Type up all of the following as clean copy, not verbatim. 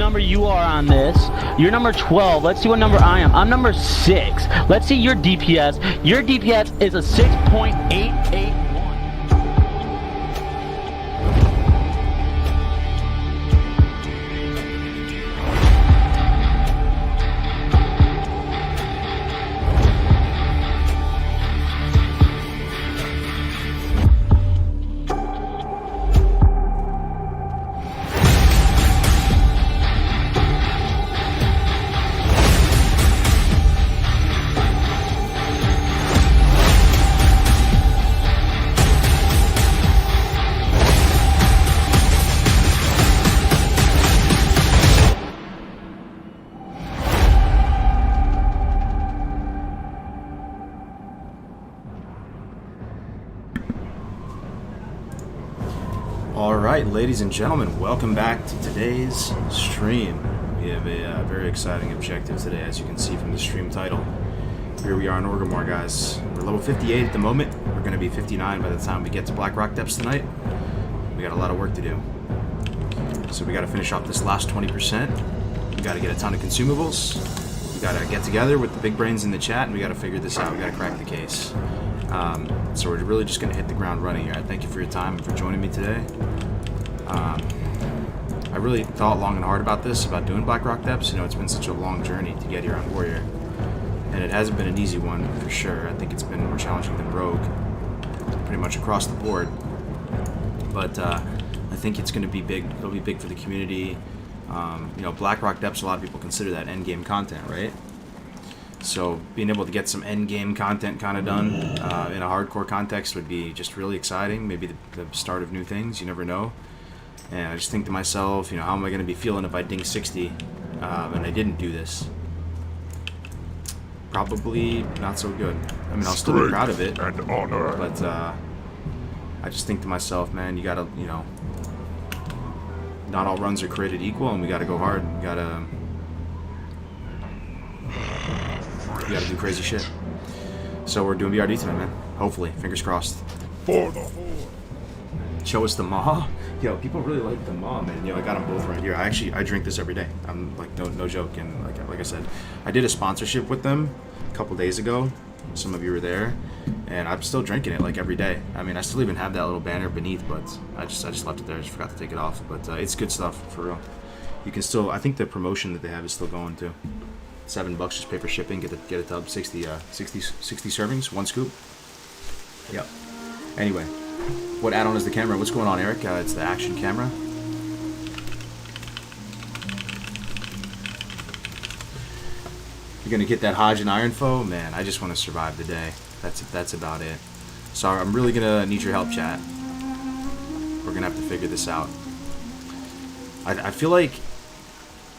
number you are on this. You're number 12. Let's see what number I am. I'm number 6. Let's see your DPS. Your DPS is a 6.881. Alright, ladies and gentlemen, welcome back to today's stream. We have a very exciting objective today, as you can see from the stream title. Here we are in Orgrimmar, guys. We're level 58 at the moment. We're going to be 59 by the time we get to BLACKROCK depths tonight. We got a lot of work to do. So we got to finish off this last 20%. We got to get a ton of consumables. We got to get together with the big brains in the chat, and we got to figure this out. We got to crack the case. So we're really just going to hit the ground running here. I thank you for your time and for joining me today. I really thought long and hard about this, about doing BLACKROCK depths. You know, it's been such a long journey to get here on Warrior. And it hasn't been an easy one, for sure. I think it's been more challenging than Rogue, pretty much across the board. But I think it's going to be big. It'll be big for the community. You know, BLACKROCK depths, a lot of people consider that endgame content, right? So being able to get some endgame content kind of done in a hardcore context would be just really exciting. Maybe the start of new things. You never know. And I just think to myself, you know, how am I going to be feeling if I ding 60 and I didn't do this? Probably not so good. I mean, I'll still be proud of it. And honor. But I just think to myself, man, you gotta, you know, not all runs are created equal, and we gotta go hard. We gotta do crazy shit. So we're doing BRD tonight, man. Hopefully, fingers crossed. For the Horde. Show us the Maw. Yo, people really like the Maw, man. You know, I got them both right here. I drink this every day. I'm like, no joke. And like I said, I did a sponsorship with them a couple days ago. Some of you were there, and I'm still drinking it like every day. I mean, I still even have that little banner beneath, but I just left it there. I just forgot to take it off. But it's good stuff for real. You can still. I think the promotion that they have is still going too. $7 just pay for shipping. Get a tub. 60 servings, 1 scoop. Yep. Anyway, what add-on is the camera? What's going on, Eric? It's the action camera. You're gonna get that Hodge and Iron Foe? Man, I just want to survive the day. That's about it. So I'm really gonna need your help, chat. We're gonna have to figure this out. I feel like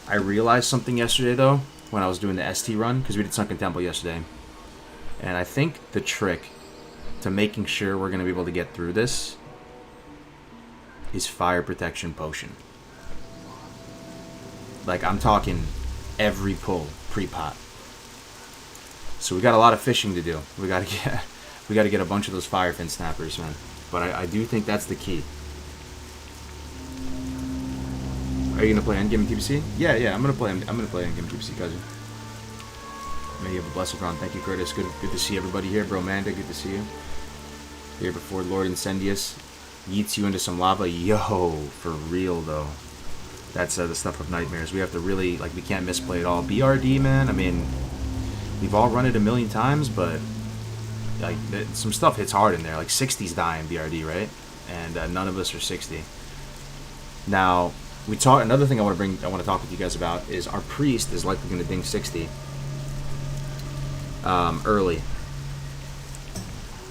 I realized something yesterday though when I was doing the ST run, because we did Sunken Temple yesterday, and I think the trick to making sure we're gonna be able to get through this is fire protection potion. Like, I'm talking every pull pre-pot. So we got a lot of fishing to do. We gotta get a bunch of those fire fin snappers, man. But I do think that's the key. Are you gonna play endgame TBC? Yeah, I'm gonna play endgame TBC, cousin. May you have a blessed run. Thank you, Curtis. Good to see everybody here. Bro Manda, good to see you. Here before Lord Incendius yeets you into some lava. Yo, for real though. That's the stuff of nightmares. We have to really, like, we can't misplay it all. BRD, man, I mean, we've all run it a million times, but like some stuff hits hard in there. Like 60's dying BRD, right? And none of us are 60. Now, another thing I want to talk with you guys about is our priest is likely going to ding 60 early.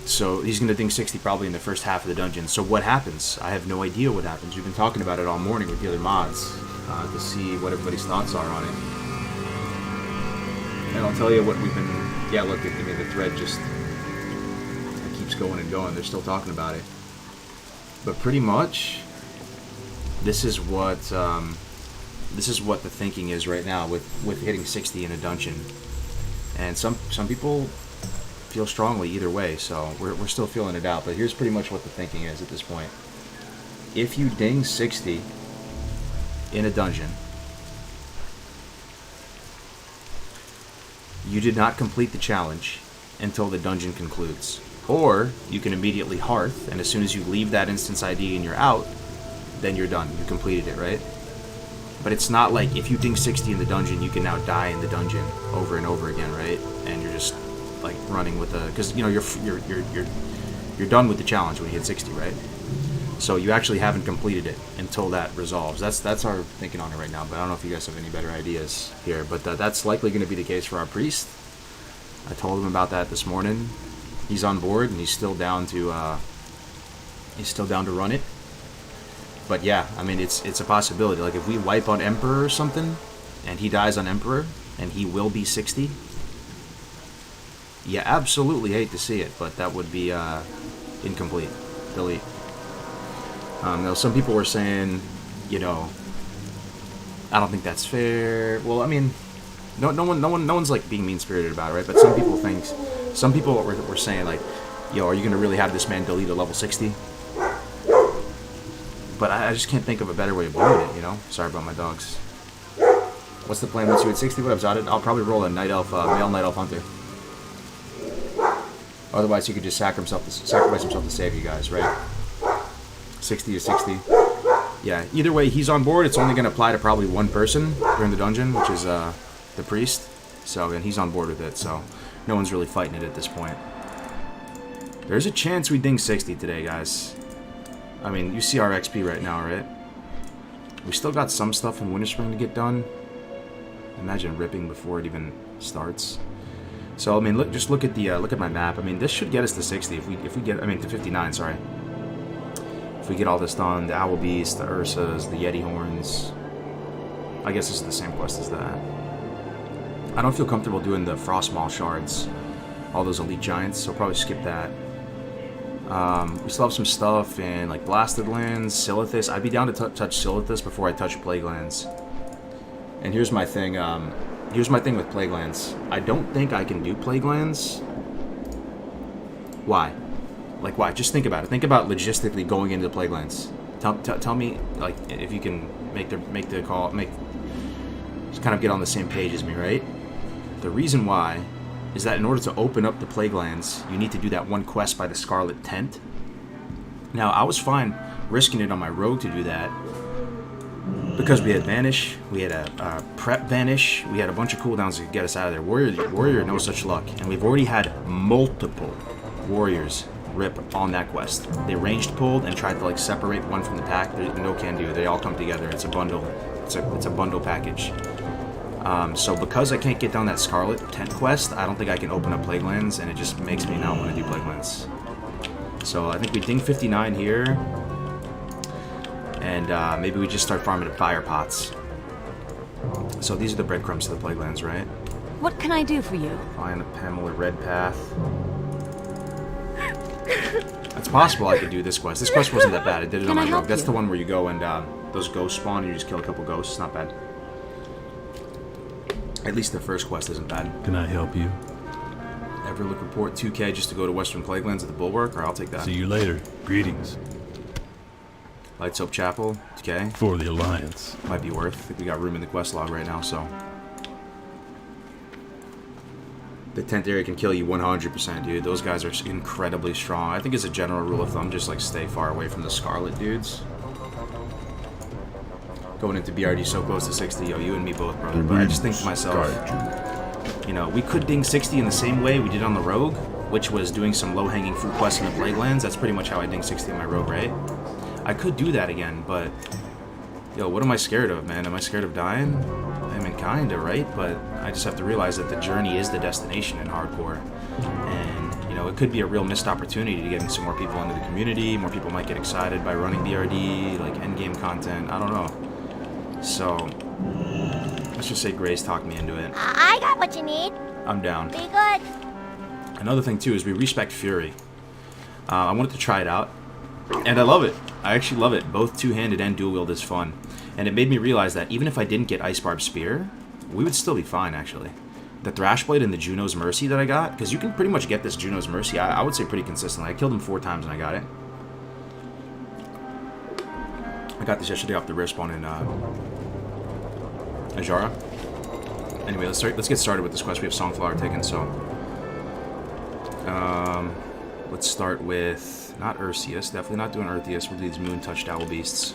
So he's going to ding 60 probably in the first half of the dungeon. So what happens? I have no idea what happens. We've been talking about it all morning with the other mods to see what everybody's thoughts are on it. And I'll tell you what we've been... Yeah, look, I mean, the thread just it keeps going and going. They're still talking about it. But pretty much, this is what the thinking is right now with hitting 60 in a dungeon. And some people feel strongly either way, so we're still feeling it out. But here's pretty much what the thinking is at this point. If you ding 60 in a dungeon, you did not complete the challenge until the dungeon concludes. Or you can immediately hearth, and as soon as you leave that instance ID and you're out, then you're done. You completed it, right? But it's not like if you ding 60 in the dungeon, you can now die in the dungeon over and over again, right? And you're just like running with a, because you know you're done with the challenge when you hit 60, right? So you actually haven't completed it until that resolves. That's our thinking on it right now. But I don't know if you guys have any better ideas here. But that's likely going to be the case for our priest. I told him about that this morning. He's on board and he's still down to run it. But yeah, I mean it's a possibility. Like if we wipe on Emperor or something, and he dies on Emperor, and he will be 60. Yeah, absolutely hate to see it, but that would be incomplete. Delete. Now some people were saying, you know, I don't think that's fair. Well, I mean, no one's like being mean-spirited about it, right? But some people were saying like, yo, are you gonna really have this man delete a level 60? But I just can't think of a better way of doing it, you know? Sorry about my dogs. What's the plan once you hit 60? What up, Zotted? I'll probably roll a Night Elf, male Night Elf Hunter. Otherwise, he could just sacrifice himself to save you guys, right? 60 is 60. Yeah, either way, he's on board. It's only going to apply to probably one person during the dungeon, which is the priest. So, and he's on board with it, so no one's really fighting it at this point. There's a chance we ding 60 today, guys. I mean, you see our XP right now, right? We still got some stuff in Winterspring to get done. Imagine ripping before it even starts. So I mean, just look at the look at my map. I mean, this should get us to 60 if we get. I mean, to 59. Sorry. If we get all this done, the Owl Beast, the Ursas, the Yeti Horns. I guess this is the same quest as that. I don't feel comfortable doing the Frostmaw shards, all those elite giants, so I'll probably skip that. We still have some stuff in like Blasted Lands, Silithus. I'd be down to touch Silithus before I touch Plague Lands. And here's my thing. Here's my thing with Plague Lands. I don't think I can do Plague Lands. Why? Like why? Just think about it. Think about logistically going into the Plague Lands. Tell me like if you can make the call. Just kind of get on the same page as me, right? The reason why is that in order to open up the Plague Lands, you need to do that one quest by the Scarlet Tent. Now, I was fine risking it on my rogue to do that, because we had Vanish, we had a Prep Vanish, we had a bunch of cooldowns to get us out of there. Warrior, no such luck. And we've already had multiple Warriors rip on that quest. They ranged pulled and tried to like separate one from the pack. There's no can do. They all come together. It's a bundle. It's a bundle package. So because I can't get down that Scarlet Tent quest, I don't think I can open up Plague Lands, and it just makes me not want to do Plague Lands. So I think we ding 59 here, and maybe we just start farming at Fire Pots. So these are the breadcrumbs to the Plague Lands, right? What can I do for you? Find a Pamela Red Path. It's possible I could do this quest. This quest wasn't that bad. I did it on my rogue. That's the one where you go and those ghosts spawn and you just kill a couple ghosts. It's not bad. At least the first quest isn't bad. Can I help you? Everlook report 2K just to go to Western Plaguelands at the Bulwark, or I'll take that. See you later. Greetings. Light Soap Chapel, 2K. For the Alliance. Might be worth. I think we got room in the quest log right now, so. The tent area can kill you 100%, dude. Those guys are incredibly strong. I think as a general rule of thumb, just like stay far away from the Scarlet dudes. Going into BRD so close to 60, yo, you and me both, brother. But I just think to myself, you know, we could ding 60 in the same way we did on the Rogue, which was doing some low-hanging fruit quests in the Plague Lands. That's pretty much how I ding 60 in my Rogue, right? I could do that again, but, yo, what am I scared of, man? Am I scared of dying? I mean, kinda, right? But I just have to realize that the journey is the destination in hardcore. And, you know, it could be a real missed opportunity to getting some more people into the community. More people might get excited by running BRD, like endgame content. I don't know. So, let's just say Grace talked me into it. I got what you need. I'm down. Be good. Another thing, too, is we respect Fury. I wanted to try it out, and I love it. I actually love it. Both two-handed and dual-wield is fun. And it made me realize that even if I didn't get Ice Barb Spear, we would still be fine, actually. The Thrashblade and the Juno's Mercy that I got, because you can pretty much get this Juno's Mercy, I would say pretty consistently. I killed him 4 times and I got it. I got this yesterday off the rare spawn in Ajara. Anyway, let's get started with this quest. We have Songflower taken, so let's start with not Ursius. Definitely not doing Ursius. We'll do these Moon Touched Owl Beasts.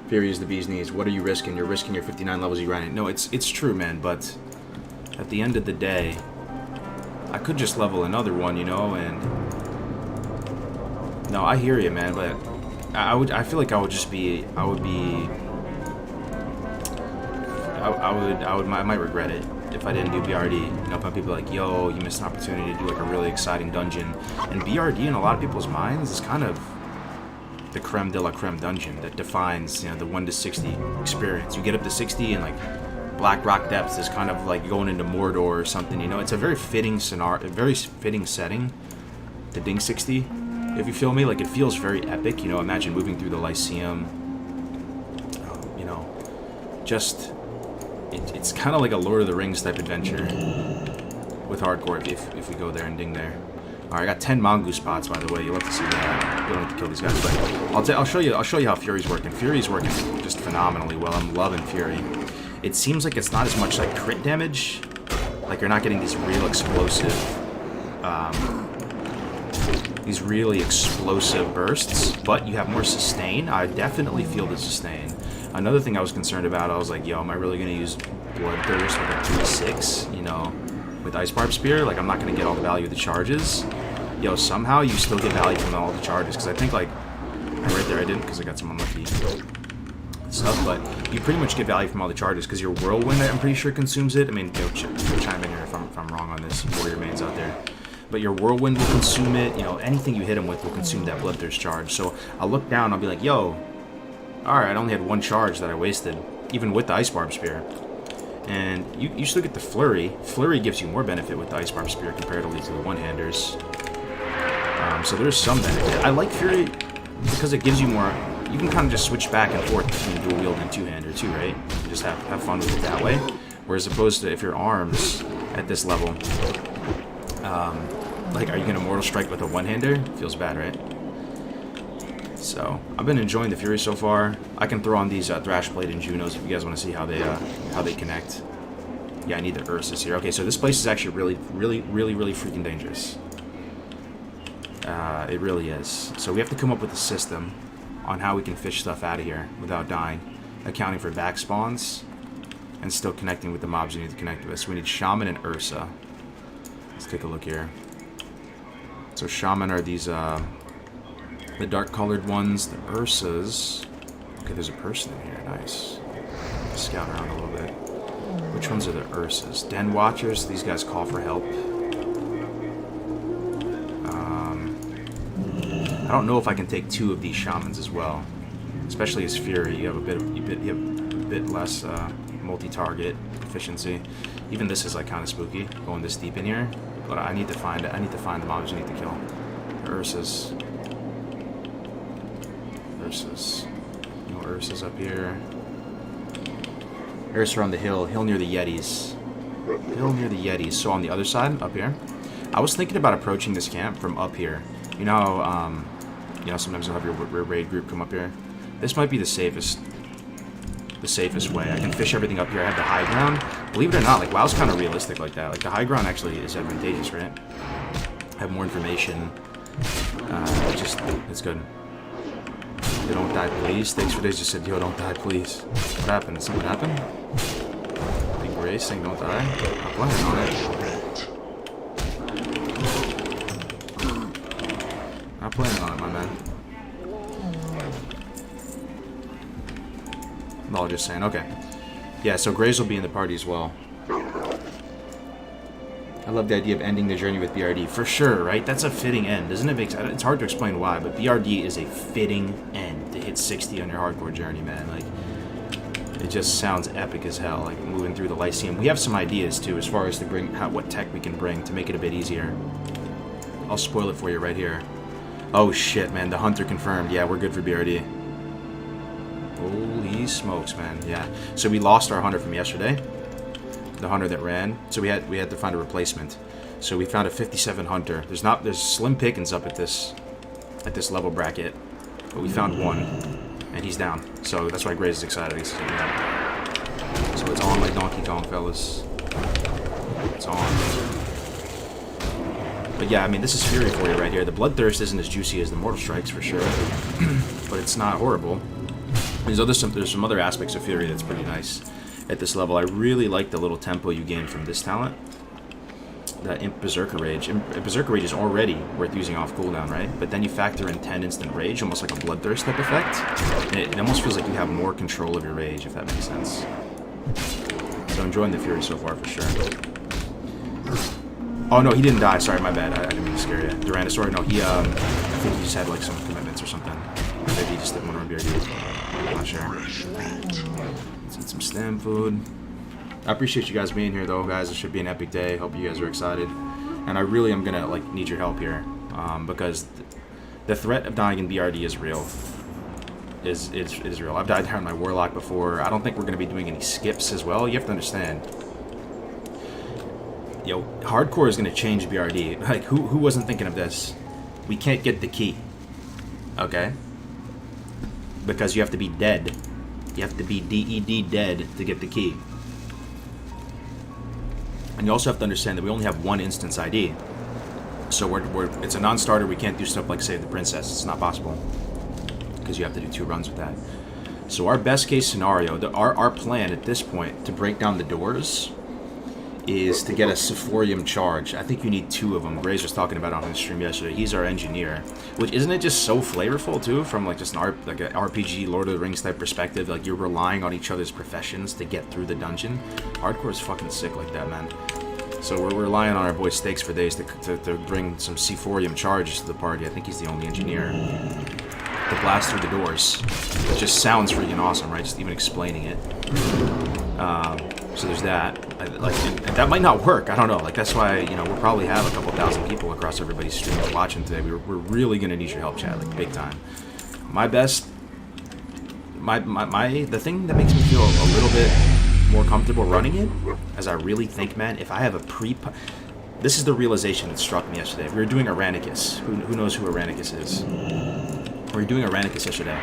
Fury is the bee's knees. What are you risking? You're risking your 59 levels you grinding. No, it's true, man. But at the end of the day, I could just level another one, you know. And no, I hear you, man. But I feel like I might regret it if I didn't do BRD. You know, if people are like, yo, you missed an opportunity to do like a really exciting dungeon. And BRD in a lot of people's minds is kind of the creme de la creme dungeon that defines, you know, the 1 to 60 experience. You get up to 60 and like BLACKROCK depths is kind of like going into Mordor or something, you know. It's a very fitting scenario, a very fitting setting to Ding 60, if you feel me. Like, it feels very epic, you know. Imagine moving through the Lyceum, you know, just it's kind of like a Lord of the Rings type adventure with hardcore if we go there and ding there. Alright, I got 10 Mongoose spots, by the way. You'll have to see that. You don't have to kill these guys, but I'll show you how Fury's working. Fury's working just phenomenally well. I'm loving Fury. It seems like it's not as much like crit damage. Like, you're not getting these real explosive these really explosive bursts, but you have more sustain. I definitely feel the sustain. Another thing I was concerned about, I was like, yo, am I really going to use Bloodthirst with a 3-6, you know, with Ice Barb Spear? Like, I'm not going to get all the value of the charges. Yo, somehow you still get value from all the charges, because I think, like, right there I didn't, because I got some unlucky stuff, but you pretty much get value from all the charges, because your Whirlwind, I'm pretty sure, consumes it. I mean, yo, chime in here if I'm wrong on this, warrior mains out there. But your Whirlwind will consume it, you know, anything you hit him with will consume that Bloodthirst charge. So I'll look down, I'll be like, yo, alright, I only had 1 charge that I wasted, even with the Ice Barb Spear. And you still get the Flurry. Flurry gives you more benefit with the Ice Barb Spear comparatively to the one-handers. So there's some benefit. I like Fury because it gives you more. You can kind of just switch back and forth between dual wield and two-hander too, right? You just have fun with it that way. Whereas opposed to if your arms at this level, like, are you gonna Mortal Strike with a one-hander? Feels bad, right? So I've been enjoying the Fury so far. I can throw on these Thrashblade and Junos if you guys want to see how they connect. Yeah, I need the Ursus here. Okay, so this place is actually really freaking dangerous. It really is. So we have to come up with a system on how we can fish stuff out of here without dying, accounting for back spawns and still connecting with the mobs we need to connect with. So we need Shaman and Ursa. Let's take a look here. So Shaman are these the dark colored ones. The Ursas. Okay, there's a person in here. Nice. Scout around a little bit. Which ones are the Ursas? Den Watchers. These guys call for help. I don't know if I can take 2 of these Shamans as well. Especially as Fury, you have a bit less multi-target efficiency. Even this is like kind of spooky, going this deep in here. But I need to find the mobs you need to kill. Ursas. No Ursas up here. Ursa on the hill near the Yetis. So on the other side, up here. I was thinking about approaching this camp from up here. You know how, sometimes you'll have your raid group come up here. This might be the safest way. I can fish everything up here. I have the high ground. Believe it or not, like, WoW's kind of realistic like that. Like, the high ground actually is advantageous, right? I have more information. It's good. Yo, don't die, please. Thanks for this. Just said, yo, don't die, please. What happened? Did something happen? Big Grace saying don't die? I'm planning on it. Not planning on it, my man. No, just saying. Okay. Yeah, so Graves will be in the party as well. I love the idea of ending the journey with BRD. For sure, right? That's a fitting end. Doesn't it make sense? It's hard to explain why, but BRD is a fitting end to hit 60 on your hardcore journey, man. Like, it just sounds epic as hell, like moving through the Lyceum. We have some ideas, too, as far as to bring what tech we can bring to make it a bit easier. I'll spoil it for you right here. Oh, shit, man. The Hunter confirmed. Yeah, we're good for BRD. Holy smokes, man. Yeah. So we lost our Hunter from yesterday. The Hunter that ran. So we had to find a replacement. So we found a 57 Hunter. There's slim pickings up at this level bracket. But we found one. And he's down. So that's why Grace is excited. He's, yeah. So It's on like Donkey Kong, fellas. It's on. But yeah, I mean, this is Fury for you right here. The Bloodthirst isn't as juicy as the Mortal Strikes for sure, but it's not horrible. There's some other aspects of Fury that's pretty nice at this level. I really like the little tempo you gain from this talent. That Imp Berserker Rage. Berserker Rage is already worth using off cooldown, right? But then you factor in 10 instant rage, almost like a Bloodthirst type effect. And it almost feels like you have more control of your rage, if that makes sense. So enjoying the Fury so far for sure. Oh no, he didn't die. Sorry, my bad. I didn't mean to scare you. Tyrannosaur, no, he I think he just had like some commitments or something. Maybe he just didn't want to run BRD. I'm not sure. Let's eat some stem food. I appreciate you guys being here though, guys. It should be an epic day. Hope you guys are excited. And I really am gonna like need your help here. Because the threat of dying in BRD is real. Is real. I've died there on my Warlock before. I don't think we're gonna be doing any skips as well. You have to understand. Yo, hardcore is gonna change BRD. Like, who wasn't thinking of this? We can't get the key. Okay? Because you have to be dead. You have to be DED dead to get the key. And you also have to understand that we only have one instance ID. So it's a non-starter. We can't do stuff like Save the Princess. It's not possible. Because you have to do 2 runs with that. So our best case scenario, our plan at this point to break down the doors is to get a Sephorium charge. I think you need 2 of them. Graze was talking about it on his stream yesterday. He's our engineer. Which, isn't it just so flavorful too, from like just an RPG, Lord of the Rings type perspective? Like, you're relying on each other's professions to get through the dungeon. Hardcore is fucking sick like that, man. So we're relying on our boy Stakes for Days to bring some Sephorium charges to the party. I think he's the only engineer to blast through the doors. It just sounds freaking awesome, right? Just even explaining it. So there's that. And that might not work. I don't know. Like, that's why, you know, we'll probably have a couple thousand people across everybody's streams watching today. We're really gonna need your help, chat, like big time. The thing that makes me feel a little bit more comfortable running it, as I really think, man, if I have a this is the realization that struck me yesterday. We were doing Aranicus. Who knows who Aranicus is? We were doing Aranicus yesterday,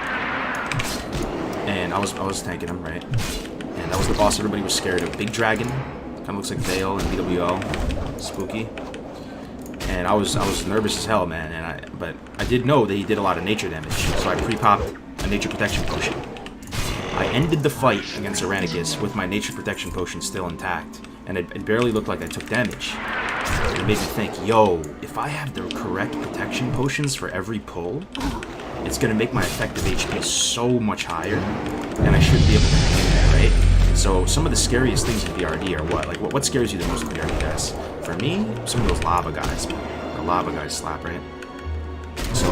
and I was tanking him, right? And that was the boss everybody was scared of. Big dragon, kind of looks like Vale and BWO, spooky. And I was nervous as hell, man. But I did know that he did a lot of nature damage, so I pre-popped a nature protection potion. I ended the fight against Aranicus with my nature protection potion still intact, and it barely looked like I took damage. It made me think, yo, if I have the correct protection potions for every pull, it's gonna make my effective HP so much higher, and I should be able to hang that, right? So some of the scariest things in BRD are what? Like, what scares you the most in BRD, guys? For me, some of those lava guys, man. The lava guys slap, right? So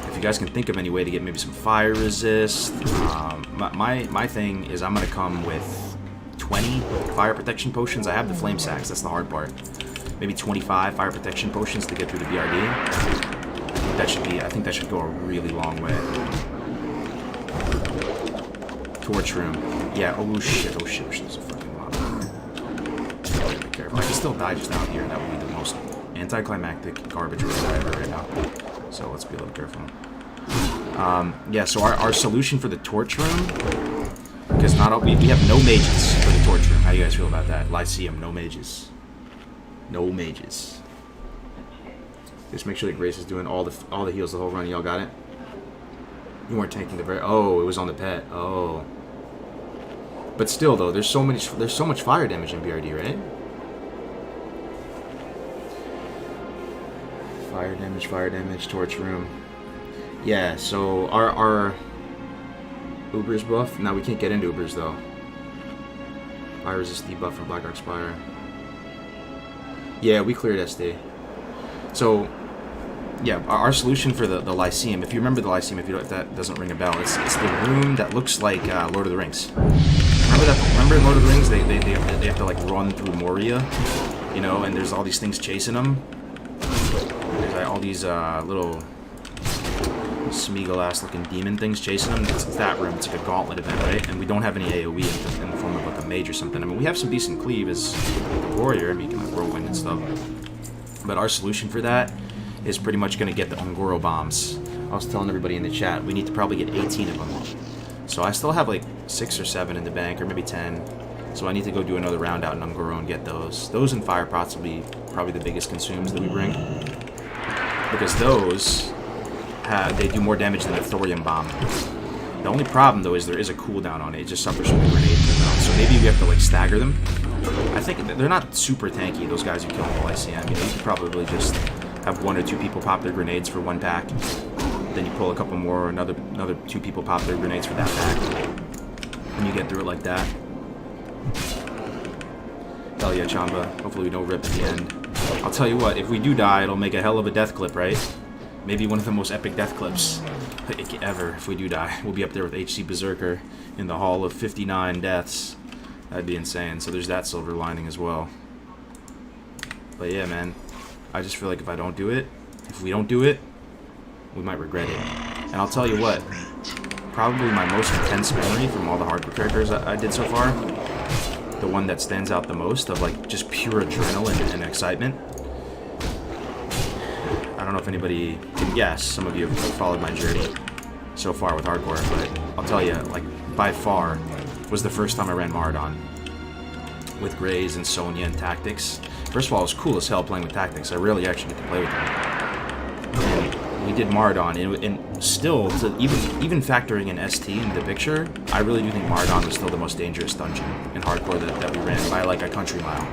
if you guys can think of any way to get maybe some fire resist, my thing is I'm gonna come with 20 fire protection potions. I have the flame sacks, that's the hard part. Maybe 25 fire protection potions to get through the BRD. I think that should go a really long way. Torch room. Yeah, oh shit, there's a fucking lava. Be careful. I can still die just out here, and that would be the most anticlimactic garbage raid I ever right now. So let's be a little careful. Yeah, so our solution for the torch room, because we have no mages for the torch room. How do you guys feel about that? Lyceum, no mages. No mages. Just make sure that Grace is doing all the heals the whole run. Y'all got it? You weren't tanking the very... Oh, it was on the pet. Oh. But still, though, there's so much fire damage in BRD, right? Fire damage, torch room. Yeah, so our Uber's buff. Now we can't get into Uber's though. Fire resist debuff from BLACKROCK Spire. Yeah, we cleared SD. So yeah, our solution for the Lyceum, if you remember the Lyceum, if that doesn't ring a bell, it's the room that looks like Lord of the Rings. Remember in Lord of the Rings, they have to like run through Moria, you know, and there's all these things chasing them. There's like all these little Smeagol-ass looking demon things chasing them. It's that room. It's like a gauntlet event, right? And we don't have any AoE in the form of like a mage or something. I mean, we have some decent cleave as a warrior. I mean, you can like whirlwind and stuff. But our solution for that is pretty much going to get the Ongoro bombs. I was telling everybody in the chat, we need to probably get 18 of them. So I still have like 6 or 7 in the bank, or maybe 10. So I need to go do another round out in Ungoro and get those. Those and fire pots will be probably the biggest consumes that we bring. Because those, they do more damage than a thorium bomb. The only problem, though, is there is a cooldown on it. It just suffers from the grenade cooldown. So maybe you have to, like, stagger them. I think they're not super tanky, those guys who kill in ICM. You know, you could probably just have 1 or 2 people pop their grenades for 1 pack. Then you pull a couple more, or another 2 people pop their grenades for that pack. And you get through it like that. Hell yeah, Chamba. Hopefully we don't rip at the end. I'll tell you what, if we do die, it'll make a hell of a death clip, right? Maybe one of the most epic death clips ever if we do die. We'll be up there with HC Berserker in the Hall of 59 deaths. That'd be insane. So there's that silver lining as well. But yeah, man. I just feel like if I don't do it, if we don't do it, we might regret it. And I'll tell you what, probably my most intense memory from all the hardcore characters I did so far, the one that stands out the most of like just pure adrenaline and excitement. I don't know if anybody can guess. Some of you have followed my journey so far with hardcore, but I'll tell you, like, by far was the first time I ran Mardon with Grays and Sonya and Tactics. First of all, it was cool as hell playing with Tactics. I rarely actually get to play with them. And we did Mardon, and still, to even factoring in ST into the picture, I really do think Mardon was still the most dangerous dungeon in hardcore that we ran by like a country mile.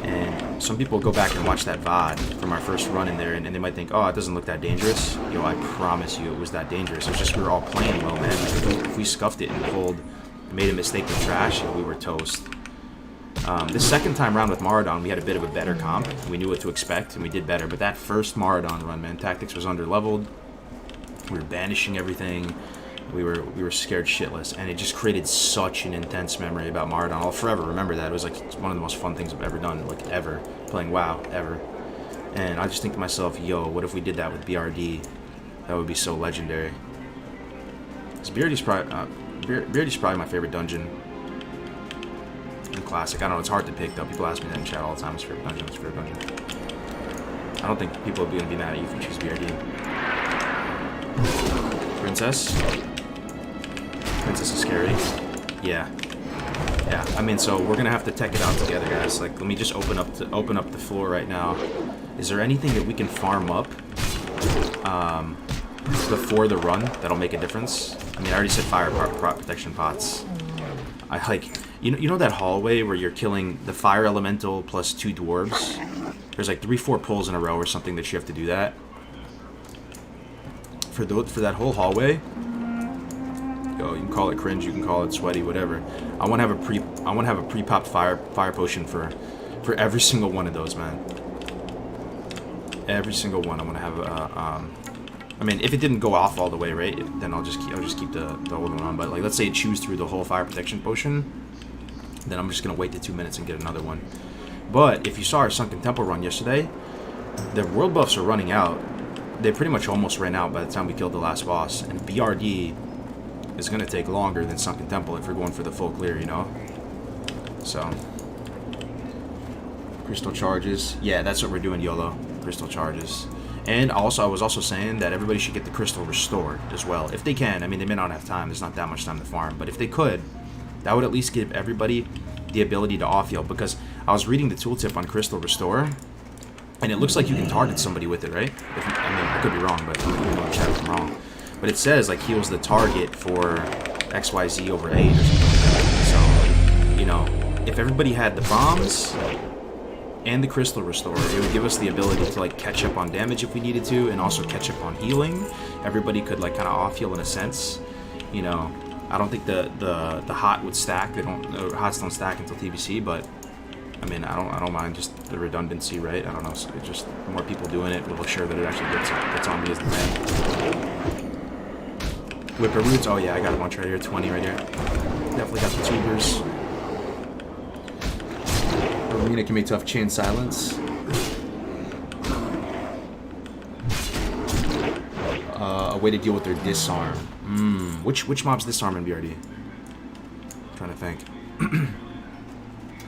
And some people go back and watch that VOD from our first run in there, and they might think, oh, it doesn't look that dangerous. Yo, I promise you it was that dangerous. It was just we were all playing well, man. Like, if we scuffed it and made a mistake with trash, we were toast. The second time round with Mardon, we had a bit of a better comp. We knew what to expect, and we did better. But that first Mardon run, man, Tactics was under-leveled. We were banishing everything. We were scared shitless, and it just created such an intense memory about Mardon. I'll forever remember that. It was like one of the most fun things I've ever done, like ever, playing WoW, ever. And I just think to myself, yo, what if we did that with BRD? That would be so legendary. Because BRD's probably my favorite dungeon in Classic. I don't know, it's hard to pick though. People ask me that in chat all the time. What's your favorite dungeon? What's your favorite dungeon? I don't think people are going to be mad at you if you choose BRD. Princess? Princess is scary. Yeah. Yeah. I mean, so we're gonna have to tech it out together, guys. Like, let me just open up the floor right now. Is there anything that we can farm up before the run that'll make a difference? I mean, I already said fire protection pots. I like, you know that hallway where you're killing the fire elemental plus 2 dwarves? There's like 3-4 pulls in a row or something that you have to do that. For that whole hallway, yo, you can call it cringe, you can call it sweaty, whatever. I want to have a pre-popped fire potion for every single one of those, man. Every single one. I want to have I mean, if it didn't go off all the way, right, then I'll just keep the old one on. But like, let's say it chews through the whole fire protection potion, then I'm just gonna wait the 2 minutes and get another one. But if you saw our Sunken Temple run yesterday, the world buffs are running out. They pretty much almost ran out by the time we killed the last boss, and BRD is going to take longer than Sunken Temple if we're going for the full clear, you know? So, crystal charges. Yeah, that's what we're doing, YOLO. Crystal charges. And also, I was also saying that everybody should get the crystal restored as well, if they can. I mean, they may not have time. There's not that much time to farm, but if they could, that would at least give everybody the ability to off-heal, because I was reading the tooltip on crystal restore, and it looks like you can target somebody with it, right? I mean, I could be wrong, but I'm going to chat if I'm wrong. But it says, like, heals the target for XYZ over 8 or something like that. So, you know, if everybody had the bombs and the crystal restore, it would give us the ability to, like, catch up on damage if we needed to, and also catch up on healing. Everybody could, like, kind of off-heal in a sense. You know, I don't think the hot would stack. Hots don't stack until TBC, but I mean, I don't mind just the redundancy, right? I don't know. So just more people doing it will make sure that it actually gets on me as the man. Whipper roots. Oh yeah, I got a bunch right here. 20 right here. Definitely got the tubers. Arena can be tough. Chain silence. A way to deal with their disarm. Which mob's disarm in BRD? I'm trying to think.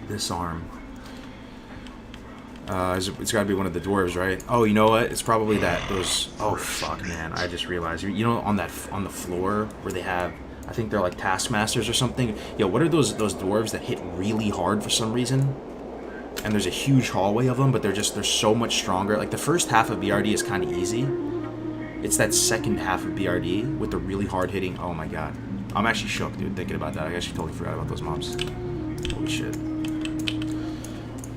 Disarm. It's gotta be one of the dwarves, right? Oh, you know what? It's probably those. Oh fuck, man! I just realized. You know, on the floor where they have I think they're like Taskmasters or something. Yo, what are those dwarves that hit really hard for some reason? And there's a huge hallway of them, but they're so much stronger. Like the first half of BRD is kind of easy. It's that second half of BRD with the really hard hitting. Oh my god. I'm actually shook, dude, thinking about that. I actually totally forgot about those mobs. Holy shit.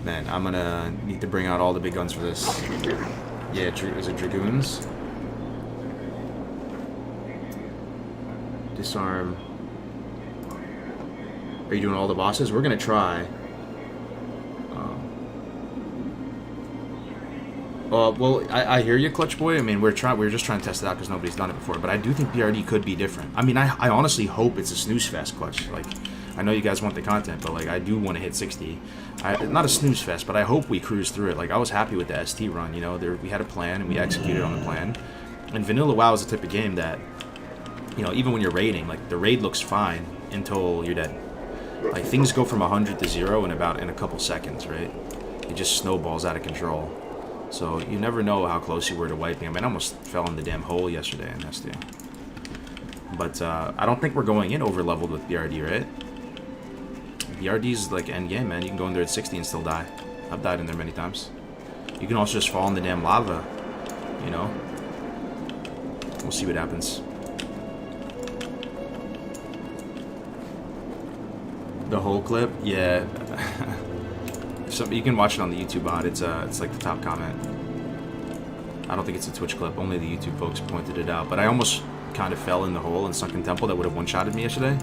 Man, I'm gonna need to bring out all the big guns for this. Yeah, is it Dragoons? Disarm. Are you doing all the bosses? We're gonna try. Well, I hear you, Clutch Boy. I mean, we're just trying to test it out because nobody's done it before. But I do think BRD could be different. I mean, I honestly hope it's a snooze fest, Clutch. Like, I know you guys want the content, but like, I do want to hit 60. Not a snooze fest, but I hope we cruise through it. Like, I was happy with the ST run. You know, we had a plan and we executed on the plan. And Vanilla WoW is the type of game that, you know, even when you're raiding, like the raid looks fine until you're dead. Like things go from 100 to 0 in a couple seconds, right? It just snowballs out of control. So you never know how close you were to wiping. I mean, I almost fell in the damn hole yesterday in ST. But I don't think we're going in over leveled with BRD, right? BRD's like end game, man. You can go in there at 60 and still die. I've died in there many times. You can also just fall in the damn lava, you know? We'll see what happens. The whole clip? Yeah. You can watch it on the YouTube bot. It's like the top comment. I don't think it's a Twitch clip. Only the YouTube folks pointed it out. But I almost kind of fell in the hole in Sunken Temple that would have one-shotted me yesterday.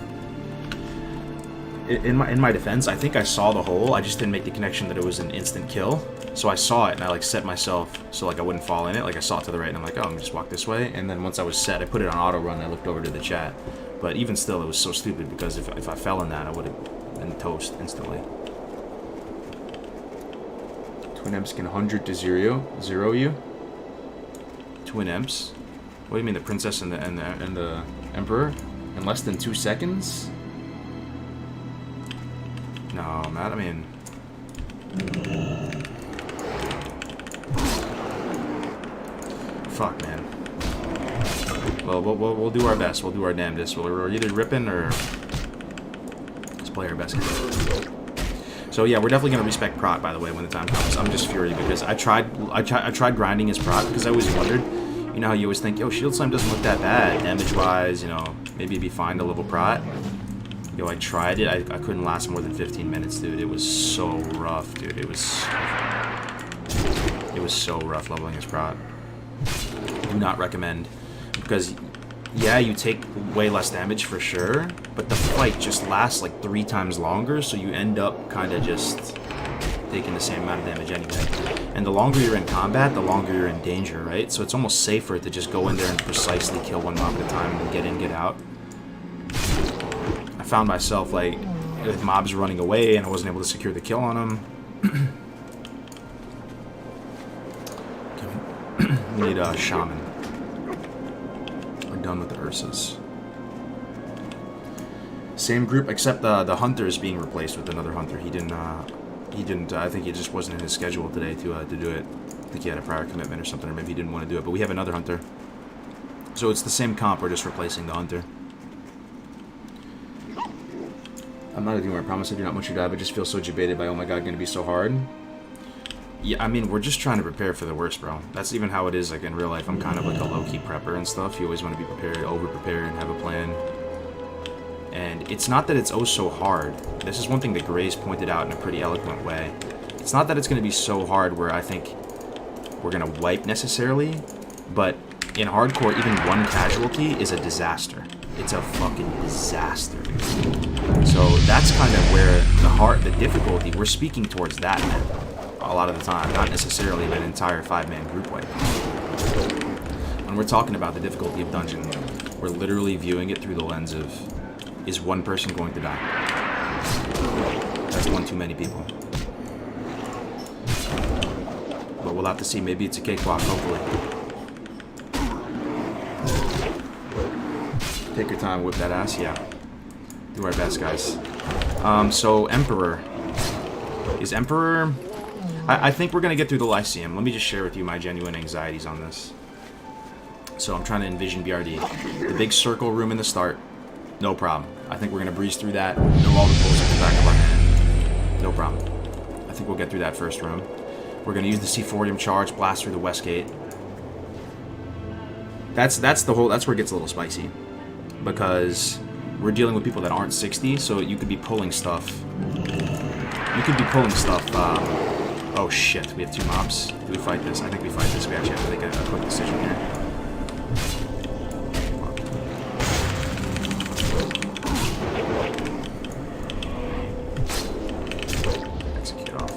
In my defense, I think I saw the hole. I just didn't make the connection that it was an instant kill. So I saw it and I like set myself so like I wouldn't fall in it. Like I saw it to the right and I'm like, oh, I'm gonna just walk this way. And then once I was set, I put it on auto run and I looked over to the chat. But even still, it was so stupid because if I fell in that, I would have been toast instantly. Twin Imps can 100 to 0 you. Twin Imps? What do you mean, the princess and the emperor? In less than 2 seconds? No, Matt. I mean, fuck, man. Well, we'll do our best. We'll do our damnedest. We're either ripping or let's play our best game. So yeah, we're definitely gonna respect Prot, by the way, when the time comes. I'm just furious because I tried grinding his Prot because I always wondered, you know how you always think, yo, Shield Slime doesn't look that bad damage-wise, you know, maybe it'd be fine to level Prot. Yo, I tried it. I couldn't last more than 15 minutes, dude. It was so rough, dude. It was so rough leveling his Prot. Do not recommend because yeah, you take way less damage for sure, but the fight just lasts like 3 times longer, so you end up kind of just taking the same amount of damage anyway. And the longer you're in combat, the longer you're in danger, right? So it's almost safer to just go in there and precisely kill one mob at a time and get in, get out. I found myself like with mobs running away and I wasn't able to secure the kill on them. We need a shaman. Done with the Ursas. Same group, except the hunter is being replaced with another hunter. He didn't. I think it just wasn't in his schedule today to do it. I think he had a prior commitment or something, or maybe he didn't want to do it. But we have another hunter, so it's the same comp. We're just replacing the hunter. I'm not a doer. I promise I do not want you to die. But just feel so debated by, oh my god, going to be so hard. Yeah, I mean, we're just trying to prepare for the worst, bro. That's even how it is, like, in real life. I'm kind of like a low-key prepper and stuff. You always want to be prepared, over-prepared, and have a plan. And it's not that it's oh so hard. This is one thing that Gray's pointed out in a pretty eloquent way. It's not that it's going to be so hard where I think we're going to wipe necessarily, but in hardcore, even one casualty is a disaster. It's a fucking disaster. So that's kind of where the difficulty, we're speaking towards that, man. A lot of the time, not necessarily an entire 5-man group wipe. When we're talking about the difficulty of dungeon, we're literally viewing it through the lens of, is one person going to die? That's one too many people. But we'll have to see. Maybe it's a cakewalk, hopefully. Take your time, whip that ass, yeah. Do our best, guys. So, Emperor. Is Emperor... I think we're going to get through the Lyceum. Let me just share with you my genuine anxieties on this. So I'm trying to envision BRD. The big circle room in the start. No problem. I think we're going to breeze through that. Know all the pulls at the back of our hand. No problem. I think we'll get through that first room. We're going to use the C-Fortium charge, blast through the west gate. That's where it gets a little spicy. Because we're dealing with people that aren't 60, so you could be pulling stuff. You could be pulling stuff. Oh shit, we have 2 mobs. Do we fight this? I think we fight this. We actually have to make a quick decision here. Execute off.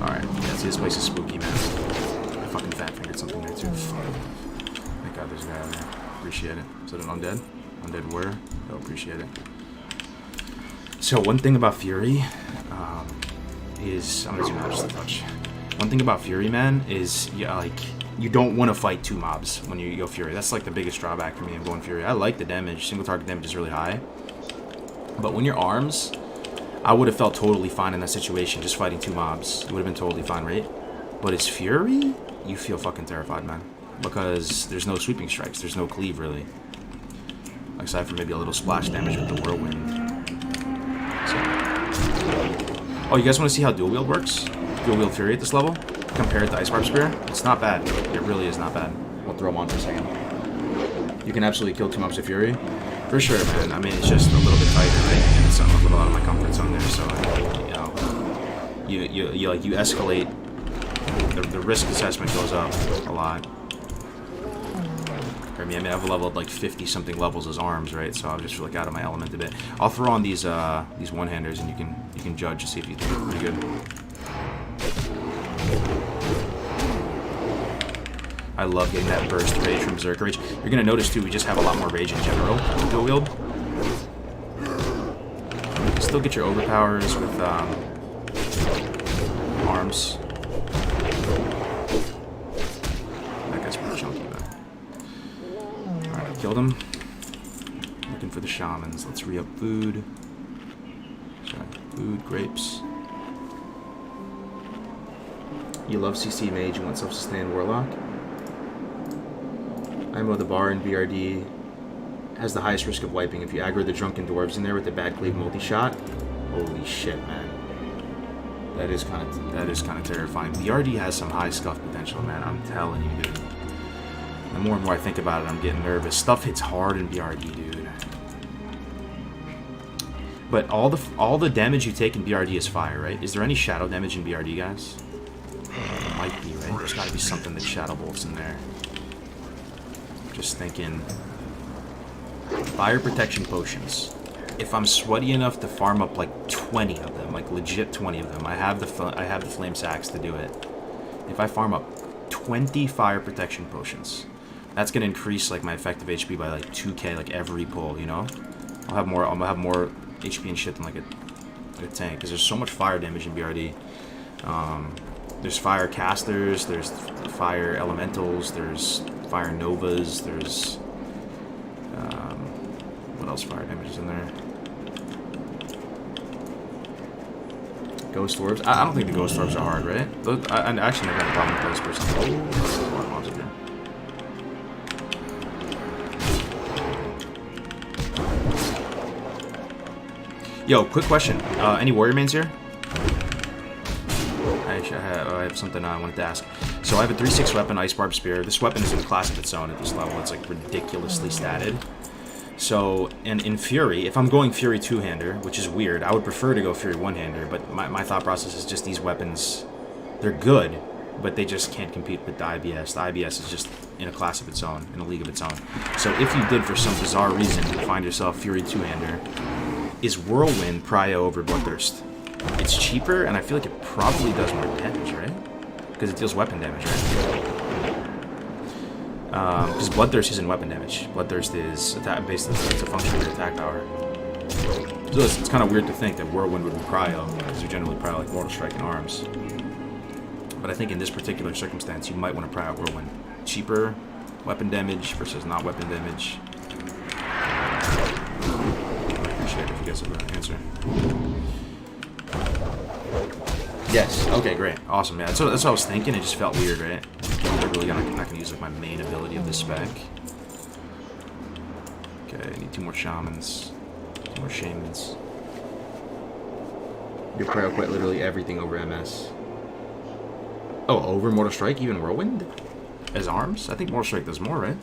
Alright, yeah, see, this place is spooky, man. I fucking fat fingered something there too. Thank God there's a guy out there. Appreciate it. Is that an undead? Undead warrior? Oh, appreciate it. So one thing about Fury is, I'm gonna zoom out just a touch. One thing about Fury, man, is you don't want to fight 2 mobs when you go Fury. That's like the biggest drawback for me of going Fury. I like the damage. Single target damage is really high. But when you're arms, I would have felt totally fine in that situation, just fighting 2 mobs. It would have been totally fine, right? But it's Fury, you feel fucking terrified, man. Because there's no sweeping strikes. There's no cleave, really. Aside from maybe a little splash damage with the whirlwind. Oh, you guys want to see how dual wield works? Dual wield Fury at this level? Compared to Ice Barb Spear? It's not bad. It really is not bad. I'll throw them on for a second. You can absolutely kill 2 mobs of Fury. For sure, man. I mean, it's just a little bit tighter, right? And it's a little out of my comfort zone there, so, you know, you escalate. The risk assessment goes up a lot. I mean, I've leveled like 50-something levels as arms, right? So I'll just feel like out of my element a bit. I'll throw on these one-handers, and you can judge to see if you think they're pretty good. I love getting that burst rage from Berserker Rage. You're gonna notice too, we just have a lot more rage in general with dual wield. You can still get your overpowers with arms. That guy's pretty chunky, though. Killed him. Looking for the shamans. Let's re-up food. Sorry, food, grapes. You love CC Mage, you want self-sustained Warlock? IMO the bar in BRD has the highest risk of wiping. If you aggro the drunken dwarves in there with the bad cleave multi-shot, holy shit, man. That is kind of terrifying. BRD has some high scuff potential, man. I'm telling you, dude. The more and more I think about it, I'm getting nervous. Stuff hits hard in BRD, dude. But all the damage you take in BRD is fire, right? Is there any shadow damage in BRD, guys? There might be, right? There's got to be something that shadow bolts in there. Just thinking. Fire protection potions. If I'm sweaty enough to farm up like 20 of them, like legit 20 of them, I have the flame sacks to do it. If I farm up 20 fire protection potions, that's gonna increase like my effective HP by like 2k like every pull, you know? I'll have more HP and shit than like a tank, because there's so much fire damage in BRD. There's fire casters, there's fire elementals, there's fire novas, there's what else fire damage is in there? Ghost orbs. I don't think the ghost orbs are hard, right? I actually never had a problem with those personally. Oh, there's a lot of mobs up here. Yo, quick question. Any warrior mains here? I have something I wanted to ask. So I have a 3/6 weapon, Ice Barb Spear. This weapon is in a class of its own at this level. It's like ridiculously statted. So, and in Fury, if I'm going Fury 2-hander, which is weird, I would prefer to go Fury 1-hander, but my thought process is just these weapons, they're good, but they just can't compete with the IBS. The IBS is just in a class of its own, in a league of its own. So if you did, for some bizarre reason, find yourself Fury 2-hander, is Whirlwind prio over Bloodthirst? It's cheaper, and I feel like it probably does more damage, right? Because it deals weapon damage, right? Because Bloodthirst isn't weapon damage. Bloodthirst is attack based. It's a function of your attack power. So it's kind of weird to think that Whirlwind would be prio, because you generally prio like Mortal Strike and Arms. But I think in this particular circumstance, you might want to prio Whirlwind. Cheaper weapon damage versus not weapon damage. I appreciate it if you guys have an answer. Yes. Okay, great. Awesome, yeah. That's what I was thinking. It just felt weird, right? I'm really not going to use like my main ability of this spec. Okay, I need 2 more shamans. 2 more shamans. Your prayer quit literally everything over MS. Oh, over Mortal Strike, even Whirlwind? As arms? I think Mortal Strike does more, right?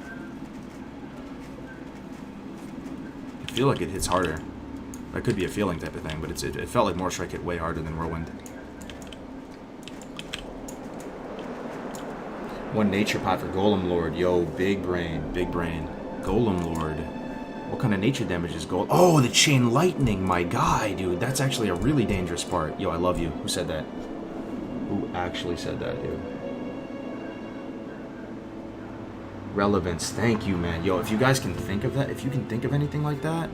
I feel like it hits harder. That could be a feeling type of thing, but it felt like Mortal Strike hit way harder than Whirlwind. 1 nature pot for Golem Lord. Yo, big brain, big brain. Golem Lord. What kind of nature damage is gold? Oh, the chain lightning, my guy, dude. That's actually a really dangerous part. Yo, I love you. Who said that? Who actually said that, dude? Relevance. Thank you, man. Yo, if you guys can think of that, if you can think of anything like that,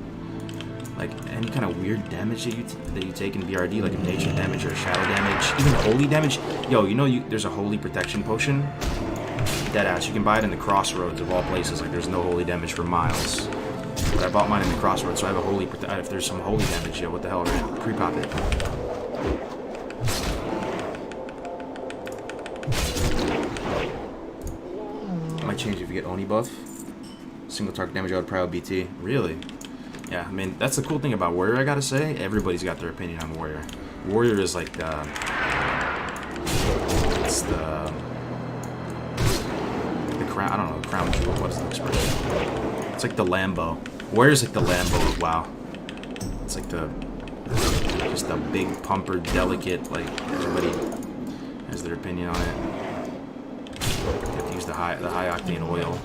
like any kind of weird damage that you take in BRD, like a nature damage or a shadow damage, even holy damage. Yo, you know there's a holy protection potion? Deadass. You can buy it in the crossroads of all places. Like there's no holy damage for miles. But I bought mine in the crossroads, so I have a holy if there's some holy damage, yo, what the hell, right? Pre-pop it. Might change if you get Oni buff. Single target damage out of Proud BT. Really? Yeah, I mean, that's the cool thing about Warrior, I gotta say. Everybody's got their opinion on Warrior. Warrior is like the... It's the crown, I don't know, the crown jewel, what's the expression? It's like the Lambo. Warrior's like the Lambo of WoW. It's like just a big pumper, delicate, like, everybody has their opinion on it. You have to use the high octane oil.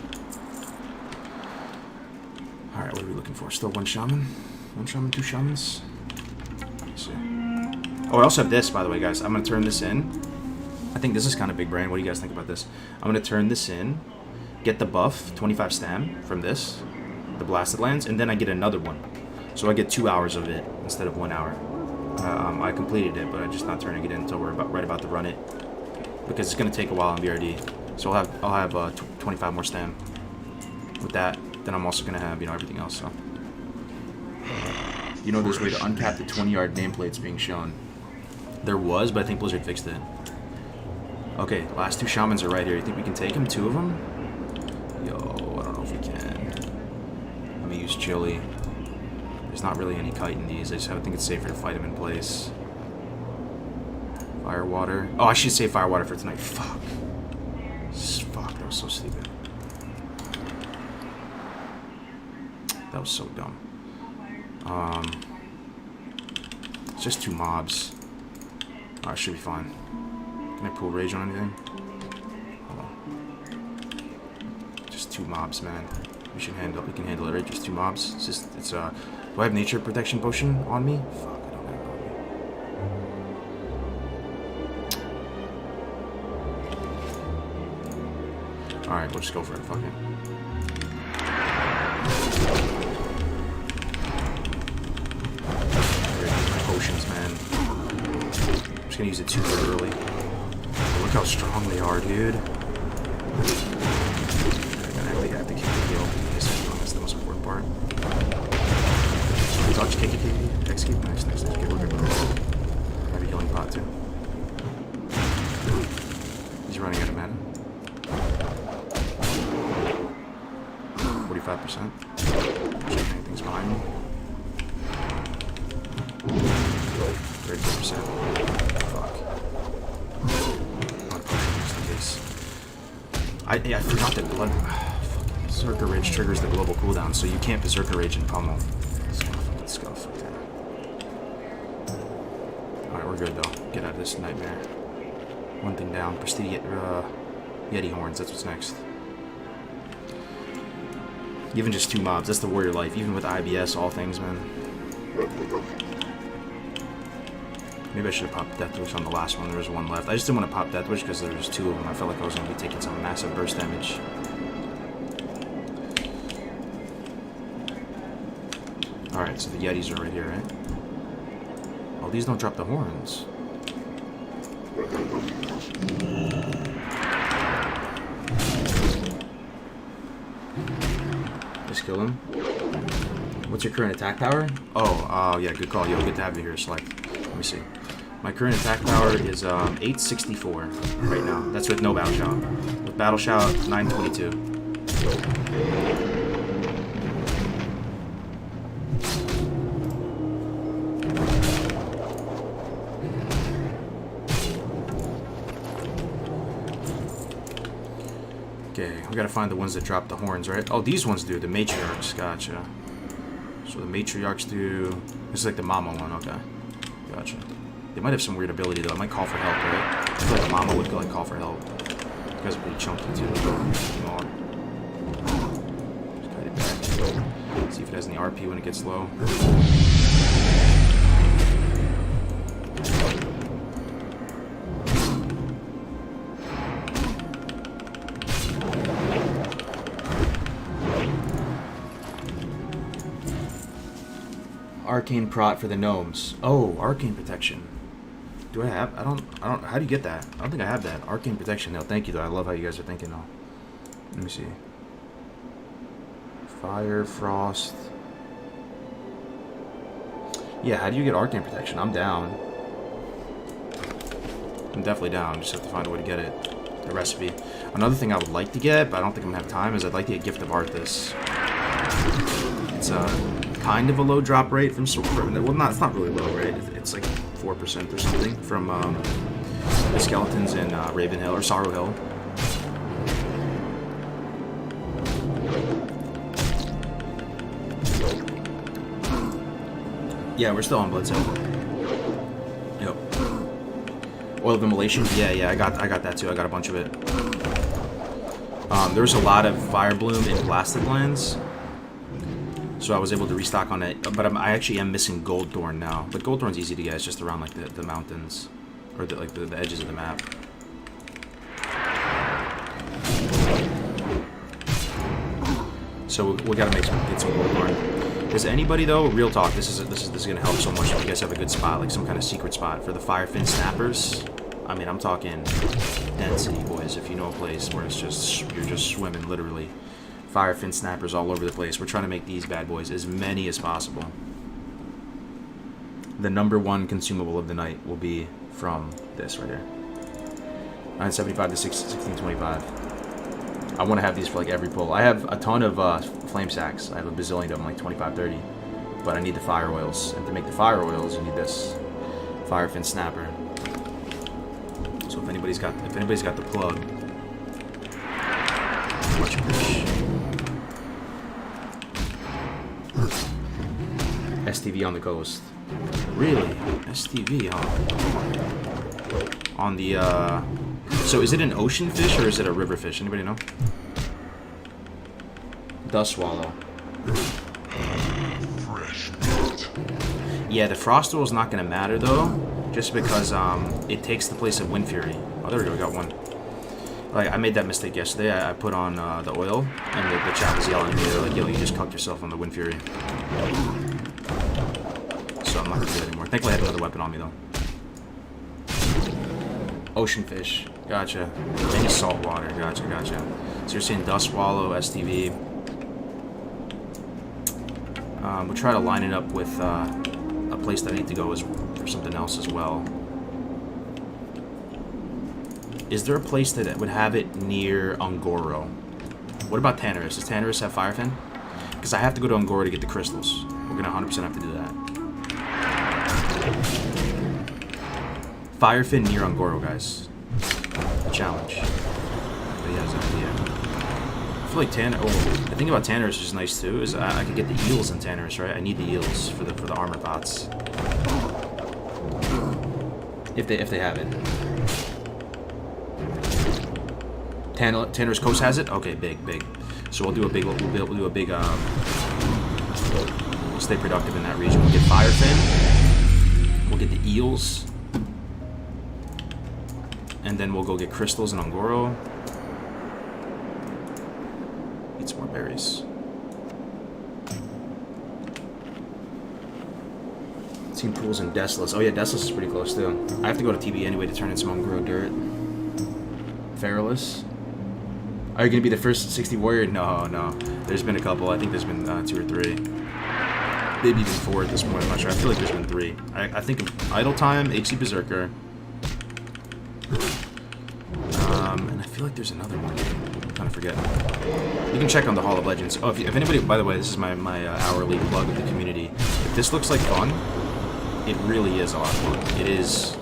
Alright, what are we looking for? Still 1 shaman? 1 shaman, 2 shamans? Let's see. Oh, I also have this, by the way, guys. I'm going to turn this in. I think this is kind of big brain. What do you guys think about this? I'm going to turn this in, get the buff, 25 stam from this, the Blasted Lands, and then I get another one. So I get 2 hours of it instead of 1 hour. I completed it, but I'm just not turning it in until we're right about to run it. Because it's going to take a while on BRD. So I'll have 25 more stam with that. Then I'm also going to have, everything else, so. There's a way to uncap the 20-yard nameplates being shown. There was, but I think Blizzard fixed it. Okay, last 2 shamans are right here. You think we can take them? 2 of them? Yo, I don't know if we can. Let me use Chili. There's not really any kite in these. I think it's safer to fight them in place. Firewater. Oh, I should save Firewater for tonight. Fuck. Fuck, that was so stupid. That was so dumb. It's just 2 mobs. Alright, should be fine. Can I pull Rage on anything? Hold on. Just 2 mobs, man. We can handle it, right? Just 2 mobs. Do I have Nature Protection Potion on me? Fuck, I don't have it on me. Alright, we'll just go for it, fuck it. Potions, man. I'm just gonna use it super early. Look how strong they are, dude. I'm gonna have to kick the heal. That's the most important part. Dodge, kick. Execute. Nice. Okay, we're good. I have a healing pot too. He's running out of mana. 45%. Check anything's behind me. 30%. Fuck. I forgot that blood. Berserker Rage triggers the global cooldown, so you can't Berserker Rage and pummel. Scuff. Alright, we're good though. Get out of this nightmare. 1 thing down. Prestige Yeti Horns, that's what's next. Even just 2 mobs, that's the warrior life. Even with IBS, all things, man. Maybe I should have popped Death Wish on the last one. There was 1 left. I just didn't want to pop Death Wish because there was 2 of them. I felt like I was going to be taking some massive burst damage. Alright, so the Yetis are right here, right? Oh, these don't drop the horns. Just kill him. What's your current attack power? Oh, yeah, good call. Yo, good to have you here, Select. Let me see. My current attack power is 864 right now. That's with no Battle Shout. With Battle Shout, 922. Okay, we gotta find the ones that drop the horns, right? Oh, these ones do, the matriarchs, gotcha. So the matriarchs do... This is like the mama one, okay. Gotcha. They might have some weird ability, though. It might call for help, right? I feel like the mama would go, like, call for help. You guys are pretty chunky, too. Just cut it back. See if it has any RP when it gets low. Arcane prot for the gnomes. Oh, arcane protection. Do I have? I don't. How do you get that? I don't think I have that. Arcane protection. No, thank you though. I love how you guys are thinking though. Let me see. Fire, frost. Yeah, how do you get arcane protection? I'm down. I'm definitely down. Just have to find a way to get it. The recipe. Another thing I would like to get, but I don't think I'm gonna have time, is I'd like to get Gift of Arthas. It's kind of a low drop rate from well, it's not really low, right? It's like 4% or something from the skeletons in Raven Hill or Sorrow Hill. Yeah, we're still on Blood Cell. Yep. Oil of Immolation. Yeah, I got that too. I got a bunch of it. There was a lot of Fire Bloom in Blasted Lands. So I was able to restock on it, but I actually am missing Gold Thorn now. But Gold Thorn's easy to get; it's just around like the mountains, or the edges of the map. So we gotta get some Gold Thorn. Does anybody though? Real talk, this is gonna help so much if you guys have a good spot, like some kind of secret spot for the Firefin Snappers. I mean, I'm talking density, boys. If you know a place where it's you're just swimming literally. Firefin Snappers all over the place. We're trying to make these bad boys as many as possible. The #1 consumable of the night will be from this right here. 975 to 1625. I want to have these for like every pull. I have a ton of flame sacks. I have a bazillion of them, like 25, 30. But I need the fire oils. And to make the fire oils, you need this Firefin Snapper. So if anybody's got the plug, much appreciated. STV on the coast. Really? STV, huh? On the, So is it an ocean fish or is it a river fish? Anybody know? Dust Swallow. Yeah, the Frost Oil is not going to matter, though. Just because, it takes the place of Wind Fury. Oh, there we go. We got one. Like, I made that mistake yesterday. I put on, the oil, and the chat was yelling at me. They're like, yo, you just cucked yourself on the Wind Fury. So I'm not gonna do that anymore. Thankfully I had another weapon on me though. Ocean fish. Gotcha. Any salt water. Gotcha. So you're saying Dust Swallow, STV. We'll try to line it up with a place that I need to go for something else as well. Is there a place that would have it near Ungoro? What about Tanarus? Does Tanarus have Firefin? Because I have to go to Ungoro to get the crystals. We're gonna 100% have to do that. Firefin near Ungoro, guys. Challenge. But yeah, that's an idea. I feel like the thing about Tanarus, which is nice too, is I could get the eels in Tanarus, right? I need the eels for the armor pots. If they have it. Tanarus Coast has it? Okay, big. So we'll do a big we'll stay productive in that region. We'll get Firefin. We'll get the eels. And then we'll go get crystals in Ungoro. Need some more berries. Team pools in Desolus. Oh yeah, Desolus is pretty close too. I have to go to TB anyway to turn in some Ungoro dirt. Feralus. Are you going to be the first 60 warrior? No. There's been a couple. I think there's been 2 or 3. Maybe even 4 at this point. I'm not sure. I feel like there's been 3. I think of Idle Time, HC Berserker. And I feel like there's another one. I'm trying to forget. You can check on the Hall of Legends. Oh, if anybody, by the way, this is my hourly plug of the community. If this looks like fun, it really is a lot of fun. It is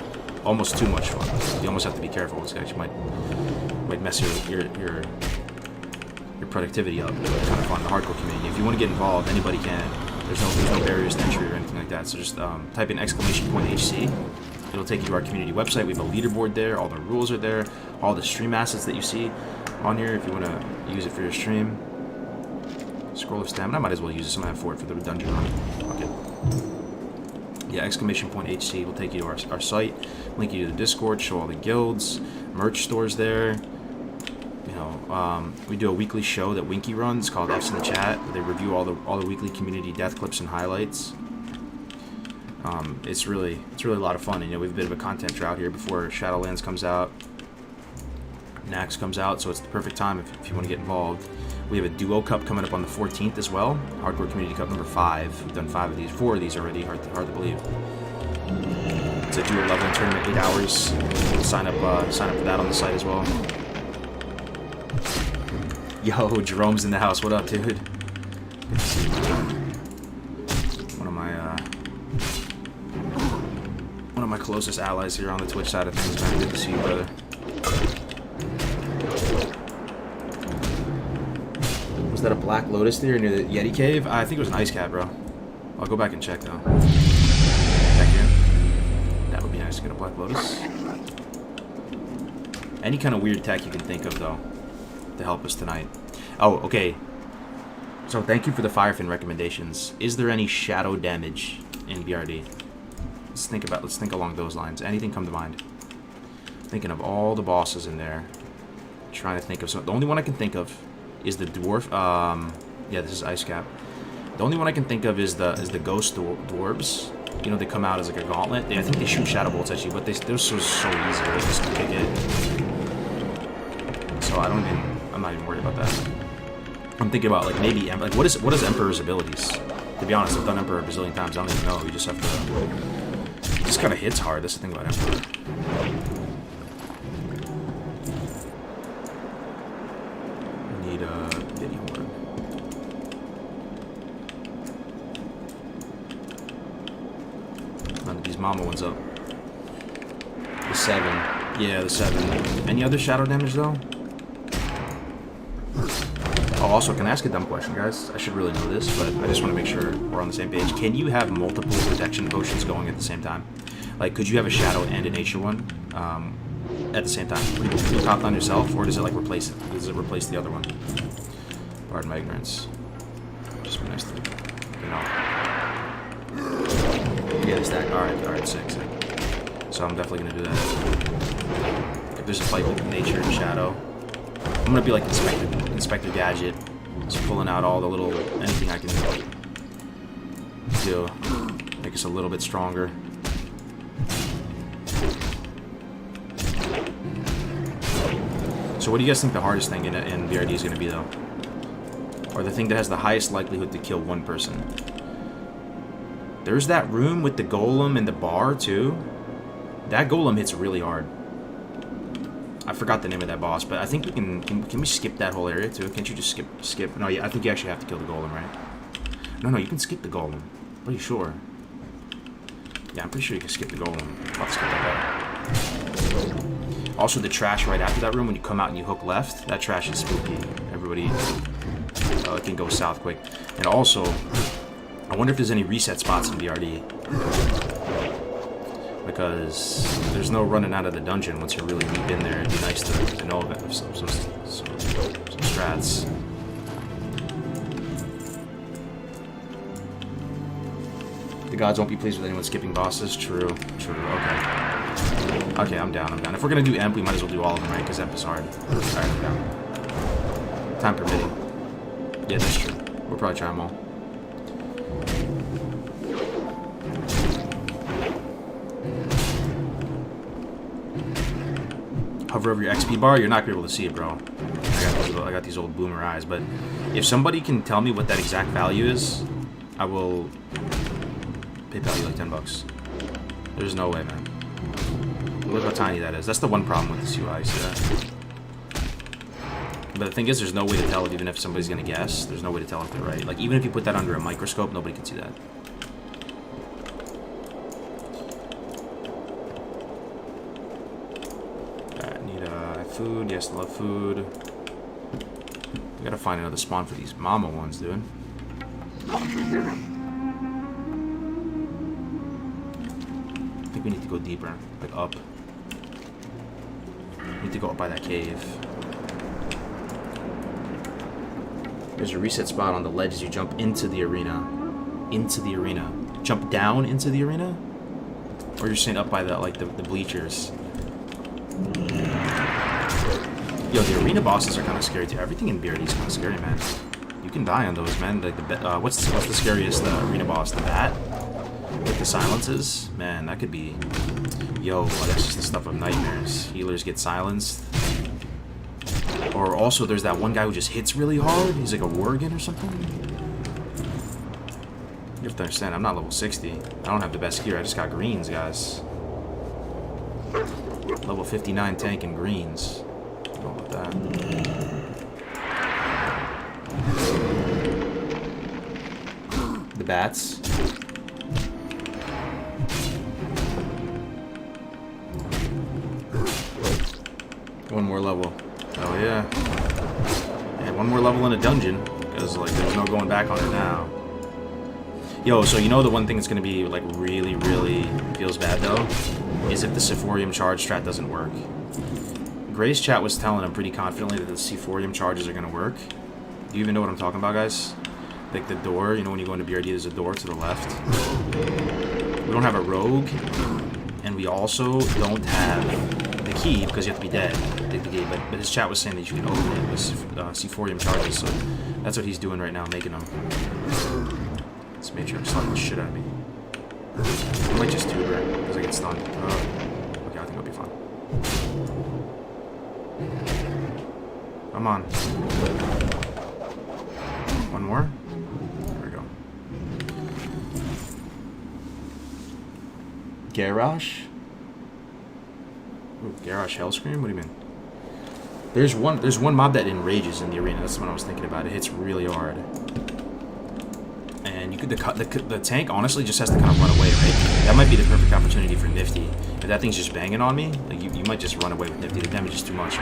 almost too much fun. You almost have to be careful. This actually might mess your productivity up. It's kind of fun, the hardcore community. If you want to get involved, anybody can. There's no barriers to entry or anything like that. So just type in !HC. It'll take you to our community website. We have a leaderboard there. All the rules are there. All the stream assets that you see on here if you want to use it for your stream. Scroll of stamina. I might as well use this. I'm going to have for it for the dungeon run. Okay. Yeah, !HC will take you to our site, link you to the Discord, show all the guilds, merch stores there. You know, we do a weekly show that Winky runs called F's in the Chat. They review all the weekly community death clips and highlights. It's really a lot of fun. And, you know, we have a bit of a content drought here before Shadowlands comes out, Nax comes out, so it's the perfect time if you want to get involved. We have a duo cup coming up on the 14th as well. Hardcore Community Cup number 5. We've done 5 of these, 4 of these already. Hard to believe. It's a duo level tournament, 8 hours. Sign up for that on the site as well. Yo, Jerome's in the house. What up, dude? Good to see you, one of my closest allies here on the Twitch side of things, man. Good to see you, brother. Was that a Black Lotus there near the Yeti Cave? I think it was an ice cat, bro. I'll go back and check, though. Back here. That would be nice to get a Black Lotus. Any kind of weird tech you can think of, though, to help us tonight. Oh, okay. So thank you for the Firefin recommendations. Is there any shadow damage in BRD? Let's think along those lines. Anything come to mind? Thinking of all the bosses in there. Trying to think of some. The only one I can think of is the dwarf. Yeah, this is Ice Cap. The only one I can think of is the ghost dwarves. You know, they come out as like a gauntlet. I think they shoot shadow bolts at you, but they're so easy. They just kick it. So I'm not even worried about that. I'm thinking about like maybe like what is Emperor's abilities? To be honest, I've done Emperor a bazillion times. I don't even know. You just have to. It just kind of hits hard. That's the thing about Emperor. I need a Diddy Horde. None of these mama ones up. The 7. Yeah, the 7. Any other shadow damage though? Oh, also, can I ask a dumb question, guys? I should really know this, but I just want to make sure we're on the same page. Can you have multiple protection potions going at the same time? Like, could you have a shadow and a nature one at the same time? Would you top on yourself, or does it like replace it? Does it replace the other one? Pardon my ignorance. Just be nice to you know. Yeah, the stack. All right, sick. So I'm definitely gonna do that. If there's a fight with nature and shadow, I'm gonna be like Inspector Gadget, just pulling out all the little anything I can do, make us a little bit stronger. So what do you guys think the hardest thing in BRD is gonna be though? Or the thing that has the highest likelihood to kill one person? There's that room with the golem and the bar too. That golem hits really hard. I forgot the name of that boss, but I think we can we skip that whole area too? Can't you just skip? No, yeah, I think you actually have to kill the golem, right? No, you can skip the golem. Pretty sure. Yeah, I'm pretty sure you can skip the golem. I'll skip that out. Also, the trash right after that room, when you come out and you hook left, that trash is spooky. Everybody, it can go south quick. And also, I wonder if there's any reset spots in BRD. Because there's no running out of the dungeon once you're really deep in there. It'd be nice to know of some strats. The gods won't be pleased with anyone skipping bosses. True. Okay, I'm down. If we're gonna do Emp, we might as well do all of them, right? Because Emp is hard. Alright, I'm down. Time permitting. Yeah, that's true. We'll probably try them all. Hover over your XP bar, you're not gonna be able to see it, bro. I got these old boomer eyes, but if somebody can tell me what that exact value is, I will PayPal you like $10. There's no way, man. Look how tiny that is. That's the one problem with this UI, see that? But the thing is, there's no way to tell it, even if somebody's gonna guess. There's no way to tell if they're right. Like, even if you put that under a microscope, nobody can see that. Alright, I need food. Yes, I love food. We gotta find another spawn for these mama ones, dude. I think we need to go deeper, like up. We need to go up by that cave. There's a reset spot on the ledge as you jump into the arena. Into the arena. Jump down into the arena? Or you're saying up by the, like, the bleachers? Yo, the arena bosses are kind of scary too. Everything in BRD is kind of scary, man. You can die on those, man. Like what's the scariest arena boss? The bat? With the silences? Man, that could be... Yo, that's just the stuff of nightmares. Healers get silenced. Or also, there's that one guy who just hits really hard. He's like a Worgen or something. You have to understand, I'm not level 60. I don't have the best gear. I just got greens, guys. Level 59 tank and greens. I don't know about that. The bats. One more level. Oh yeah. And one more level in a dungeon. Because like there's no going back on it now. Yo, so you know the one thing that's gonna be like really, really feels bad though? Is if the Sephorium charge strat doesn't work. Gray's chat was telling him pretty confidently that the Sephorium charges are gonna work. Do you even know what I'm talking about, guys? Like the door, you know when you go into BRD there's a door to the left. We don't have a rogue, and we also don't have the key because you have to be dead to take the key, but his chat was saying that you can open it with Sephorium charges, so that's what he's doing right now, making them. This Matrix slapping the shit out of me. I might just tuber it because I get stunned. Okay, I think I'll be fine. Come on. One more? There we go. Garrosh? Ooh, Garrosh Hellscream? What do you mean? There's one mob that enrages in the arena. That's what I was thinking about. It hits really hard. And you could the tank honestly just has to kind of run away, right? That might be the perfect opportunity for Nifty. If that thing's just banging on me, like you might just run away with Nifty. The damage is too much.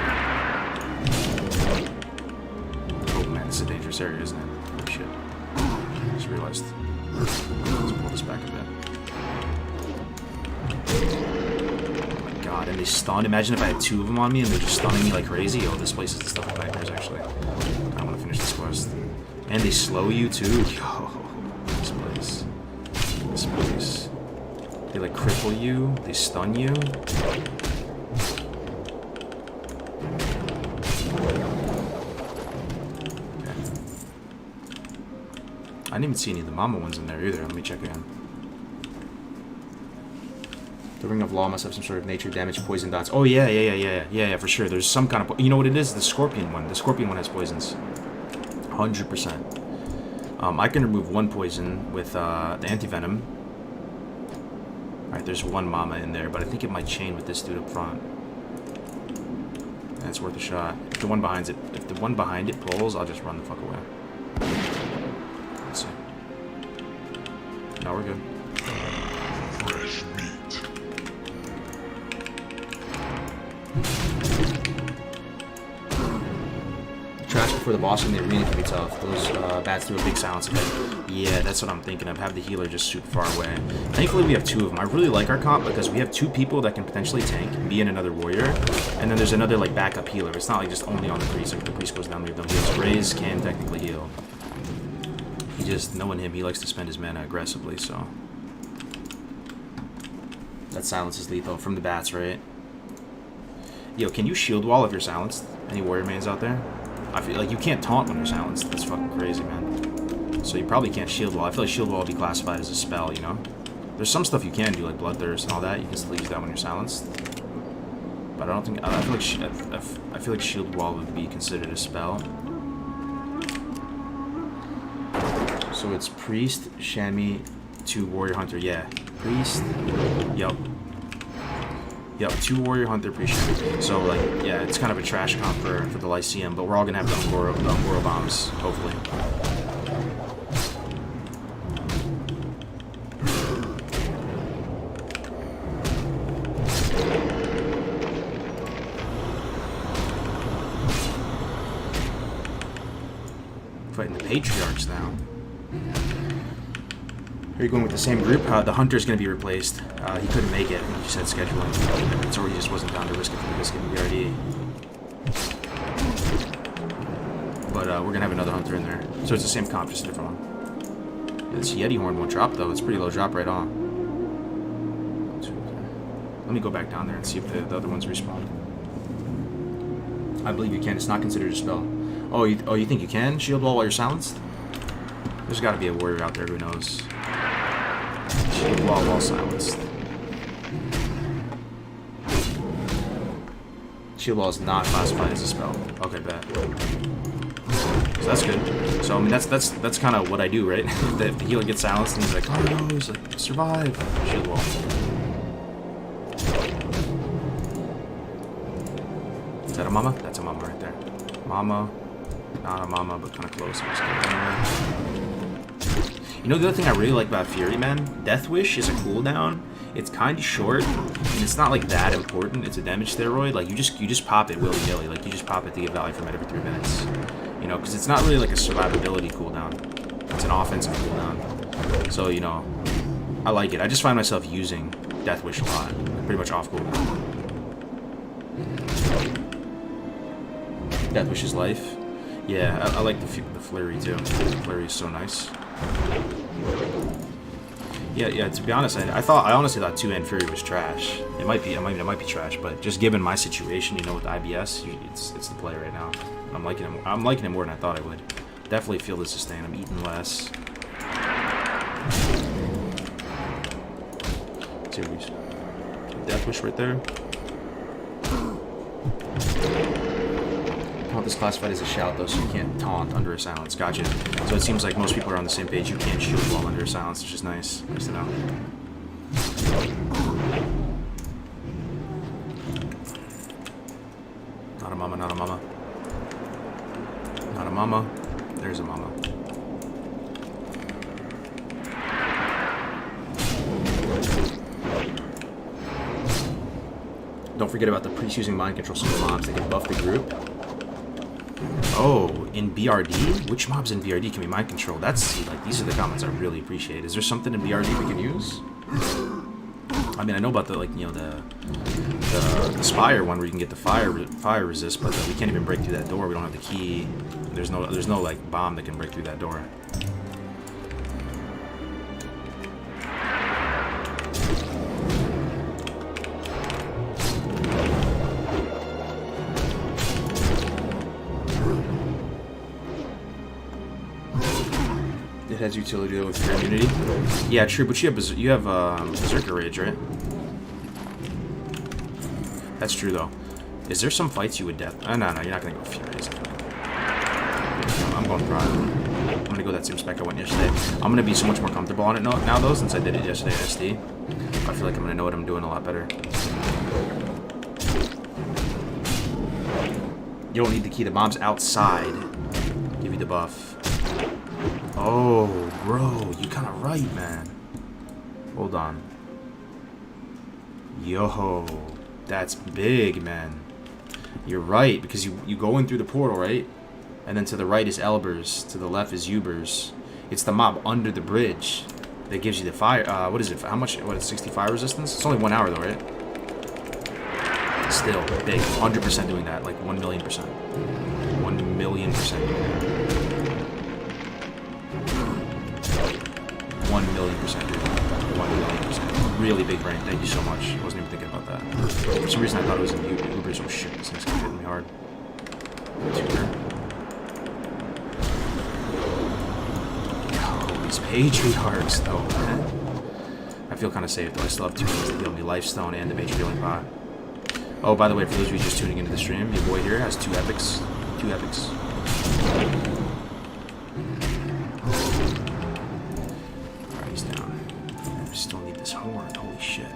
Oh man, this is a dangerous area, isn't it? Oh shit. I just realized. Let's pull this back a bit. Oh my god, and they stun. Imagine if I had two of them on me and they're just stunning me like crazy. Oh, this place is the stuff of nightmares actually. I want to finish this quest. And they slow you too. Yo. This place. They like cripple you, they stun you. Okay. I didn't even see any of the mama ones in there either. Let me check again. The Ring of Law must have some sort of nature damage poison dots. Oh yeah, for sure. There's some kind of you know what it is? The Scorpion one. The Scorpion one has poisons. 100%. I can remove one poison with the anti-venom. Alright, there's one mama in there, but I think it might chain with this dude up front. That's worth a shot. If the one behind it pulls, I'll just run the fuck away. Let's see. No, we're good. Fresh meat. Trash before the boss in the arena can be tough. Those bats do a big silence effect. Yeah, that's what I'm thinking of. Have the healer just super far away. Thankfully, we have two of them. I really like our comp because we have two people that can potentially tank, me and another warrior, and then there's another like backup healer. It's not like just only on the priest. Like, if the priest goes down, we have no heals. Raze can technically heal. He just, knowing him, he likes to spend his mana aggressively, so. That silence is lethal from the bats, right? Yo, can you shield wall if you're silenced? Any warrior mains out there? I feel like you can't taunt when you're silenced. That's fucking crazy, man. So you probably can't shield wall. I feel like shield wall would be classified as a spell, you know? There's some stuff you can do, like Bloodthirst and all that. You can still use that when you're silenced. But I don't think... I feel like shield wall would be considered a spell. So it's Priest, Shami, 2 Warrior Hunter. Yeah. Priest. Yup. Yep, 2 Warrior Hunter, Priest. So, like, yeah, it's kind of a trash comp for the Lyceum, but we're all gonna have the Ungoro bombs, hopefully. fighting the Patriarchs now. Are you going with the same group? The Hunter's going to be replaced. He couldn't make it. He said scheduling. So he just wasn't down to risk it for the biscuit and BRD. But we're going to have another Hunter in there. So it's the same comp, just a different one. Yeah, this Yeti horn won't drop, though. It's pretty low drop right on. Let me go back down there and see if the other ones respawn. I believe you can. It's not considered a spell. Oh, you think you can shield wall while you're silenced? There's got to be a warrior out there who knows. Shield wall while silenced. Shield wall is not classified as a spell. Okay, bet. So that's good. So I mean that's kind of what I do, right? The healer gets silenced and he's like, oh no, he's like, survive. Shield wall. Is that a mama? That's a mama right there. Mama. Not a mama, but kind of close. You know the other thing I really like about Fury, man? Death Wish is a cooldown. It's kind of short, and it's not like that important. It's a damage steroid. Like you just pop it willy nilly. Like you just pop it to get value from it every 3 minutes. You know, because it's not really like a survivability cooldown. It's an offensive cooldown. So you know, I like it. I just find myself using Death Wish a lot. Pretty much off cooldown. Death Wish's life. Yeah, I like the flurry too. The flurry is so nice. Yeah. To be honest, I honestly thought 2-hand Fury was trash. It might be trash, but just given my situation, you know, with IBS, it's the play right now. I'm liking it more than I thought I would. Definitely feel the sustain. I'm eating less. Series. Death Wish right there. Taunt is classified as a shout though, so you can't taunt under a silence. Gotcha. So it seems like most people are on the same page. You can't shield while under a silence, which is nice. Nice to know. Not a mama, not a mama. Not a mama. There's a mama. Don't forget about the priest using mind control some mobs that can buff the group. Oh, in BRD? Which mobs in BRD can be mind controlled? These are the comments I really appreciate. Is there something in BRD we can use? I mean, I know about the Spire one where you can get the fire resist, but we can't even break through that door. We don't have the key. There's no like bomb that can break through that door. It has utility though with your immunity. Yeah, true, but you have Berserker Rage, right? That's true though. Is there some fights you would death? No, you're not gonna go Furies. I'm going Prime. I'm gonna go that same spec I went yesterday. I'm gonna be so much more comfortable on it now though, since I did it yesterday in SD. I feel like I'm gonna know what I'm doing a lot better. You don't need the key. The mob's outside. Give you the buff. Oh, bro, you kind of right, man. Hold on. Yo, that's big, man. You're right, because you go in through the portal, right? And then to the right is Elbers, to the left is Ubers. It's the mob under the bridge that gives you the fire. What is it? How much? What is 65 resistance? It's only 1 hour though, right? Still big. 100% doing that, like 1,000,000%. 1,000,000% doing that. 1,000,000% doing that. 1,000,000%. Really big brain. Thank you so much. I wasn't even thinking about that. For some reason I thought it was in Ubers. Oh shit, this thing's hitting me hard. These patriarchs though, man. I feel kind of safe though. I still have 2 things to heal me: Lifestone and the Major Healing Pot. Oh, by the way, for those of you just tuning into the stream, your boy here has 2 epics. 2 epics. Alright, he's down. I still need this horn. Holy shit.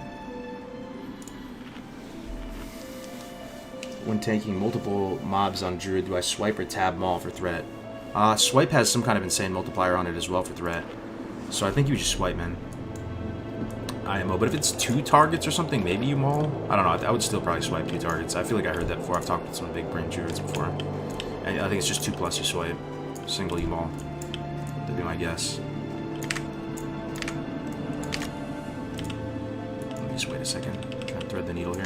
When tanking multiple mobs on Druid, do I swipe or tab Maul for threat? Swipe has some kind of insane multiplier on it as well for threat. So I think you just swipe, man. IMO, but if it's 2 targets or something, maybe you Maul? I don't know, I would still probably swipe 2 targets. I feel like I heard that before. I've talked with some big brain Druids before. And I think it's just 2+ you swipe. Single evol. That'd be my guess. Let me just wait a second. Try to thread the needle here.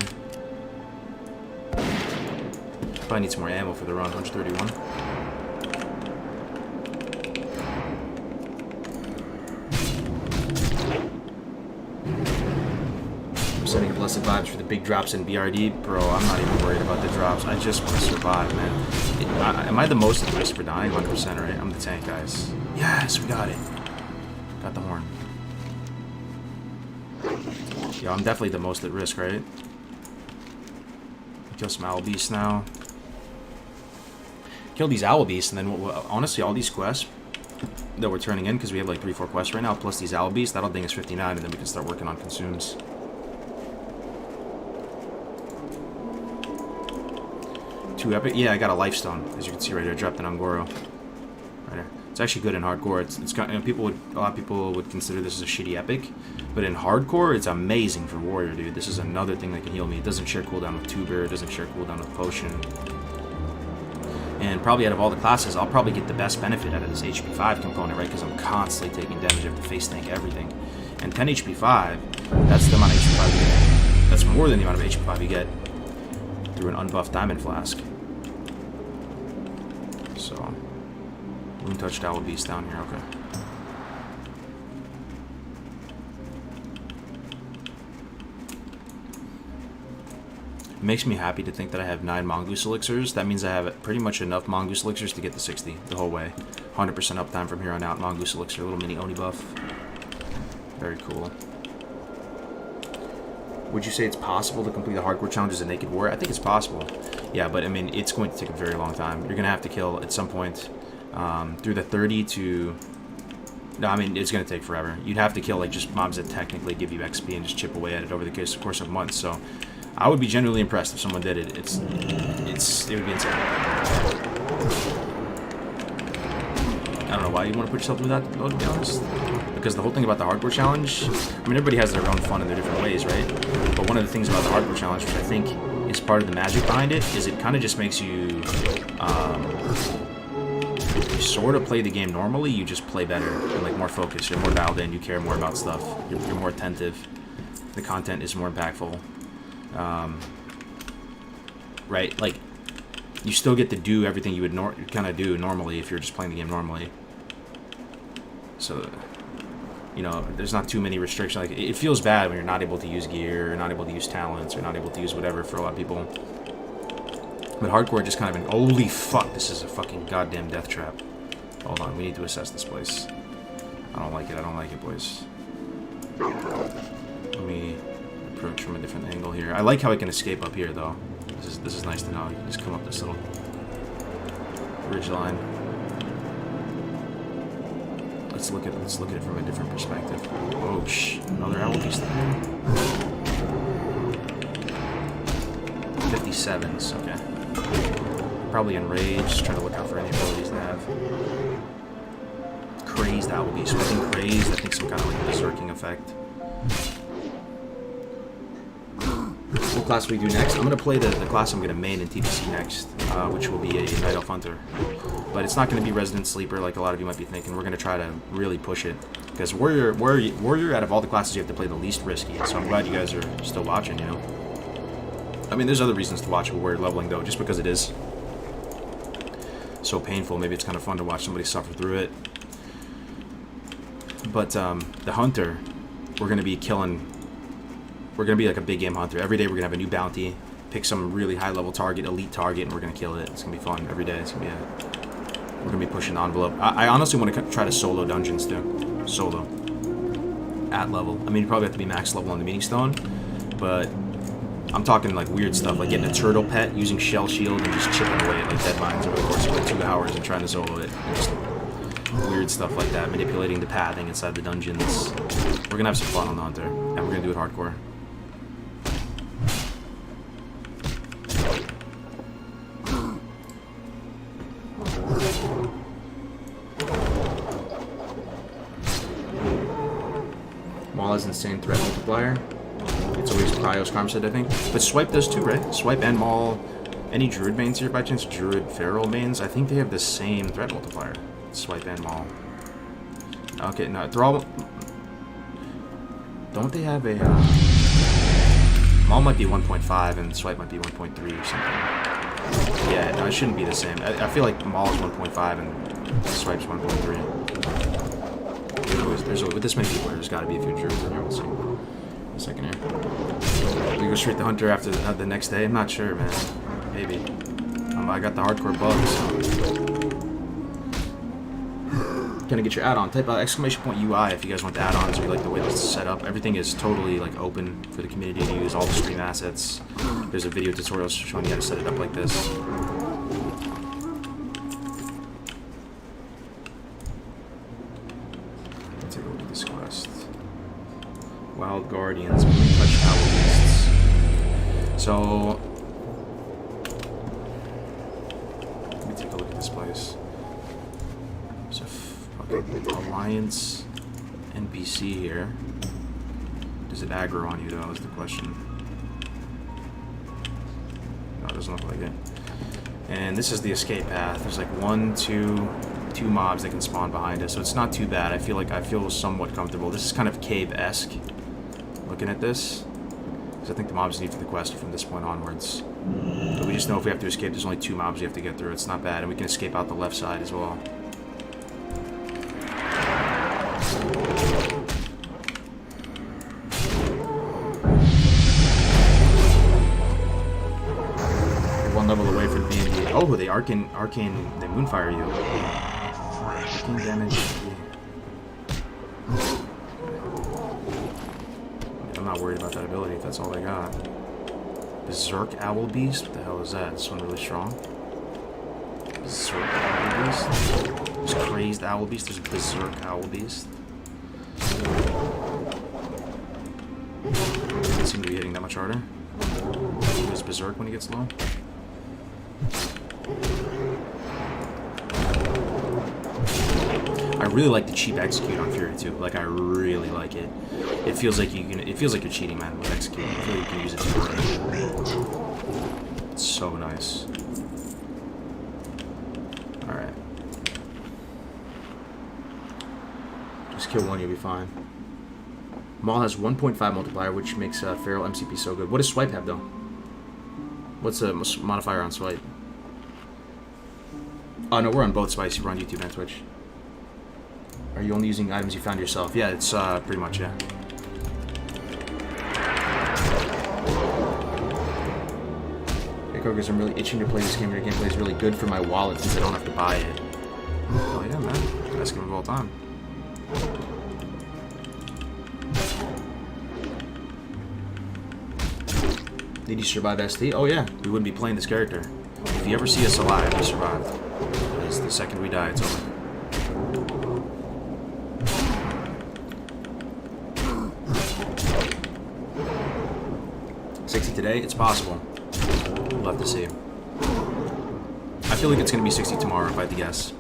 Probably need some more ammo for the round 131. I'm sending blessed vibes for the big drops in BRD. Bro, I'm not even worried about the drops. I just want to survive, man. Am I the most at risk for dying? 100%, right? I'm the tank, guys. Yes, we got it. Got the horn. Yeah, I'm definitely the most at risk, right? Kill some owl beasts now. Kill these owl beasts, and then honestly, all these quests that we're turning in, because we have like 3-4 quests right now, plus these owl beasts, that'll ding us 59, and then we can start working on consumes. Too epic. Yeah, I got a lifestone, as you can see right here. I dropped an Angoro. Right here. It's actually good in hardcore. It's got, you know, a lot of people would consider this as a shitty epic, but in hardcore, it's amazing for warrior, dude. This is another thing that can heal me. It doesn't share cooldown with tuber. It doesn't share cooldown with potion. And probably out of all the classes, I'll probably get the best benefit out of this HP 5 component, right? Because I'm constantly taking damage. I have to face tank everything. And 10 HP 5, that's the amount of HP 5 you get. That's more than the amount of HP 5 you get through an unbuffed diamond flask. So, Moon Touched Owl Beast down here, okay. It makes me happy to think that I have 9 Mongoose Elixirs. That means I have pretty much enough Mongoose Elixirs to get to 60 the whole way. 100% uptime from here on out. Mongoose Elixir, little mini Oni buff. Very cool. Would you say it's possible to complete the hardcore challenge as a naked warrior? I think it's possible. Yeah, but I mean, it's going to take a very long time. You're going to have to kill at some point through the 30 to... No, I mean, it's going to take forever. You'd have to kill like just mobs that technically give you XP and just chip away at it over the course of months. So I would be genuinely impressed if someone did it. It would be insane. I don't know why you want to put yourself through that, though, to be honest. Because the whole thing about the hardcore challenge, I mean, everybody has their own fun in their different ways, right? But one of the things about the hardcore challenge, which I think is part of the magic behind it, is it kind of just makes you, you sort of play the game normally, you just play better and like more focused. You're more dialed in, you care more about stuff, you're more attentive, the content is more impactful. Right? Like, you still get to do everything you would kind of do normally if you're just playing the game normally. So, you know, there's not too many restrictions. Like, it feels bad when you're not able to use gear, or not able to use talents, or not able to use whatever for a lot of people. But hardcore just kind of an holy fuck, this is a fucking goddamn death trap. Hold on, we need to assess this place. I don't like it, boys. Let me approach from a different angle here. I like how I can escape up here, though. This is nice to know. You can just come up this little ridge line. Let's look at it from a different perspective. Oh another owl beast there. 57s, okay. Probably enraged, trying to look out for any abilities they have. Crazed owl beast. So I think crazed, I think some kind of like berserking effect. What class we do next? I'm going to play the class I'm going to main in TBC next, which will be a Night Elf Hunter. But it's not going to be Resident Sleeper like a lot of you might be thinking. We're going to try to really push it. Because Warrior, out of all the classes, you have to play the least risky. So I'm glad you guys are still watching, you know. I mean, there's other reasons to watch Warrior leveling, though, just because it is so painful. Maybe it's kind of fun to watch somebody suffer through it. But the Hunter, we're going to be killing... We're going to be like a big game hunter. Every day we're going to have a new bounty, pick some really high-level target, elite target, and we're going to kill it. It's going to be fun every day. It's going to be we're going to be pushing the envelope. I honestly want to try to solo dungeons, too. Solo. At level. I mean, you probably have to be max level on the Meaning Stone, but I'm talking like weird stuff, like getting a turtle pet, using Shell Shield, and just chipping away at like dead mines over the course of like 2 hours and trying to solo it. Just weird stuff like that, manipulating the pathing inside the dungeons. We're going to have some fun on the Hunter, and we're going to do it hardcore. Has insane threat multiplier. It's always Cryos Carmset, I think. But Swipe does too, right? Swipe and Maul. Any Druid mains here by chance? Druid Feral mains? I think they have the same threat multiplier. Swipe and Maul. Okay, no, they're all... Don't they have a... Maul might be 1.5 and Swipe might be 1.3 or something. Yeah, no, it shouldn't be the same. I feel like Maul is 1.5 and Swipe's 1.3. With this many people, there's got to be a few druids in here. We'll see. A second here. We go straight to Hunter after the next day? I'm not sure, man. Maybe. I got the hardcore bugs. So. Gonna get your add-on. Type !UI if you guys want the add-ons or you like the way this is set up. Everything is totally like open for the community to use. All the stream assets. There's a video tutorial showing you how to set it up like this. Let's take a look at this quest. Wild Guardians, Touch Owl Beasts. So, let me take a look at this place. So, okay, Alliance NPC here. Does it aggro on you though, is the question. No, it doesn't look like it. And this is the escape path. There's like two mobs that can spawn behind us, so it's not too bad. I feel somewhat comfortable. This is kind of cave-esque. Looking at this, because I think the mobs need for the quest are from this point onwards. But we just know if we have to escape, there's only 2 mobs we have to get through. It's not bad, and we can escape out the left side as well. We're 1 level away from being the... Oh, they arcane, they moonfire you. Arcane damage. I'm not worried about that ability if that's all they got. Berserk Owl Beast? What the hell is that? This one really strong? Berserk Owl Beast? There's Crazed Owl Beast, there's Berserk Owl Beast. Doesn't seem to be hitting that much harder. He goes Berserk when he gets low. I really like the cheap execute on Fury too. Like I really like it. It feels like you're cheating, man, with execute. I feel like you can use it too. It's so nice. Alright. Just kill one, you'll be fine. Maul has 1.5 multiplier, which makes Feral MCP so good. What does Swipe have though? What's the modifier on Swipe? Oh no, we're on both Spicy. We're on YouTube and Twitch. Are you only using items you found yourself? Yeah, it's pretty much, yeah. Hey, Kargoz, I'm really itching to play this game. Your gameplay is really good for my wallet since I don't have to buy it. Oh yeah, man. Best game of all time. Did you survive ST? Oh yeah, we wouldn't be playing this character. If you ever see us alive, we survived. Because the second we die, it's over. 60 today? It's possible. We'll have to see. I feel like it's going to be 60 tomorrow, if I had to guess.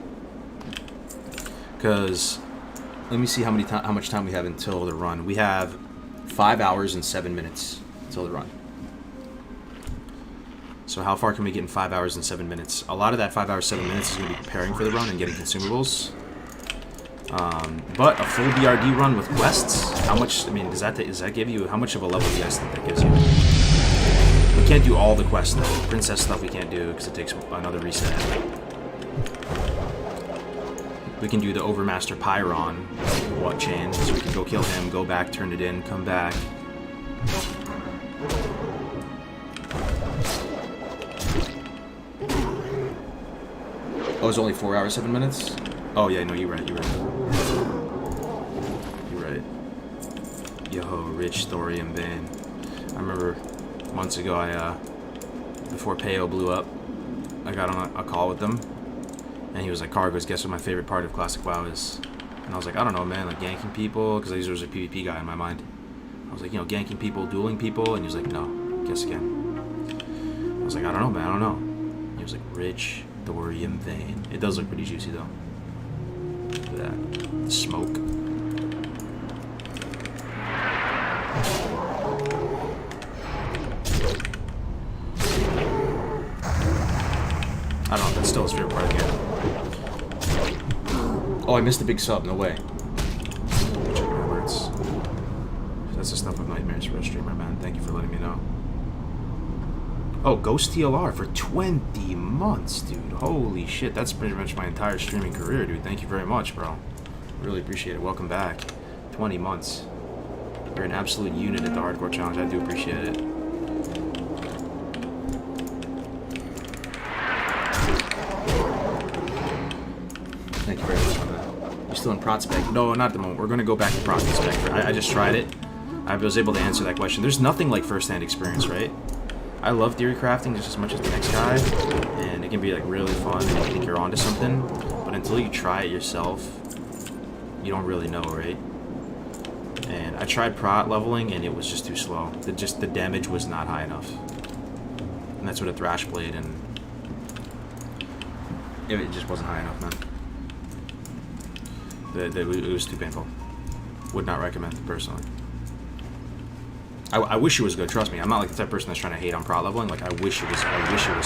Because, let me see how much time we have until the run. We have 5 hours and 7 minutes until the run. So how far can we get in 5 hours and 7 minutes? A lot of that 5 hours, 7 minutes is going to be preparing for the run and getting consumables. But a full BRD run with quests, how much, I mean, does that give you, how much of a level do you guys think that gives you? We can't do all the quests though. Princess stuff we can't do because it takes another reset. We can do the Overmaster Pyron chain, so we can go kill him, go back, turn it in, come back. Oh, it's only 4 hours, 7 minutes? Oh yeah, no, you're right, you're right. You're right. Yo, Rich Thorium Bane. I remember months ago, before Peo blew up, I got on a call with them, and he was like, Kargoz, guess what my favorite part of Classic WoW is? And I was like, I don't know, man, like ganking people, because he was a PvP guy in my mind. I was like, you know, ganking people, dueling people, and he was like, no, guess again. I was like, I don't know, man, I don't know. And he was like, Rich Thorium Vein. It does look pretty juicy, though. Look at that. Smoke. I don't know, that's still his favorite part of the game. Oh, I missed the big sub. No way. Check my alerts. That's the stuff of nightmares for a streamer, man. Thank you for letting me know. Oh, Ghost TLR for 20 months, dude. Holy shit. That's pretty much my entire streaming career, dude. Thank you very much, bro. Really appreciate it. Welcome back. 20 months. You're an absolute unit at the Hardcore Challenge. I do appreciate it. Thank you very much, man. You're still in Prospect? No, not at the moment. We're going to go back to Prospect. I just tried it. I was able to answer that question. There's nothing like first-hand experience, right? I love theory crafting just as much as the next guy, and it can be like really fun and you think you're onto something, but until you try it yourself, you don't really know, right? And I tried prot leveling and it was just too slow. The damage was not high enough. And that's what a Thrash Blade, and it just wasn't high enough, man. It was too painful. Would not recommend it personally. I wish it was good. Trust me, I'm not like the type of person that's trying to hate on prot leveling. Like I wish it was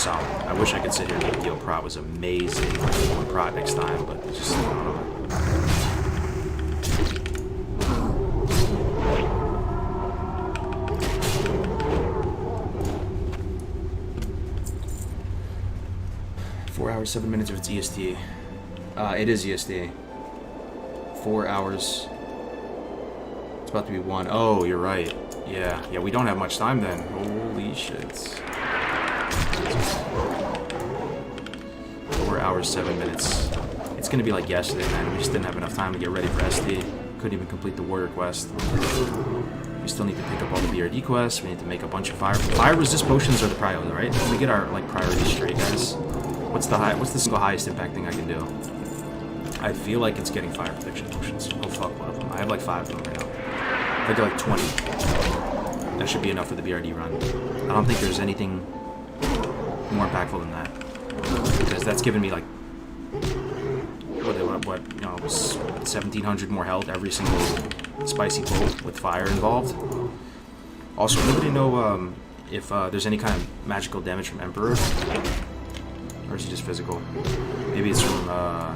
solid. I wish I could sit here and be like, yo, prot was amazing. I want prot next time, but it's just I don't know. 4 hours, 7 minutes if it's EST. It is EST. 4 hours. It's about to be 1. Oh, you're right. Yeah, we don't have much time then. Holy shit. 4 hours, 7 minutes. It's gonna be like yesterday, man. We just didn't have enough time to get ready for SD. Couldn't even complete the warrior quest. We still need to pick up all the BRD quests. We need to make a bunch of fire resist potions are the priority, right? Can we get our like priorities straight, guys? What's the single highest impact thing I can do? I feel like it's getting fire protection potions. Oh fuck, one of them. I have like 5 of them right now. I get like 20. That should be enough for the BRD run. I don't think there's anything more impactful than that, because that's giving me like what you know, 1,700 more health every single spicy pull with fire involved. Also, anybody know if there's any kind of magical damage from Emperor, or is it just physical? Maybe it's from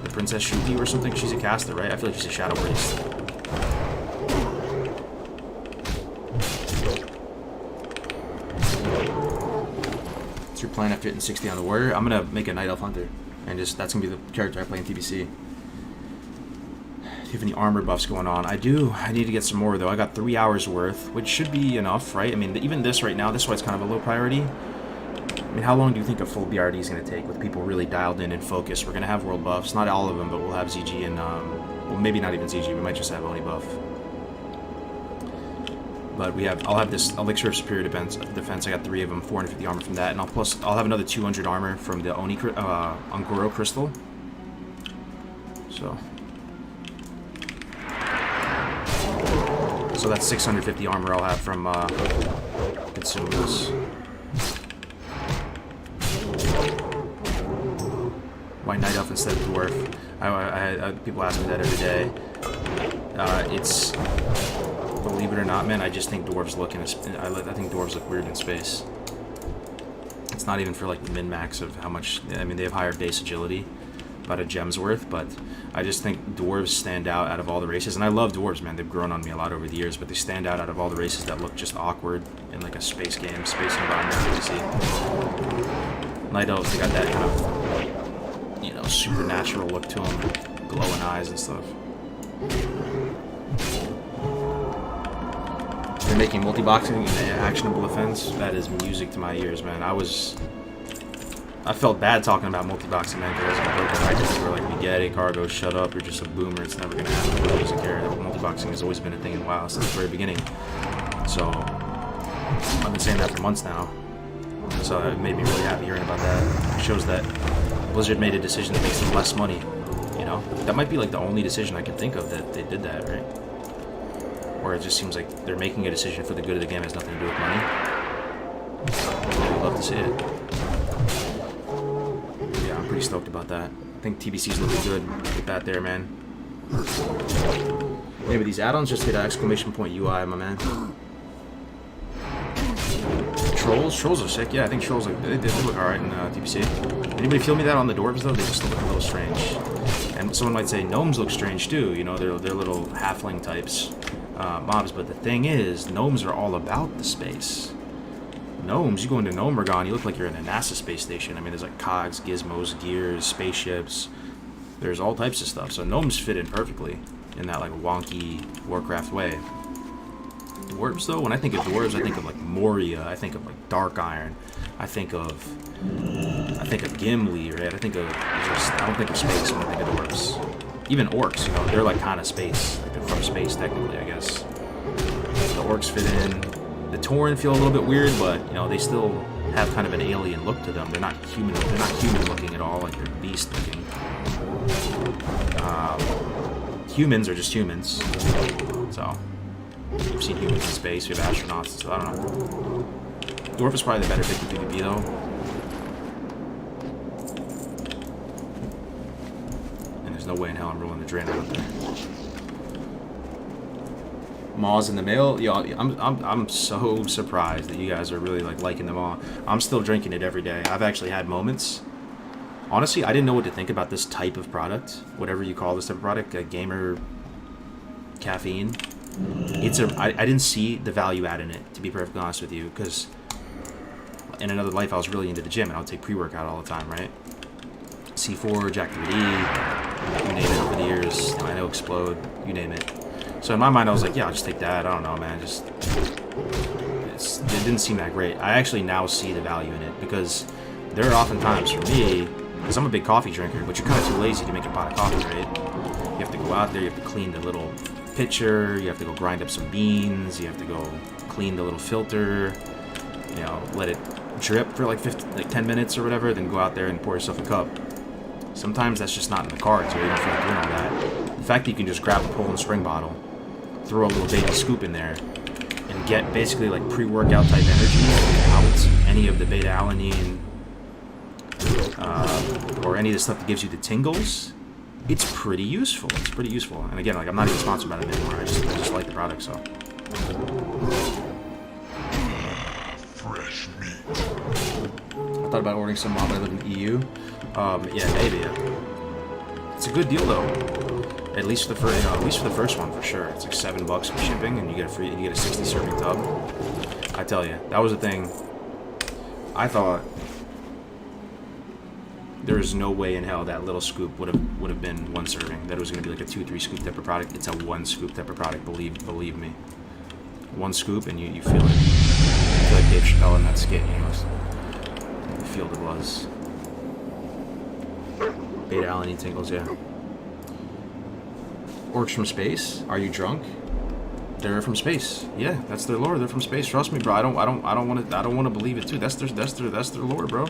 the Princess Shuki or something. She's a caster, right? I feel like she's a Shadow Priest. What's your plan after hitting 60 on the warrior? I'm gonna make a Night Elf Hunter, and that's gonna be the character I play in TBC. Do you have any armor buffs going on? I do. I need to get some more though. I got 3 hours worth, which should be enough, right? I mean, even this right now, this is why it's kind of a low priority. I mean, how long do you think a full BRD is going to take with people really dialed in and focused? We're going to have world buffs, not all of them, but we'll have ZG and, well, maybe not even ZG. We might just have Oni buff. But I'll have this Elixir of Superior Defense. I got 3 of them, 450 armor from that, and I'll have another 200 armor from the Oni Ungoro Crystal. So that's 650 armor I'll have from consumables. Why Night Elf instead of Dwarf? People ask me that every day. It's, believe it or not, man, I just think dwarves look I think dwarves look weird in space. It's not even for like the min-max of how much, I mean, they have higher base agility, about a gem's worth, but I just think dwarves stand out of all the races. And I love dwarves, man. They've grown on me a lot over the years, but they stand out of all the races that look just awkward in like a space game, space environment, you see. Night Elves, they got that kind of, you know, supernatural look to them, glowing eyes and stuff. They're making multi-boxing an actionable offense. That is music to my ears, man. I felt bad talking about multi-boxing, man, because I was in broken practice where like, we get it, Kargoz, shut up, you're just a boomer, it's never gonna happen, nobody doesn't care. Multi-boxing has always been a thing in WoW since the very beginning. So I've been saying that for months now. So it made me really happy hearing about that. It shows that Blizzard made a decision that makes them less money, you know? That might be like the only decision I can think of that they did that, right? Or it just seems like they're making a decision for the good of the game, it has nothing to do with money. I'd love to see it. Yeah, I'm pretty stoked about that. I think TBC's looking good with that there, man. Maybe these add-ons just hit an exclamation point UI, my man. Trolls are sick. Yeah, I think trolls they look alright in TBC. Anybody feel me that on the dwarves though? They just look a little strange. And someone might say gnomes look strange too. You know, they're little halfling types, mobs. But the thing is, gnomes are all about the space. Gnomes, you go into Gnomergon, you look like you're in a NASA space station. I mean, there's like cogs, gizmos, gears, spaceships. There's all types of stuff. So gnomes fit in perfectly in that like wonky Warcraft way. Dwarves, though, when I think of dwarves, I think of like Moria. I think of like Dark Iron. I think of Gimli, right? I don't think of space when I think of dwarves. Even orcs, you know, they're like kind of space. Like they're from space, technically, I guess. The orcs fit in. The Tauren feel a little bit weird, but you know they still have kind of an alien look to them. They're not human. They're not human looking at all. Like they're beast looking. Humans are just humans. So we've seen humans in space. We have astronauts. So I don't know. Dwarf is probably the better pick in PvP though. And there's no way in hell I'm rolling the Draenei out there. Maws in the mail, y'all. I'm so surprised that you guys are really like liking the Maw. I'm still drinking it every day. I've actually had moments. Honestly, I didn't know what to think about this type of product, whatever you call this type of product, a gamer caffeine. I didn't see the value add in it, to be perfectly honest with you, because in another life I was really into the gym and I would take pre-workout all the time, right? C4, Jack3D, you name it over the years. I know Explode, you name it. So in my mind, I was like, yeah, I'll just take that. I don't know, man. It didn't seem that great. I actually now see the value in it because there are often times for me, because I'm a big coffee drinker, but you're kind of too lazy to make a pot of coffee, right? You have to go out there, you have to clean the little pitcher, you have to go grind up some beans, you have to go clean the little filter, you know, let it drip for like 10 minutes or whatever, then go out there and pour yourself a cup. Sometimes that's just not in the cards, or you don't feel like doing all that. The fact that you can just grab a Poland Spring bottle, throw a little baby scoop in there, and get basically like pre-workout type energy without any of the beta-alanine or any of the stuff that gives you the tingles, it's pretty useful. It's pretty useful. And again, like I'm not even sponsored by them anymore. I just like the product, so. Fresh meat. I thought about ordering some while I live in the EU. Yeah, maybe. It's a good deal though. At least for the first, at least for the first one for sure. It's like $7 for shipping, and you get a 60 serving tub. I tell you, that was the thing. I thought there is no way in hell that little scoop would have been one serving. That it was going to be like a 2-3 scoop type of product. It's a 1 scoop type of product. Believe me. 1 scoop, and you feel it. You feel like Dave Chappelle in that skit. You know, you feel the buzz. Beta-alanine tingles, yeah. Orcs from space? Are you drunk? They're from space. Yeah, that's their lore. They're from space. Trust me, bro. I don't want to believe it too. That's their lore, bro.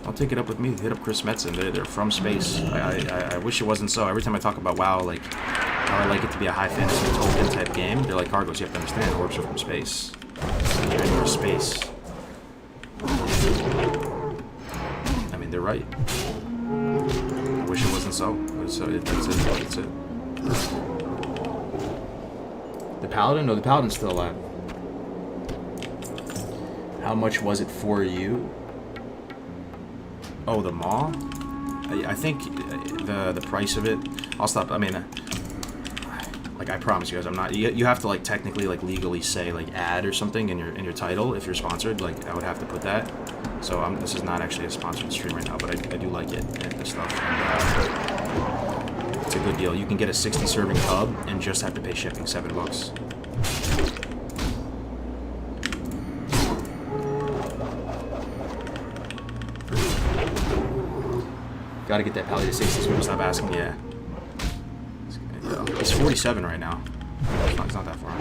Don't take it up with me. Hit up Chris Metzen. They're from space. I wish it wasn't so. Every time I talk about WoW, like how I like it to be a high fantasy Tolkien type game, they're like, Kargoz, you have to understand, orcs are from space. You're in your space. I mean, they're right. I wish it wasn't so. That's it. The Paladin? No, the Paladin's still alive. How much was it for you? Oh, the Maw? I think the price of it. I'll stop. I mean, like I promise you guys, I'm not. You have to like technically like legally say like ad or something in your title if you're sponsored. Like I would have to put that. So this is not actually a sponsored stream right now, but I do like it and the stuff. And, it's a good deal. You can get a 60 serving tub and just have to pay shipping $7. Gotta get that Pally to 60 so we don't stop asking. Yeah. It's 47 right now. It's not that far.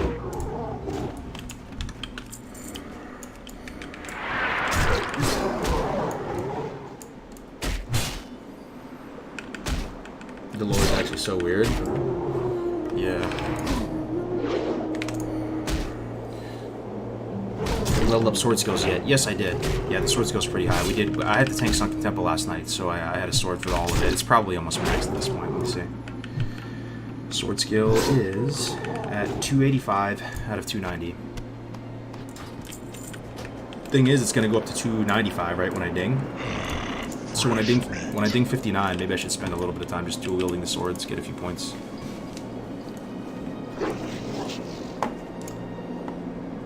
The lore is actually so weird. Yeah. Leveled up sword skills yet? Yes, I did. Yeah, the sword skills pretty high. I had to tank Sunken Temple last night, so I had a sword for all of it. It's probably almost maxed at this point. Let me see. Sword skill is at 285 out of 290. Thing is, it's gonna go up to 295 right when I ding. So when I ding 59, maybe I should spend a little bit of time just dual wielding the swords, get a few points.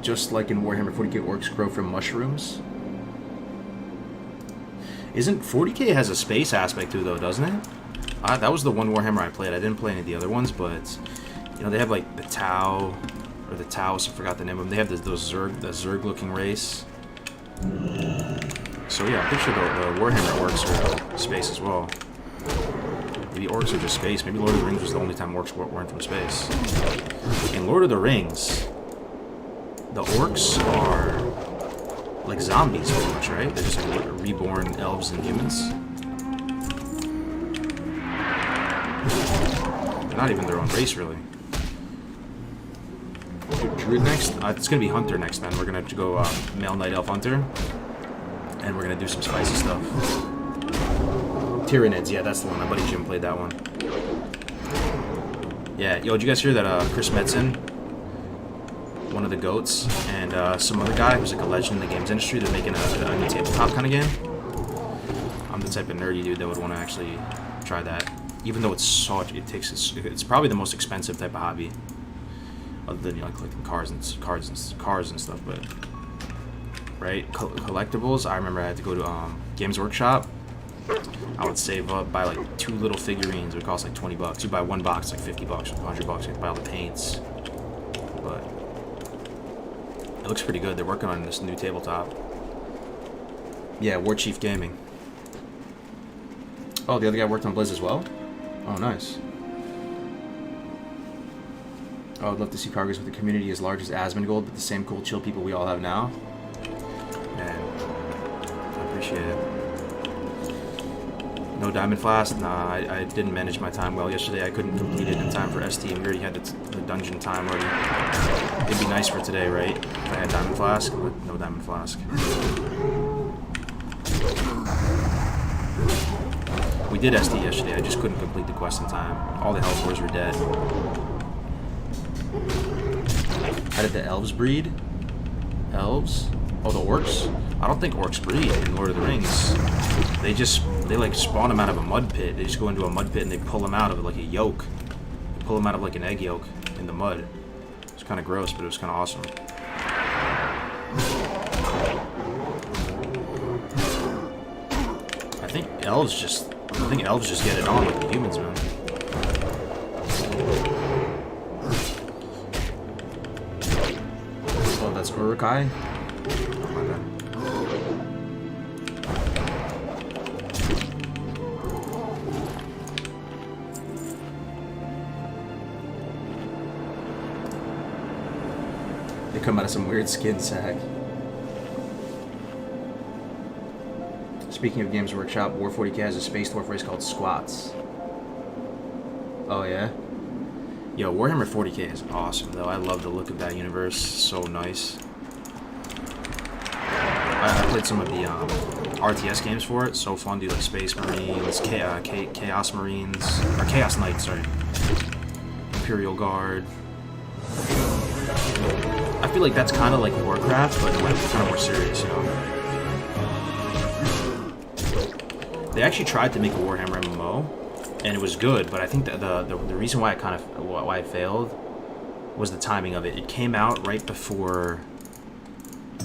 Just like in Warhammer 40k, orcs grow from mushrooms. Isn't 40k has a space aspect too, though, doesn't it? That was the one Warhammer I played. I didn't play any of the other ones, but you know they have like the Tau, or the Taos. I forgot the name of them. They have those Zerg-looking race. So yeah, I'm pretty sure the Warhammer orcs are space as well. Maybe orcs are just space. Maybe Lord of the Rings was the only time orcs weren't from space. In Lord of the Rings, the orcs are like zombies, pretty much, right? They're just like reborn elves and humans. They're not even their own race, really. Druid next? It's gonna be Hunter next, man. We're gonna go Male Night Elf Hunter. And we're gonna do some spicy stuff. Tyranids, yeah, that's the one. My buddy Jim played that one. Yeah, yo, did you guys hear that Chris Metzen, one of the goats, and some other guy who's like a legend in the games industry, they're making a new tabletop kind of game? I'm the type of nerdy dude that would want to actually try that. Even though it's probably the most expensive type of hobby. Other than, you know, like collecting cars and stuff, but right, collectibles. I remember I had to go to Games Workshop. I would save up, buy like 2 little figurines. It would cost like $20. You buy 1 box, like $50 or $100. You have to buy all the paints. But it looks pretty good. They're working on this new tabletop. Yeah, War Chief Gaming. Oh, the other guy worked on Blizz as well? Oh, nice. Oh, I'd love to see Kargoz with a community as large as Asmongold, but the same cool, chill people we all have now. Man, I appreciate it. No Diamond Flask? Nah, I didn't manage my time well yesterday. I couldn't complete it in time for ST, and we already had the dungeon time already. It'd be nice for today, right? If I had Diamond Flask, but no Diamond Flask. We did ST yesterday, I just couldn't complete the quest in time. All the Hellboars were dead. How did the elves breed? Elves? Oh, the orcs? I don't think orcs breed in Lord of the Rings. They like spawn them out of a mud pit. They just go into a mud pit and they pull them out of like a yolk. They pull them out of like an egg yolk in the mud. It's kind of gross, but it was kind of awesome. I think elves just get it on with the humans, man. Oh, that's Urukai? Oh my god. They come out of some weird skin sack. Speaking of Games Workshop, War 40k has a space dwarf race called Squats. Oh yeah? Yo, Warhammer 40k is awesome though. I love the look of that universe. So nice. I played some of the RTS games for it. So fun, dude. Like Space Marines, Chaos Marines, or Chaos Knights, sorry. Imperial Guard. I feel like that's kind of like Warcraft, but like kind of more serious, you know. They actually tried to make a Warhammer MMO, and it was good, but I think that the reason why why it failed was the timing of it. It came out right before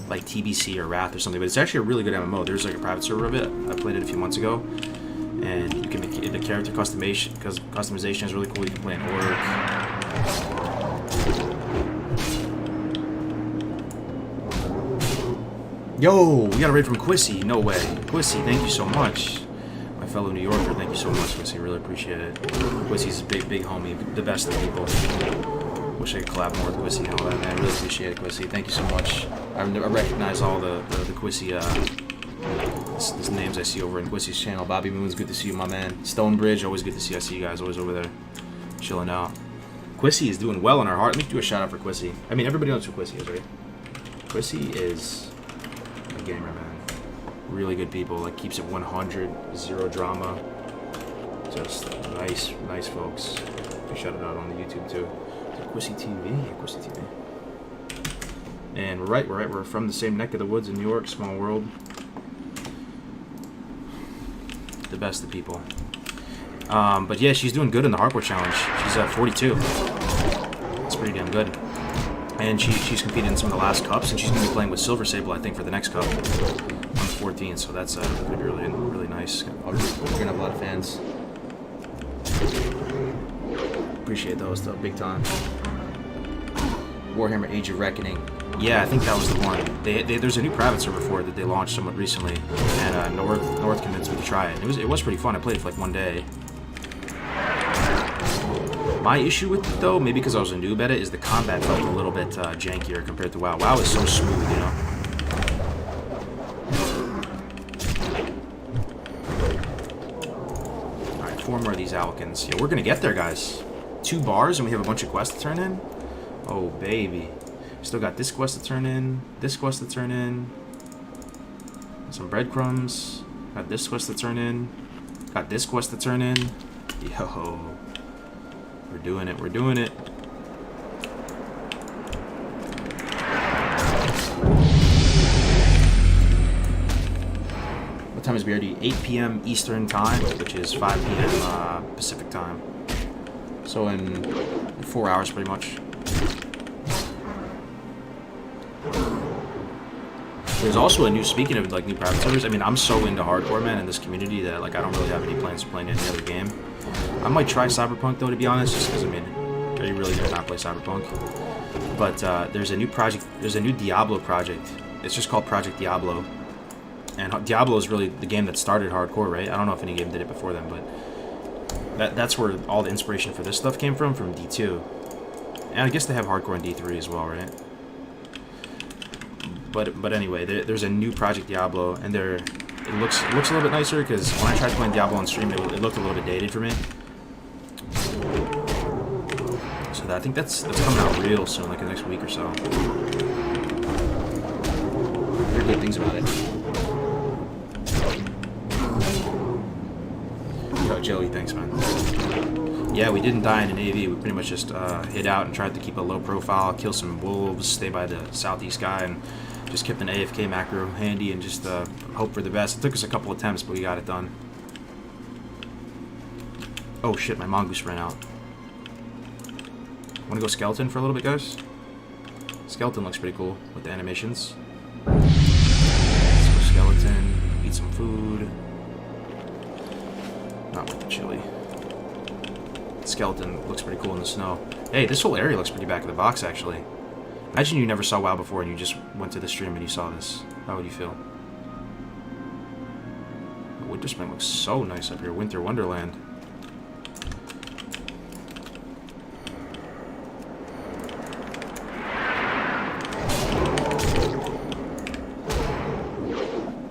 like TBC or Wrath or something, but it's actually a really good MMO. There's like a private server of it. I played it a few months ago, and you can make the character customization is really cool. You can play an orc. Yo, we got a raid from Quissy. No way. Quissy, thank you so much. My fellow New Yorker, thank you so much, Quissy. Really appreciate it. Quissy's a big homie. The best of people. Wish I could collab more with Quissy and all that, man. I really appreciate it, Quissy. Thank you so much. I recognize all the Quissy these names I see over in Quissy's channel. Bobby Moon's good to see you, my man. Stonebridge, always good to see. I see you guys always over there chilling out. Quissy is doing well in our heart. Let me do a shout out for Quissy. I mean, everybody knows who Quissy is, right? Quissy is a gamer, man. Really good people. Like, keeps it 100, zero drama. Just nice folks. I shout it out on the YouTube too. Quissy TV, yeah, Quissy TV. And we're from the same neck of the woods in New York, small world. the best of people. But yeah, she's doing good in the hardcore challenge. She's at 42. That's pretty damn good. And she's competed in some of the last cups, and she's going to be playing with Silver Sable, I think, for the next cup on the 14th. So that's going to be really, really nice. We're going to have a lot of fans. Appreciate those, though, big time. Warhammer Age of Reckoning. Yeah, I think that was the one. There's a new private server for it that they launched somewhat recently, and North convinced me to try it. It was pretty fun. I played it for like one day. My issue with it, though, maybe because I was a noob at it, is the combat felt a little bit jankier compared to WoW. WoW is so smooth, you know? Alright, 4 more of these Alkins. Yeah, we're gonna get there, guys. 2 bars, and we have a bunch of quests to turn in? Oh, baby. Still got this quest to turn in, this quest to turn in, some breadcrumbs, got this quest to turn in, got this quest to turn in. Yo. We're doing it, we're doing it. What time is BRD? 8 p.m. Eastern Time, which is 5 p.m. Pacific Time. So in 4 hours, pretty much. There's also a new, speaking of like new private servers, I mean, I'm so into hardcore, man, in this community that like I don't really have any plans of playing any other game. I might try Cyberpunk, though, to be honest, just because, I mean, are you really gonna not play Cyberpunk? But there's a new project, there's a new Diablo project. It's just called Project Diablo. And Diablo is really the game that started hardcore, right? I don't know if any game did it before then, but that's where all the inspiration for this stuff came from D2. And I guess they have hardcore in D3 as well, right? But anyway, there's a new Project Diablo, and it looks a little bit nicer, because when I tried playing Diablo on stream, it looked a little bit dated for me. So I think that's coming out real soon, like in the next week or so. I heard good things about it. Yo, Joey, thanks, man. Yeah, we didn't die in an AV. We pretty much just hid out and tried to keep a low profile, kill some wolves, stay by the southeast guy, and just kept an AFK macro handy and just hope for the best. It took us a couple attempts, but we got it done. Oh shit, my mongoose ran out. Wanna go skeleton for a little bit, guys? Skeleton looks pretty cool with the animations. Let's go skeleton, eat some food. Not with the chili. Skeleton looks pretty cool in the snow. Hey, this whole area looks pretty back of the box, actually. Imagine you never saw WoW before and you just went to the stream and you saw this. How would you feel? Winter Spring looks so nice up here. Winter Wonderland.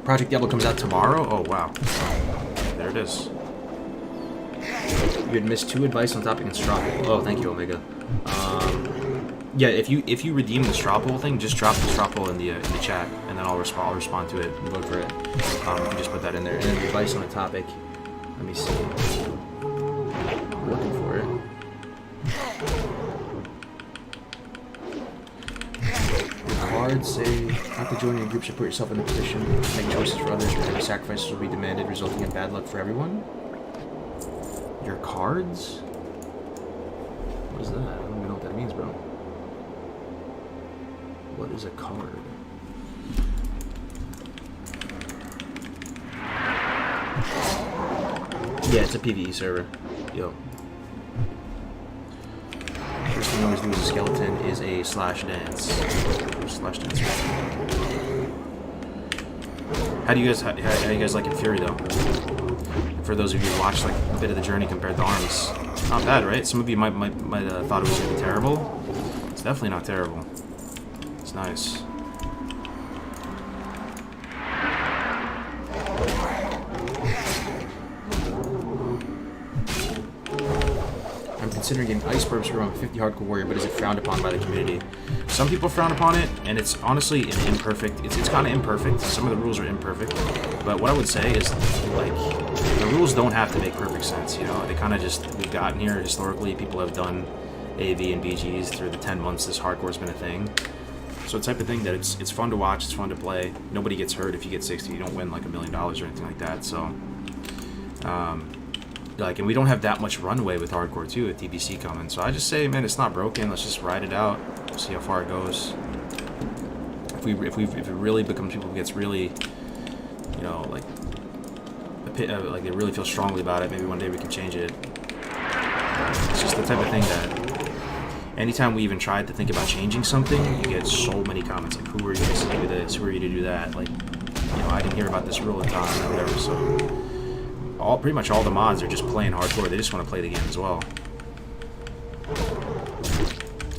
Project Diablo comes out tomorrow? Oh, wow. There it is. You had missed 2 advice on topic and straw poll. Oh, thank you, Omega. Yeah, if you redeem the straw poll thing, just drop the straw poll in the chat, and then I'll respond to it and vote for it. You can just put that in there. And then the advice on the topic. Let me see. I'm looking for it. Your cards say not to join your group should put yourself in the position to make choices for others where heavy sacrifices will be demanded, resulting in bad luck for everyone. Your cards? What is that? I don't even know what that means, bro. What is a card? Yeah, it's a PvE server. Yo. First thing you always do as a skeleton is a slash dance. Slash dance. How do you guys like in Fury though? For those of you who watched like a bit of the journey compared to Arms, not bad, right? Some of you might thought it was gonna be terrible. It's definitely not terrible. It's nice. I'm considering getting ice burbs for around 50 hardcore warrior, but is it frowned upon by the community? Some people frown upon it, and it's honestly an imperfect. It's kind of imperfect. Some of the rules are imperfect, but what I would say is like the rules don't have to make perfect sense. You know, they kind of just we've gotten here historically. People have done AV and BGs through the 10 months this hardcore's been a thing. So the type of thing that it's fun to watch, it's fun to play. Nobody gets hurt if you get 60. You don't win like $1 million or anything like that. So Like, and we don't have that much runway with hardcore too with TBC coming. So I just say, man, it's not broken. Let's just ride it out. See how far it goes. If it really becomes people gets really, you know, like they really feel strongly about it, maybe one day we can change it. It's just the type of thing that anytime we even tried to think about changing something, you get so many comments like, who are you to do this? Who are you to do that? Like, you know, I didn't hear about this rule in time or whatever. So pretty much all the mods are just playing hardcore. They just want to play the game as well.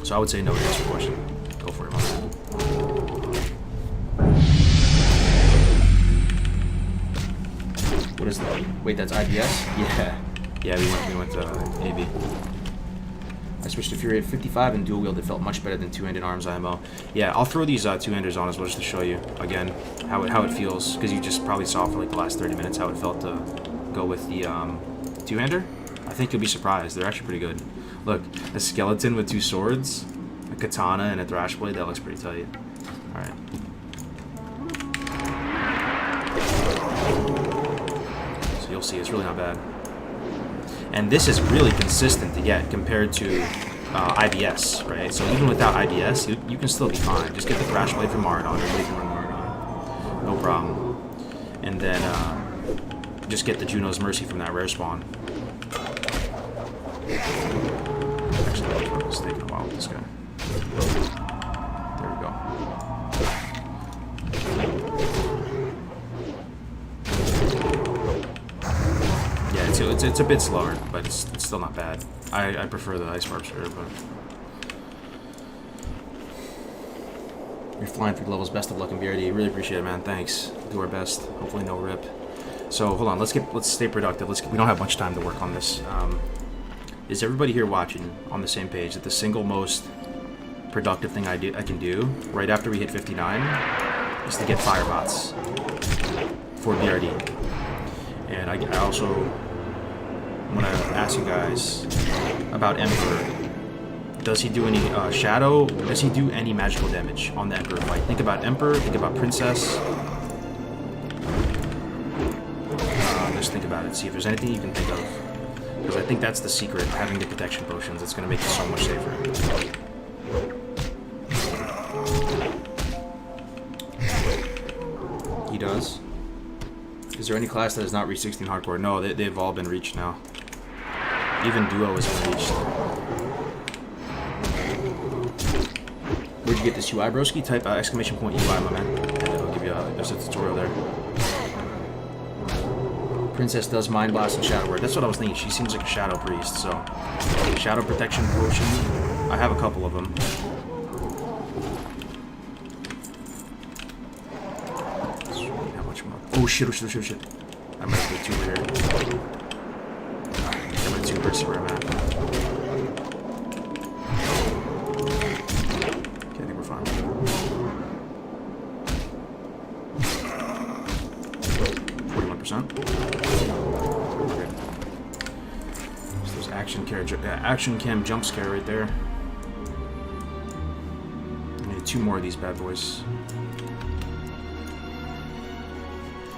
So I would say no to answer your question. Go for it, man. What is that? Wait, that's IBS? Yeah. Yeah, we went to AB. I switched to Fury at 55 and dual wield. It felt much better than two-handed arms IMO. Yeah, I'll throw these two-handers on as well just to show you again how it feels, because you just probably saw for like the last 30 minutes how it felt to go with the two-hander. I think you'll be surprised. They're actually pretty good. Look, a skeleton with two swords, a katana, and a thrash blade. That looks pretty tight. All right. So you'll see, it's really not bad. And this is really consistent to get compared to IBS, right? So even without IBS, you can still be fine. Just get the thrash blade from Maradon. Everybody can run Maradon. No problem. And then just get the Juno's Mercy from that rare spawn. Actually, it's taking a while with this guy. There we go. Yeah, it's a bit slower, but it's still not bad. I prefer the Ice Harpster, but you're flying through levels. Best of luck in BRD. Really appreciate it, man. Thanks. Do our best. Hopefully no rip. So hold on. Let's stay productive. We don't have much time to work on this. Is everybody here watching on the same page that the single most productive thing I can do right after we hit 59 is to get firebots for BRD? And I also want to ask you guys about Emperor. Does he do any shadow? Does he do any magical damage on the Emperor fight? Think about Emperor, think about Princess. Just think about it, see if there's anything you can think of. Because I think that's the secret, having the protection potions. It's going to make it so much safer. He does. Is there any class that has not reached 16 hardcore? No, they've all been reached now. Even Duo has been reached. Where'd you get this UI, broski? Type exclamation point UI, my man. And it'll give you there's a tutorial there. Princess does Mind Blast and Shadow Word. That's what I was thinking. She seems like a Shadow Priest, so... Shadow Protection Potion. I have a couple of them. How much more? Oh shit, oh shit, oh shit, oh shit. I might have to do 2 here. I'm at 2 versus where I'm at. Okay, I think we're fine. 41%. Action cam jump scare right there. I need 2 more of these bad boys.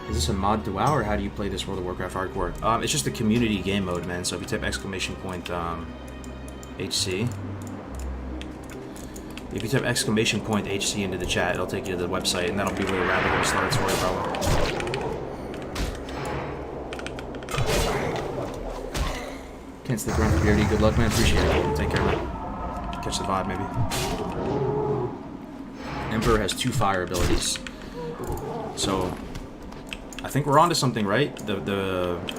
Is this a mod to WoW, or how do you play this World of Warcraft hardcore? It's just a community game mode, man. So if you type exclamation point HC, if you type exclamation point HC into the chat, it'll take you to the website, and that'll be where the rabbit hole starts for you, probably. Can't stick around for BRD. Good luck, man. Appreciate it. Take care, man. Catch the vibe, maybe. Emperor has 2 fire abilities. So, I think we're onto something, right? You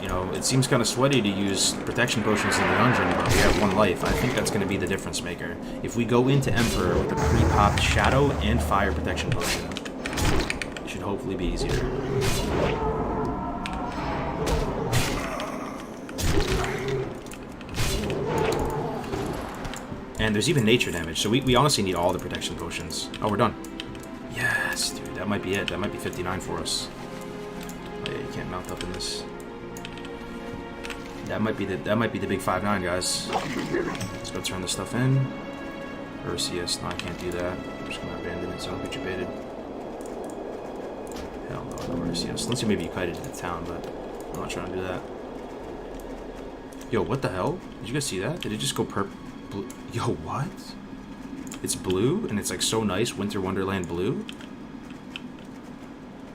know, it seems kind of sweaty to use protection potions in the dungeon, but we have 1 life. I think that's going to be the difference maker. If we go into Emperor with a pre-popped Shadow and Fire protection potion, it should hopefully be easier. And there's even nature damage, so we honestly need all the protection potions. Oh, we're done. Yes, dude, that might be it. That might be 59 for us. Oh, yeah, you can't mount up in this. That might be the big 5-9, guys. Let's go turn this stuff in. Ursius, no, I can't do that. I'm just gonna abandon it, so I'll get you baited. Hell no, no Ursius. Let's see, maybe you kite it to the town, but I'm not trying to do that. Yo, what the hell? Did you guys see that? Did it just go blue? Yo, what? It's blue, and it's like so nice, Winter Wonderland blue.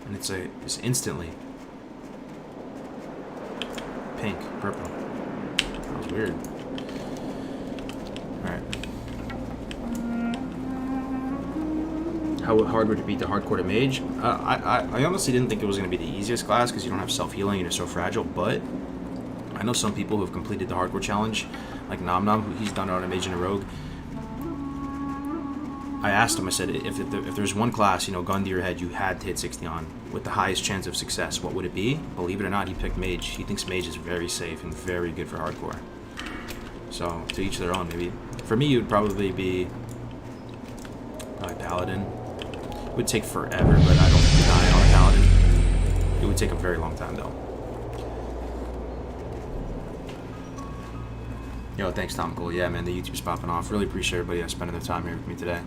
And it's instantly pink, purple. That was weird. Alright. How hard would it be to hardcore to mage? I honestly didn't think it was going to be the easiest class because you don't have self-healing and you're so fragile, but I know some people who have completed the hardcore challenge, like Nom Nom, who he's done it on a mage and a rogue. I asked him, I said, if there's one class, you know, gun to your head, you had to hit 60 on, with the highest chance of success, what would it be? Believe it or not, he picked mage. He thinks mage is very safe and very good for hardcore. So, to each their own, maybe. For me, it would probably be paladin. It would take forever, but I don't die on a paladin. It would take a very long time, though. Yo, thanks, Tom Cole. Yeah, man, the YouTube's popping off. Really appreciate everybody spending their time here with me today.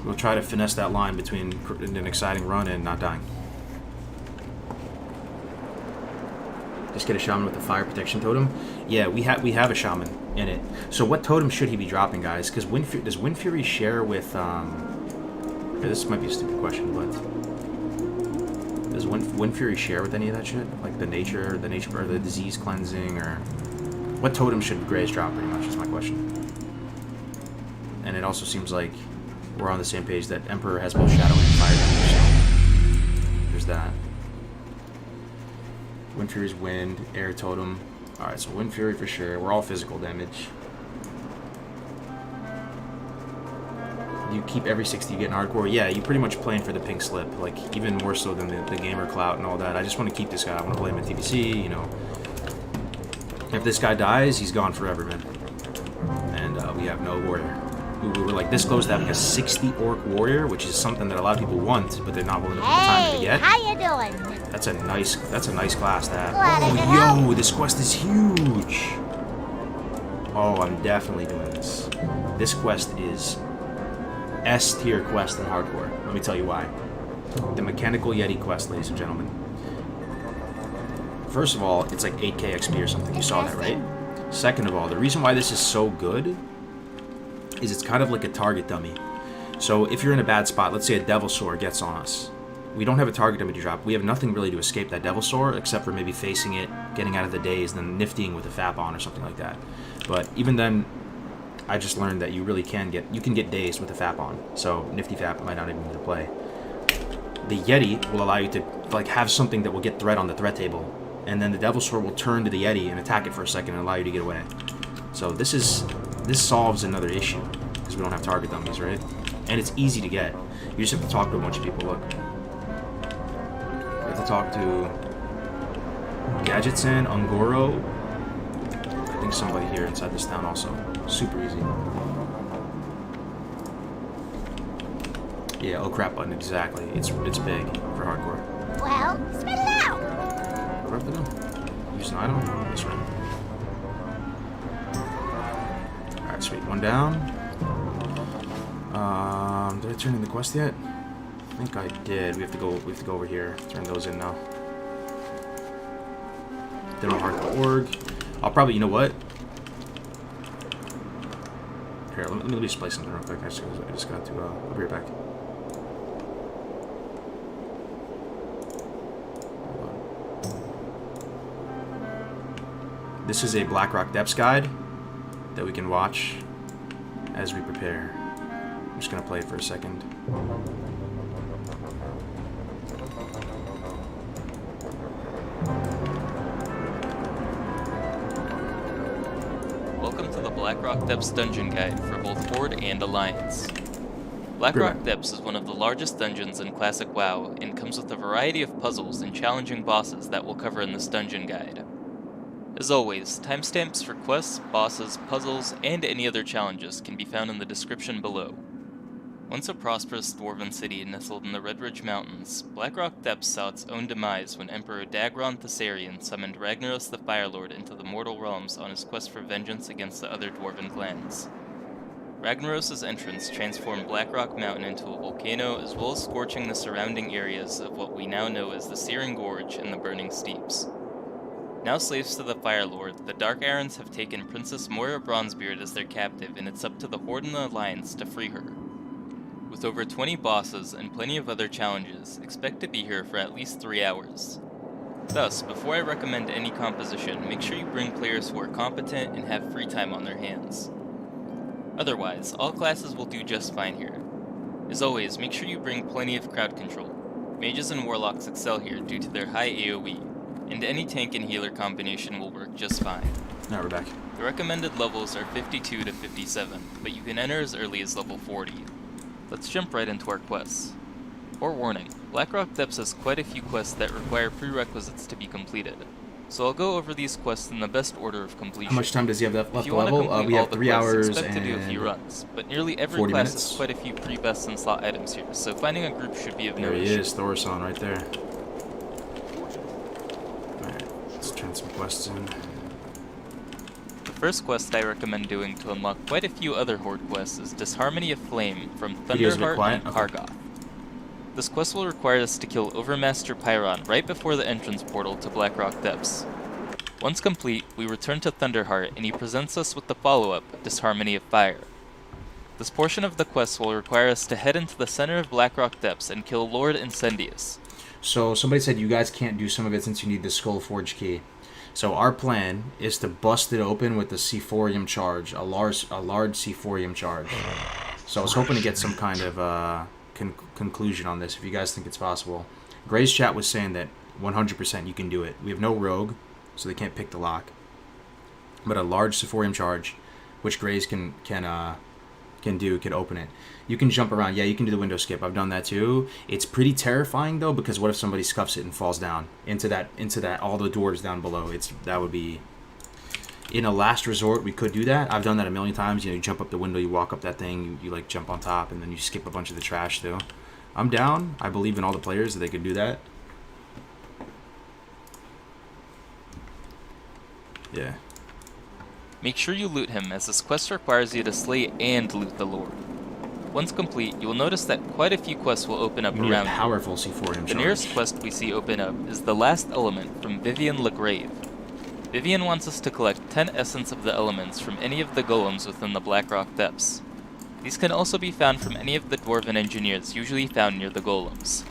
We'll try to finesse that line between an exciting run and not dying. Just get a shaman with a fire protection totem. Yeah, we have a shaman in it. So what totem should he be dropping, guys? Because does Wind Fury share with this might be a stupid question, but does Wind Fury share with any of that shit? Like the nature or the disease cleansing, or what totem should Grays drop? Pretty much is my question. And it also seems like we're on the same page that Emperor has both shadow and fire damage. So there's that. Wind Fury's wind, air totem. Alright, so Wind Fury for sure. We're all physical damage. You keep every 60 you get in hardcore. Yeah, you pretty much playing for the pink slip. Like, even more so than the gamer clout and all that. I just want to keep this guy. I want to play him in TBC, you know. If this guy dies, he's gone forever, man. And we have no warrior. We were like this close to having a 60 orc warrior, which is something that a lot of people want, but they're not willing to put the time to get. How you doing? That's a nice class to have. Glad I could Oh, help. yo, this quest is huge. Oh, I'm definitely doing this. This quest is S tier quest in hardcore. Let me tell you why. The Mechanical Yeti quest, ladies and gentlemen. First of all, it's like 8k XP or something. You saw that, right? Second of all, the reason why this is so good is it's kind of like a target dummy. So if you're in a bad spot, let's say a Devil Sore gets on us. We don't have a target dummy to drop. We have nothing really to escape that Devil Sore except for maybe facing it, getting out of the daze, then niftying with a FAP on or something like that. But even then, I just learned that you really can get dazed with a FAP on. So nifty FAP might not even be to play. The Yeti will allow you to like have something that will get threat on the threat table, and then the Devil Sword will turn to the Yeti and attack it for a second and allow you to get away. So this solves another issue because we don't have target dummies, right? And it's easy to get. You just have to talk to a bunch of people. Look, you have to talk to Gadgetsan, Ungoro. I think somebody here inside this town also. Super easy. Yeah, oh crap button, exactly. It's big for hardcore. Well, spit it out. What do I have to do? Use an item? This right. Alright, sweet. One down. Did I turn in the quest yet? I think I did. We have to go over here. Turn those in now. Demo hardcore org. I'll probably, you know what? Here, let me just play something real quick. I just got to, I'll be right back. This is a BLACKROCK Depths guide that we can watch as we prepare. I'm just gonna play it for a second. Welcome to the BLACKROCK Depths Dungeon Guide for both Horde and Alliance. BLACKROCK Depths is one of the largest dungeons in Classic WoW and comes with a variety of puzzles and challenging bosses that we'll cover in this dungeon guide. As always, timestamps for quests, bosses, puzzles, and any other challenges can be found in the description below. Once a prosperous dwarven city nestled in the Redridge Mountains, BLACKROCK Depths saw its own demise when Emperor Dagron Thessarian summoned Ragnaros the Firelord into the mortal realms on his quest for vengeance against the other dwarven clans. Ragnaros' entrance transformed BLACKROCK Mountain into a volcano, as well as scorching the surrounding areas of what we now know as the Searing Gorge and the Burning Steeps. Now slaves to the Fire Lord, the Dark Irons have taken Princess Moira Bronzebeard as their captive, and it's up to the Horde and the Alliance to free her. With over 20 bosses and plenty of other challenges, expect to be here for at least 3 hours. Thus, before I recommend any composition, make sure you bring players who are competent and have free time on their hands. Otherwise, all classes will do just fine here. As always, make sure you bring plenty of crowd control. Mages and Warlocks excel here due to their high AoE, and any tank and healer combination will work just fine. Now we're back. The recommended levels are 52 to 57, but you can enter as early as level 40. Let's jump right into our quests. Forewarning, BLACKROCK Depths has quite a few quests that require prerequisites to be completed, so I'll go over these quests in the best order of completion. How much time does he have left If to you want to level? complete We all have the 3 quests, hours expect to do a and few runs, but nearly every 40 class minutes. has quite a few pre-best and slot items here, so finding a group should be of no There he issue. is, Thorson right there. Alright, let's turn some quests in. The first quest I recommend doing to unlock quite a few other Horde quests is Disharmony of Flame from Video's a bit Thunderheart quiet? and Okay. Kargoz. This quest will require us to kill Overmaster Pyron right before the entrance portal to BLACKROCK Depths. Once complete, we return to Thunderheart and he presents us with the follow-up, Disharmony of Fire. This portion of the quest will require us to head into the center of BLACKROCK Depths and kill Lord Incendius. So somebody said you guys can't do some of it since you need the Skullforge key. So our plan is to bust it open with the Sephorium charge, a large Sephorium charge. So I was hoping to get some kind of conclusion on this, if you guys think it's possible. Gray's chat was saying that 100% you can do it. We have no rogue, so they can't pick the lock. But a large Sephorium charge, which Gray's can open it. You can jump around. Yeah, you can do the window skip. I've done that too. It's pretty terrifying though, because what if somebody scuffs it and falls down into that all the doors down below? That would be, in a last resort we could do that. I've done that a million times. You know, you jump up the window, you walk up that thing, you like jump on top, and then you skip a bunch of the trash too. I'm down. I believe in all the players that they could do that. Yeah. Make sure you loot him, as this quest requires you to slay and loot the Lord. Once complete, you will notice that quite a few quests will open up We need a around you. powerful Sephorium charge. The nearest quest we see open up is the Last Element from Vivian Legrave. Vivian wants us to collect 10 Essence of the Elements from any of the golems within the BLACKROCK Depths. These can also be found from any of the Dwarven engineers usually found near the golems.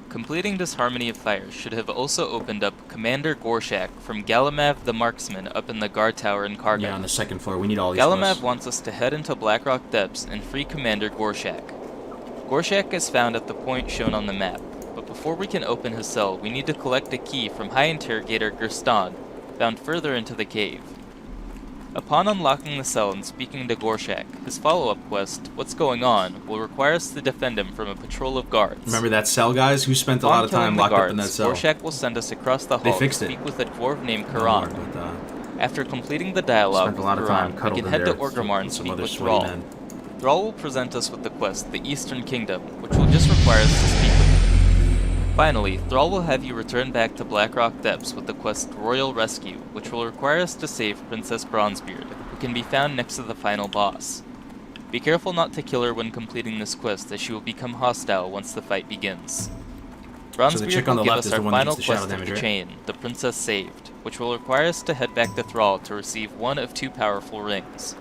Completing Disharmony of Fire should have also opened up Commander Gorshak from Galamav the Marksman up in the guard tower in Kargoz. Yeah, on the second floor. We need all these Galamav quests. wants us to head into BLACKROCK Depths and free Commander Gorshak. Gorshak is found at the point shown on the map, but before we can open his cell, we need to collect a key from High Interrogator Gerstan, found further into the cave. Upon unlocking the cell and speaking to Gorshak, his follow-up quest, What's Going On, will require us to defend him from a patrol of guards. Remember that cell, guys? Who spent a Upon lot of time killing the locked up guards, in that cell? Gorshak will send us across the They hall fixed to it. speak with a dwarf named Don't worry Karan. about that. After completing the dialogue Spent a lot of time with Karan, cuddled we can in head to there Orgrimmar and with some speak other with sweaty Thrall. men. Thrall will present us with the quest, the Eastern Kingdom, which will just require us to speak with him. Finally, Thrall will have you return back to BLACKROCK Depths with the quest Royal Rescue, which will require us to save Princess Bronzebeard, who can be found next to the final boss. Be careful not to kill her when completing this quest, as she will become hostile once the fight begins. Bronzebeard chick on will the give left us is our the one that final gets the shadow quest of damage, the right? chain, the Princess Saved, which will require us to head back to Thrall to receive one of 2 powerful rings.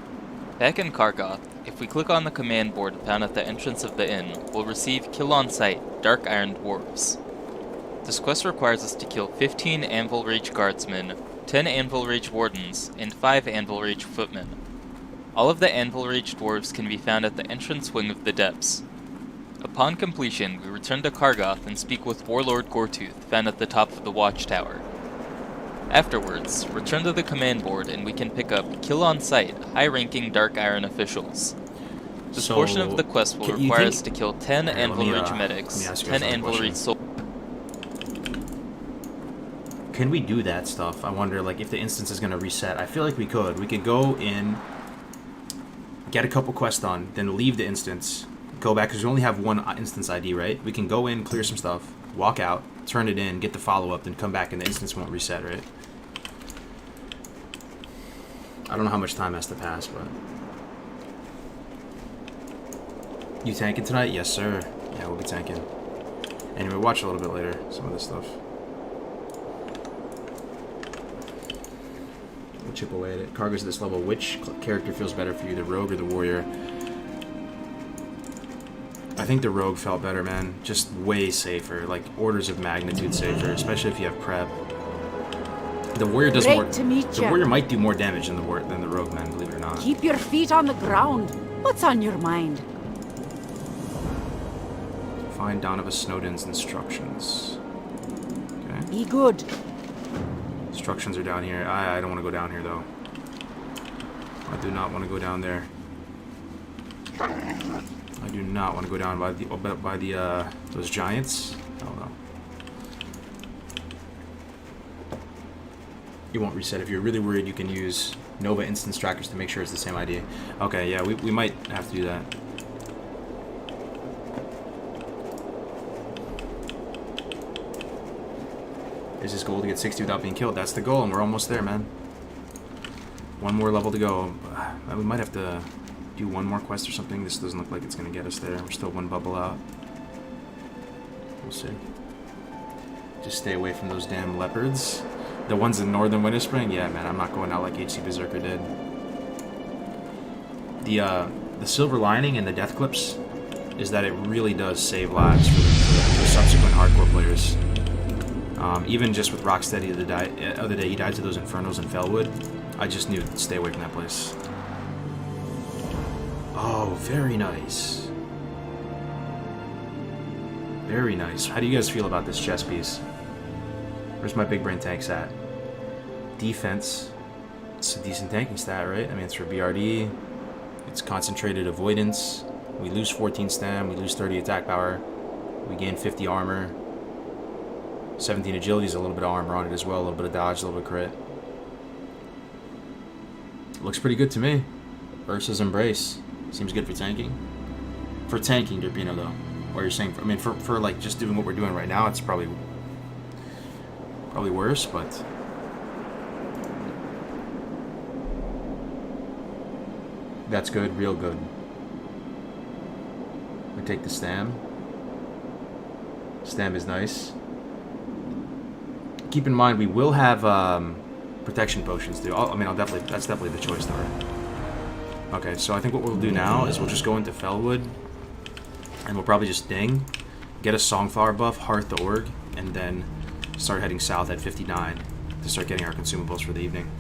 Back in Kargoz, if we click on the command board found at the entrance of the inn, we'll receive Kill on Sight, Dark Iron Dwarves. This quest requires us to kill 15 Anvil Rage Guardsmen, 10 Anvil Rage Wardens, and 5 Anvil Rage Footmen. All of the Anvil Rage Dwarves can be found at the entrance wing of the Depths. Upon completion, we return to Kargoz and speak with Warlord Gortooth, found at the top of the watchtower. Afterwards, return to the command board and we can pick up Kill on Sight, high-ranking Dark Iron officials. This So, portion of the quest will can you require think- us to kill 10 Here, let Anvil me, Rage let me medics, ask you 10 guys another Anvil question. Rage soldiers. Can we do that stuff? I wonder, like, if the instance is going to reset. I feel like we could. We could go in, get a couple quests done, then leave the instance, go back, because we only have one instance ID, right? We can go in, clear some stuff, walk out, turn it in, get the follow-up, then come back and the instance won't reset, right? I don't know how much time has to pass, but... You tanking tonight? Yes, sir. Yeah, we'll be tanking. Anyway, watch a little bit later, some of this stuff. We'll chip away at it. Kargoz at this level. Which character feels better for you, the rogue or the warrior? I think the rogue felt better, man. Just way safer, like orders of magnitude safer, especially if you have prep. The warrior does more. Great to meet The ya. warrior might do more damage than the rogue, man. Believe it or not. Keep your feet on the ground. What's on your mind? Find Donovan Snowden's instructions. Okay. Be good. Instructions are down here. I don't want to go down here though. I do not want to go down there. I do not want to go down by the those giants. I don't know. You won't reset. If you're really worried, you can use Nova instance trackers to make sure it's the same ID. Okay, yeah, we might have to do that. Is this goal to get 60 without being killed? That's the goal, and we're almost there, man. One more level to go. We might have to do one more quest or something. This doesn't look like it's going to get us there. We're still one bubble out. We'll see. Just stay away from those damn leopards. The ones in Northern Winterspring? Yeah, man, I'm not going out like HC Berserker did. The silver lining in the death clips is that it really does save lives for subsequent hardcore players. Even just with Rocksteady the other day, he died to those Infernos in Fellwood. I just knew to stay away from that place. Oh, very nice. Very nice. How do you guys feel about this chess piece? Where's my big brain tanks at? Defense. It's a decent tanking stat, right? I mean, it's for BRD. It's concentrated avoidance. We lose 14 stam. We lose 30 attack power. We gain 50 armor. 17 agility is a little bit of armor on it as well. A little bit of dodge, a little bit of crit. Looks pretty good to me. Ursa's Embrace. Seems good for tanking. For tanking, Derpino, though. Or you're saying, I mean, for like just doing what we're doing right now, it's probably worse, but that's good, real good. We take the stam. Stam is nice. Keep in mind, we will have protection potions too. That's definitely the choice though, right? Okay, so I think what we'll do now is we'll just go into Fellwood, and we'll probably just ding, get a Songflower buff, Hearth the Org, and then start heading south at 59 to start getting our consumables for the evening.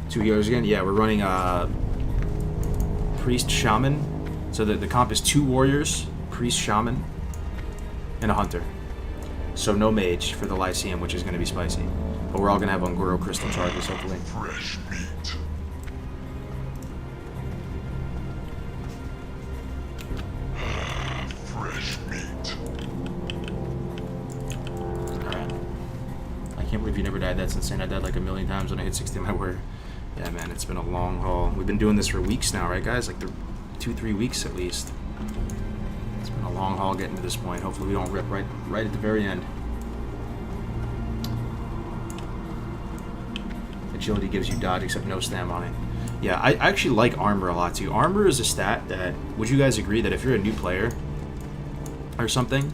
2 healers again? Yeah, we're running Priest Shaman. So the comp is 2 warriors, Priest Shaman, and a Hunter. So no mage for the Lyceum, which is going to be spicy. But we're all going to have Ungoro Crystal charges, hopefully. Fresh meat. Fresh meat. Alright. I can't believe you never died. That's insane. I died like a million times when I hit 60 in my word. Yeah, man, it's been a long haul. We've been doing this for weeks now, right, guys? Like 2-3 weeks at least. It's been a long haul getting to this point. Hopefully we don't rip right at the very end. Agility gives you dodge except no stam on it. Yeah, I actually like armor a lot too. Armor is a stat that, would you guys agree that if you're a new player or something,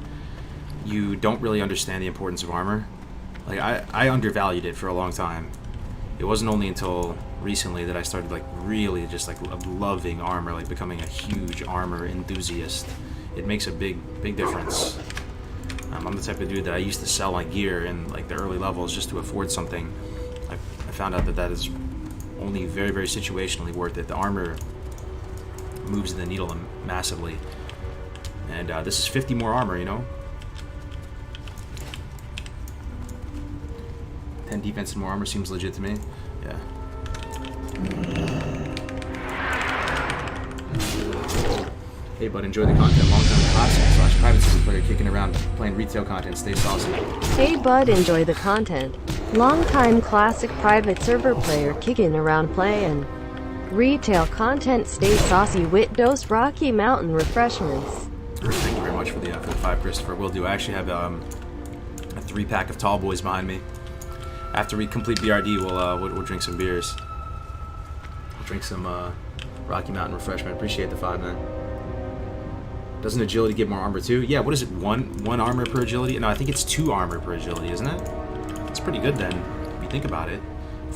you don't really understand the importance of armor? Like, I undervalued it for a long time. It wasn't only until recently that I started like really just like loving armor, like becoming a huge armor enthusiast. It makes a big difference. I'm the type of dude that I used to sell my gear in like the early levels just to afford something. I found out that is only very, very situationally worth it. The armor moves the needle massively. And this is 50 more armor, you know? 10 defense and more armor seems legit to me. Yeah. Hey, bud, enjoy the content. Long-time classic / private server player kicking around playing retail content. Stay saucy. Hey bud, enjoy the content. Long-time classic private server player kicking around playing retail content. Stay saucy with dose Rocky Mountain refreshments. Thank you very much for the 5, Christopher. Will do. I actually have a 3-pack of tall boys behind me. After we complete BRD, we'll drink some beers. We'll drink some Rocky Mountain refreshment. Appreciate the 5, man. Doesn't agility give more armor too? Yeah, what is it? One armor per agility? No, I think it's 2 armor per agility, isn't it? It's pretty good then, if you think about it.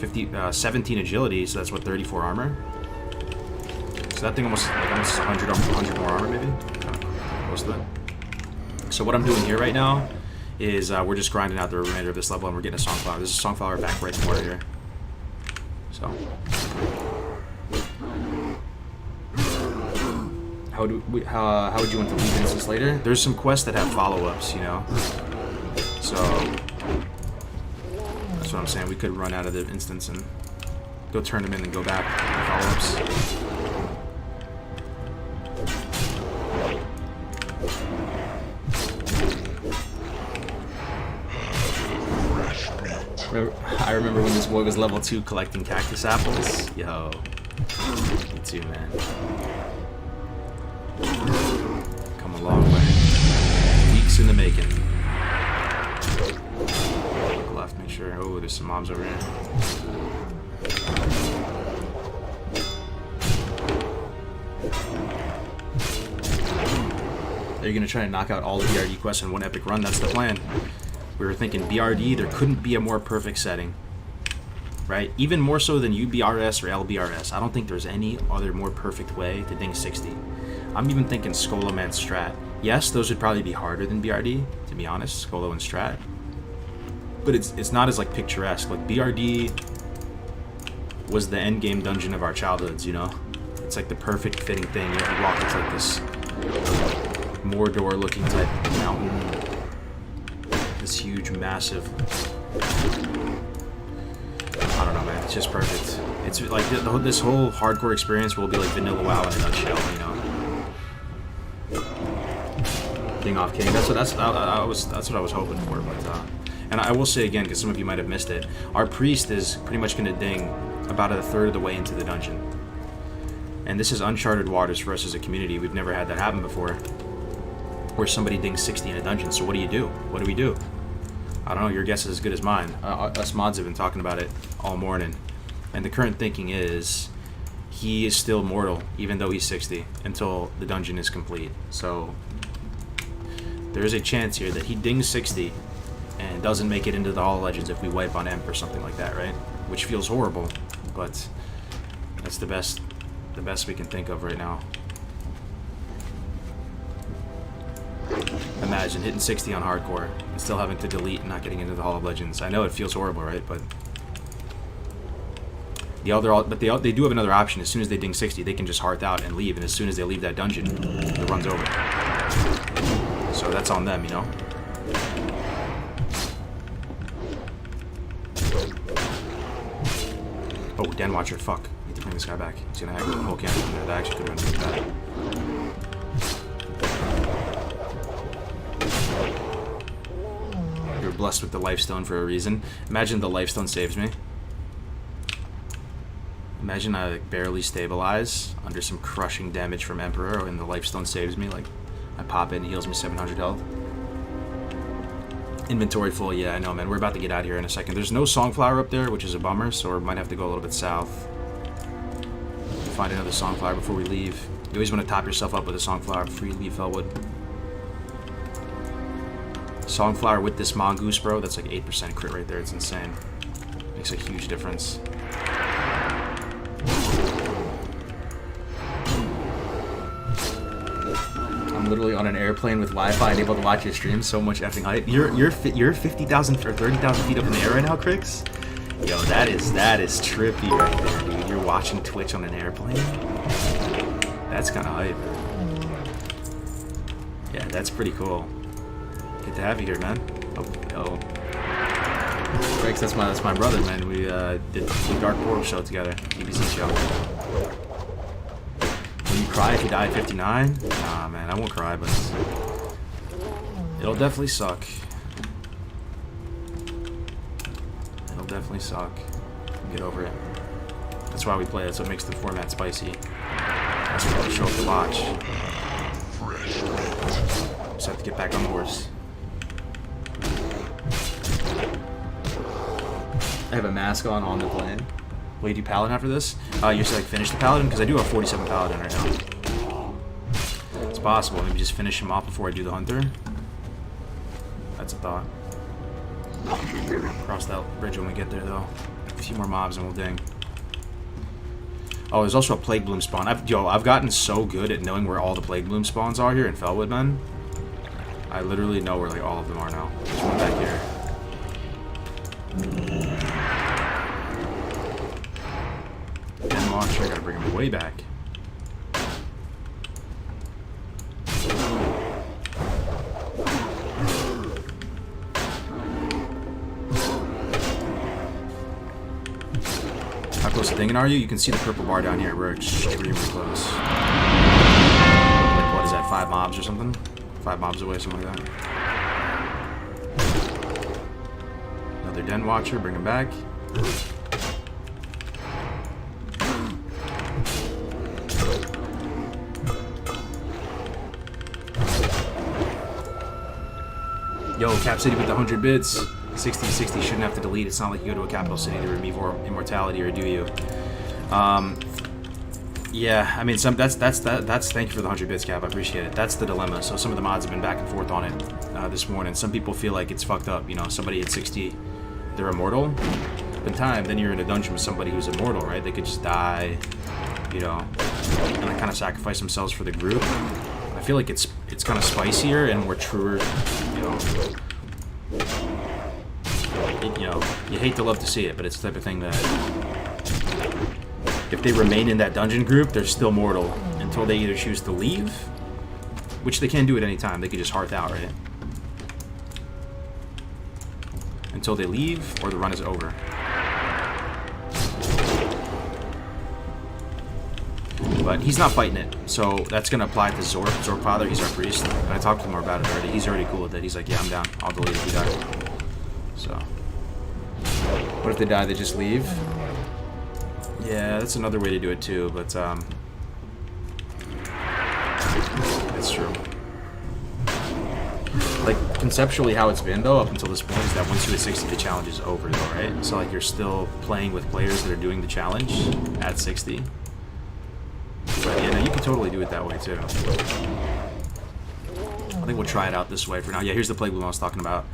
17 agility, so that's what, 34 armor. So that thing almost 100 more armor, maybe. Close to that. So what I'm doing here right now is we're just grinding out the remainder of this level, and we're getting a Songflower. There's a Songflower back right corner here. So how would you want to leave instance later? There's some quests that have follow-ups, you know. So that's what I'm saying. We could run out of the instance and go turn them in and go back to follow-ups. I remember when this boy was level 2 collecting cactus apples. Yo, me too, man. Come a long way. Weeks in the making. Look left, make sure. Oh, there's some mobs over here. Are you gonna try to knock out all the BRD quests in one epic run? That's the plan. We were thinking BRD, there couldn't be a more perfect setting, right? Even more so than UBRS or LBRS. I don't think there's any other more perfect way to ding 60. I'm even thinking Skolo Man Strat. Yes, those would probably be harder than BRD, to be honest, Skolo and Strat. But it's not as like picturesque. Like BRD was the end game dungeon of our childhoods, you know? It's like the perfect fitting thing. You have to walk into like this Mordor looking type mountain. This huge, massive. I don't know, man. It's just perfect. It's like this whole hardcore experience will be like vanilla WoW in a nutshell, you know. Ding off king. That's what I was hoping for. But and I will say again, because some of you might have missed it, our priest is pretty much going to ding about a third of the way into the dungeon, and this is uncharted waters for us as a community. We've never had that happen before, where somebody dings 60 in a dungeon. So what do? What do we do? I don't know, your guess is as good as mine. Us mods have been talking about it all morning, and the current thinking is he is still mortal even though he's 60 until the dungeon is complete. So there is a chance here that he dings 60 and doesn't make it into the Hall of Legends if we wipe on Emp or something like that, right? Which feels horrible, but that's the best we can think of right now. Imagine hitting 60 on hardcore and still having to delete and not getting into the Hall of Legends. I know it feels horrible, right? But they do have another option. As soon as they ding 60, they can just hearth out and leave, and as soon as they leave that dungeon, the run's over. So that's on them, you know? Oh, Den Watcher, fuck. Need to bring this guy back. He's gonna hack the whole camp in there. That actually could have been pretty bad. You're blessed with the Lifestone for a reason. Imagine the Lifestone saves me. Imagine I like barely stabilize under some crushing damage from Emperor, and the Lifestone saves me. Like, I pop it and heals me 700 health. Inventory full, yeah, I know, man. We're about to get out of here in a second. There's no Songflower up there, which is a bummer, so we might have to go a little bit south to find another Songflower before we leave. You always want to top yourself up with a Songflower before you leave Felwood. Songflower with this Mongoose, bro, that's like 8% crit right there. It's insane. Makes a huge difference. I'm literally on an airplane with Wi-Fi and able to watch your stream. So much effing hype. You're 50,000 or 30,000 feet up in the air right now, Crix? Yo, that is trippy right there, dude. You're watching Twitch on an airplane. That's kind of hype. Yeah, that's pretty cool. Good to have you here, man. Oh. Crix, that's my brother, man. We did the Dark Portal show together, BBC show. Will you cry if you die at 59? Nah, man, I won't cry, but it'll definitely suck. It'll definitely suck. Get over it. That's why we play. That's what makes the format spicy. That's what we show up to watch. Just have to get back on the horse. I have a mask on the plane. Will you do Paladin after this? You should like finish the Paladin, because I do have 47 Paladin right now. It's possible. Maybe just finish him off before I do the Hunter. That's a thought. Cross that bridge when we get there, though. A few more mobs and we'll ding. Oh, there's also a Plague Bloom spawn. I've gotten so good at knowing where all the Plague Bloom spawns are here in Felwood, man. I literally know where like all of them are now. There's one back here. And launcher, I gotta bring him way back. How close to dinging are you? You can see the purple bar down here. We're extremely close. Like, what is that, 5 mobs or something? 5 mobs away, something like that. Another Den Watcher, bring him back. Yo, Cap City with the 100 bits. 60-60 shouldn't have to delete. It's not like you go to a capital city to remove immortality, or do you? Yeah, I mean, that's thank you for the 100 bits, Cap. I appreciate it. That's the dilemma. So some of the mods have been back and forth on it this morning. Some people feel like it's fucked up. You know, somebody at 60, they're immortal. But in time, then you're in a dungeon with somebody who's immortal, right? They could just die, you know, and like kind of sacrifice themselves for the group. I feel like it's kind of spicier and more truer, you know. You know, you hate to love to see it, but it's the type of thing that if they remain in that dungeon group, they're still mortal until they either choose to leave, which they can do at any time. They could just hearth out, right? Until they leave or the run is over. But he's not fighting it, so that's going to apply to Zork. Zork Father, he's our priest, and I talked to him more about it already. He's already cool with it. He's like, yeah, I'm down. I'll delete it if we die. So, what if they die, they just leave? Yeah, that's another way to do it too, but it's true. Like, conceptually how it's been though, up until this point, is that once you hit 60, the challenge is over though, right? So like, you're still playing with players that are doing the challenge at 60. But yeah, no, you can totally do it that way too. I think we'll try it out this way for now. Yeah, here's the Plague Bloom I was talking about.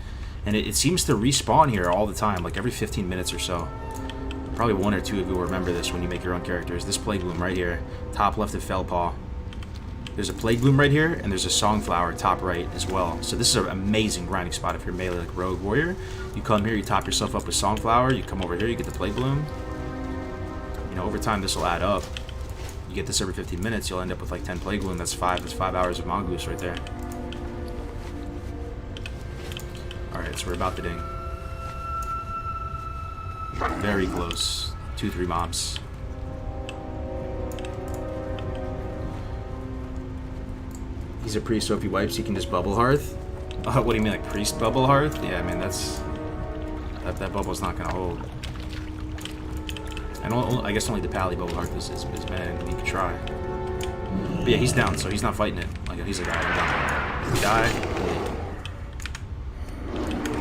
And it seems to respawn here all the time, like every 15 minutes or so. Probably one or two of you will remember this when you make your own characters. This Plague Bloom right here, top left of Fellpaw. There's a Plague Bloom right here, and there's a Songflower top right as well. So this is an amazing grinding spot if you're melee like Rogue Warrior. You come here, you top yourself up with Songflower, you come over here, you get the Plague Bloom. You know, over time this will add up. You get this every 15 minutes, you'll end up with like 10 Plague Bloom. That's 5 hours of Mongoose right there. Alright, so we're about to ding. Very close. 2-3 mobs. He's a priest, so if he wipes, he can just bubble hearth. What do you mean, like priest bubble hearth? Yeah, I mean, that bubble's not gonna hold. And I guess only the pally bubble hearth is bad. You can try. But yeah, he's down, so he's not fighting it. Like, he's like, alright, I'm down. If we die,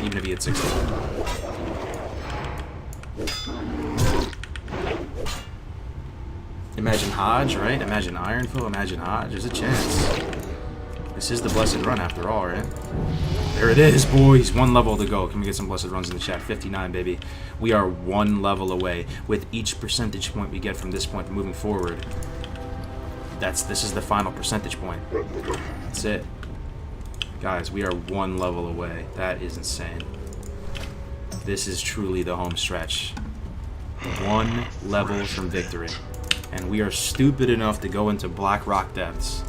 even if he hit 60. Imagine Hodge, right? Imagine Ironfoe, imagine Hodge. There's a chance. This is the blessed run after all, right? There it is, boys. 1 level to go. Can we get some blessed runs in the chat? 59, baby. We are 1 level away. With each percentage point we get from this point moving forward, this is the final percentage point. That's it. Guys, we are 1 level away. That is insane. This is truly the home stretch. 1 level from victory. And we are stupid enough to go into BLACKROCK depths.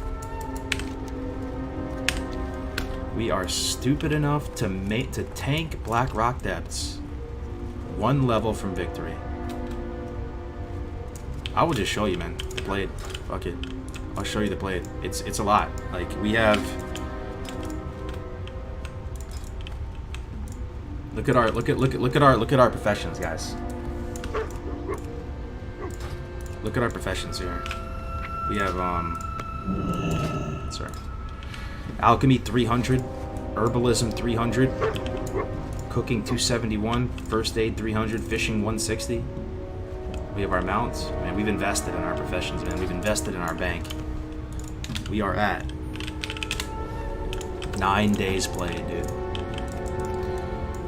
We are stupid enough to tank BLACKROCK depths. 1 level from victory. I will just show you, man. The blade. Fuck it. I'll show you the blade. It's a lot. Like, we have. Look at our professions, guys. Look at our professions here. We have sorry. Alchemy 300, Herbalism 300, Cooking 271, First Aid 300, Fishing 160. We have our mounts. Man, we've invested in our professions, man. We've invested in our bank. We are at 9 days played, dude.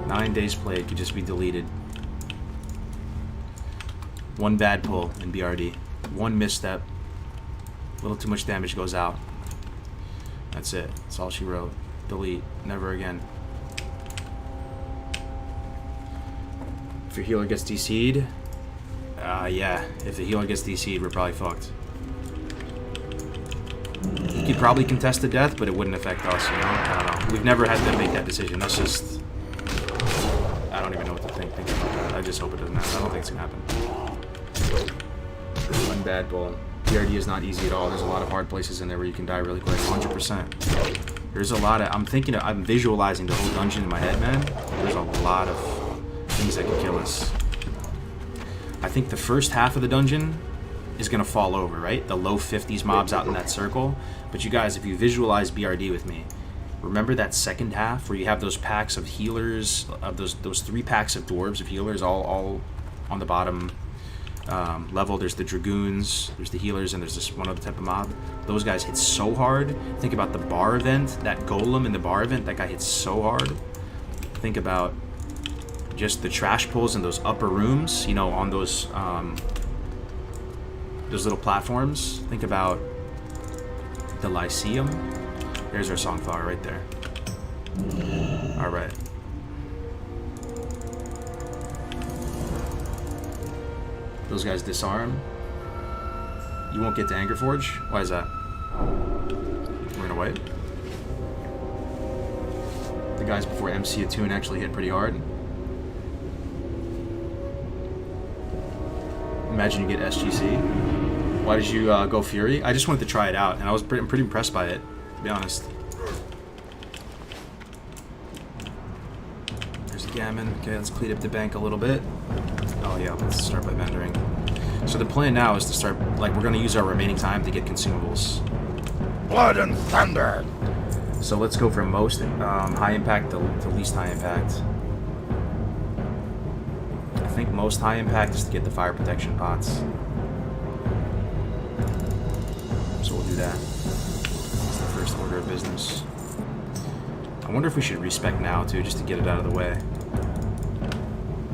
9 days played could just be deleted. One bad pull in BRD. One misstep. A little too much damage goes out. That's it. That's all she wrote. Delete. Never again. If your healer gets DC'd, yeah. If the healer gets DC'd, we're probably fucked. You could probably contest the death, but it wouldn't affect us, you know? I don't know. We've never had to make that decision. That's just... I don't even know what to think about that. I just hope it doesn't happen. I don't think it's gonna happen. One bad bull. BRD is not easy at all. There's a lot of hard places in there where you can die really quick. 100%. There's a lot of... I'm visualizing the whole dungeon in my head, man. There's a lot of things that can kill us. I think the first half of the dungeon is going to fall over, right? The low 50s mobs out in that circle. But you guys, if you visualize BRD with me, remember that second half where you have those packs of healers, of those 3 packs of dwarves of healers all on the bottom level. There's the dragoons, there's the healers, and there's this one other type of mob. Those guys hit so hard. Think about the bar event, that golem in the bar event, that guy hits so hard. Think about just the trash pulls in those upper rooms, you know, on those little platforms. Think about the Lyceum. There's our song flower right there. Alright. Those guys disarm. You won't get to Anger Forge? Why is that? We're gonna wait. The guys before MC Attune actually hit pretty hard. Imagine you get SGC. Why did you go Fury? I just wanted to try it out, and I was pretty impressed by it, to be honest. There's the Gammon. Okay, let's clean up the bank a little bit. Oh yeah, let's start by vendoring. So the plan now is to start, like, we're going to use our remaining time to get consumables. Blood and thunder! So let's go from most high impact to least high impact. I think most high impact is to get the fire protection pots. So we'll do that. It's the first order of business. I wonder if we should respec now too, just to get it out of the way.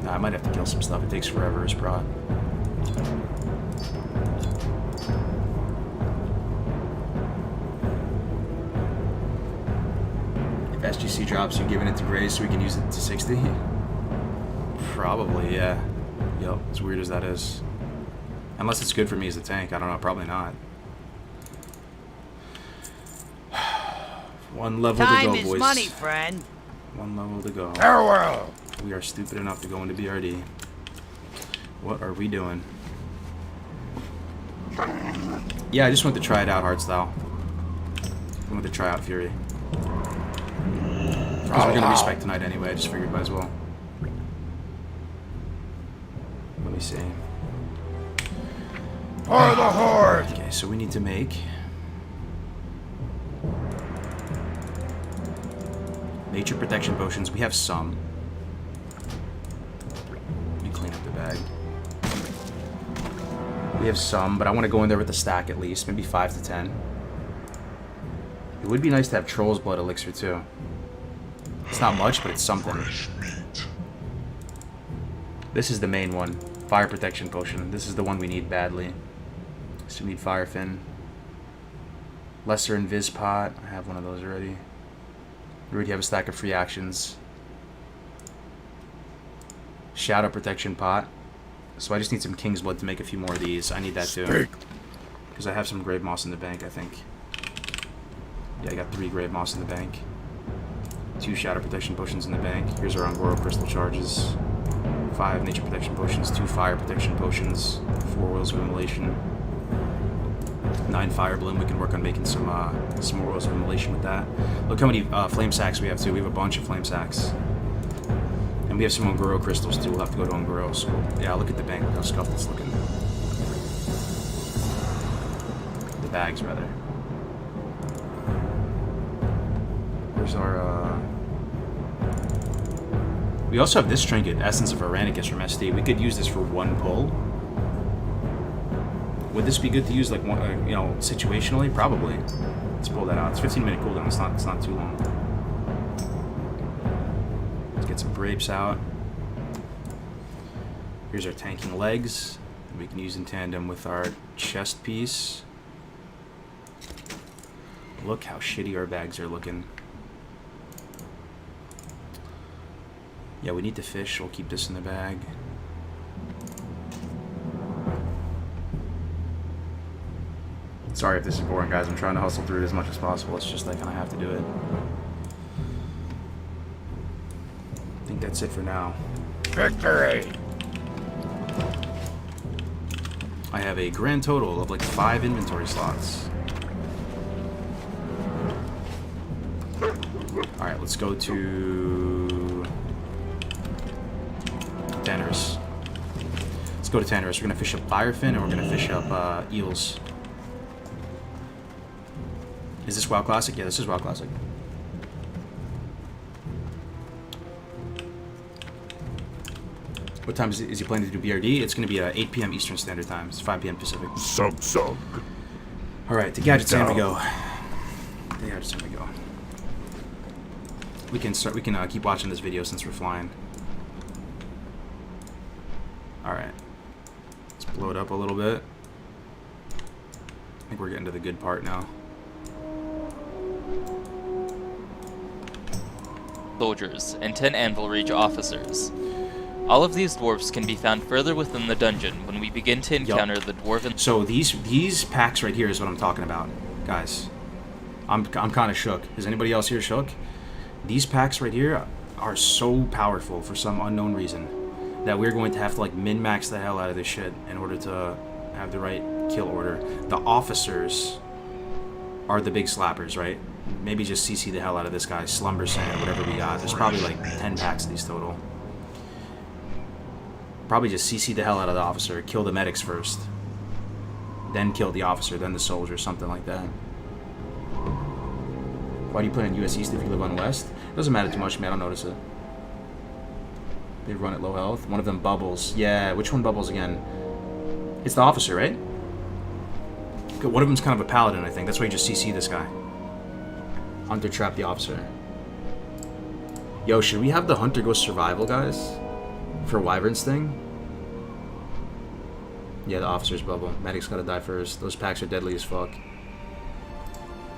Nah, I might have to kill some stuff. It takes forever as prot. If SGC drops, you're giving it to Grace so we can use it to 60? Probably, yeah. Yup, as weird as that is. Unless it's good for me as a tank. I don't know, probably not. One level to go, boys. Time is money, friend. One level to go. Farewell! We are stupid enough to go into BRD. What are we doing? Yeah, I just wanted to try it out, Hardstyle. I wanted to try out Fury. Because we're going to respec tonight anyway, I just figured might as well. Let me see. For the Horde! Okay, so we need to make... nature protection potions. We have some. Let me clean up the bag. We have some, but I want to go in there with a stack at least. Maybe 5 to 10. It would be nice to have Troll's Blood Elixir too. It's not much, but it's something. This is the main one. Fire protection potion. This is the one we need badly. So we need Fire Fin. Lesser Invis Pot. I have one of those already. We already have a stack of free actions. Shadow Protection Pot. So I just need some King's Blood to make a few more of these. I need that too. Because I have some Grave Moss in the bank, I think. Yeah, I got 3 Grave Moss in the bank. 2 Shadow Protection Potions in the bank. Here's our Ungoro Crystal Charges. 5 Nature Protection Potions. 2 Fire Protection Potions. 4 Oils of Immolation. 9 Fire Bloom. We can work on making some more Oils of Immolation with that. Look how many Flame Sacks we have too. We have a bunch of Flame Sacks. And we have some Ungoro Crystals too. We'll have to go to Ungoro. So yeah, look at the bank. Look how scuffed it's looking. The bags, rather. Where's our... We also have this trinket, Essence of Aranicus from SD. We could use this for 1 pull. Would this be good to use, like, one, you know, situationally? Probably. Let's pull that out. It's 15-minute cooldown. It's not too long. Let's get some grapes out. Here's our tanking legs. We can use in tandem with our chest piece. Look how shitty our bags are looking. Yeah, we need to fish. We'll keep this in the bag. Sorry if this is boring, guys. I'm trying to hustle through it as much as possible. It's just I kind of have to do it. I think that's it for now. Victory! I have a grand total of like 5 inventory slots. Alright, let's go to Tanner's. Let's go to Tanner's. We're going to fish up firefin and we're going to fish up eels. Is this WoW Classic? Yeah, this is WoW Classic. What time is he planning to do BRD? It's going to be 8 p.m. Eastern Standard Time. It's 5 p.m. Pacific. Sub. Alright, to Gadget Time we go. To Gadget Time we go. We can start. We can keep watching this video since we're flying. Alright. Let's blow it up a little bit. I think we're getting to the good part now. Soldiers, and 10 Anvil Reach officers. All of these dwarves can be found further within the dungeon when we begin to encounter the dwarven... So these packs right here is what I'm talking about, guys. I'm kind of shook. Is anybody else here shook? These packs right here are so powerful for some unknown reason that we're going to have to like min-max the hell out of this shit in order to have the right kill order. The officers are the big slappers, right? Maybe just CC the hell out of this guy, Slumber Sand, whatever we got. There's probably like 10 packs of these total. Probably just CC the hell out of the officer, kill the medics first, then kill the officer, then the soldier, something like that. Why do you put in US East if you live on West? Doesn't matter too much, man. I don't notice it. They run at low health. One of them bubbles. Yeah, which one bubbles again? It's the officer, right? One of them's kind of a paladin, I think. That's why you just CC this guy. Hunter trap the officer. Yo, should we have the Hunter go survival, guys? For Wyvern's thing? Yeah, the officer's bubble. Medic's gotta die first. Those packs are deadly as fuck.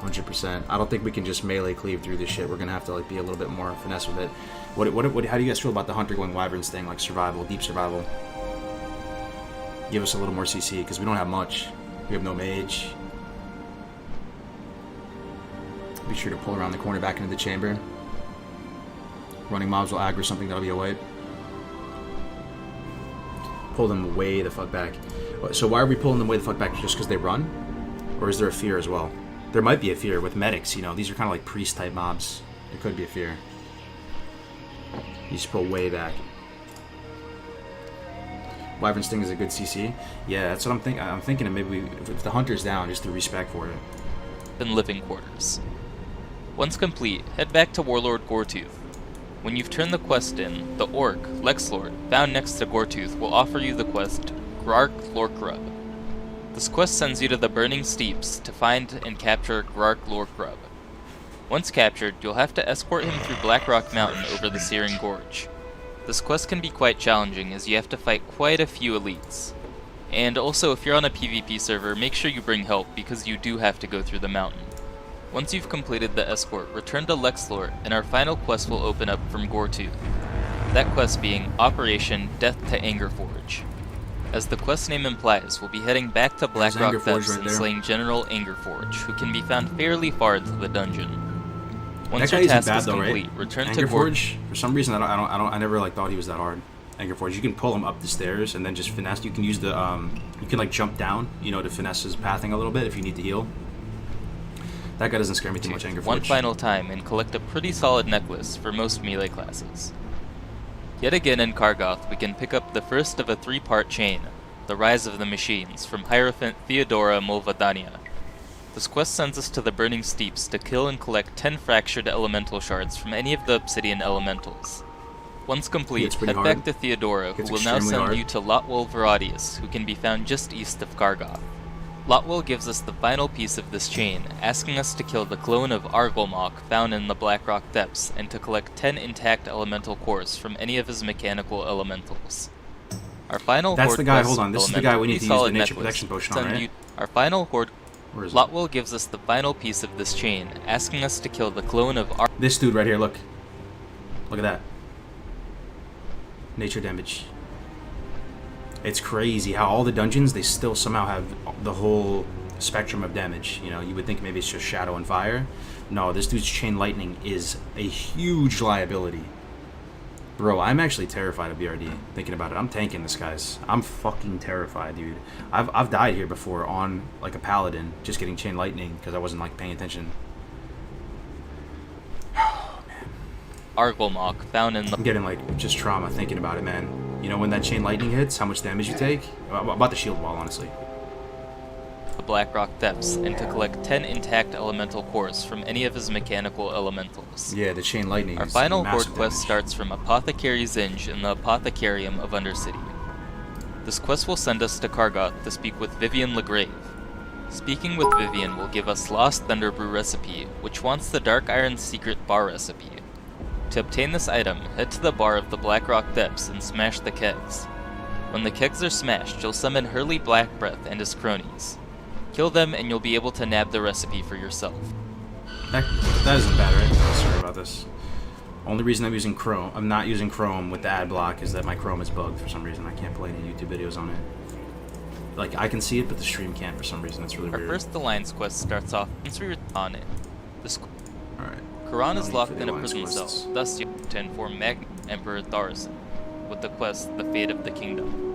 100%. I don't think we can just melee cleave through this shit. We're gonna have to like be a little bit more finesse with it. How do you guys feel about the Hunter going Wyvern's thing? Like survival, deep survival. Give us a little more CC, because we don't have much. We have no mage. Be sure to pull around the corner back into the chamber. Running mobs will aggro something, that'll be a wipe. Pull them way the fuck back. So why are we pulling them way the fuck back? Just because they run? Or is there a fear as well? There might be a fear with medics, you know. These are kind of like priest type mobs. There could be a fear. You just pull way back. Wyvern Sting is a good CC. Yeah, that's what I'm thinking. I'm thinking of maybe if the Hunter's down, just to respec for it. In living quarters. Once complete, head back to Warlord Goretooth. When you've turned the quest in, the orc, Lexlord, found next to Goretooth, will offer you the quest Grark Lorkrub. This quest sends you to the Burning Steeps to find and capture Grark Lorkrub. Once captured, you'll have to escort him through Blackrock Mountain over the Searing Gorge. This quest can be quite challenging as you have to fight quite a few elites. And also, if you're on a PvP server, make sure you bring help because you do have to go through the mountain. Once you've completed the escort, return to Lexlord, and our final quest will open up from Goretooth. That quest being Operation Death to Angerforge. As the quest name implies, we'll be heading back to BLACKROck Depths and slaying General Angerforge, who can be found fairly far into the dungeon. Once your task is complete, return to Angerforge. For some reason, I never like thought he was that hard. Angerforge, you can pull him up the stairs and then just finesse. You can use the you can like jump down, you know, to finesse his pathing a little bit if you need to heal. That guy doesn't scare me too much, Angerforge. One final time and collect a pretty solid necklace for most melee classes. Yet again in Kargoz, we can pick up the first of a 3-part chain, The Rise of the Machines, from Hierophant Theodora Molvadania. This quest sends us to the Burning Steeps to kill and collect 10 fractured elemental shards from any of the obsidian elementals. Once complete, head back to Theodora, who will now send you to Lotwell Verodius, who can be found just east of Kargoz. Lotwell gives us the final piece of this chain, asking us to kill the clone of Argolmok found in the BLACKROCK Depths, and to collect 10 intact elemental cores from any of his mechanical elementals. Our final That's horde the guy, quest hold on, this is the guy we need to use the nature protection potion on, right? Our final horde. Where is it? Lotwell gives us the final piece of this chain, asking us to kill the clone of our. This dude right here, look. Look at that. Nature damage. It's crazy how all the dungeons, they still somehow have the whole spectrum of damage. You know, you would think maybe it's just shadow and fire. No, this dude's chain lightning is a huge liability. Bro, I'm actually terrified of BRD, thinking about it. I'm tanking this, guys. I'm fucking terrified, dude. I've died here before on, like, a paladin, just getting chain lightning, because I wasn't, like, paying attention. Argolmok found in the. I'm getting, like, just trauma thinking about it, man. You know when that chain lightning hits, how much damage you take? About the shield wall, honestly. BLACKROCK depths, and to collect 10 intact elemental cores from any of his mechanical elementals. Yeah, the chain lightning. Our is final massive horde quest damage. starts from Apothecary Zinj in the Apothecarium of Undercity. This quest will send us to Kargoz to speak with Vivian Legrave. Speaking with Vivian will give us Lost Thunder Brew recipe, which wants the Dark Iron secret bar recipe. To obtain this item, head to the bar of the BLACKROCK depths and smash the kegs. When the kegs are smashed, you'll summon Hurley Blackbreath and his cronies. Kill them and you'll be able to nab the recipe for yourself. That isn't bad, right? Oh, sorry about this. Only reason I'm using Chrome, I'm not using Chrome with the ad block, is that my Chrome is bugged for some reason. I can't play any YouTube videos on it. Like, I can see it, but the stream can't for some reason. That's really Our weird. first alliance quest starts off once we on it. This Alright. Quran No is need locked for the in a alliance prison quests. cell, thus you have to inform Emperor Thorison with the quest The Fate of the Kingdom.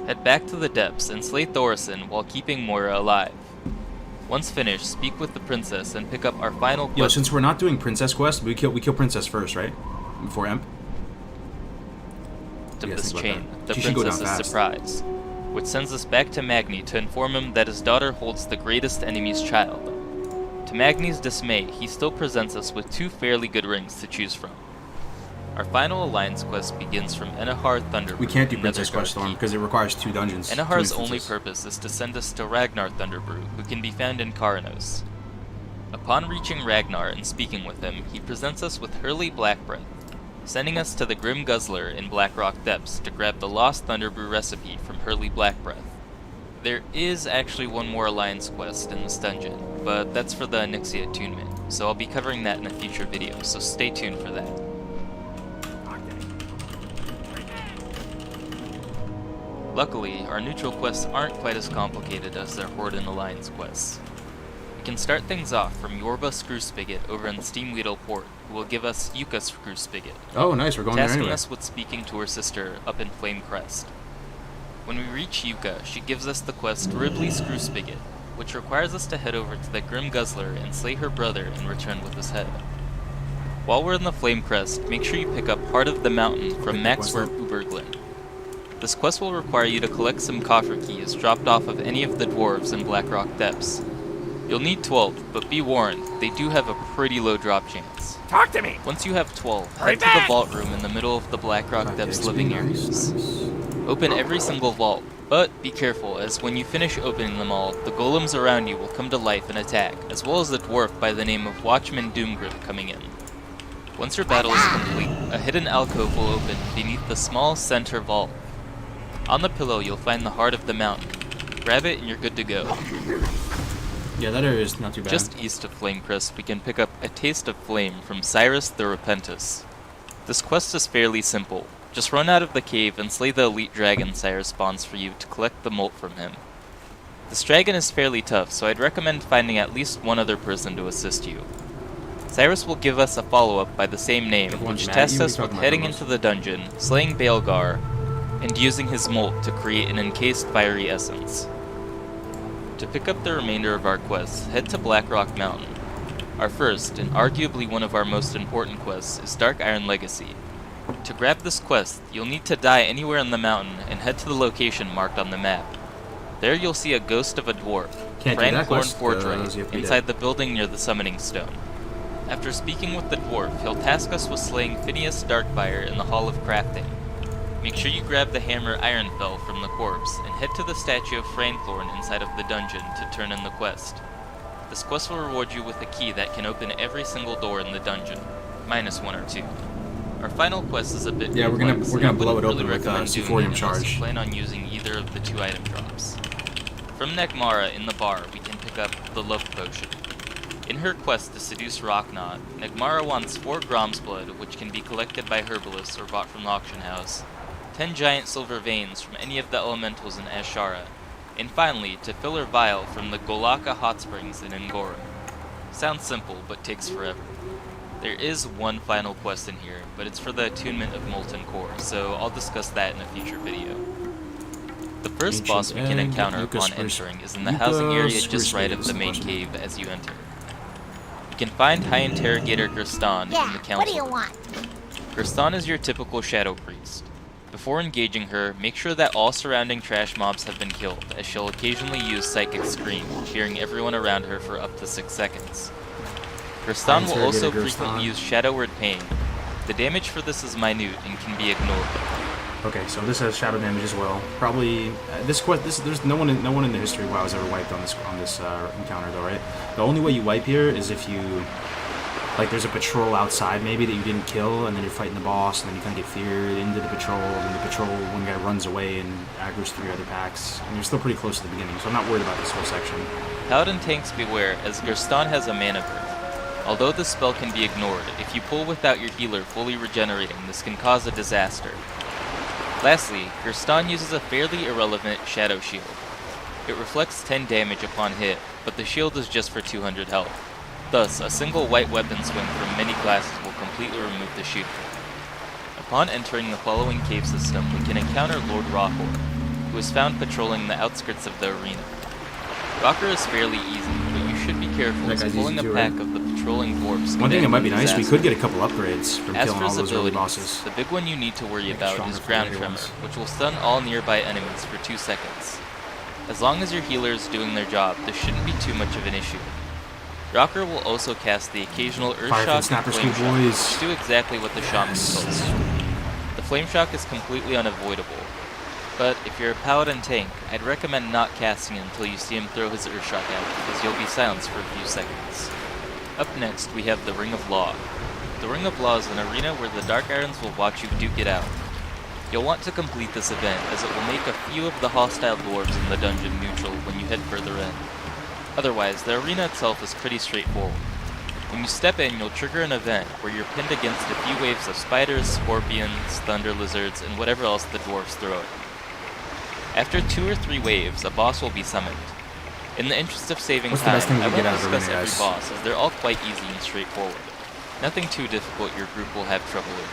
Head back to the depths and slay Thorison while keeping Moira alive. Once finished, speak with the princess and pick up our final quest. Yo, since we're not doing princess quest, we kill Princess first, right? Before Emp? Of Yeah, this think about chain, that. the She should go down princess's fast. surprise, which sends us back to Magni to inform him that his daughter holds the greatest enemy's child. To Magni's dismay, he still presents us with 2 fairly good rings to choose from. Our final alliance quest begins from Enahar Thunderbrew. We can't do in Princess Netherdark Quest Storm Keep. because it requires 2 dungeons. Enahar's 2 only instances. purpose is to send us to Ragnar Thunderbrew, who can be found in Karanos. Upon reaching Ragnar and speaking with him, he presents us with Hurley Blackbreath, sending us to the Grim Guzzler in BLACKROCK depths to grab the Lost Thunderbrew recipe from Hurley Blackbreath. There is actually one more alliance quest in this dungeon, but that's for the Onyxia attunement, so I'll be covering that in a future video, so stay tuned for that. Luckily, our neutral quests aren't quite as complicated as their Horde and Alliance quests. We can start things off from Yorba Screw Spigot over in Steamweedle Port, who will give us Yuka Screw Spigot, Oh, nice. We're going there tasking anyway. us with speaking to her sister up in Flame Crest. When we reach Yuka, she gives us the quest Ribley Screw Spigot, which requires us to head over to the Grim Guzzler and slay her brother and return with his head. While we're in the Flame Crest, make sure you pick up Heart of the Mountain from Maxwerp Uberglin. This quest will require you to collect some coffer keys dropped off of any of the dwarves in BLACKROCK depths. You'll need 12, but be warned, they do have a pretty low drop chance. Talk to me. Once you have 12, Hurry head to the back! vault room in the middle of the BLACKROCK depths XP, living nice, areas. nice. Open every single vault, but be careful, as when you finish opening them all, the golems around you will come to life and attack, as well as a dwarf by the name of Watchman Doomgrip coming in. Once your battle is complete, a hidden alcove will open beneath the small center vault. On the pillow, you'll find the Heart of the Mountain. Grab it and you're good to go. Yeah, that area is not too bad. Just east of Flamecrest, we can pick up A Taste of Flame from Cyrus the Repentus. This quest is fairly simple. Just run out of the cave and slay the elite dragon Cyrus spawns for you to collect the molt from him. This dragon is fairly tough, so I'd recommend finding at least one other person to assist you. Cyrus will give us a follow-up by the same name, which tasks us with heading into the dungeon, slaying Baelgar, and using his molt to create an encased fiery essence. To pick up the remainder of our quests, head to BLACKROCK Mountain. Our first, and arguably one of our most important quests, is Dark Iron Legacy. To grab this quest, you'll need to die anywhere on the mountain and head to the location marked on the map. There you'll see a ghost of a dwarf, Can't do that Franklorn quest, you have Fordray, to be inside dead. the building near the Summoning Stone. After speaking with the dwarf, he'll task us with slaying Phineas Darkfire in the Hall of Crafting. Make sure you grab the hammer Ironfell from the corpse, and head to the statue of Franklorn inside of the dungeon to turn in the quest. This quest will reward you with a key that can open every single door in the dungeon, minus 1 or 2. Our final quest is a bit Yeah, we're complex, gonna and I blow it wouldn't open really with recommend doing C4 it unless charge. you plan on using either of the 2 item drops. From Negmara in the bar, we can pick up the Love Potion. In her quest to seduce Rocknot, Negmara wants 4 Grom's blood, which can be collected by herbalists or bought from the auction house, 10 giant silver veins from any of the elementals in Ashara, and finally, to fill her vial from the Golaka hot springs in Ngora. Sounds simple, but takes forever. There is one final quest in here, but it's for the attunement of Molten Core, so I'll discuss that in a future video. The first boss we can encounter upon entering is in the housing area just right of the main cave as you enter. You can find High Interrogator Gerstan in Yeah, the council. what do you want? Gerstan is your typical Shadow Priest. Before engaging her, make sure that all surrounding trash mobs have been killed, as she'll occasionally use Psychic Scream, fearing everyone around her for up to 6 seconds. Gerstan will also frequently use Shadow Word Pain. The damage for this is minute and can be ignored. Okay, so this has shadow damage as well. Probably there's no one in the history of WoW has ever wiped on this encounter though, right? The only way you wipe here is if you there's a patrol outside maybe that you didn't kill, and then you're fighting the boss, and then you kind of get feared into the patrol, and the patrol one guy runs away and aggroes 3 other packs, and you're still pretty close to the beginning, so I'm not worried about this whole section. Paladin tanks beware, as Gerstan has a mana burn. Although this spell can be ignored, if you pull without your healer fully regenerating, this can cause a disaster. Lastly, Gerstan uses a fairly irrelevant Shadow Shield. It reflects 10 damage upon hit, but the shield is just for 200 health. Thus, a single white weapon swing from many classes will completely remove the shield. Upon entering the following cave system, we can encounter Lord Rockor, who is found patrolling the outskirts of the arena. Rocker is fairly easy, but you should be careful as pulling a pack of the patrolling dwarves. One thing that might be nice, we could get a couple upgrades from killing all those early bosses. The big one you need to worry about is Ground Tremor, which will stun all nearby enemies for 2 seconds. As long as your healer is doing their job, this shouldn't be too much of an issue. Rocker will also cast the occasional Earth Shock and Flame Shock, which do exactly what the Shaman's supposed to. The Flame Shock is completely unavoidable, but if you're a Paladin tank, I'd recommend not casting it until you see him throw his Earth Shock out, because you'll be silenced for a few seconds. Up next, we have the Ring of Law. The Ring of Law is an arena where the Dark Irons will watch you duke it out. You'll want to complete this event, as it will make a few of the hostile dwarves in the dungeon neutral when you head further in. Otherwise, the arena itself is pretty straightforward. When you step in, you'll trigger an event where you're pinned against a few waves of spiders, scorpions, thunder lizards, and whatever else the dwarves throw at you. After 2 or 3 waves, a boss will be summoned. In the interest of saving time, I won't discuss every boss, as they're all quite easy and straightforward. Nothing too difficult your group will have trouble with.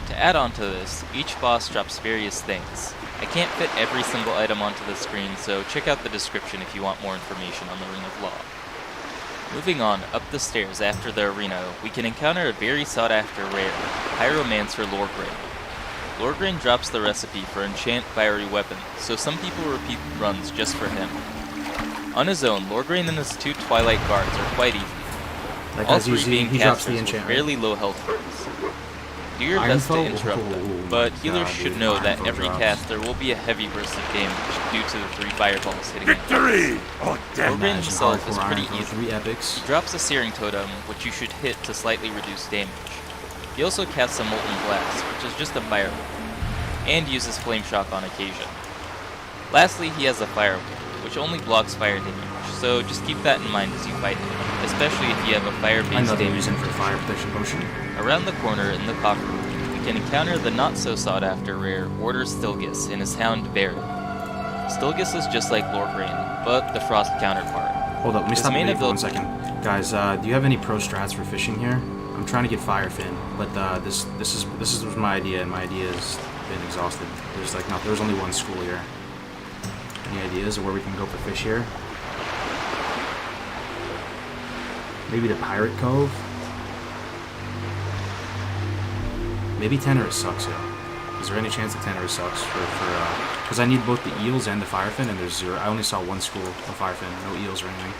To add on to this, each boss drops various things. I can't fit every single item onto the screen, so check out the description if you want more information on the Ring of Law. Moving on, up the stairs after the arena, we can encounter a very sought-after rare, Pyromancer Lorgrain. Lorgrain drops the recipe for enchant fiery weapon, so some people repeat runs just for him. On his own, Lorgrain and his 2 Twilight guards are quite easy. All 3 being casters with fairly low health bars. Do your best to interrupt them, but healers should know that every cast there will be a heavy burst of damage due to the 3 fireballs hitting him. Victory! Oh, damn. Lorgrain himself is pretty easy. 3 epics. He drops a Searing Totem, which you should hit to slightly reduce damage. He also casts a Molten Blast, which is just a fireball, and uses Flame Shock on occasion. Lastly, he has a Fire Whip, which only blocks fire damage, so just keep that in mind as you fight him, especially if you have a fire-based damage. For fire protection potion. Around the corner in the cock room, we can encounter the not-so-sought-after rare Order Stilgis and his hound Barret. Stilgis is just like Lorgrain, but the Frost counterpart. Hold up, let me stop the video for 1 second. Guys, do you have any pro strats for fishing here? I'm trying to get Firefin, but this was my idea, and my idea has been exhausted. There's only 1 school here. Any ideas of where we can go for fish here? Maybe the Pirate Cove? Maybe Tenorus sucks here. Is there any chance that Tenorus sucks because I need both the eels and the Firefin, and there's 0. I only saw 1 school of Firefin, no eels or anything.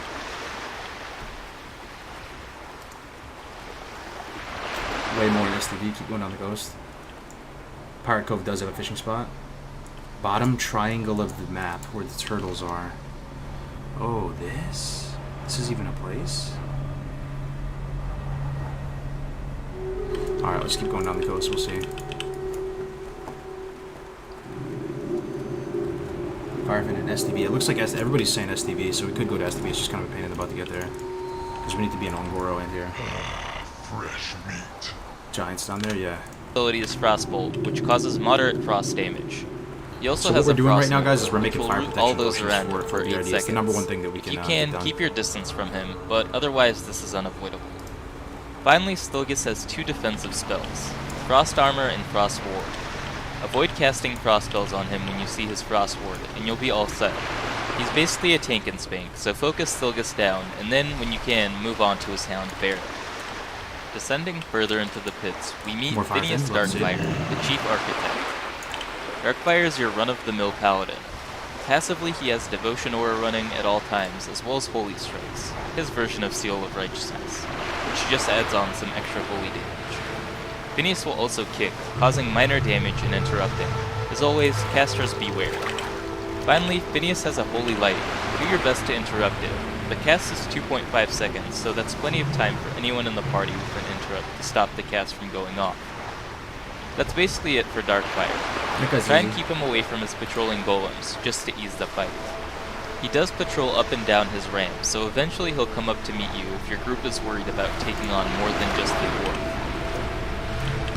Way more STV, keep going down the coast. Pirate Cove does have a fishing spot. Bottom triangle of the map where the turtles are. Oh, this? This is even a place? Alright, let's keep going down the coast, we'll see. Firefin and STV. It looks like everybody's saying STV, so we could go to STV. It's just kind of a pain in the butt to get there. Because we need to be in Ongoro in here. Fresh meat. Giants down there, yeah. Ability is Frostbolt, which causes moderate frost damage. He also So has what we're a doing frost right now, guys, move, is we're which making will fire root protection all those potions around for for 8 BRD. seconds. It's the number one thing that we If can you get can, done. keep your distance from him, but otherwise this is unavoidable. Finally, Stilgus has 2 defensive spells, Frost Armor and Frost Ward. Avoid casting frost spells on him when you see his Frost Ward, and you'll be all set. He's basically a tank and spank, so focus Stilgus down, and then, when you can, move on to his Hound Bear. Descending further into the pits, we meet More fire Phineas things, let's see. Darkfire, the Chief Architect. Darkfire is your run-of-the-mill paladin. Passively, he has Devotion Aura running at all times, as well as Holy Strikes, his version of Seal of Righteousness, which just adds on some extra holy damage. Phineas will also kick, causing minor damage and interrupting. As always, casters beware. Finally, Phineas has a Holy Light. Do your best to interrupt it. The cast is 2.5 seconds, so that's plenty of time for anyone in the party with an interrupt to stop the cast from going off. That's basically it for Darkfire. Try and keep him away from his patrolling golems, just to ease the fight. He does patrol up and down his ramp, so eventually he'll come up to meet you if your group is worried about taking on more than just the dwarf.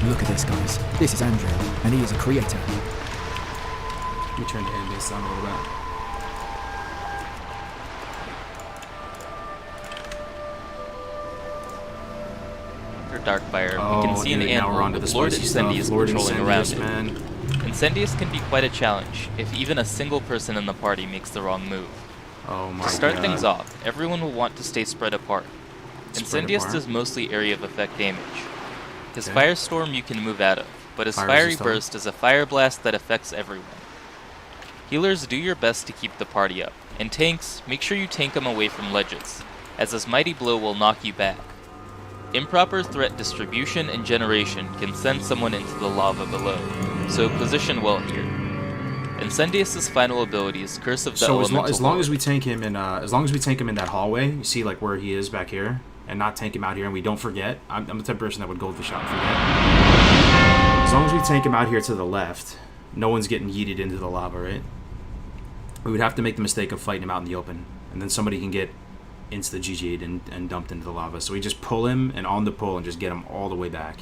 Look at this, guys. This is Andrew, and he is a creator. Let me turn the hand base down a little bit. For Darkfire, Oh, we can see an dude, now we're animal onto the with Lord spicy stuff. Incendius Lord patrolling Incendius, around it. man. Incendius can be quite a challenge if even a single person in the party makes the wrong move. Oh my To start god. things off, everyone will want to stay spread apart. Spread Incendius apart? does mostly area of effect damage. His Okay. Firestorm you can move out of, but his Fire Fiery resist Burst is a fire blast that affects everyone. Healers, do your best to keep the party up, and tanks, make sure you tank him away from ledges, as his Mighty Blow will knock you back. Improper threat distribution and generation can send someone into the lava below, so position well here. Incendius' final ability is Curse of the So Elemental as long Lord. as we tank him in that hallway, you see like where he is back here, and not tank him out here, and we don't forget. I'm the type of person that would go with the shot and forget. As long as we tank him out here to the left, no one's getting yeeted into the lava, right? We would have to make the mistake of fighting him out in the open, and then somebody can get insta-GG'd and dumped into the lava. So we just pull him, and on the pull, and just get him all the way back.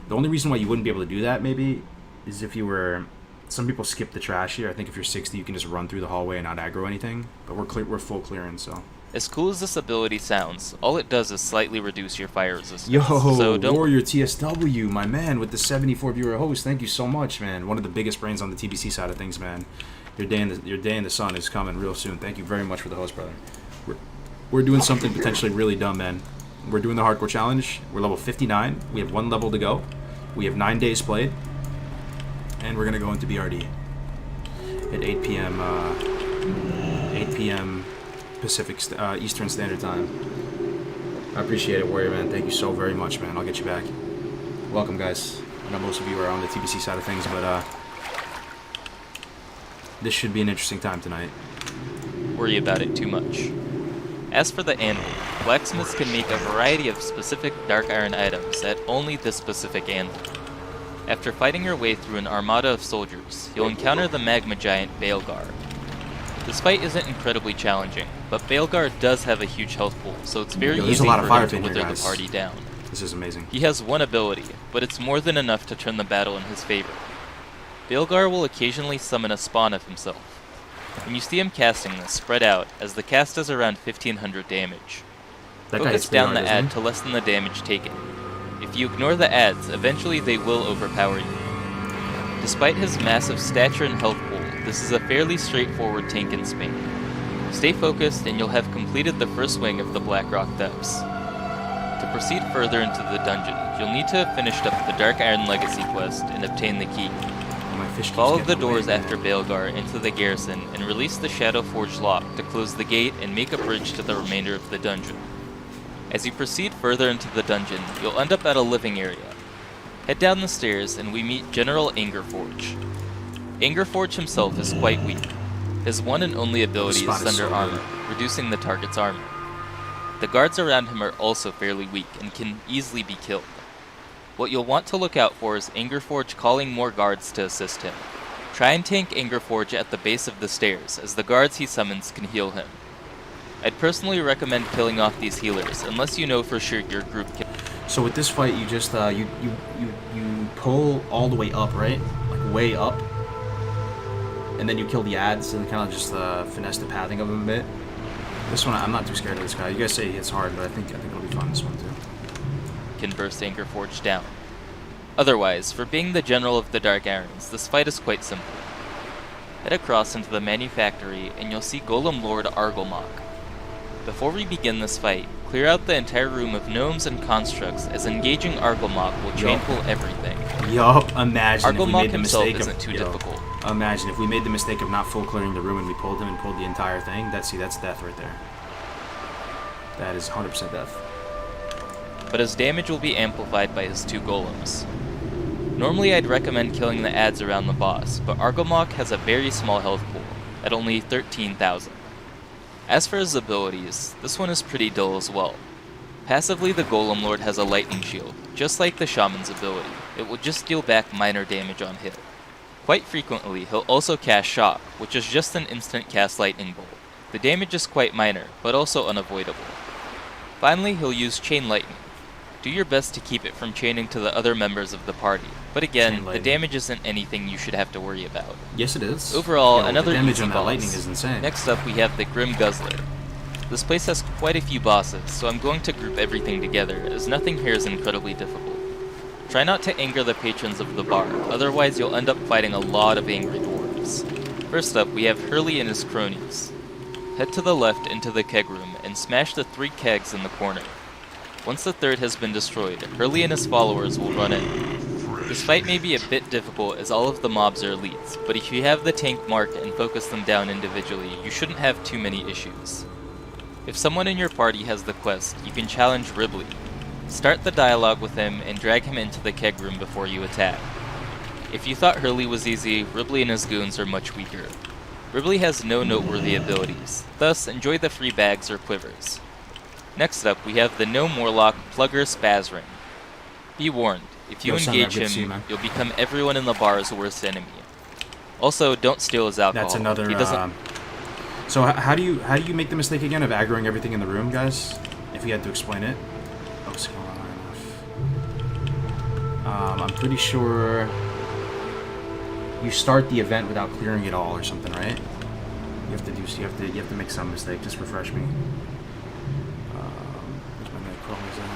The only reason why you wouldn't be able to do that, maybe, is if you were... Some people skip the trash here. I think if you're 60, you can just run through the hallway and not aggro anything. But we're full clearance, so... As cool as this ability sounds, all it does is slightly reduce your fire resistance. Yo, so don't Warrior TSW, my man, with the 74 viewer host. Thank you so much, man. One of the biggest brains on the TBC side of things, man. Your day in the sun is coming real soon. Thank you very much for the host, brother. We're doing something potentially really dumb, man. We're doing the hardcore challenge. We're level 59. We have 1 level to go. We have 9 days played, and we're gonna go into BRD at 8 p.m. 8 p.m. Pacific Eastern Standard Time. I appreciate it, Warrior, man. Thank you so very much, man. I'll get you back. Welcome, guys. I know most of you are on the TBC side of things, but this should be an interesting time tonight. worry about it too much. As for the anvil, blacksmiths can make a variety of specific dark iron items at only this specific anvil. After fighting your way through an armada of soldiers, you'll encounter the magma giant Baelgar. This fight isn't incredibly challenging, but Baelgar does have a huge health pool, so it's very there's easy a lot for of fire him to fin here, wither the guys. party down. This is amazing. He has one ability, but it's more than enough to turn the battle in his favor. Baelgar will occasionally summon a spawn of himself. When you see him casting this, spread out, as the cast does around 1500 damage. That guy hits Focus pretty down hard, the doesn't ad he? to lessen the damage taken. If you ignore the ads, eventually they will overpower you. Despite his massive stature and health pool, this is a fairly straightforward tank and spank. Stay focused and you'll have completed the first wing of the BLACKROCK depths. To proceed further into the dungeon, you'll need to have finished up the Dark Iron Legacy quest and obtain the key. My fish keeps Follow getting the doors away, man. after Baelgar into the garrison and release the Shadow Forge lock to close the gate and make a bridge to the remainder of the dungeon. As you proceed further into the dungeon, you'll end up at a living area. Head down the stairs and we meet General Angerforge. Angerforge himself is quite weak. His one and only ability Spot is is Thunder so Armor, good. reducing the target's armor. The guards around him are also fairly weak and can easily be killed. What you'll want to look out for is Angerforge calling more guards to assist him. Try and tank Angerforge at the base of the stairs, as the guards he summons can heal him. I'd personally recommend killing off these healers, unless you know for sure your group can. So with this fight, you just you pull all the way up, right? Like way up, and then you kill the ads and kind of just finesse the pathing of them a bit. This one, I'm not too scared of this guy. You guys say it's hard, but I think it'll be fun this one too. Can burst Angerforge down. Otherwise, for being the general of the Dark Irons, this fight is quite simple. Head across into the manufactory and you'll see Golem Lord Argolmok. Before we begin this fight, clear out the entire room of gnomes and constructs, as engaging Argolmok will chain pull everything. Yup, imagine if we Argolmok made the himself mistake isn't too difficult. Imagine if we made the mistake of not full clearing the room and we pulled him and pulled the entire thing. That's death right there. That is 100% death. But his damage will be amplified by his 2 golems. Normally I'd recommend killing the ads around the boss, but Argolmok has a very small health pool, at only 13,000. As for his abilities, this one is pretty dull as well. Passively, the Golem Lord has a lightning shield, just like the Shaman's ability. It will just deal back minor damage on hit. Quite frequently, he'll also cast Shock, which is just an instant cast lightning bolt. The damage is quite minor, but also unavoidable. Finally, he'll use Chain Lightning. Do your best to keep it from chaining to the other members of the party, but again, the damage isn't anything you should have to worry about. Yes, it is. Overall, Yo, another the damage easy on that boss. lightning is insane. Next up, we have the Grim Guzzler. This place has quite a few bosses, so I'm going to group everything together, as nothing here is incredibly difficult. Try not to anger the patrons of the bar, otherwise you'll end up fighting a lot of angry dwarves. First up, we have Hurley and his cronies. Head to the left into the keg room and smash the 3 kegs in the corner. Once the third has been destroyed, Hurley and his followers will run in. This fight may be a bit difficult as all of the mobs are elites, but if you have the tank mark and focus them down individually, you shouldn't have too many issues. If someone in your party has the quest, you can challenge Ribley. Start the dialogue with him and drag him into the keg room before you attack. If you thought Hurley was easy, Ribley and his goons are much weaker. Ribley has no noteworthy abilities, thus enjoy the free bags or quivers. Next up, we have the Gnome Warlock Plugger Spazring. Be warned, if you engage him, you'll become everyone in the bar's worst enemy. Also, don't steal his alcohol. That's another. He doesn't. So how do you make the mistake again of aggroing everything in the room, guys? If you had to explain it. Oh, skill enough. I'm pretty sure you start the event without clearing it all or something, right? You have to make some mistake. Just refresh me. Where's my Nightcrawlers at?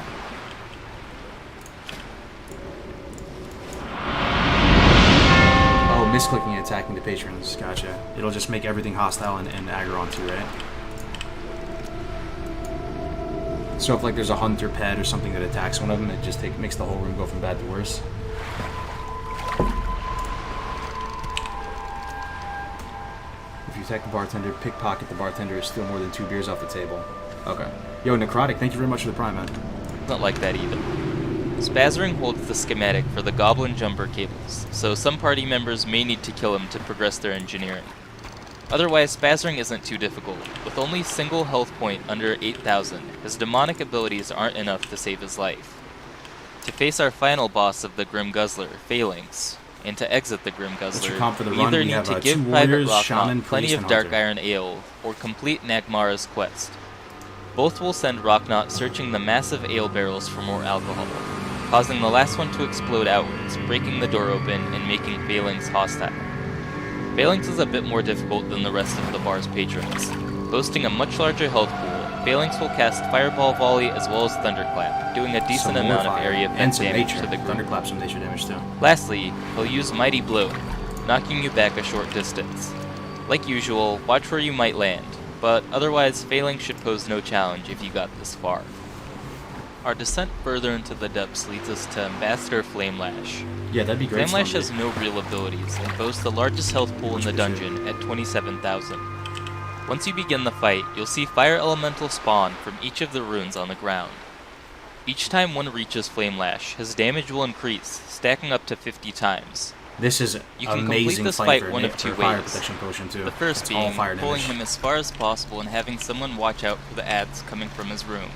Oh, misclicking and attacking the patrons. Gotcha. It'll just make everything hostile and aggro onto, right? So if like there's a hunter pet or something that attacks one of them, it just makes the whole room go from bad to worse. If you attack the bartender, pickpocket the bartender, or steal more than 2 beers off the table. Okay. Yo, Necrotic, thank you very much for the prime, man. Not like that either. Spazring holds the schematic for the Goblin Jumper cables, so some party members may need to kill him to progress their engineering. Otherwise, Spazring isn't too difficult. With only single health point under 8,000, his demonic abilities aren't enough to save his life. To face our final boss of the Grim Guzzler, Phalanx, and to exit the Grim Guzzler, we either need to give Private Rocknot plenty of Dark Iron Ale, or complete Nagmara's quest. Both will send Rocknot searching the massive ale barrels for more alcohol, causing the last one to explode outwards, breaking the door open and making Phalanx hostile. Phalanx is a bit more difficult than the rest of the bar's patrons. Boasting a much larger health pool, Phalanx will cast Fireball Volley as well as Thunderclap, doing a decent amount of area vent damage to the group. Thunderclap some nature damage too. Lastly, he'll use Mighty Blow, knocking you back a short distance. Like usual, watch where you might land, but otherwise Phalanx should pose no challenge if you got this far. Our descent further into the depths leads us to Ambassador Flamelash. Yeah, that'd be great. Flamelash has no real abilities and boasts the largest health pool in the dungeon at 27,000. Once you begin the fight, you'll see fire elemental spawn from each of the runes on the ground. Each time one reaches Flamelash, his damage will increase, stacking up to 50 times. This is You can amazing complete this fight fight one of 2 fire ways. protection potion too. The first It's being all fire pulling damage. him as far as possible and having someone watch out for the ads coming from his room.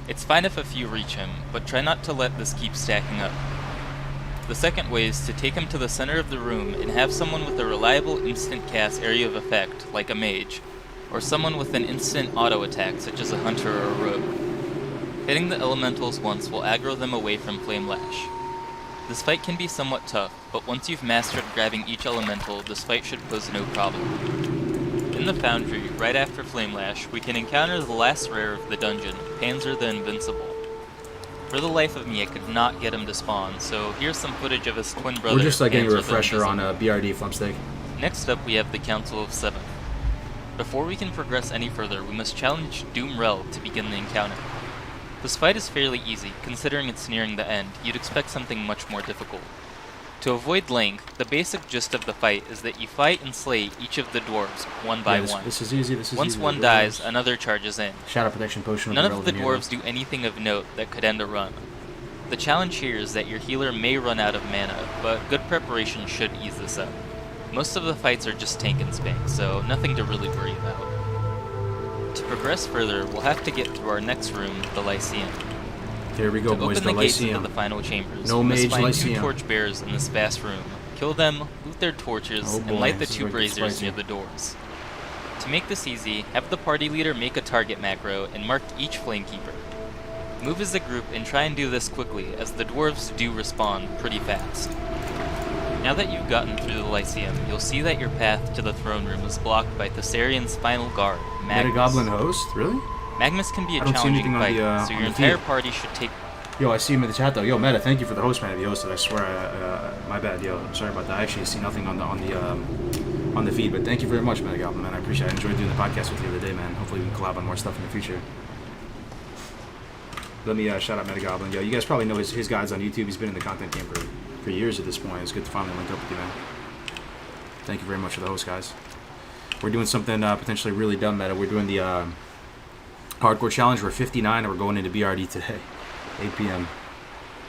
It's fine if a few reach him, but try not to let this keep stacking up. The second way is to take him to the center of the room and have someone with a reliable instant cast area of effect, like a mage, or someone with an instant auto attack, such as a hunter or a rogue. Hitting the elementals once will aggro them away from Flame Lash. This fight can be somewhat tough, but once you've mastered grabbing each elemental, this fight should pose no problem. In the Foundry, right after Flame Lash, we can encounter the last rare of the dungeon, Panzer the Invincible. For the life of me, I could not get him to spawn, so here's some footage of his twin brother. We're just like getting a Panzer the refresher on Invisible. BRD Flumpstick. Next up, we have the Council of Seven. Before we can progress any further, we must challenge Doom Rel to begin the encounter. This fight is fairly easy, considering it's nearing the end. You'd expect something much more difficult. To avoid length, the basic gist of the fight is that you fight and slay each of the dwarves, one by one. This is easy, Once one dies, another charges in. Shadow Protection Potion. None of the dwarves do anything of note that could end a run. The challenge here is that your healer may run out of mana, but good preparation should ease this up. Most of the fights are just tank and spank, so nothing to really worry about. To progress further, we'll have to get through our next room, the Lyceum. Here we go, To boys, open the the gates into Lyceum. the final chambers, No we must mage find Lyceum. two torchbearers in this vast room, kill them, loot their torches, Oh boy, and light the this is two where it gets braziers spicy. near the doors. To make this easy, have the party leader make a target macro and mark each flamekeeper. Move as a group and try and do this quickly, as the dwarves do respawn pretty fast. Now that you've gotten through the Lyceum, you'll see that your path to the throne room is blocked by Thessarian's final guard, Magnus. Metagoblin host? Really? Magnus can be a I don't see challenging anything on fight, the, so on your the entire feed. party should take... Yo, I see him in the chat though. Yo, Meta, thank you for the host, man. If you hosted, I swear, my bad. Yo, I'm sorry about that. I actually see nothing on the feed, but thank you very much, Metagoblin, man. I appreciate it. I enjoyed doing the podcast with you the other day, man. Hopefully we can collab on more stuff in the future. Let me shout out Metagoblin. Yo, you guys probably know his guides on YouTube. He's been in the content game for years at this point. It's good to finally link up with you, man. Thank you very much for the host, guys. We're doing something potentially really dumb, Meta. We're doing the hardcore challenge. We're 59 and we're going into BRD today. 8 p.m.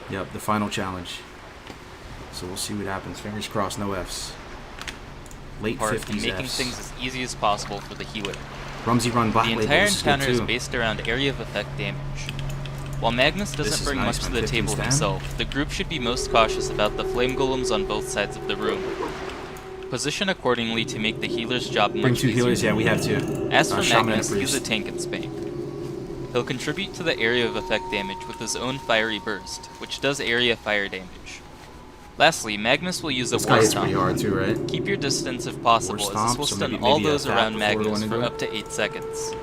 Yep, the final challenge. So we'll see what happens. Fingers crossed, no Fs. Late part in 50s making Fs. things as easy as possible for the healer. Rumsey run black The label. entire This is good encounter is too. based around area of effect damage. While Magnus This doesn't is bring nice, much to man. the 15 table stand. himself, the group should be most cautious about the flame golems on both sides of the room. Position accordingly to make the healer's job Bring much two easier. healers, yeah, we have two. As for Shaman and Magnus, Priest. he's a tank and spank. He'll contribute to the area of effect damage with his own fiery burst, which does area fire damage. Lastly, Magnus will use a This war guy hits stomp. pretty hard too, right? Keep your distance if possible, War as stomp, this will so stun maybe all a those tap around before Magnus going for into up to 8 seconds.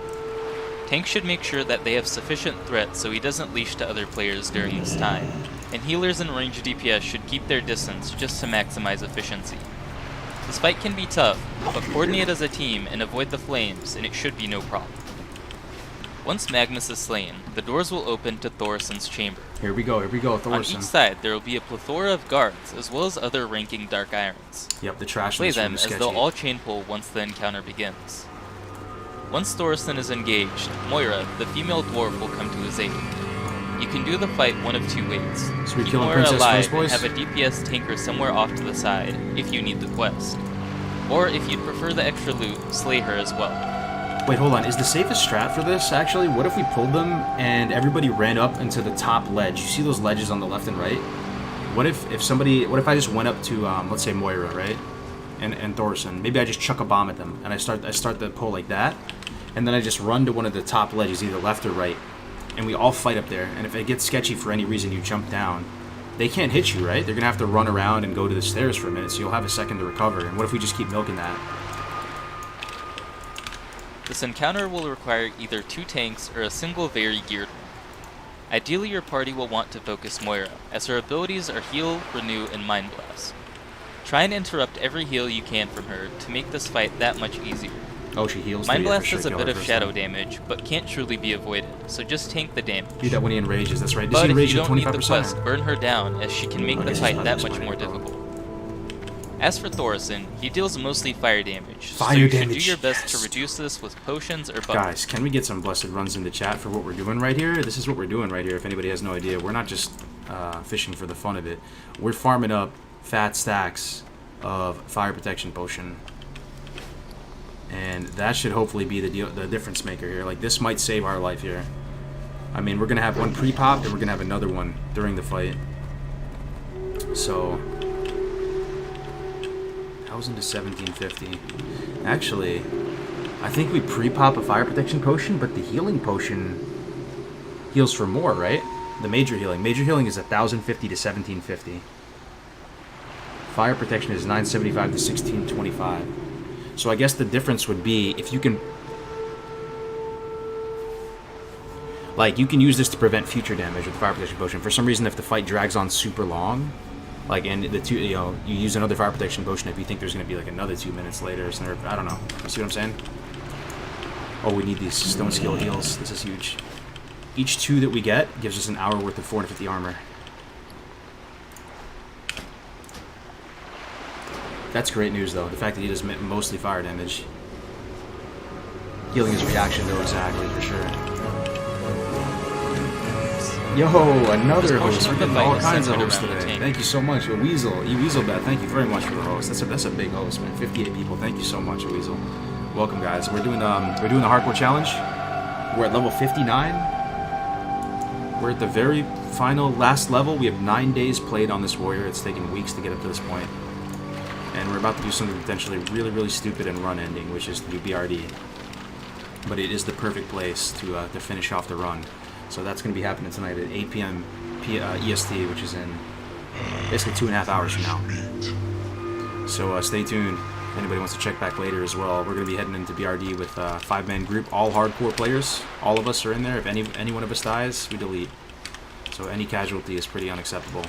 Tank should make sure that they have sufficient threat so he doesn't leash to other players during this time, and healers and ranged DPS should keep their distance just to maximize efficiency. This fight can be tough, but coordinate as a team and avoid the flames, and it should be no problem. Once Magnus is slain, the doors will open to Thorison's chamber. Here we go, On Thorson. each side, there will be a plethora of guards, as well as other ranking Dark Irons. Yep, the trash Play in this room them is as sketchy. they'll all chain pull once the encounter begins. Once Thorison is engaged, Moira, the female dwarf, will come to his aid. You can do the fight one of two ways. So we Keep killing Moira Princess alive first, and boys? have a DPS tanker somewhere off to the side, if you need the quest. Or if you'd prefer the extra loot, slay her as well. Wait, hold on. Is the safest strat for this, actually? What if we pulled them and everybody ran up into the top ledge? You see those ledges on the left and right? What if I just went up to, let's say Moira, right? And Thorson. Maybe I just chuck a bomb at them and I start the pull like that. And then I just run to one of the top ledges, either left or right. And we all fight up there. And if it gets sketchy for any reason, you jump down. They can't hit you, right? They're going to have to run around and go to the stairs for a minute, so you'll have a second to recover. And what if we just keep milking that? This encounter will require either 2 tanks or a single very geared one. Ideally, your party will want to focus Moira, as her abilities are Heal, Renew, and Mind Blast. Try and interrupt every heal you can from her to make this fight that much easier. Oh, she heals. Mind too, yeah, for Blast sure, does a kill bit her of first shadow time. damage, but can't truly be avoided, so just tank the damage. Do that when he enrages, that's right. Does But he if enrage you at don't need the 25%? quest, burn her down, as she can make I the guess fight it's that not much this more way, bro. difficult. As for Thorison, he deals mostly fire damage, so Fire you should damage, do your best to yes. reduce this with potions or buffs. Guys, can we get some blessed runs in the chat for what we're doing right here? This is what we're doing right here, if anybody has no idea. We're not just fishing for the fun of it. We're farming up fat stacks of fire protection potion. And that should hopefully be the difference maker here. Like, this might save our life here. I mean, we're gonna have one pre-popped, and we're gonna have another one during the fight. So, 1000 to 1750. Actually, I think we pre-pop a fire protection potion, but the healing potion heals for more, right? The major healing. Major healing is 1050 to 1750. Fire protection is 975 to 1625. So I guess the difference would be if you can, like, you can use this to prevent future damage with the fire protection potion. For some reason, if the fight drags on super long, like, and the two, you know, you use another fire protection potion if you think there's going to be like another 2 minutes later or something. I don't know. You see what I'm saying? Oh, we need these stone skill heals. This is huge. Each 2 that we get gives us an hour worth of 450 armor. That's great news, though. The fact that he does mostly fire damage. Healing his reaction, though, exactly, for sure. Yo, another host. We're getting all kinds of hosts today. Thank you so much, a Weasel. Weaselbet, thank you very much for the host. That's a big host, man. 58 people. Thank you so much, Weasel. Welcome, guys. We're doing the hardcore challenge. We're at level 59. We're at the very final last level. We have 9 days played on this warrior. It's taken weeks to get up to this point. And we're about to do something potentially really, really stupid and run ending, which is to do BRD. But it is the perfect place to finish off the run. So that's going to be happening tonight at 8 p.m. EST, which is in basically 2.5 hours from now. So stay tuned. If anybody wants to check back later as well, we're going to be heading into BRD with a 5-man group, all hardcore players. All of us are in there. If any one of us dies, we delete. So any casualty is pretty unacceptable.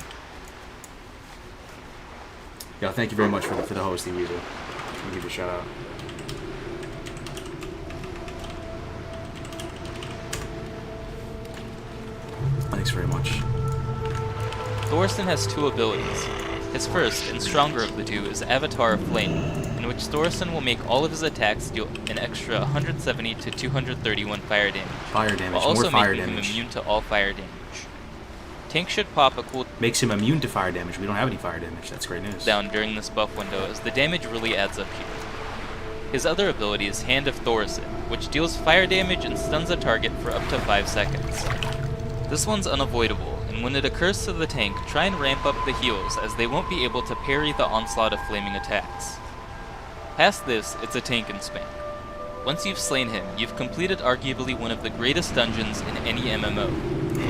Yeah, thank you very much for the host, Weasel. I'll give you a shout out. Thanks very much. Thorsten has 2 abilities. His first, and stronger of the 2, is Avatar of Flame, in which Thorsten will make all of his attacks deal an extra 170 to 231 fire damage. Fire damage, while also more fire making damage. him immune to all fire damage. Tank should pop a cool Makes him immune to fire damage. We don't have any fire damage. That's great news. down during this buff window, as the damage really adds up here. His other ability is Hand of Thorsten, which deals fire damage and stuns a target for up to 5 seconds. This one's unavoidable, and when it occurs to the tank, try and ramp up the heals, as they won't be able to parry the onslaught of flaming attacks. Past this, it's a tank and spank. Once you've slain him, you've completed arguably one of the greatest dungeons in any MMO.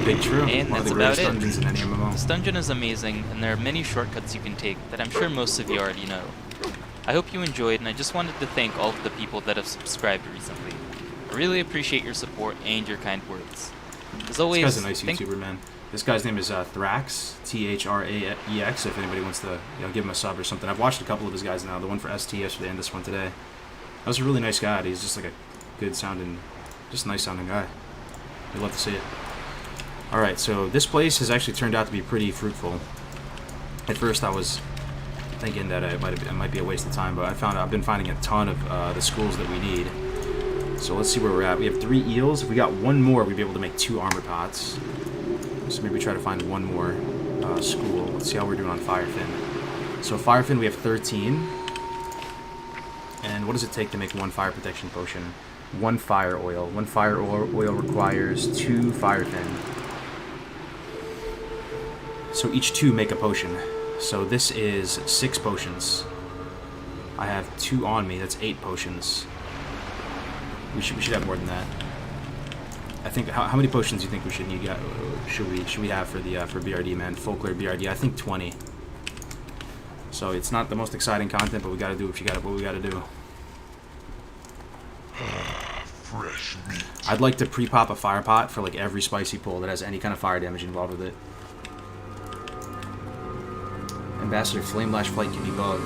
Big true. And One of that's the about greatest it. dungeons in any MMO. This dungeon is amazing, and there are many shortcuts you can take that I'm sure most of you already know. I hope you enjoyed, and I just wanted to thank all of the people that have subscribed recently. I really appreciate your support and your kind words. As always, This guy's a nice YouTuber, man. This guy's name is Thrax, Thraex, if anybody wants to give him a sub or something. I've watched a couple of his guys now, the one for ST yesterday and this one today. That was a really nice guy. He's just like a good sounding, just nice sounding guy. We'd love to see it. Alright, so this place has actually turned out to be pretty fruitful. At first I was thinking that it might be a waste of time, but I've been finding a ton of the schools that we need. So let's see where we're at. We have 3 eels. If we got one more, we'd be able to make 2 armor pots. So maybe try to find one more school. Let's see how we're doing on Firefin. So Firefin, we have 13. And what does it take to make 1 fire protection potion? 1 fire oil. 1 fire oil requires 2 Firefin. So each 2 make a potion. So this is 6 potions. I have 2 on me. That's 8 potions. We should have more than that. I think how many potions do you think we should need? Should we have for the for BRD, man? Folklore BRD. I think 20. So it's not the most exciting content, but we gotta do what we gotta do. Fresh meat. I'd like to pre-pop a fire pot for like every spicy pull that has any kind of fire damage involved with it. Ambassador Flame Lash Flight can be bugged.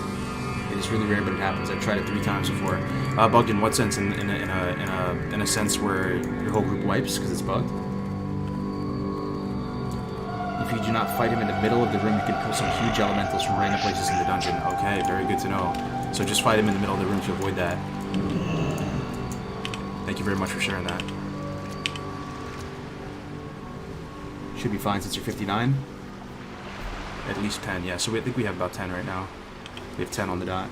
It is really rare, but it happens. I've tried it 3 times before. Bugged in what sense? In a sense where your whole group wipes because it's bugged. If you do not fight him in the middle of the room, you can pull some huge elementals from random places in the dungeon. Okay, very good to know. So just fight him in the middle of the room to avoid that. Thank you very much for sharing that. Should be fine since you're 59. At least 10, yeah. So I think we have about 10 right now. We have 10 on the dot.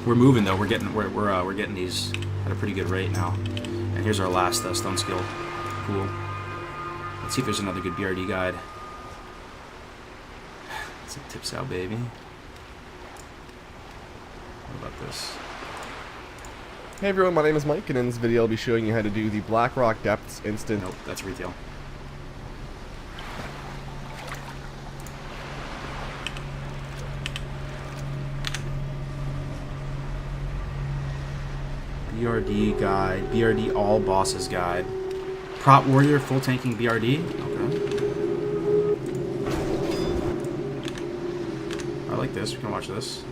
We're moving though. We're getting these at a pretty good rate now. And here's our last stone skill. Cool. Let's see if there's another good BRD guide. It's a tips out, baby. What about this? Hey everyone, my name is Mike, and in this video I'll be showing you how to do the BLACKROCK Depths instant. Nope, that's retail. BRD guide, BRD all bosses guide. Prop warrior, full tanking BRD. Okay. I like this. We can watch this.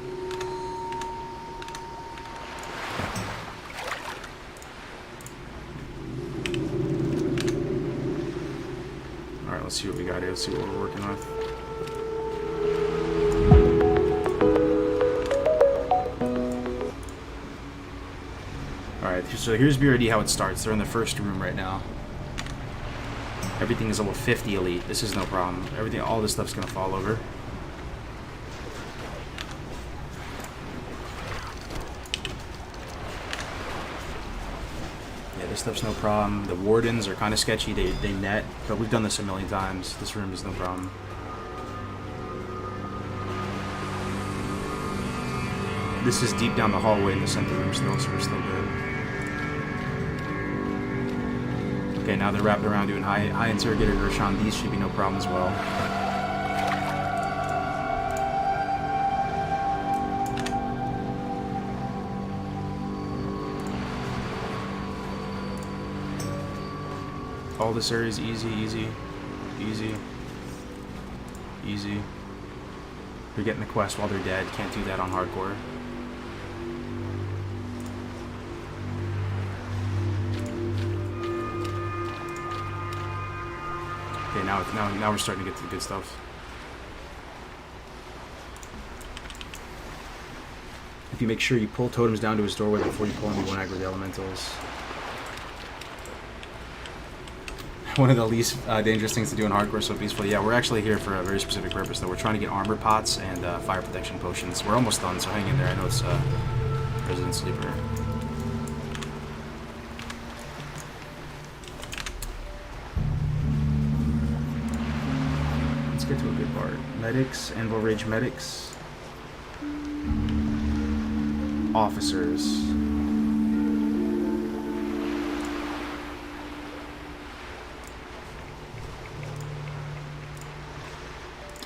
Alright, let's see what we got here. Let's see what we're working with. Alright, so here's BRD how it starts. They're in the first room right now. Everything is level 50 elite. This is no problem. Everything, all this stuff's gonna fall over. Yeah, this stuff's no problem. The wardens are kind of sketchy. They net, but we've done this a million times. This room is no problem. This is deep down the hallway in the center room still, so we're still good. Okay, now they're wrapped around doing high interrogator Gershon. These should be no problem as well. All this area is easy, easy, easy, easy. They're getting the quest while they're dead. Can't do that on hardcore. Okay, now we're starting to get to the good stuff. If you make sure you pull totems down to his doorway before you pull him, you won't aggro the elementals. One of the least dangerous things to do in hardcore so peaceful. Yeah, we're actually here for a very specific purpose though. We're trying to get armor pots and fire protection potions. We're almost done, so hang in there. I know it's Resident Sleeper. Let's get to a good part. Medics, Anvil Rage medics. Officers.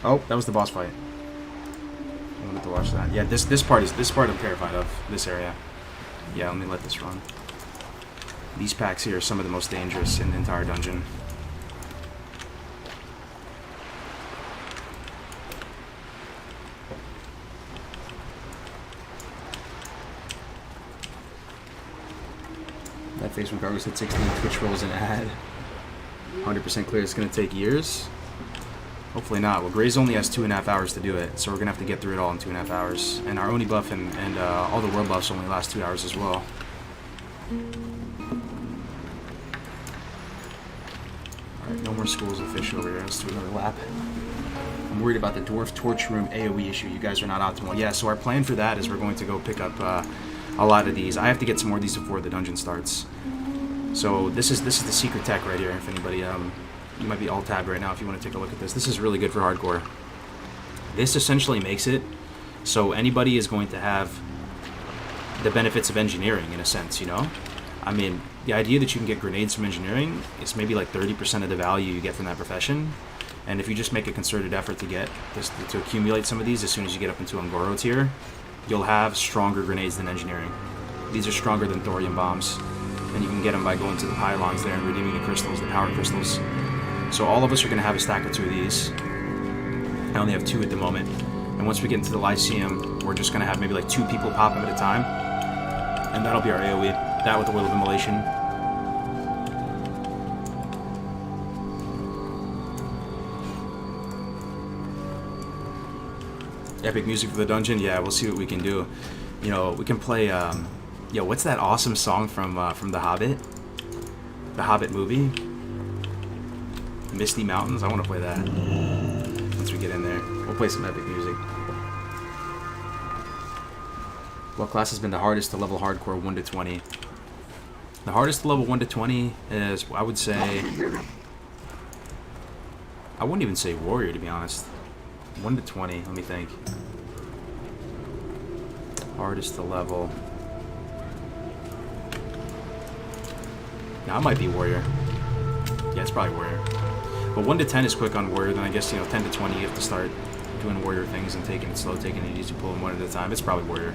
Oh, that was the boss fight. I wanted to watch that. Yeah, this part I'm terrified of. This area. Yeah, let me let this run. These packs here are some of the most dangerous in the entire dungeon. That face from Kargoz hit 16 Twitch rolls an ad. 100% clear. It's going to take years. Hopefully not. Well, Graze only has 2.5 hours to do it, so we're going to have to get through it all in 2.5 hours. And our Oni buff and all the world buffs only last 2 hours as well. Alright, no more schools of fish over here. Let's do another lap. I'm worried about the Dwarf Torch Room AoE issue. You guys are not optimal. Yeah, so our plan for that is we're going to go pick up a lot of these. I have to get some more of these before the dungeon starts. So this is the secret tech right here. If anybody, you might be alt-tabbed right now if you want to take a look at this. This is really good for hardcore. This essentially makes it so anybody is going to have the benefits of engineering in a sense, you know? I mean, the idea that you can get grenades from engineering is maybe like 30% of the value you get from that profession. And if you just make a concerted effort to get this, to accumulate some of these as soon as you get up into Ungoro tier, you'll have stronger grenades than engineering. These are stronger than thorium bombs. And you can get them by going to the pylons there and redeeming the crystals, the power crystals. So all of us are going to have a stack or two of these. I only have 2 at the moment. And once we get into the Lyceum, we're just going to have maybe like 2 people pop them at a time. And that'll be our AoE. That with the Will of Immolation. Epic music for the dungeon? Yeah, we'll see what we can do. You know, we can play, yo, what's that awesome song from The Hobbit? The Hobbit movie? Misty Mountains? I want to play that. Once we get in there. We'll play some epic music. What class has been the hardest to level hardcore 1 to 20? The hardest to level 1 to 20 is, I would say, I wouldn't even say warrior, to be honest. 1 to 20, let me think. Hardest to level. Now, I might be warrior. Yeah, it's probably warrior. But 1 to 10 is quick on warrior, then I guess, you know, 10 to 20 you have to start doing warrior things and taking it slow, taking it easy, pulling one at a time. It's probably warrior.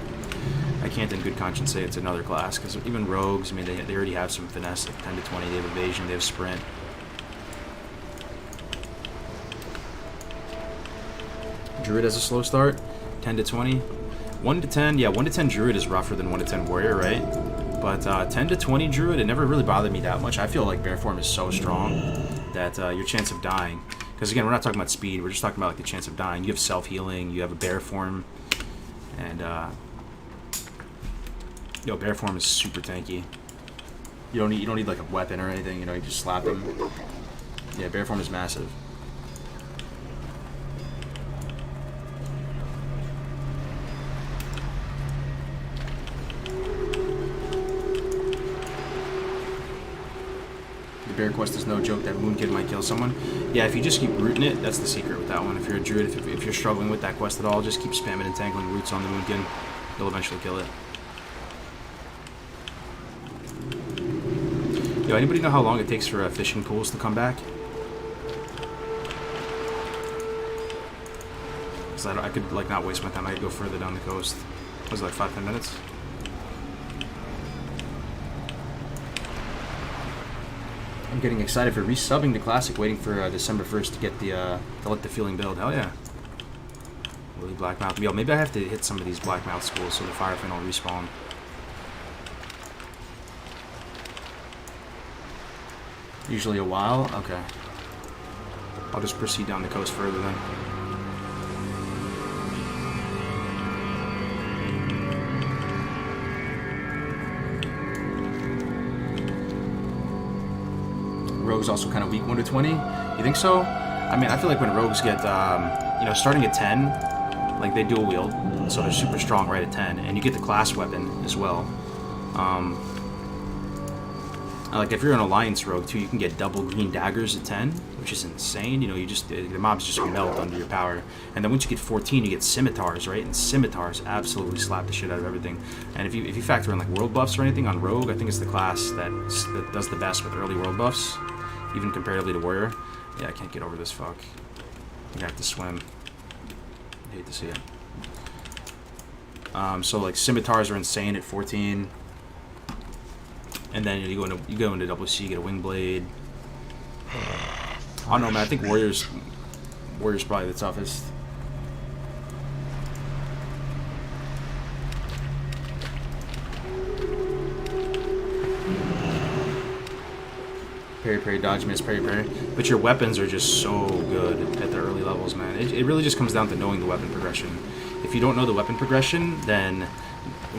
I can't in good conscience say it's another class, because even rogues, I mean, they already have some finesse, like 10 to 20, they have evasion, they have sprint. Druid has a slow start, 10 to 20. 1 to 10, yeah, 1 to 10 Druid is rougher than 1 to 10 Warrior, right? But 10 to 20 Druid, it never really bothered me that much. I feel like Bear Form is so strong that your chance of dying, because again, we're not talking about speed, we're just talking about like the chance of dying. You have self-healing, you have a Bear Form, and yo, Bear Form is super tanky. You don't need like a weapon or anything, you know, you just slap him. Yeah, Bear Form is massive. Bear quest is no joke. That Moon Kid might kill someone. Yeah, if you just keep rooting it, that's the secret with that one. If you're a druid, if you're struggling with that quest at all, just keep spamming and tangling roots on the Moon Kid. You'll eventually kill it. Yo, anybody know how long it takes for fishing pools to come back? Because I could like not waste my time. I could go further down the coast. What was it, like 5-10 minutes? I'm getting excited for resubbing to Classic, waiting for December 1st to get the to let the feeling build. Hell yeah. Really Blackmouth. Yo, maybe I have to hit some of these Blackmouth schools so the Firefin will respawn. Usually a while? Okay. I'll just proceed down the coast further then. Rogues also kind of weak 1 to 20. You think so? I mean, I feel like when rogues get, you know, starting at 10, like they dual wield, so they're super strong right at 10, and you get the class weapon as well. Like if you're an Alliance rogue too, you can get double green daggers at 10, which is insane. You know, you just the mobs just melt under your power, and then once you get 14, you get scimitars, right? And scimitars absolutely slap the shit out of everything. And if you factor in like world buffs or anything on rogue, I think it's the class that does the best with early world buffs. Even comparatively to warrior. Yeah, I can't get over this fuck. I think I have to swim. I hate to see it. So like scimitars are insane at 14. And then you go into double C, you get a wing blade. I don't know, man. I think warrior's probably the toughest. Parry, parry, dodge, miss, parry, parry. But your weapons are just so good at the early levels, man. It really just comes down to knowing the weapon progression. If you don't know the weapon progression, then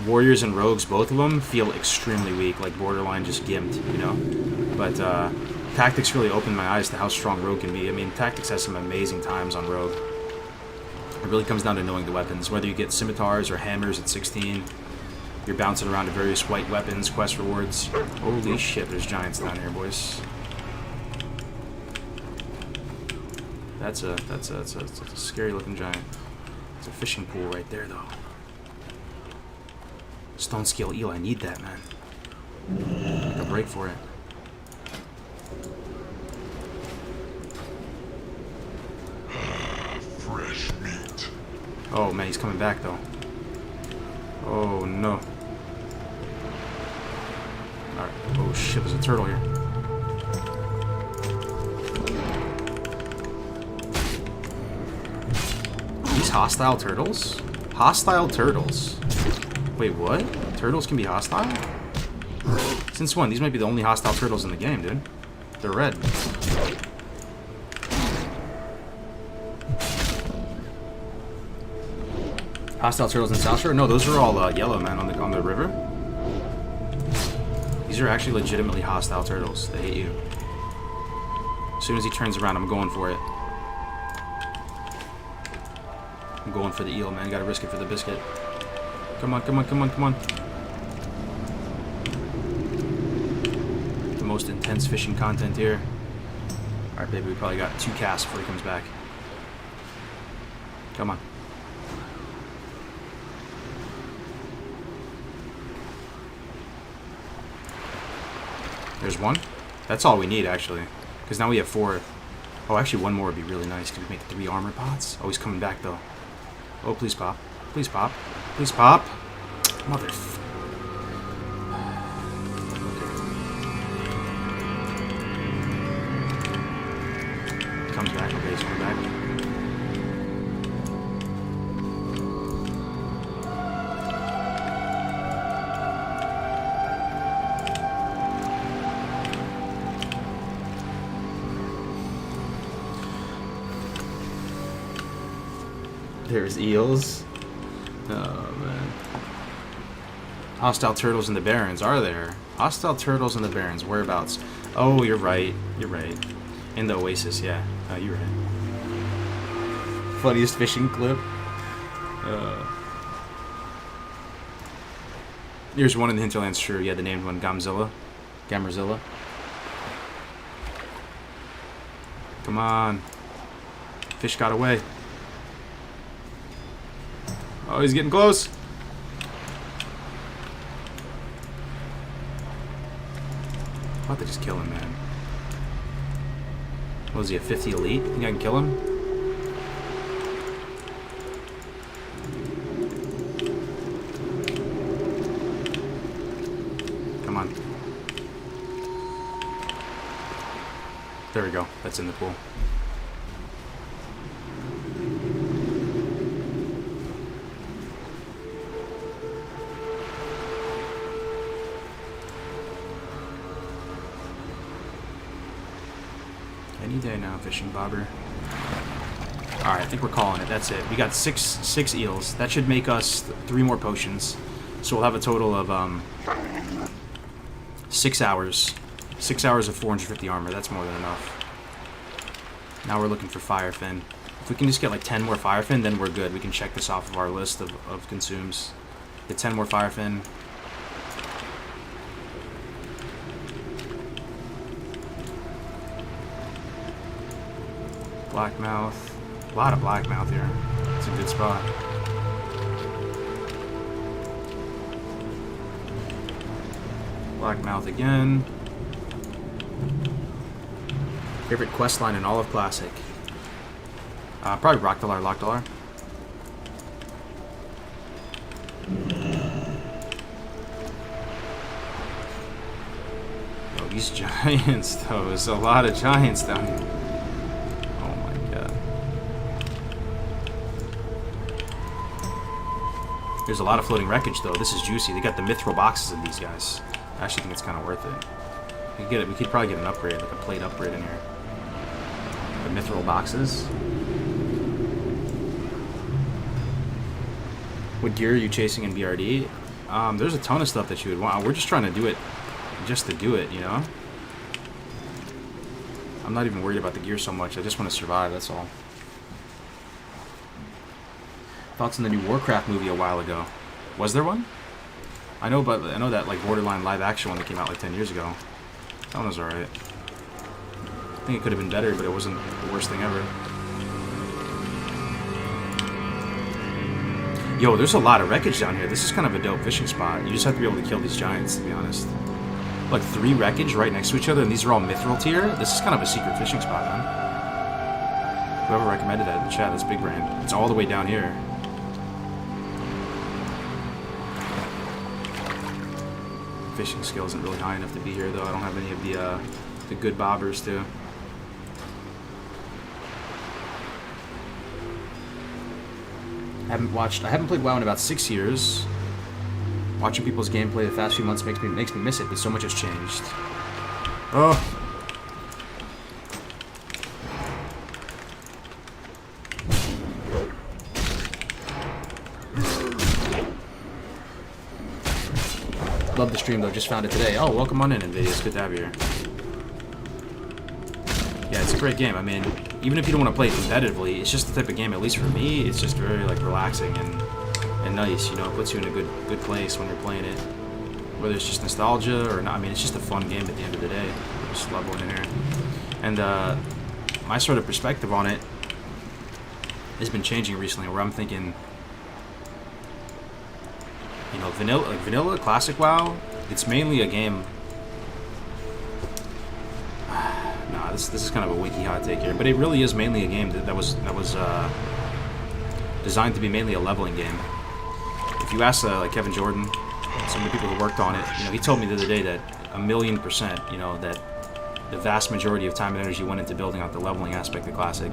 warriors and rogues, both of them, feel extremely weak, like borderline just gimped, you know? But tactics really opened my eyes to how strong rogue can be. I mean, tactics has some amazing times on rogue. It really comes down to knowing the weapons. Whether you get scimitars or hammers at 16, you're bouncing around to various white weapons, quest rewards. Holy shit, there's giants down here, boys. That's a scary looking giant. It's a fishing pool right there though. Stone scale eel, I need that, man. Make a break for it. Fresh meat. Oh man, he's coming back though. Oh no. Alright. Oh shit, there's a turtle here. These hostile turtles? Hostile turtles. Wait, what? Turtles can be hostile? Since when? These might be the only hostile turtles in the game, dude. They're red. Hostile turtles in South Shore? No, those are all yellow, man, on the river. These are actually legitimately hostile turtles. They hate you. As soon as he turns around, I'm going for it. I'm going for the eel, man. Gotta risk it for the biscuit. Come on, come on, come on, come on. The most intense fishing content here. Alright, baby, we probably got 2 casts before he comes back. Come on. There's 1. That's all we need, actually. Because now we have 4. Oh, actually, 1 more would be really nice. Could we make 3 armor pots? Oh, he's coming back, though. Oh, please pop. Please pop. Please pop. Mother... Comes back. Okay, he's coming back. There's eels. Oh, man. Hostile turtles in the barrens, are there? Hostile turtles in the barrens, whereabouts? Oh, you're right. You're right. In the oasis, yeah. Oh, you're right. Funniest fishing clip. There's one in the hinterlands, sure. Yeah, the named one, Gamzilla. Gamerzilla. Come on. Fish got away. Oh, he's getting close. I'm about to just kill him, man. What is he, a 50 elite? Think I can kill him? Come on. There we go. That's in the pool. Any day now, fishing bobber. Alright, I think we're calling it. That's it. We got six eels. That should make us 3 more potions. So we'll have a total of 6 hours. 6 hours of 450 armor. That's more than enough. Now we're looking for firefin. If we can just get like 10 more firefin, then we're good. We can check this off of our list of consumes. Get 10 more firefin. Blackmouth. A lot of blackmouth here. It's a good spot. Blackmouth again. Favorite quest line in all of Classic? Probably Rockdalar, Lockdalar. Oh, these giants, though. There's a lot of giants down here. There's a lot of floating wreckage, though. This is juicy. They got the mithril boxes in these guys. I actually think it's kind of worth it. We could get it. We could probably get an upgrade, like a plate upgrade in here. The mithril boxes. What gear are you chasing in BRD? There's a ton of stuff that you would want. We're just trying to do it, just to do it, you know. I'm not even worried about the gear so much. I just want to survive. That's all. Thoughts on the new Warcraft movie a while ago? Was there one? I know that like Borderline live action one that came out like 10 years ago. That one was alright. I think it could have been better, but it wasn't the worst thing ever. Yo, there's a lot of wreckage down here. This is kind of a dope fishing spot. You just have to be able to kill these giants, to be honest. Like 3 wreckage right next to each other, and these are all mithril tier. This is kind of a secret fishing spot, man. Whoever recommended that in the chat, that's big brain. It's all the way down here. Fishing skill isn't really high enough to be here, though. I don't have any of the good bobbers, too. I haven't played WoW in about 6 years. Watching people's gameplay the past few months makes me miss it, but so much has changed. Oh. Love the stream, though. Just found it today. Oh, welcome on in, NVIDIA. It's good to have you here. Yeah, it's a great game. I mean, even if you don't want to play it competitively, it's just the type of game, at least for me, it's just very, like, relaxing and nice, you know? It puts you in a good place when you're playing it. Whether it's just nostalgia or not. I mean, it's just a fun game at the end of the day. I just love going in here. And, my sort of perspective on it has been changing recently, where I'm thinking, you know, vanilla classic WoW, it's mainly a game. Nah, this is kind of a wiki hot take here, but it really is mainly a game that was designed to be mainly a leveling game. If you ask like Kevin Jordan, some of the people who worked on it, you know, he told me the other day that 1,000,000%, you know, that the vast majority of time and energy went into building out the leveling aspect of Classic.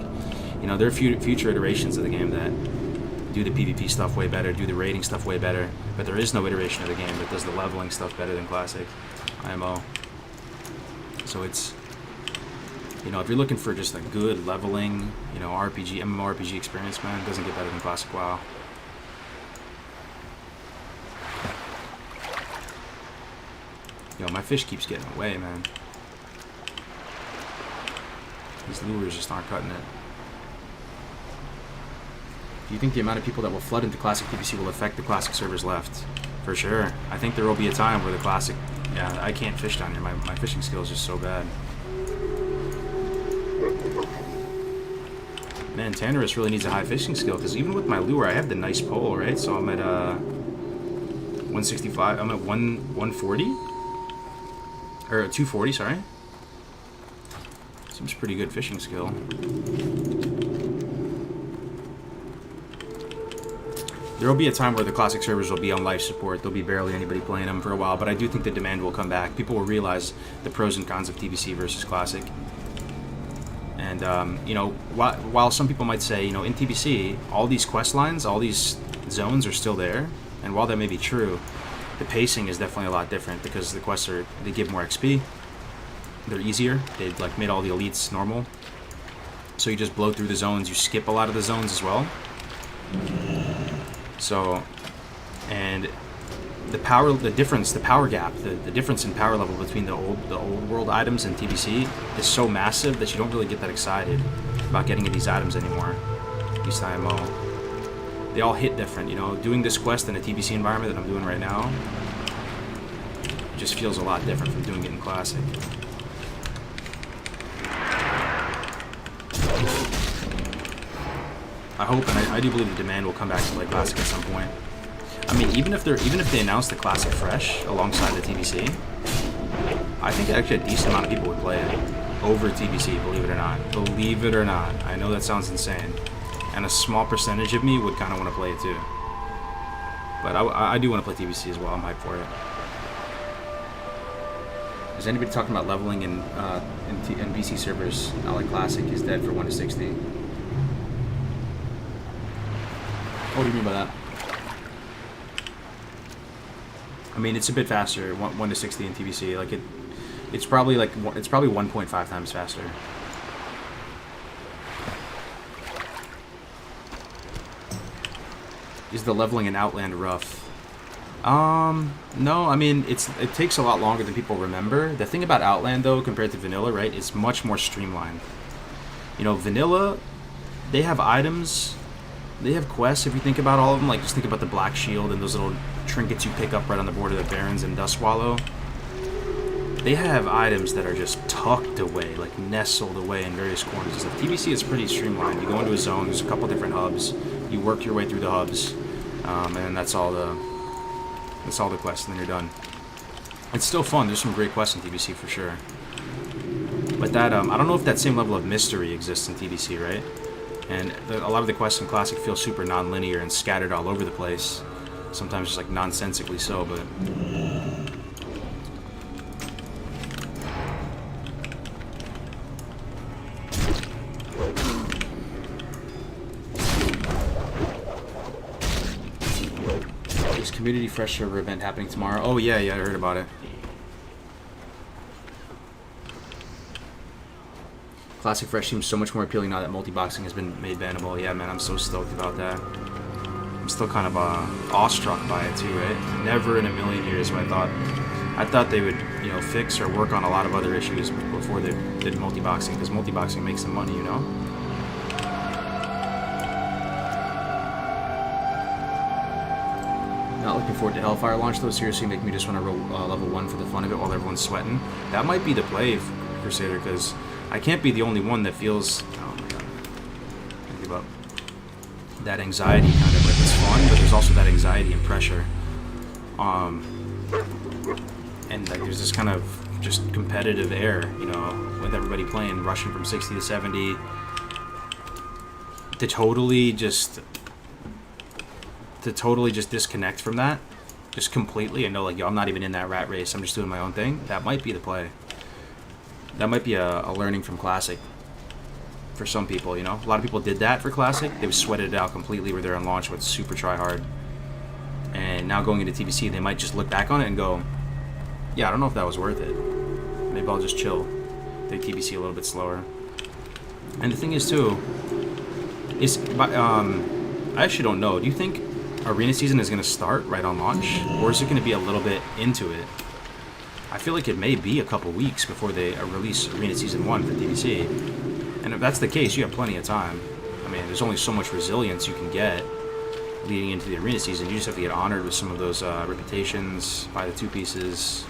You know, there are future iterations of the game that do the PvP stuff way better, do the raiding stuff way better, but there is no iteration of the game that does the leveling stuff better than Classic IMO. So it's, you know, if you're looking for just a good leveling, you know, RPG, MMORPG experience, man, it doesn't get better than Classic WoW. Yo, my fish keeps getting away, man. These lures just aren't cutting it. Do you think the amount of people that will flood into Classic PvC will affect the Classic servers left? For sure. I think there will be a time where the Classic... Yeah, I can't fish down here. My fishing skill is just so bad. Man, Tannerus really needs a high fishing skill, because even with my lure, I have the nice pole, right? So I'm at 165. I'm at 140? Or 240, sorry. Seems pretty good fishing skill. There will be a time where the Classic servers will be on life support. There'll be barely anybody playing them for a while, but I do think the demand will come back. People will realize the pros and cons of TBC versus Classic. And, you know, while some people might say, you know, in TBC, all these quest lines, all these zones are still there, and while that may be true, the pacing is definitely a lot different because the quests they give more XP. They're easier. They've like made all the elites normal. So you just blow through the zones. You skip a lot of the zones as well. So, and the power gap, the difference in power level between the old world items and TBC is so massive that you don't really get that excited about getting these items anymore. At least IMO. They all hit different, you know. Doing this quest in a TBC environment that I'm doing right now just feels a lot different from doing it in Classic. I hope, and I do believe the demand will come back to play Classic at some point. I mean, even if they announce the Classic fresh alongside the TBC, I think actually a decent amount of people would play it over TBC. Believe it or not. Believe it or not. I know that sounds insane. And a small percentage of me would kind of want to play it too. But I do want to play TBC as well. I'm hyped for it. Is anybody talking about leveling in BC servers? Not like Classic is dead for 1 to 60. What do you mean by that? I mean, it's a bit faster, 1 to 60 in TBC. Like it's probably 1.5 times faster. Is the leveling in Outland rough? No, I mean, it takes a lot longer than people remember. The thing about Outland, though, compared to Vanilla, right, is much more streamlined. You know, Vanilla, they have items, they have quests, if you think about all of them. Like, just think about the Black Shield and those little trinkets you pick up right on the border of the Barrens and Duskwallow. They have items that are just tucked away, like nestled away in various corners and stuff. TBC is pretty streamlined. You go into a zone, there's a couple different hubs, you work your way through the hubs, and that's all the quests, and then you're done. It's still fun. There's some great quests in TBC for sure. But that, I don't know if that same level of mystery exists in TBC, right? And a lot of the quests in Classic feel super non-linear and scattered all over the place. Sometimes just like nonsensically so, but... Community Fresh Server event happening tomorrow. Oh yeah, I heard about it. Classic Fresh seems so much more appealing now that multi-boxing has been made bannable. Yeah, man, I'm so stoked about that. I'm still kind of awestruck by it too, right? Never in a million years would I thought they would, you know, fix or work on a lot of other issues before they did multi-boxing, because multi-boxing makes them money, you know? Not looking forward to Hellfire launch though. Seriously, make me just want to roll level 1 for the fun of it while everyone's sweating. That might be the play, Crusader, because I can't be the only one that feels, oh my god, I give up. That anxiety kind of, like, it's fun, but there's also that anxiety and pressure. And like there's this kind of just competitive air, you know, with everybody playing, rushing from 60 to 70. To totally just disconnect from that, just completely, and know like, yo, I'm not even in that rat race, I'm just doing my own thing. That might be the play. That might be a learning from Classic for some people, you know. A lot of people did that for Classic. They sweated it out completely where they're on launch with super try hard. And now going into TBC, they might just look back on it and go, yeah, I don't know if that was worth it. Maybe I'll just chill. Take TBC a little bit slower. And the thing is too, is I actually don't know. Do you think arena season is going to start right on launch, or is it going to be a little bit into it? I feel like it may be a couple weeks before they release arena season 1 for TBC. And if that's the case, you have plenty of time. I mean, there's only so much resilience you can get leading into the arena season. You just have to get honored with some of those reputations, buy the 2 pieces.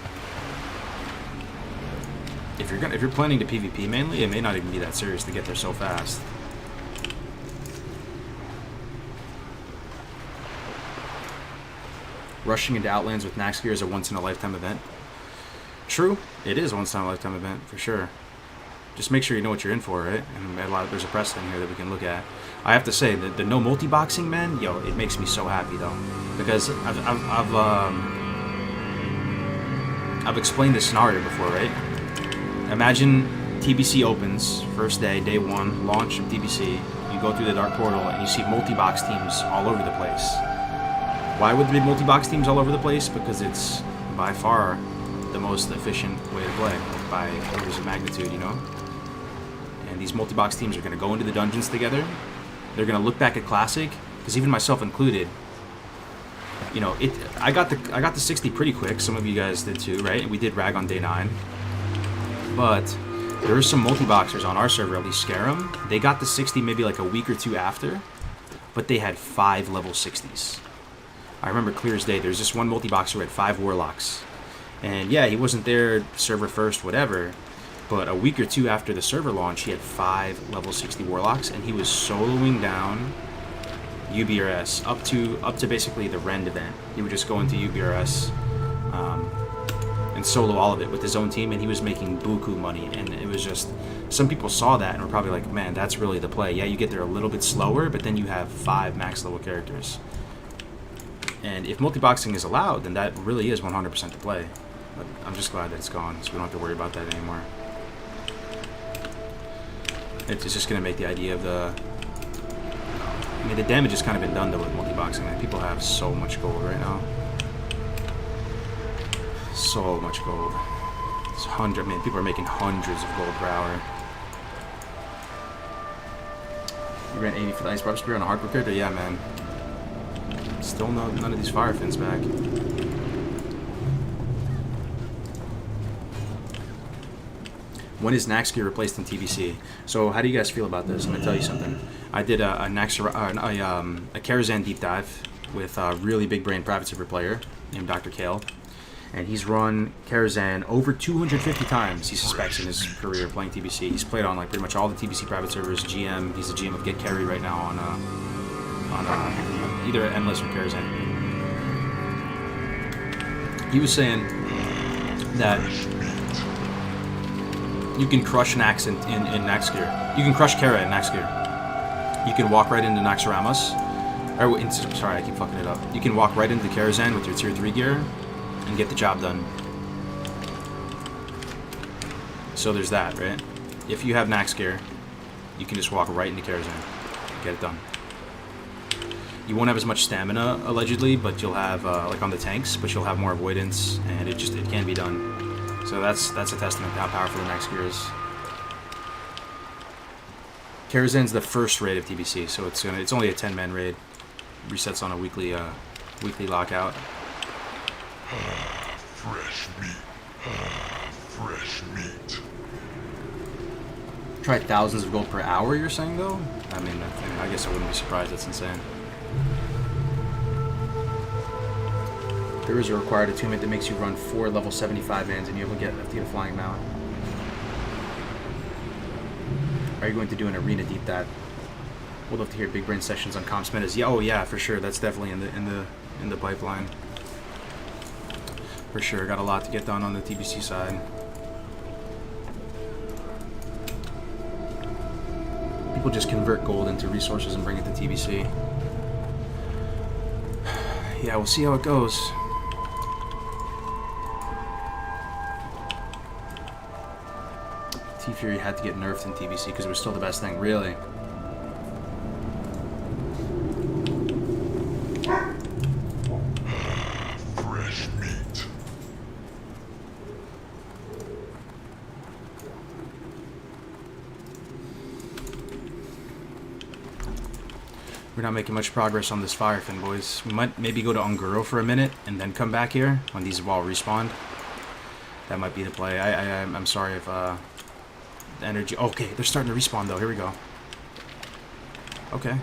If you're planning to PvP mainly, it may not even be that serious to get there so fast. Rushing into Outlands with Nax gear is a once-in-a-lifetime event. True, it is a once-in-a-lifetime event, for sure. Just make sure you know what you're in for, right? And there's a precedent here that we can look at. I have to say, the no multi-boxing, man, yo, it makes me so happy, though. Because I've explained this scenario before, right? Imagine TBC opens, first day, day 1, launch of TBC. You go through the Dark Portal, and you see multi-box teams all over the place. Why would there be multi-box teams all over the place? Because it's by far the most efficient way to play, by orders of magnitude, you know? And these multi-box teams are going to go into the dungeons together. They're going to look back at Classic, because even myself included, you know, I got the 60 pretty quick. Some of you guys did too, right? And we did rag on day 9. But there were some multi-boxers on our server, at least Scarum. They got the 60 maybe like a week or 2 after, but they had 5 level 60s. I remember clear as day, there's this one multi-boxer who had 5 Warlocks. And yeah, he wasn't there server first, whatever, but a week or 2 after the server launch, he had 5 level 60 Warlocks, and he was soloing down UBRS up to basically the Rend event. He would just go into UBRS and solo all of it with his own team, and he was making buku money. And it was just, some people saw that and were probably like, man, that's really the play. Yeah, you get there a little bit slower, but then you have 5 max level characters. And if multi-boxing is allowed, then that really is 100% the play. But I'm just glad that it's gone, so we don't have to worry about that anymore. It's just going to make the idea of the... I mean, the damage has kind of been done, though, with multi-boxing. Like, people have so much gold right now. So much gold. It's people are making hundreds of gold per hour. You ran 80 for the Ice Barb Spear on a hardcore character? Yeah, man. Still none of these fire fins back. When is Nax gear replaced in TBC? So how do you guys feel about this? I'm gonna tell you something. I did a Karazhan deep dive with a really big brain private server player named Dr. Kale, and he's run Karazhan over 250 times. He suspects in his career playing TBC. He's played on like pretty much all the TBC private servers. GM. He's the GM of Get Carry right now on either Endless or Karazhan. He was saying that you can crush Nax in Nax gear. You can crush Kara in Nax gear. You can walk right into Naxxramas. Sorry, I keep fucking it up. You can walk right into Karazhan with your tier 3 gear and get the job done. So there's that, right? If you have Nax gear, you can just walk right into Karazhan. Get it done. You won't have as much stamina, allegedly, but you'll have, like on the tanks, but you'll have more avoidance, and it can be done. So that's a testament to how powerful the Nax gear is. Karazhan's the first raid of TBC, so it's only a 10-man raid. Resets on a weekly lockout. Fresh meat. Fresh meat. Try thousands of gold per hour, you're saying, though? I mean, I guess I wouldn't be surprised. That's insane. There is a required attunement that makes you run 4 level 75 vans, and you will get a Flying Mount. Are you going to do an arena deep dive? We'd love to hear big brain sessions on comps metas. Yeah, oh yeah, for sure. That's definitely in the pipeline. For sure. Got a lot to get done on the TBC side. People just convert gold into resources and bring it to TBC. Yeah, we'll see how it goes. T-Fury had to get nerfed in TBC because it was still the best thing. Really? Fresh meat. We're not making much progress on this Firefin, boys. We might maybe go to Unguro for a minute and then come back here when these all respawn. That might be the play. I'm sorry if the energy... Okay, they're starting to respawn though. Here we go. Okay.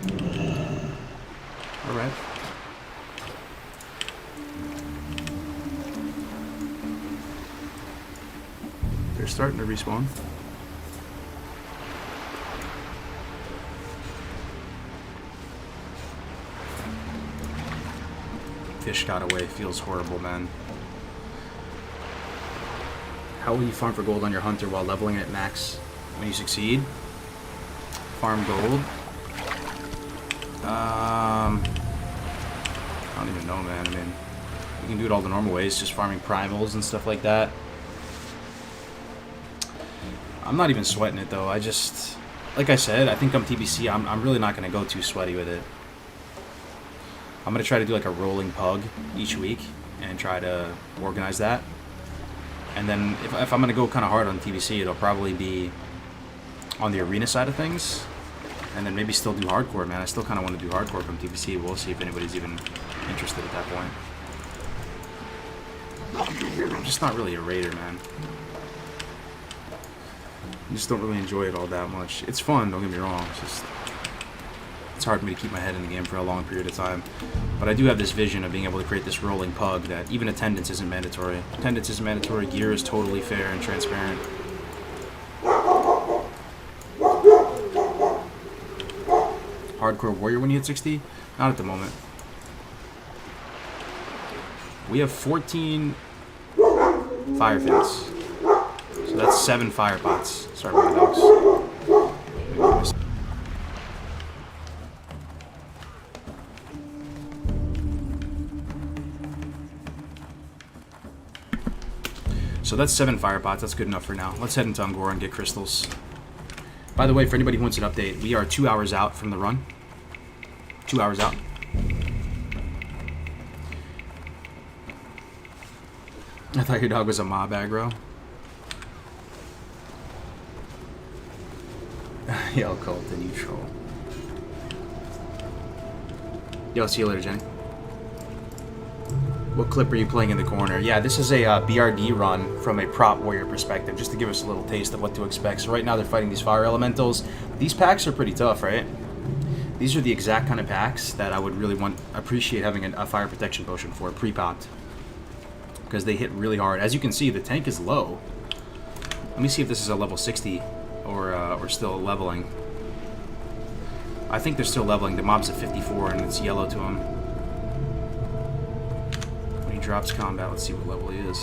Alright. They're starting to respawn. Fish got away. Feels horrible, man. How will you farm for gold on your hunter while leveling it max when you succeed? Farm gold? I don't even know, man. I mean, you can do it all the normal ways, just farming primals and stuff like that. I'm not even sweating it, though. I just... Like I said, I think I'm TBC. I'm really not going to go too sweaty with it. I'm going to try to do like a rolling pug each week and try to organize that. And then if I'm going to go kind of hard on TBC, it'll probably be on the arena side of things. And then maybe still do hardcore, man. I still kind of want to do hardcore from TBC. We'll see if anybody's even interested at that point. I'm just not really a raider, man. I just don't really enjoy it all that much. It's fun, don't get me wrong. It's just... It's hard for me to keep my head in the game for a long period of time. But I do have this vision of being able to create this rolling pug that even attendance isn't mandatory. Attendance isn't mandatory, gear is totally fair and transparent. Hardcore warrior when you hit 60? Not at the moment. We have 14 fire fins. So that's 7 fire pots. Sorry about the dogs. So that's 7 fire pots. That's good enough for now. Let's head into Ungora and get crystals. By the way, for anybody who wants an update, we are 2 hours out from the run. 2 hours out. I thought your dog was a mob aggro. Yo, Colton, you troll. Yo, see you later, Jenny. What clip are you playing in the corner? Yeah, this is a BRD run from a prop warrior perspective, just to give us a little taste of what to expect. So right now they're fighting these fire elementals. These packs are pretty tough, right? These are the exact kind of packs that I would really appreciate having a fire protection potion for, pre-popped. Because they hit really hard. As you can see, the tank is low. Let me see if this is a level 60 or still leveling. I think they're still leveling. The mob's at 54 and it's yellow to him. When he drops combat, let's see what level he is.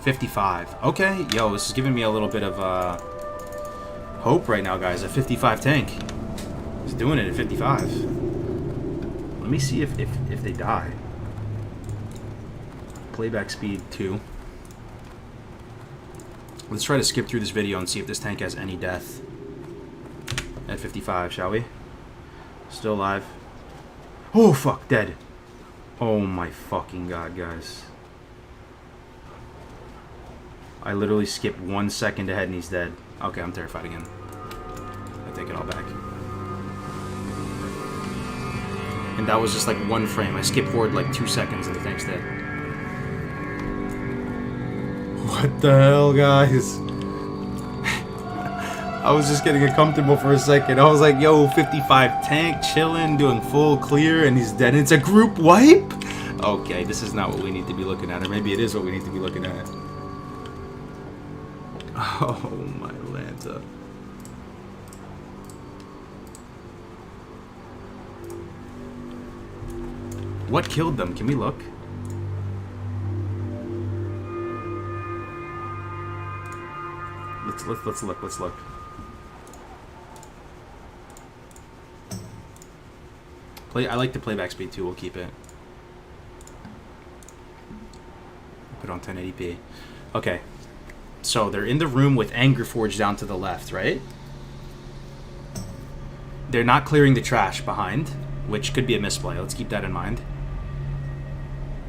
55. Okay, yo, this is giving me a little bit of hope right now, guys. A 55 tank. He's doing it at 55. Let me see if they die. Playback speed 2. Let's try to skip through this video and see if this tank has any death. At 55, shall we? Still alive. Oh, fuck, dead. Oh my fucking god, guys. I literally skipped 1 second ahead and he's dead. Okay, I'm terrified again. I take it all back. And that was just like 1 frame. I skipped forward like 2 seconds and the tank's dead. What the hell, guys? I was just getting uncomfortable for a second. I was like, yo, 55 tank, chilling, doing full clear, and he's dead. It's a group wipe? Okay, this is not what we need to be looking at. Or maybe it is what we need to be looking at. Oh my Lanta. What killed them? Can we look? Let's look. Let's look. I like the playback speed too. We'll keep it. Put on 1080p. Okay. So they're in the room with Angerforge down to the left, right? They're not clearing the trash behind, which could be a misplay. Let's keep that in mind.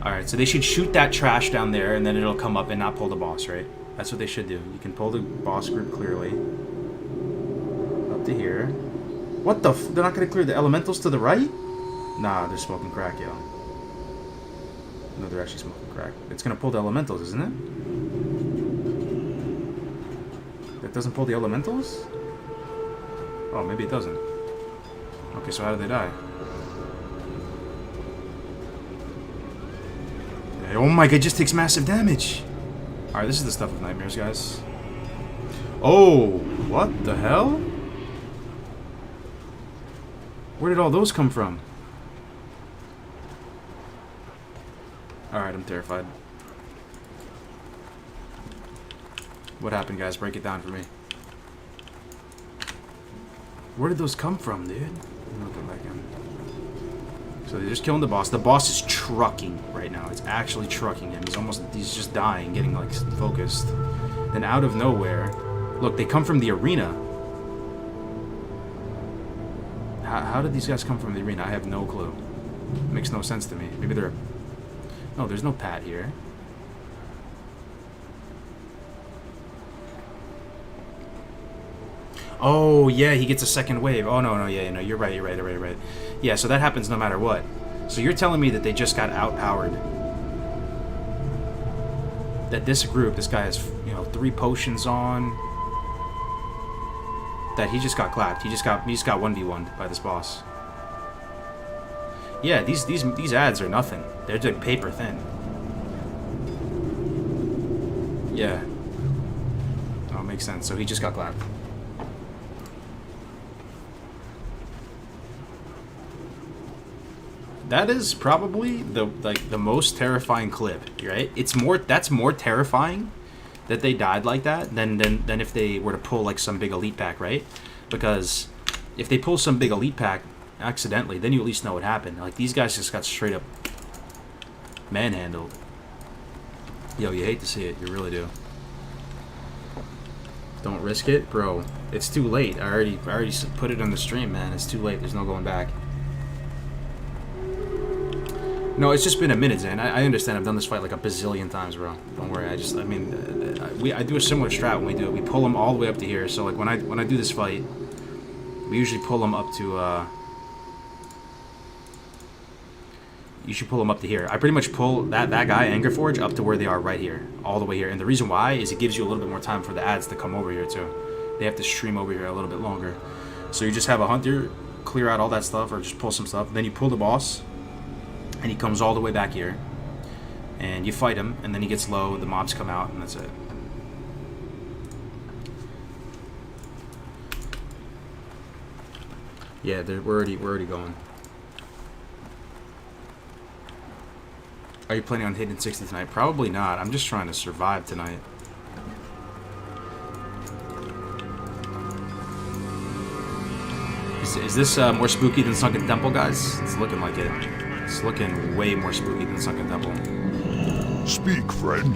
Alright, so they should shoot that trash down there, and then it'll come up and not pull the boss, right? That's what they should do. You can pull the boss group clearly. Up to here. What the f... They're not going to clear the elementals to the right? Nah, they're smoking crack, yo. No, they're actually smoking crack. It's going to pull the elementals, isn't it? That doesn't pull the elementals? Oh, maybe it doesn't. Okay, so how did they die? Oh my god, it just takes massive damage. Alright, this is the stuff of nightmares, guys. Oh, what the hell? Where did all those come from? Alright, I'm terrified. What happened, guys? Break it down for me. Where did those come from, dude? Look at back in. So they're just killing the boss. The boss is trucking right now. It's actually trucking him. He's just dying, getting like focused. Then out of nowhere, look, they come from the arena. How did these guys come from the arena? I have no clue. It makes no sense to me. Maybe they're... No, there's no Pat here. Oh, yeah, he gets a second wave. Oh, no, yeah, no, you're right. Yeah, so that happens no matter what. So you're telling me that they just got outpowered. That this group, this guy has, 3 potions on. That he just got clapped. He just got 1v1'd by this boss. Yeah, these ads are nothing. They're like paper thin. Yeah. Oh, makes sense. So he just got clapped. That is probably the most terrifying clip, right? That's more terrifying that they died like that than if they were to pull like some big elite pack, right? Because if they pull some big elite pack accidentally, then you at least know what happened. Like these guys just got straight up manhandled. Yo, you hate to see it, you really do. Don't risk it, bro. It's too late. I already put it on the stream, man. It's too late. There's no going back. No, it's just been a minute, Zan. I understand. I've done this fight like a bazillion times, bro. Don't worry. I do a similar strat when we do it. We pull them all the way up to here. So like when I do this fight, we usually pull them up to. You should pull them up to here. I pretty much pull that guy Angerforge up to where they are right here, all the way here. And the reason why is it gives you a little bit more time for the ads to come over here too. They have to stream over here a little bit longer. So you just have a hunter clear out all that stuff, or just pull some stuff. Then you pull the boss. And he comes all the way back here. And you fight him, and then he gets low, the mobs come out, and that's it. Yeah, we're already going. Are you planning on hitting 60 tonight? Probably not. I'm just trying to survive tonight. Is this more spooky than Sunken Temple, guys? It's looking like it. It's looking way more spooky than Sunken Temple. Speak, friend.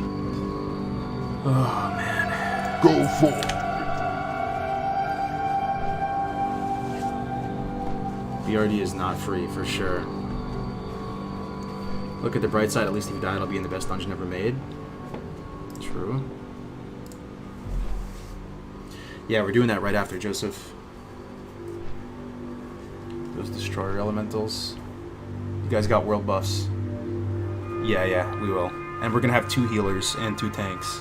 Oh, man. Go forth. BRD is not free, for sure. Look at the bright side. At least if you die, it'll be in the best dungeon ever made. True. Yeah, we're doing that right after, Joseph. Those destroyer elementals. You guys got world buffs. Yeah, we will. And we're going to have 2 healers and 2 tanks.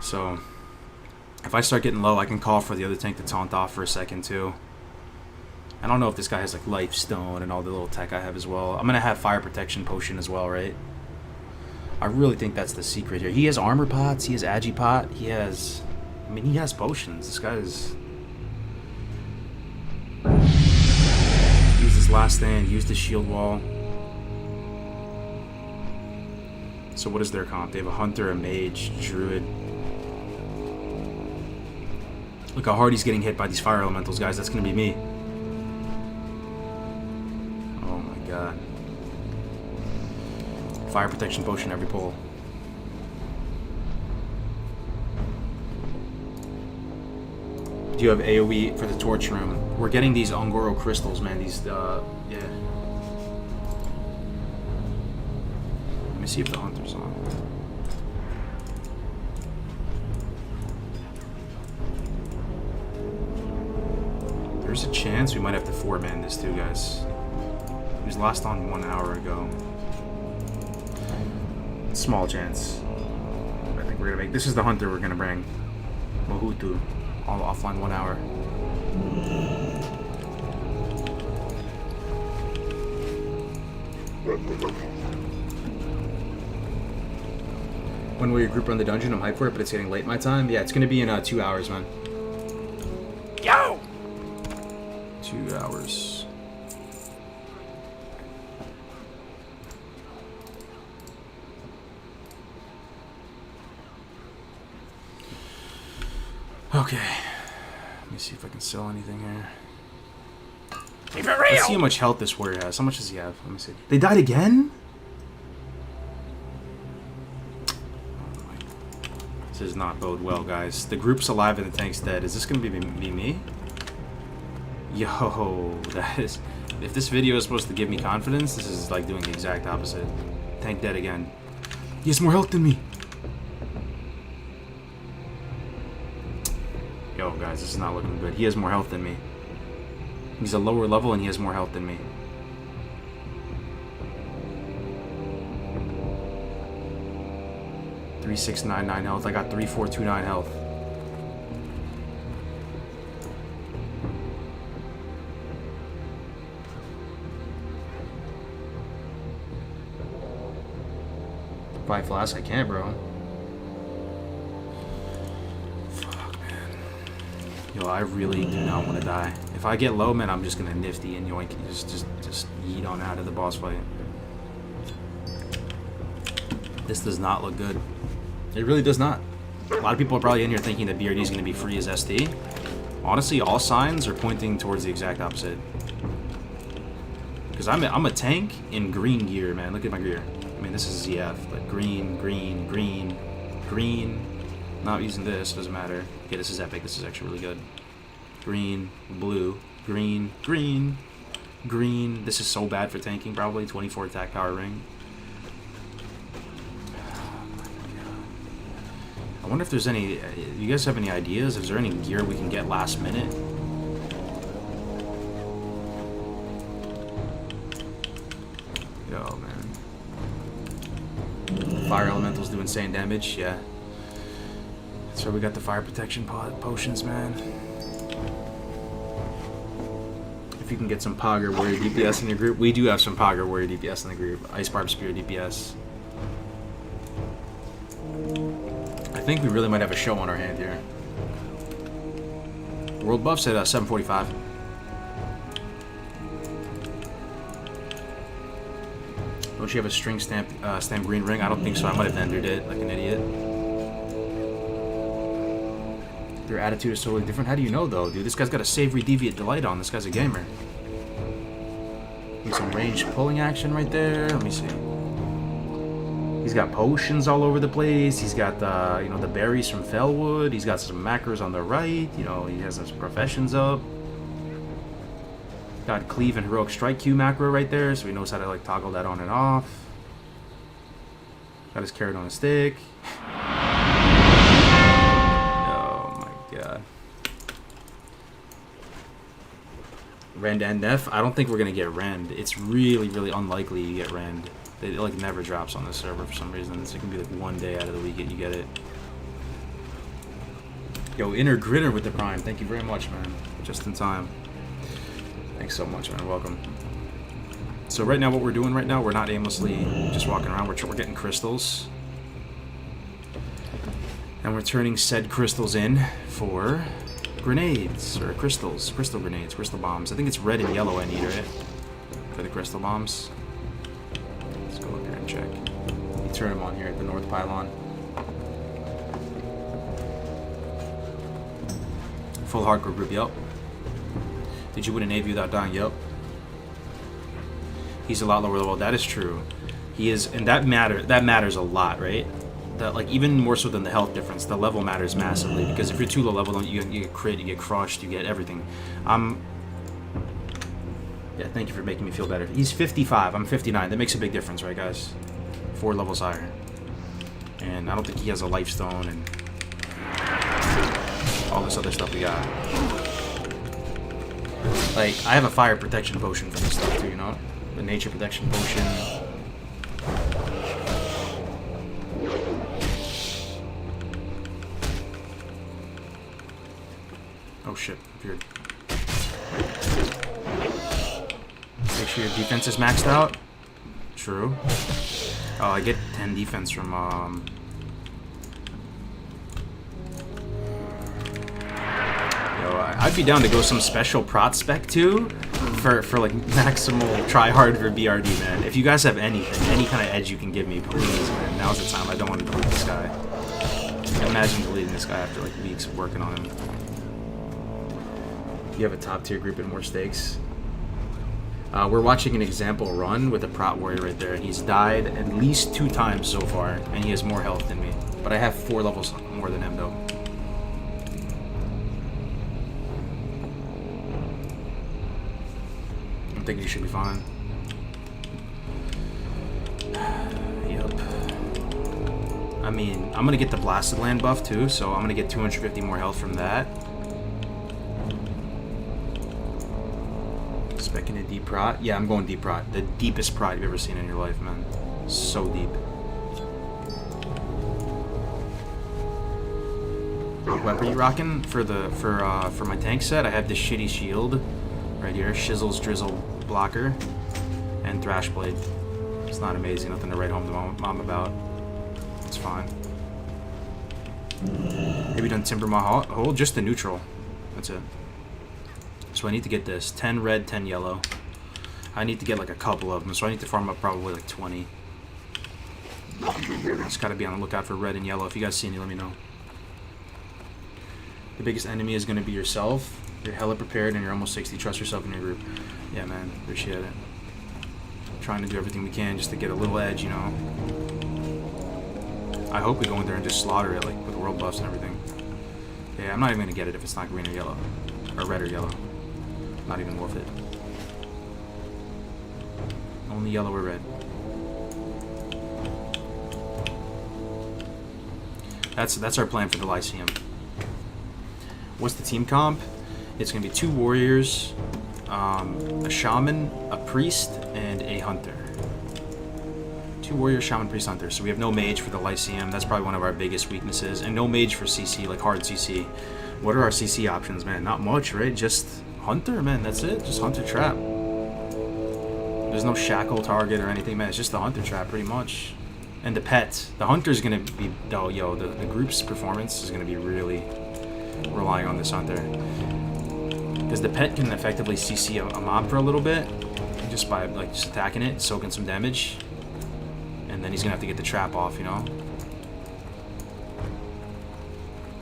So, if I start getting low, I can call for the other tank to taunt off for a second, too. I don't know if this guy has, like, life stone and all the little tech I have as well. I'm going to have fire protection potion as well, right? I really think that's the secret here. He has armor pots. He has agipot. He has mean, he has potions. This guy is... Use his last stand, use the shield wall. So what is their comp? They have a hunter, a mage, druid. Look how hard he's getting hit by these fire elementals, guys. That's gonna be me. Oh my god. Fire protection potion every pull. Do you have AoE for the torch room? We're getting these Ongoro crystals, man. These, yeah. Let me see if the hunter's on. There's a chance we might have to 4-man this too, guys. He was last on 1 hour ago. Small chance. I think we're gonna make... This is the hunter we're gonna bring. Mohutu. All offline 1 hour. When will your group run the dungeon? I'm hyped for it, but it's getting late my time. Yeah, it's gonna be in 2 hours, man. Yo! 2 hours. Okay. Let me see if I can sell anything here. Let's see how much health this warrior has. How much does he have? Let me see. They died again? This does not bode well, guys. The group's alive and the tank's dead. Is this going to be me? Yo, that is... If this video is supposed to give me confidence, this is like doing the exact opposite. Tank dead again. He has more health than me. Yo, guys, this is not looking good. He has more health than me. He's a lower level and he has more health than me. $3,699 health. I got 3,429 health. Buy flask? I can't, bro. Yo, I really do not want to die. If I get low, man, I'm just gonna nifty and yoink, just yeet on out of the boss fight. This does not look good. It really does not. A lot of people are probably in here thinking that BRD is gonna be free as ST. Honestly, all signs are pointing towards the exact opposite. Because I'm a tank in green gear, man. Look at my gear. I mean, this is ZF, but green, green, green, green. Not using this, doesn't matter. Okay, this is epic. This is actually really good. Green, blue, green, green, green. This is so bad for tanking, probably. 24 attack power ring. I wonder if there's any... You guys have any ideas? Is there any gear we can get last minute? Yo, man. Fire elementals do insane damage, yeah. So we got the fire protection potions, man. If you can get some Pog or Warrior DPS in your group. We do have some Pog or Warrior DPS in the group. Ice Barb Spear DPS. I think we really might have a show on our hand here. World buff's at 745. Don't you have a string stamp green ring? I don't think so. I might have entered it like an idiot. Their attitude is totally different. How do you know, though, dude? This guy's got a Savory Deviant Delight on. This guy's a gamer. Some ranged pulling action right there. Let me see. He's got potions all over the place. He's got, you know, the berries from Fellwood. He's got some macros on the right. You know, he has some professions up. Got Cleave and Heroic Strike Q macro right there, so he knows how to, like, toggle that on and off. Got his carrot on a stick. Rend and Nef? I don't think we're gonna get Rend. It's really, really unlikely you get Rend. It like never drops on this server for some reason. It's gonna be like 1 day out of the week that you get it. Yo, Inner Grinner with the Prime. Thank you very much, man. Just in time. Thanks so much, man. Welcome. So right now, what we're doing right now, we're not aimlessly just walking around. We're getting crystals. And we're turning said crystals in for grenades, or crystal grenades, crystal bombs. I think it's red and yellow I need, right? For the crystal bombs. Let's go up here and check. You turn them on here at the north pylon. Full hardcore group, yep. Did you win a Navy without dying? Yep. He's a lot lower level. That is true. He is, and that matters a lot, right? That, like, even more so than the health difference, the level matters massively, because if you're too low level, you get crit, you get crushed, you get everything. Yeah, thank you for making me feel better. He's 55, I'm 59. That makes a big difference, right, guys? 4 levels higher. And I don't think he has a life stone and all this other stuff we got. Like, I have a fire protection potion for this stuff too, you know? The nature protection potion. Oh shit, appeared. Make sure your defense is maxed out. True. Oh, I get 10 defense from, I'd be down to go some special prot spec too, for like maximal try hard for BRD, man. If you guys have anything, any kind of edge you can give me, please, man. Now's the time. I don't want to delete this guy. I can imagine deleting this guy after like weeks of working on him. You have a top tier group and more stakes. We're watching an example run with a prot warrior right there, and he's died at least 2 times so far, and he has more health than me. But I have 4 levels more than him though. I think you should be fine. Yep. I mean, I'm gonna get the Blasted Land buff too, so I'm gonna get 250 more health from that. Specking a deep prot. Yeah, I'm going deep prot. The deepest prot you've ever seen in your life, man. So deep. What weapon are you rocking for my tank set? I have this shitty shield right here, Shizzle's Drizzle blocker, and Thrash Blade. It's not amazing, nothing to write home to mom about. It's fine. Have you done Timber Maw Hole? Just the neutral. That's it. So I need to get this 10 red, 10 yellow. I need to get like a couple of them, so I need to farm up probably like 20. Just gotta be on the lookout for red and yellow. If you guys see any, let me know. The biggest enemy is gonna be yourself. You're hella prepared and you're almost 60. Trust yourself in your group. Yeah, man. Appreciate it. Trying to do everything we can just to get a little edge, you know. I hope we go in there and just slaughter it, like, with world buffs and everything. Yeah, I'm not even gonna get it if it's not green or yellow. Or red or yellow. Not even worth it. Only yellow or red. That's our plan for the Lyceum. What's the team comp? It's gonna be 2 warriors, a shaman, a priest, and a hunter. 2 warriors, shaman, priest, hunter. So we have no mage for the Lyceum. That's probably one of our biggest weaknesses. And no mage for CC, like hard CC. What are our CC options, man? Not much, right? Just hunter, man. That's it. Just hunter trap. There's no shackle target or anything, man. It's just the hunter trap, pretty much. And the pet. The hunter's gonna be... Oh, yo, the group's performance is gonna be really relying on this hunter. Because the pet can effectively CC a mob for a little bit, just by like just attacking it, soaking some damage, and then he's gonna have to get the trap off, you know.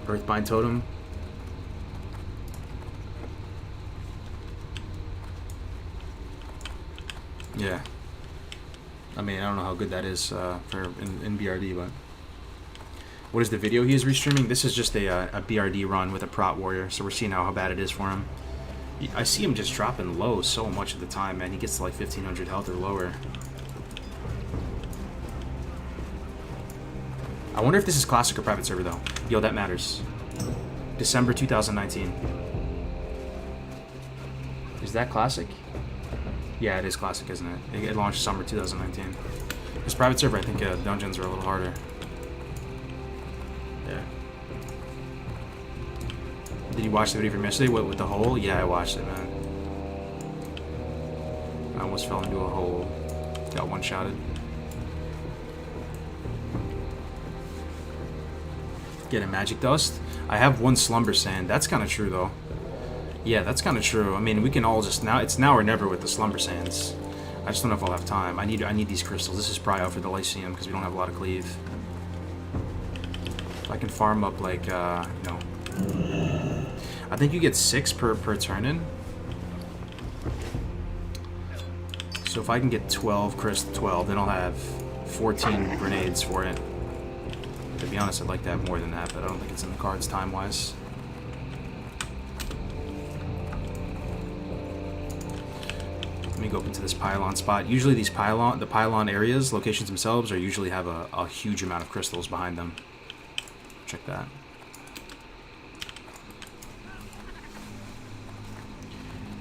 Earthbind Totem. Yeah. I mean, I don't know how good that is for in BRD, but what is the video he is restreaming? This is just a BRD run with a prot warrior, so we're seeing how bad it is for him. I see him just dropping low so much of the time, man. He gets to like 1500 health or lower. I wonder if this is classic or private server though. Yo, that matters. December 2019. Is that classic? Yeah, it is classic, isn't it? It launched summer 2019. This private server, I think dungeons are a little harder. Yeah. Did you watch the video from yesterday with the hole? Yeah, I watched it, man. I almost fell into a hole. Got one-shotted. Getting magic dust. I have 1 slumber sand. That's kind of true though. Yeah, that's kind of true. I mean, we can all just now. It's now or never with the slumber sands. I just don't know if I'll have time. I need these crystals. This is prio for the Lyceum because we don't have a lot of cleave. If I can farm up like you know, I think you get 6 per turn in. So if I can get 12, then I'll have 14 grenades for it. To be honest, I'd like to have more than that, but I don't think it's in the cards time-wise. Let me go up into this pylon spot. Usually these the pylon areas, locations themselves, usually have a huge amount of crystals behind them. Check that.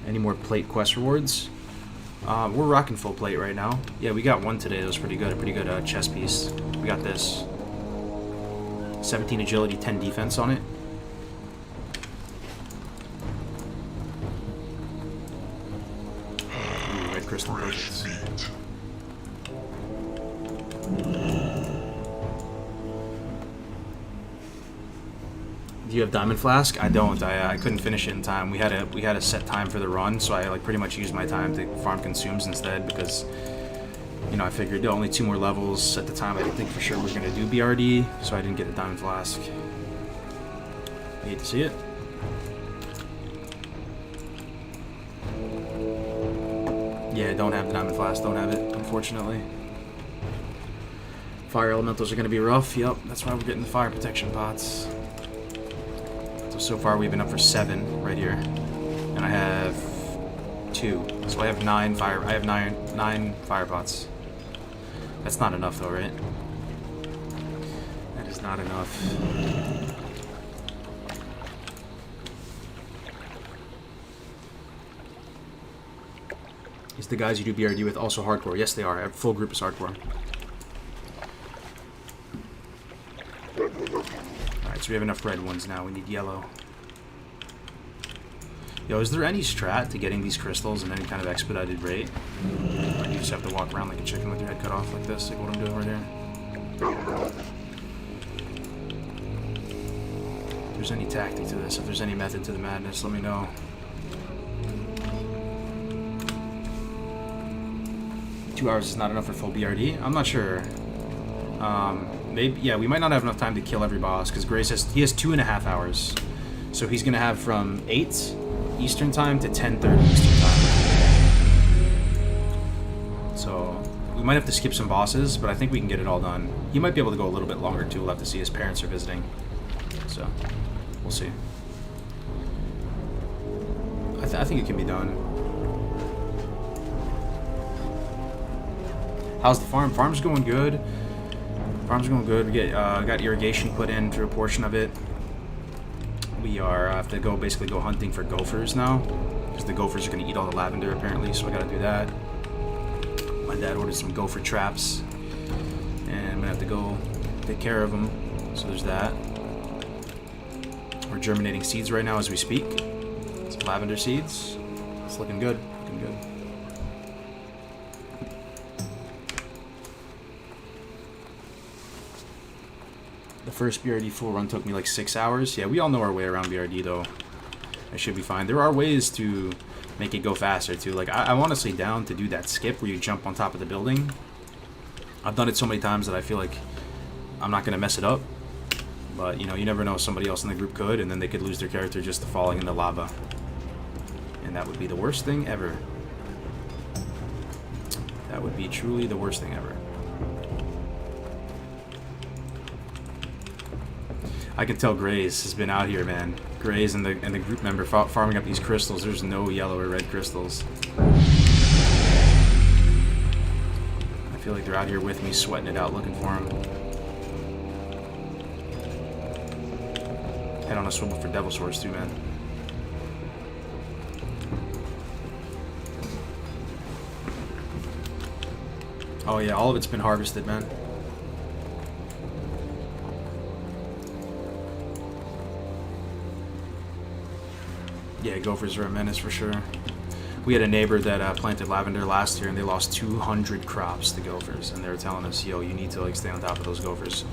Any more plate quest rewards? We're rocking full plate right now. Yeah, we got one today that was pretty good. A pretty good chess piece. We got this. 17 agility, 10 defense on it. Ooh, red crystal potions. Do you have diamond flask? I don't. I couldn't finish it in time. We had a set time for the run, so I like pretty much used my time to farm consumes instead because, you know, I figured only 2 more levels at the time. I didn't think for sure we were gonna do BRD, so I didn't get a diamond flask. I hate to see it. Yeah, don't have the diamond flask. Don't have it, unfortunately. Fire elementals are gonna be rough. Yep, that's why we're getting the fire protection pots. So far we've been up for 7 right here, and I have 2, so I have 9 fire. I have nine fire pots. That's not enough though, right? That is not enough. Is the guys you do BRD with also hardcore? Yes, they are. I have full group is hardcore. So we have enough red ones now. We need yellow. Yo, is there any strat to getting these crystals in any kind of expedited rate? Or you just have to walk around like a chicken with your head cut off like this, like what I'm doing right here? If there's any tactic to this, if there's any method to the madness, let me know. Two hours is not enough for full BRD? I'm not sure. Maybe, yeah, we might not have enough time to kill every boss because Grace has 2.5 hours, so he's gonna have from 8 Eastern time to 10:30 Eastern time. So we might have to skip some bosses, but I think we can get it all done. He might be able to go a little bit longer too. We'll have to see. His parents are visiting, so we'll see. I think it can be done. How's the farm? Farm's going good. Farm's going good. We got irrigation put in through a portion of it. We have to basically go hunting for gophers now because the gophers are going to eat all the lavender apparently. So I got to do that. My dad ordered some gopher traps, and I'm gonna have to go take care of them. So there's that. We're germinating seeds right now as we speak. Some lavender seeds. It's looking good. Looking good. The first BRD full run took me like 6 hours. Yeah, we all know our way around BRD though. I should be fine. There are ways to make it go faster too. Like I'm honestly down to do that skip where you jump on top of the building. I've done it so many times that I feel like I'm not gonna mess it up. But you know, you never know, somebody else in the group could, and then they could lose their character just to falling in the lava. And that would be the worst thing ever. That would be truly the worst thing ever. I can tell Grays has been out here, man. Grays and the group member farming up these crystals. There's no yellow or red crystals. I feel like they're out here with me, sweating it out, looking for them. Head on a swivel for devil swords too, man. Oh yeah, all of it's been harvested, man. Yeah, gophers are a menace for sure. We had a neighbor that planted lavender last year, and they lost 200 crops to gophers, and they were telling us, yo, you need to like stay on top of those gophers.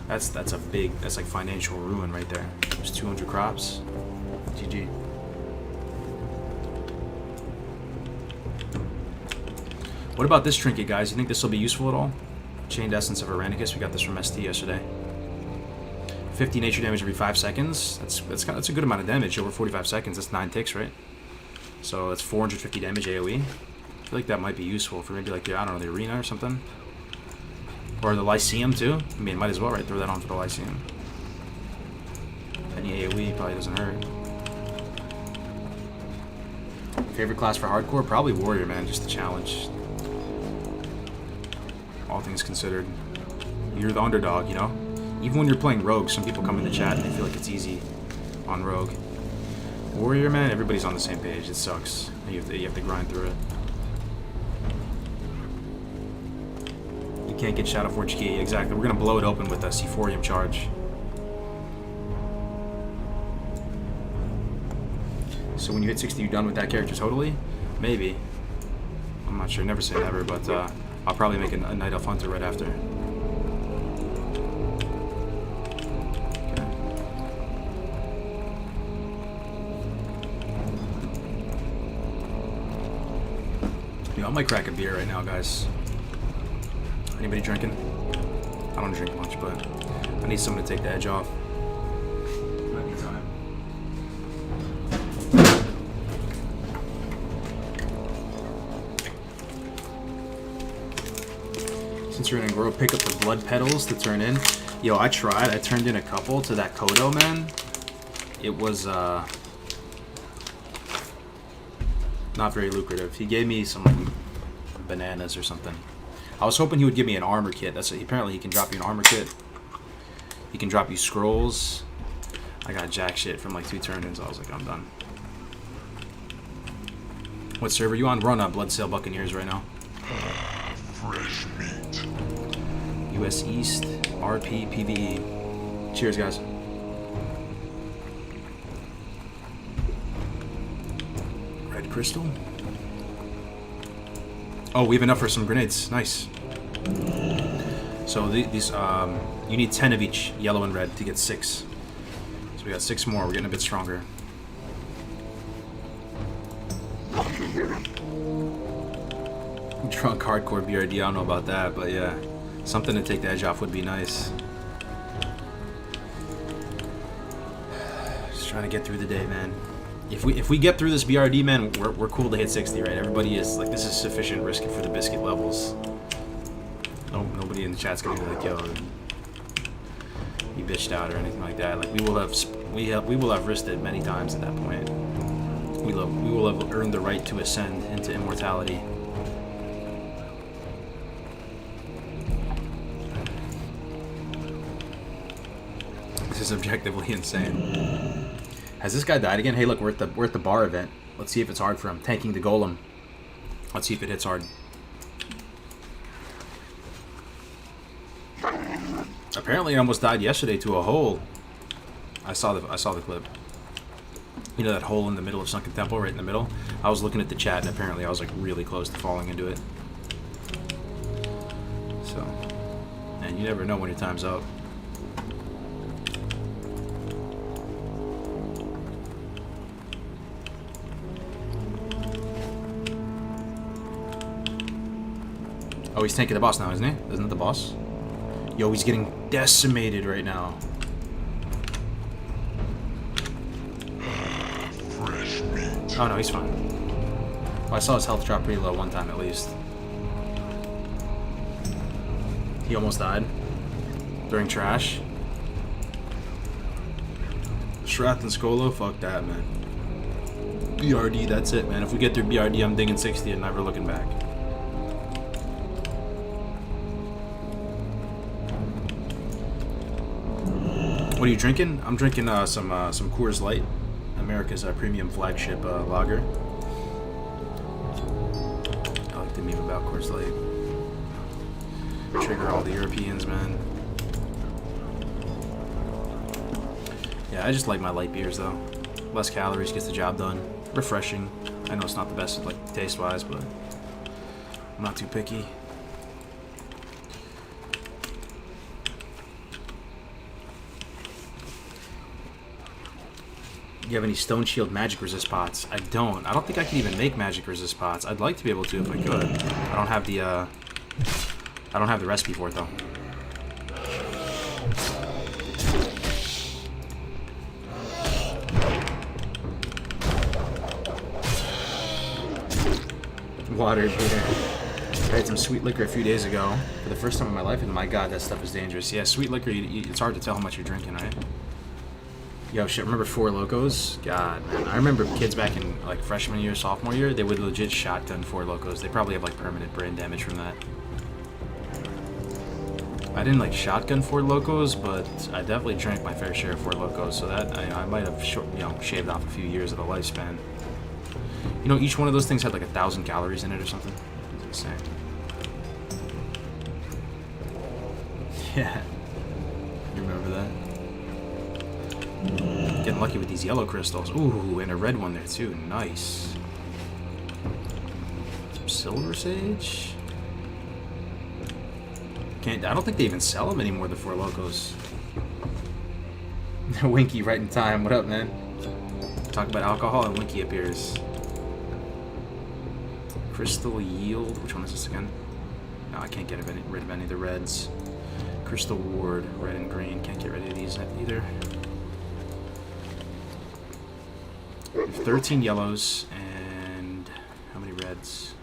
That's like financial ruin right there. There's 200 crops. GG. What about this trinket, guys? You think this will be useful at all? Chained Essence of Aranicus. We got this from ST yesterday. 50 nature damage every 5 seconds. That's a good amount of damage over 45 seconds. That's 9 ticks, right? So that's 450 damage AoE. I feel like that might be useful for maybe like the, I don't know, the arena or something. Or the Lyceum too. I mean, might as well, right? Throw that on for the Lyceum. Any AoE probably doesn't hurt. Favorite class for hardcore? Probably Warrior, man. Just the challenge. All things considered. You're the underdog, you know? Even when you're playing Rogue, some people come in the chat and they feel like it's easy on Rogue. Warrior, man, everybody's on the same page. It sucks. You have to grind through it. You can't get Shadow Forge key. Exactly. We're going to blow it open with a Sephorium charge. So when you hit 60, you're done with that character totally? Maybe. I'm not sure. Never say never, but I'll probably make a Night Elf Hunter right after. I might crack a beer right now, guys. Anybody drinking? I don't drink much, but I need someone to take the edge off. Might be time. Since you're gonna grow, pick up the blood petals to turn in. Yo, I tried. I turned in a couple to that Kodo, man. It was not very lucrative. He gave me some like bananas or something. I was hoping he would give me an armor kit. Apparently he can drop you an armor kit. He can drop you scrolls. I got jack shit from like 2 turn-ins. I was like, I'm done. What server you on? We're on Bloodsail Buccaneers right now. Fresh meat. US East, RP, PvE. Cheers, guys. Red crystal. Oh, we have enough for some grenades. Nice. So these, you need 10 of each, yellow and red, to get 6. So we got 6 more. We're getting a bit stronger. Drunk hardcore BRD. I don't know about that, but yeah, something to take the edge off would be nice. Just trying to get through the day, man. If we get through this BRD, man, we're cool to hit 60, right? Everybody is like, this is sufficient risk for the biscuit levels. Nobody in the chat's gonna be like, yo, you bitched out or anything like that. Like we will have risked it many times at that point. We will have earned the right to ascend into immortality. This is objectively insane. Has this guy died again? Hey, look, we're at the bar event. Let's see if it's hard for him. Tanking the golem. Let's see if it hits hard. Apparently, I almost died yesterday to a hole. I saw the clip. You know that hole in the middle of Sunken Temple, right in the middle? I was looking at the chat, and apparently I was like really close to falling into it. So, and you never know when your time's up. Oh, he's tanking the boss now, isn't he? Isn't it the boss? Yo, he's getting decimated right now. Fresh meat. Oh no, he's fine. Well, I saw his health drop pretty low one time at least. He almost died during trash. Shrath and Skolo, fuck that, man. BRD, that's it, man. If we get through BRD, I'm digging 60 and never looking back. What are you drinking? I'm drinking some Coors Light, America's premium flagship lager. I like the meme about Coors Light. Trigger all the Europeans, man. Yeah, I just like my light beers though. Less calories, gets the job done. Refreshing. I know it's not the best like taste-wise, but I'm not too picky. You have any Stone Shield magic resist pots? I don't. I don't think I can even make magic resist pots. I'd like to be able to if I could. I don't have the recipe for it though. Water beer. I had some sweet liquor a few days ago for the first time in my life, and my god, that stuff is dangerous. Yeah, sweet liquor, it's hard to tell how much you're drinking, right? Yo, shit, remember Four Locos? God, man. I remember kids back in, like, freshman year, sophomore year, they would legit shotgun Four Locos. They probably have, like, permanent brain damage from that. I didn't, like, shotgun Four Locos, but I definitely drank my fair share of Four Locos, so that, I might have, shaved off a few years of the lifespan. You know, each one of those things had, like, 1,000 calories in it or something. It's insane. Yeah. You remember that? Getting lucky with these yellow crystals. Ooh, and a red one there too. Nice. Some silver sage. I don't think they even sell them anymore, the Four Locos. Winky right in time. What up, man? Talk about alcohol and Winky appears. Crystal Yield. Which one is this again? No, I can't get rid of any of the reds. Crystal Ward, red and green. Can't get rid of these either. We have 13 yellows and how many reds?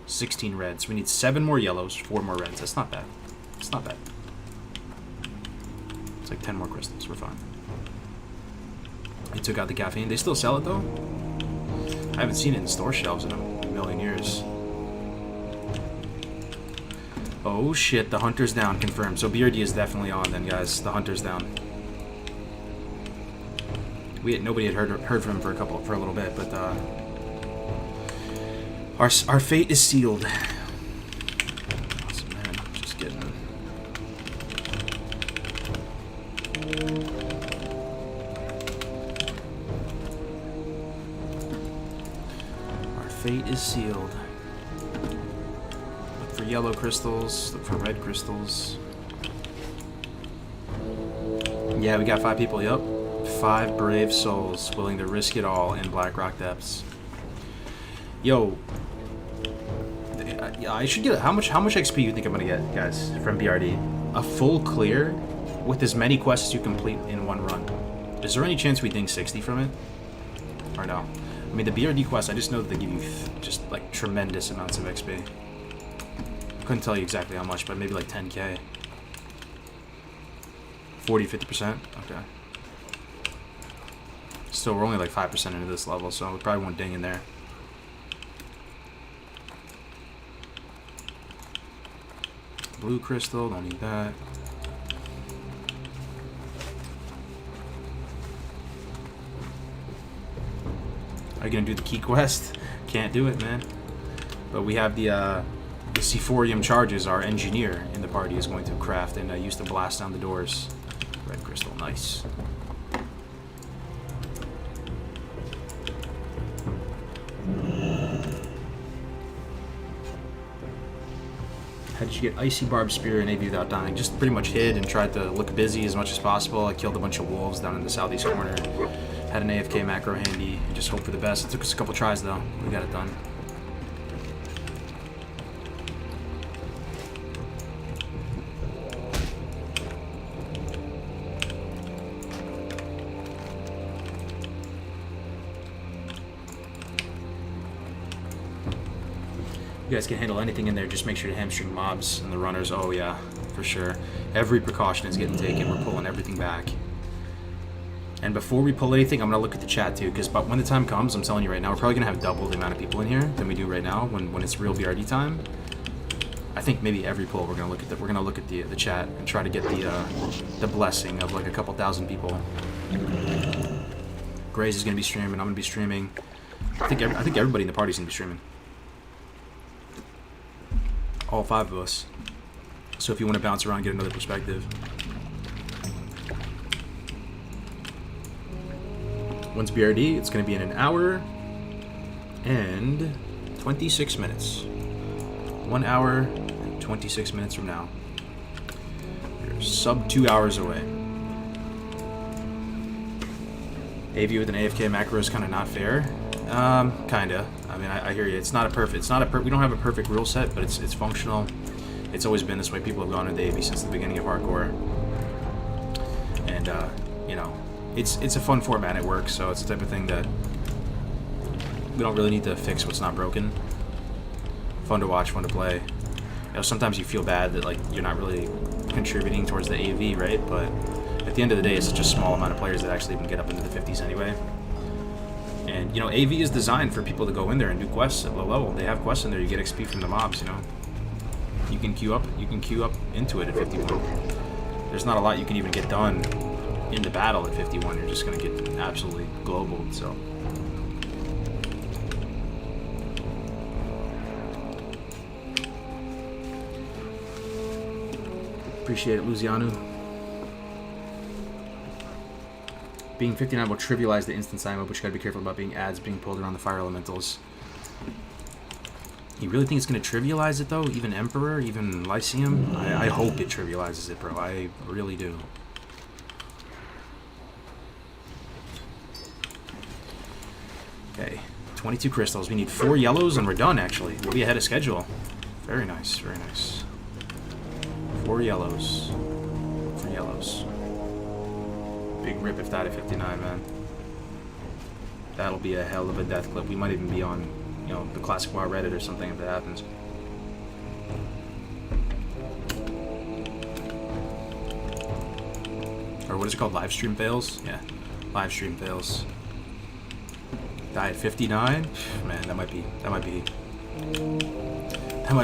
16 reds. We need 7 more yellows, 4 more reds. That's not bad. It's not bad. It's like 10 more crystals. We're fine. I took out the caffeine. They still sell it though? I haven't seen it in store shelves in a million years. Oh shit, the hunter's down, confirmed. So BRD is definitely on then, guys. The hunter's down. Nobody had heard from him for a little bit, but our fate is sealed. Awesome, man. Just getting. Our fate is sealed. Look for yellow crystals. Look for red crystals. Yeah, we got 5 people. Yup. 5 brave souls willing to risk it all in BLACKROCK depths. Yo, I should get how much XP you think I'm gonna get, guys, from BRD? A full clear with as many quests as you complete in one run. Is there any chance we ding 60 from it? Or no? I mean, the BRD quests, I just know that they give you just like tremendous amounts of XP. Couldn't tell you exactly how much, but maybe like 10k. 40-50%? Okay. Still, we're only like 5% into this level, so we probably won't ding in there. Blue crystal, don't need that. Are you gonna do the key quest? Can't do it, man. But we have the Sephorium charges. Our engineer in the party is going to craft and use to blast down the doors. Red crystal, nice. How did you get Icy Barb Spear and AV without dying? Just pretty much hid and tried to look busy as much as possible. I killed a bunch of wolves down in the southeast corner. Had an AFK macro handy and just hope for the best. It took us a couple tries though. We got it done. You guys can handle anything in there, just make sure to hamstring mobs and the runners. Oh yeah, for sure. Every precaution is getting taken. We're pulling everything back. And before we pull anything, I'm gonna look at the chat too, because when the time comes, I'm telling you right now, we're probably gonna have double the amount of people in here than we do right now when it's real BRD time. I think maybe every pull we're gonna look at the chat and try to get the blessing of like a couple thousand people. Graze is gonna be streaming. I'm gonna be streaming. I think everybody in the party's gonna be streaming. All 5 of us. So if you want to bounce around and get another perspective. Once BRD, it's going to be in an hour and 26 minutes. 1 hour and 26 minutes from now. We're sub 2 hours away. AV with an AFK macro is kind of not fair. Kinda. I mean, I hear you. It's not a perfect. We don't have a perfect rule set, but it's functional. It's always been this way. People have gone into AV since the beginning of hardcore, and you know, it's a fun format. It works, so it's the type of thing that we don't really need to fix what's not broken. Fun to watch, fun to play. You know, sometimes you feel bad that like you're not really contributing towards the AV, right? But at the end of the day, it's such a small amount of players that actually even get up into the 50s anyway. And you know, AV is designed for people to go in there and do quests at low level. They have quests in there. You get XP from the mobs. You know, you can queue up. You can queue up into it at 51. There's not a lot you can even get done in the battle at 51. You're just gonna get absolutely global. So. Appreciate it, Luciano. Being 59 will trivialize the instance IMO, but you gotta be careful about being ads being pulled around the fire elementals. You really think it's gonna trivialize it though? Even Emperor, even Lyceum? I hope it trivializes it, bro. I really do. Okay, 22 crystals. We need 4 yellows and we're done actually. We'll be ahead of schedule. Very nice, very nice. 4 yellows. 4 yellows. Big rip if that at 59, man. That'll be a hell of a death clip. We might even be on, you know, the Classic WoW Reddit or something if that happens. Or what is it called? Live stream fails? Yeah. Live stream fails. Die at 59? Man, that might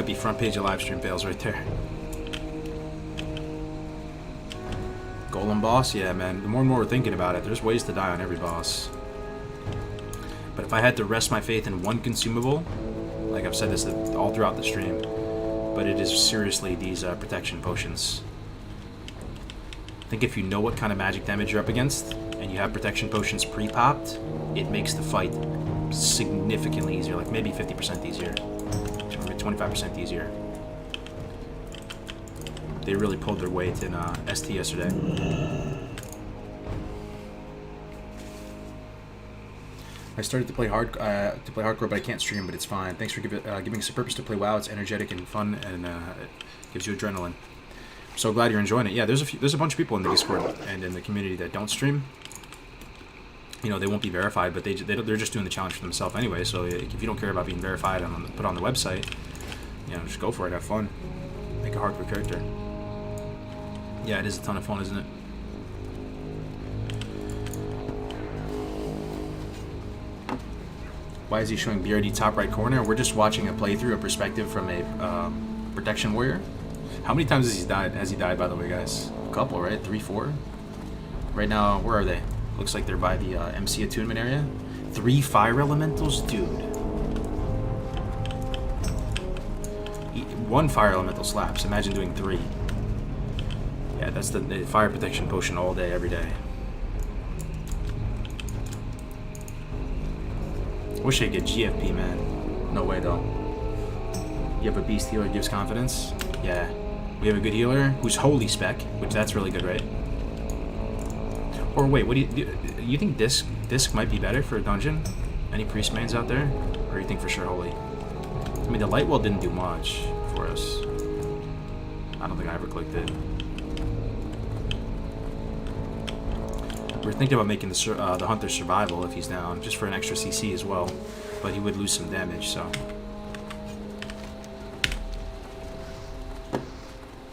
be front page of live stream fails right there. Golem boss? Yeah, man. The more and more we're thinking about it, there's ways to die on every boss. But if I had to rest my faith in one consumable, like I've said this all throughout the stream, but it is seriously these protection potions. I think if you know what kind of magic damage you're up against, and you have protection potions pre-popped, it makes the fight significantly easier, like maybe 50% easier, 25% easier. They really pulled their weight in ST yesterday. I started to play hardcore, but I can't stream. But it's fine. Thanks for giving us a purpose to play WoW. It's energetic and fun, and it gives you adrenaline. I'm so glad you're enjoying it. Yeah, there's a bunch of people in the Discord and in the community that don't stream. You know, they won't be verified, but they're just doing the challenge for themselves anyway. So if you don't care about being verified and put on the website, you know, just go for it. Have fun. Make a hardcore character. Yeah, it is a ton of fun, isn't it? Why is he showing BRD top right corner? We're just watching a playthrough, a perspective from a protection warrior. How many times has he died? Has he died, by the way, guys? A couple, right? 3, 4. Right now, where are they? Looks like they're by the MC attunement area. 3 fire elementals, dude. 1 fire elemental slaps. Imagine doing 3. Yeah, that's the fire protection potion all day, every day. Wish I could get GFP, man. No way, though. You have a beast healer gives confidence? Yeah. We have a good healer who's holy spec, which that's really good, right? Or wait, what do you think disc might be better for a dungeon? Any priest mains out there? Or you think for sure holy? I mean, the Lightwell didn't do much for us. I don't think I ever clicked it. We're thinking about making the Hunter survival if he's down, just for an extra CC as well, but he would lose some damage, so.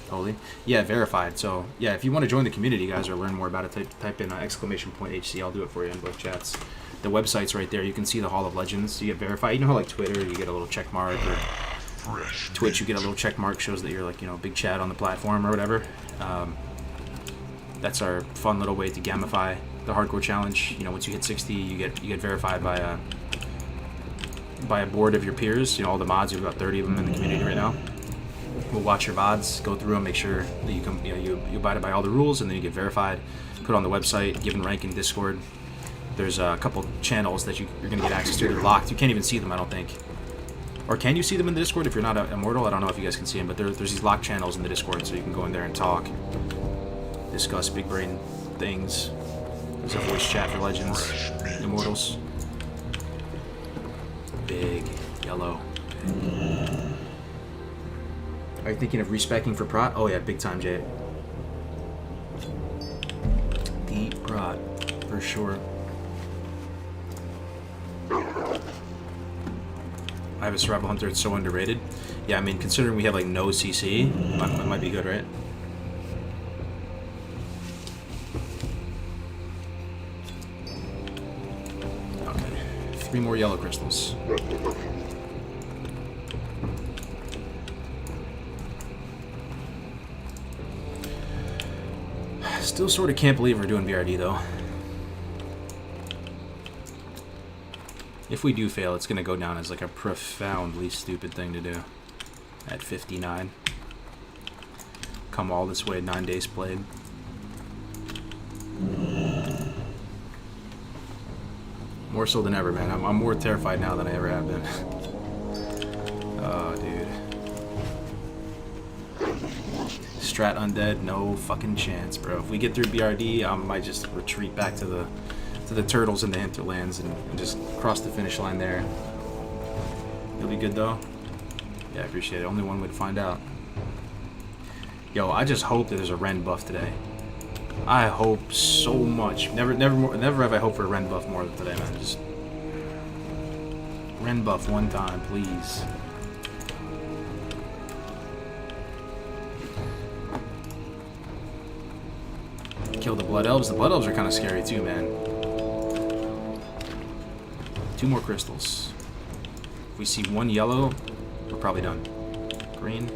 Holy. Yeah, verified. So, yeah, if you want to join the community, guys, or learn more about it, type in !HC. I'll do it for you in both chats. The website's right there. You can see the Hall of Legends. You get verified. You know how, like, Twitter, you get a little check mark, or Twitch, you get a little check mark, shows that you're, like, you know, big chat on the platform or whatever. That's our fun little way to gamify the hardcore challenge. You know, once you hit 60, you get verified by a board of your peers. You know, all the mods. We've got 30 of them in the community right now. We'll watch your VODs, go through them, make sure that you abide by all the rules, and then you get verified, put on the website, given rank in Discord. There's a couple channels that you're going to get access to. They're locked. You can't even see them, I don't think. Or can you see them in the Discord if you're not immortal? I don't know if you guys can see them, but there's these locked channels in the Discord, so you can go in there and talk, discuss big brain things. There's a voice chat for Legends, Immortals. Big yellow. Are you thinking of respecking for prot? Oh yeah, big time, Jay. Deep prot, for sure. I have a Survival Hunter, it's so underrated. Yeah, I mean, considering we have like no CC, it might be good, right? Okay, 3 more yellow crystals. Still sort of can't believe we're doing BRD though. If we do fail, it's going to go down as like a profoundly stupid thing to do. At 59. Come all this way, 9 days played. More so than ever, man. I'm more terrified now than I ever have been. Oh, dude. Strat undead, no fucking chance, bro. If we get through BRD, I might just retreat back to the turtles in the hinterlands and just cross the finish line there. You'll be good though. Yeah, I appreciate it. Only one way to find out. Yo, I just hope that there's a Ren buff today. I hope so much. Never have I hoped for a Ren buff more than today, man. Just Ren buff one time, please. Kill the Blood Elves. The Blood Elves are kind of scary too, man. 2 more crystals. If we see 1 yellow, we're probably done. Green.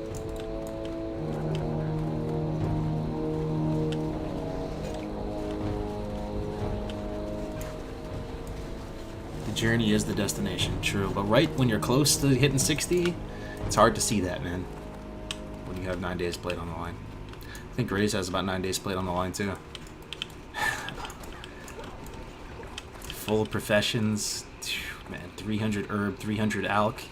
The journey is the destination, true. But right when you're close to hitting 60, it's hard to see that, man. When you have 9 days played on the line. I think Graves has about 9 days played on the line, too. Full of professions. Man, 300 herb, 300 alch.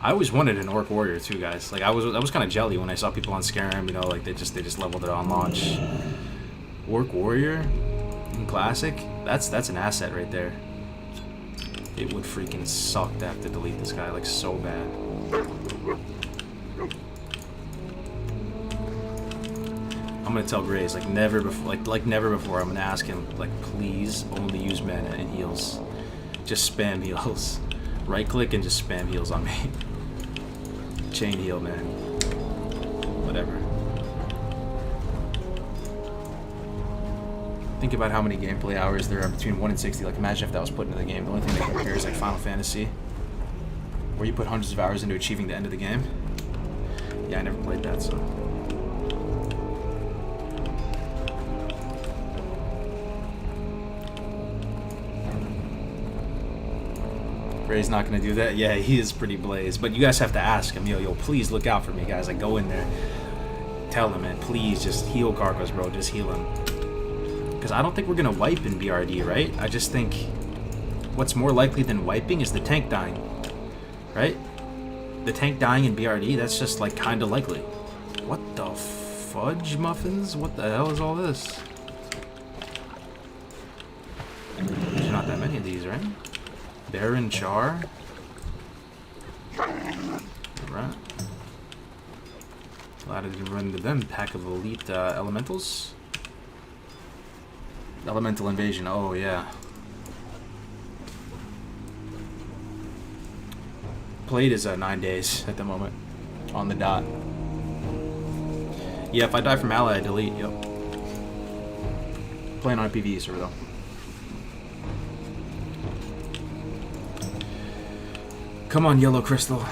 I always wanted an Orc Warrior too, guys. Like I was kind of jelly when I saw people on Skyrim, you know, like they just leveled it on launch. Orc Warrior in Classic, that's an asset right there. It would freaking suck to have to delete this guy like so bad. I'm gonna tell Graves like never before, like never before. I'm gonna ask him like, please only use mana and heals. Just spam heals. Right click and just spam heals on me. Chain heal, man. Whatever. Think about how many gameplay hours there are between 1 and 60. Like imagine if that was put into the game. The only thing that compares is like Final Fantasy, where you put hundreds of hours into achieving the end of the game. Yeah, I never played that, so. Ray's not gonna do that. Yeah, he is pretty blazed. But you guys have to ask him, yo, please look out for me, guys. Like, go in there, tell him, man, please just heal Kargoz, bro. Just heal him. Because I don't think we're gonna wipe in BRD, right? I just think what's more likely than wiping is the tank dying, right? The tank dying in BRD, that's just like kind of likely. What the fudge muffins? What the hell is all this? There's not that many of these, right? Baron Char. Alright. Glad I didn't run into them. Pack of elite elementals. Elemental invasion. Oh, yeah. Played is 9 days at the moment. On the dot. Yeah, if I die from ally, I delete. Yep. Playing on a PvE server, though. Come on, yellow crystal.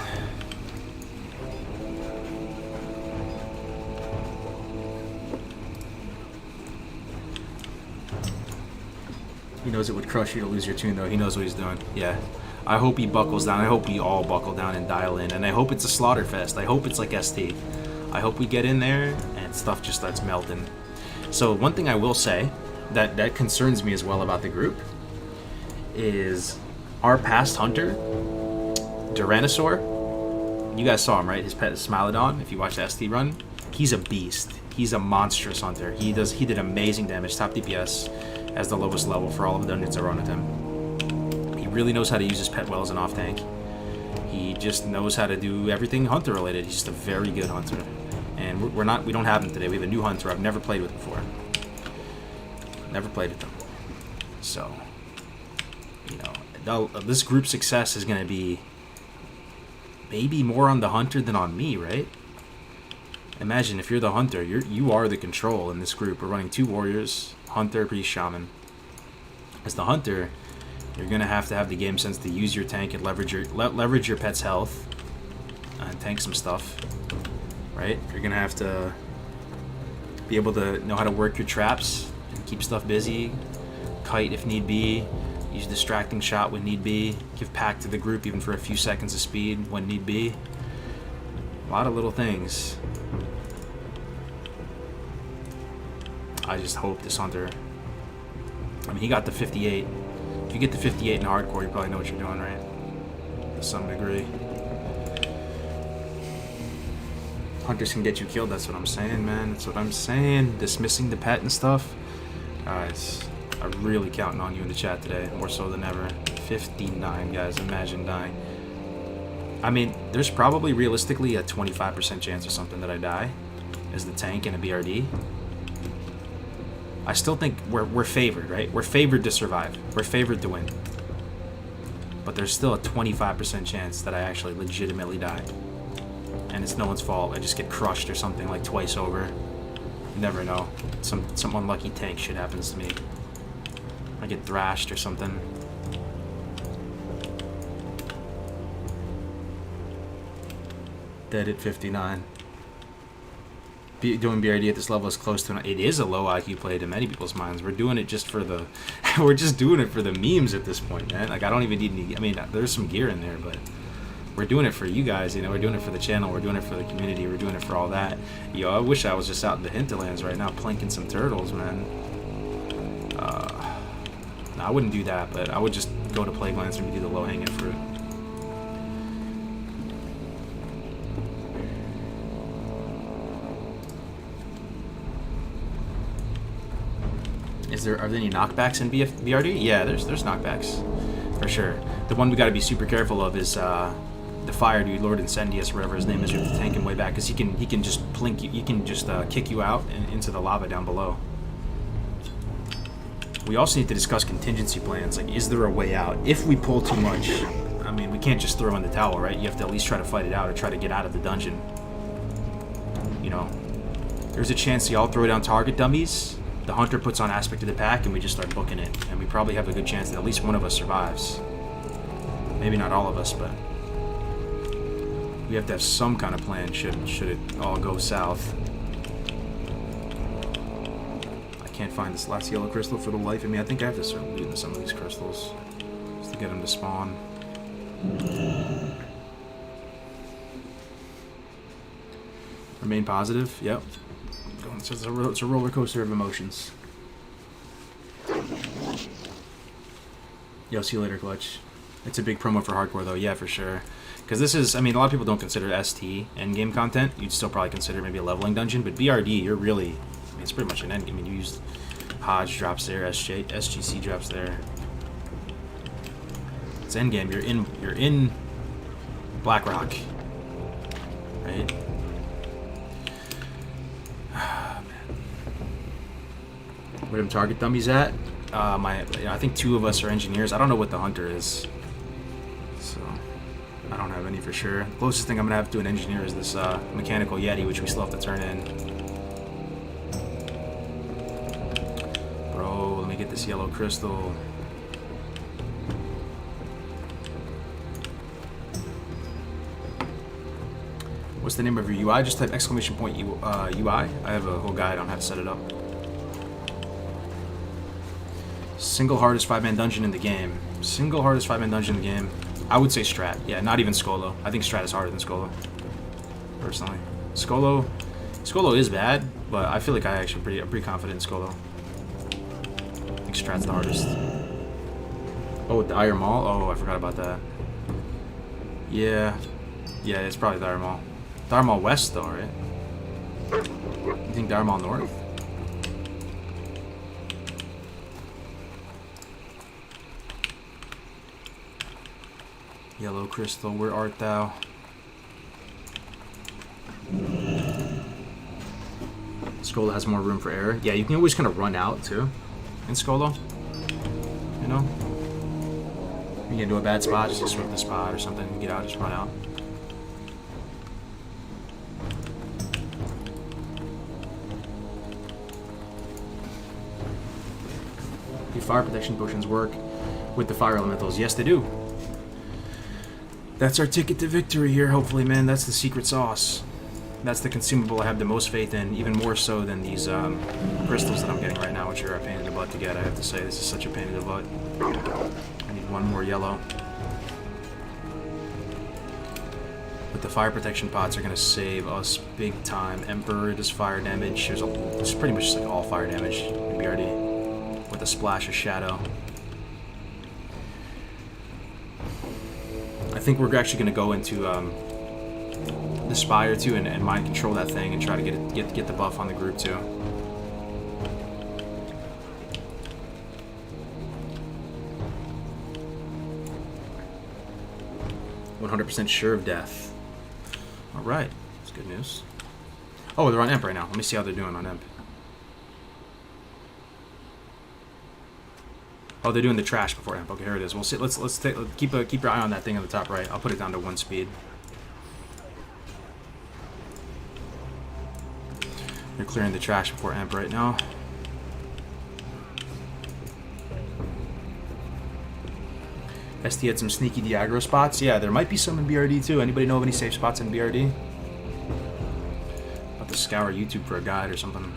He knows it would crush you to lose your tune, though. He knows what he's doing. Yeah. I hope he buckles down. I hope we all buckle down and dial in. And I hope it's a slaughter fest. I hope it's like ST. I hope we get in there and stuff just starts melting. So one thing I will say that concerns me as well about the group is our past hunter, Duranosaur. You guys saw him, right? His pet is Smilodon, if you watched the ST run. he's a beast. He's a monstrous hunter. He did amazing damage, top DPS as the lowest level for all of the dungeons I run with him. He really knows how to use his pet well as an off tank. He just knows how to do everything hunter related. He's just a very good hunter. And we don't have him today. We have a new hunter I've never played with before. Never played with him. So, you know, this group success is going to be maybe more on the hunter than on me, right? Imagine if you're the hunter, you are the control in this group. We're running 2 warriors, hunter, priest, shaman. As the hunter, you're going to have the game sense to use your tank and leverage your pet's health and tank some stuff, right? You're going to have to be able to know how to work your traps and keep stuff busy, kite if need be, use distracting shot when need be, give pack to the group even for a few seconds of speed when need be. A lot of little things. I just hope this hunter, I mean, he got the 58. If you get the 58 in hardcore, you probably know what you're doing, right? To some degree. Hunters can get you killed, that's what I'm saying, man. That's what I'm saying. Dismissing the pet and stuff. Guys, I'm really counting on you in the chat today, more so than ever. 59, guys, imagine dying. I mean, there's probably realistically a 25% chance or something that I die as the tank in a BRD. I still think we're favored, right? We're favored to survive. We're favored to win. But there's still a 25% chance that I actually legitimately die. And it's no one's fault. I just get crushed or something like twice over. You never know. Some unlucky tank shit happens to me. I get thrashed or something. Dead at 59. Doing BRD at this level is close to it is a low IQ play to many people's minds. We're doing it just for the we're just doing it for the memes at this point, man. Like, I don't even need any, I mean, there's some gear in there, but we're doing it for you guys, you know. We're doing it for the channel, we're doing it for the community, we're doing it for all that. Yo, I wish I was just out in the hinterlands right now planking some turtles, man. No, I wouldn't do that, but I would just go to Plaguelands and do the low-hanging fruit. Are there any knockbacks in BRD? Yeah, there's knockbacks for sure. The one we got to be super careful of is the fire dude, Lord Incendius, whatever his name is. You have to tank him way back because he can just plink you. He can just kick you out and into the lava down below. We also need to discuss contingency plans. Like, is there a way out if we pull too much? I mean, we can't just throw in the towel, right? You have to at least try to fight it out or try to get out of the dungeon. You know, there's a chance y'all throw down target dummies. The hunter puts on aspect of the pack and we just start booking it, and we probably have a good chance that at least one of us survives. Maybe not all of us, but we have to have some kind of plan should it all go south. I can't find this last yellow crystal for the life of me. I think I have to start looting some of these crystals just to get them to spawn. Remain positive. Yep. It's a roller coaster of emotions. Yo, see you later, Clutch. It's a big promo for hardcore, though. Yeah, for sure. Because this is, I mean, a lot of people don't consider ST endgame content. You'd still probably consider maybe a leveling dungeon. But BRD, you're really, I mean, it's pretty much an endgame. I mean, you used Hodge drops there, SGC drops there. It's endgame. You're in BLACKROCK, right? Where them target dummies at? I think 2 of us are engineers. I don't know what the hunter is, so I don't have any for sure. The closest thing I'm gonna have to an engineer is this mechanical Yeti, which we still have to turn in. Bro, let me get this yellow crystal. What's the name of your UI? Just type !UI. I have a whole guide on how to set it up. Single hardest 5-man dungeon in the game. Single hardest 5-man dungeon in the game. I would say Strat. Yeah, not even Skolo. I think Strat is harder than Skolo, personally. Skolo is bad, but I feel like I'm pretty confident in Skolo. I think Strat's the hardest. Oh, Dire Maul? Oh, I forgot about that. Yeah, it's probably Dire Maul. Dire Maul West, though, right? You think Dharma North? Yellow Crystal, where art thou? Skola has more room for error. Yeah, you can always kind of run out too in Skola. You know? You get into a bad spot, just swim the spot or something, get out, just run out. Do fire protection potions work with the fire elementals? Yes, they do. That's our ticket to victory here, hopefully, man. That's the secret sauce. That's the consumable I have the most faith in, even more so than these crystals that I'm getting right now, which are a pain in the butt to get, I have to say. This is such a pain in the butt. I need one more yellow. But the fire protection pots are going to save us big time. Emperor does fire damage. It's pretty much like all fire damage in BRD with a splash of shadow. I think we're actually going to go into the Spire too and mind control that thing and try to get the buff on the group too. "100% sure of death." All right, that's good news. Oh, they're on Emp right now. Let me see how they're doing on Emp. Oh, they're doing the trash before Emp. Okay, here it is. We'll see. Let's keep your eye on that thing on the top right. I'll put it down to 1 speed. They're clearing the trash before Emp right now. ST had some sneaky Diagro spots. Yeah, there might be some in BRD too. Anybody know of any safe spots in BRD? I'll have to scour YouTube for a guide or something.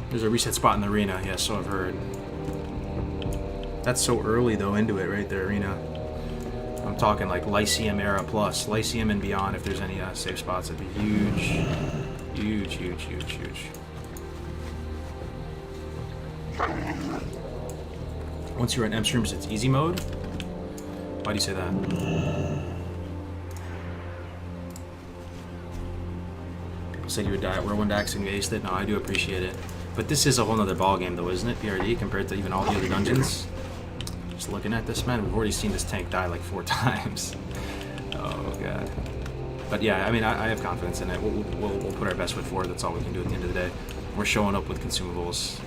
There's a reset spot in the arena. Yeah, so I've heard. That's so early though into it, right? The arena. I'm talking like Lyceum era plus. Lyceum and beyond, if there's any safe spots, that'd be huge. Huge, huge, huge, huge. Once you're in M streams, it's easy mode? Why do you say that? People said you would die at Whirlwind Axe and you aced it. No, I do appreciate it. But this is a whole nother ballgame though, isn't it, PRD, compared to even all the other dungeons? Just looking at this, man, we've already seen this tank die like 4 times. Oh, God. But yeah, I mean, I have confidence in it. We'll put our best foot forward. That's all we can do at the end of the day. We're showing up with consumables.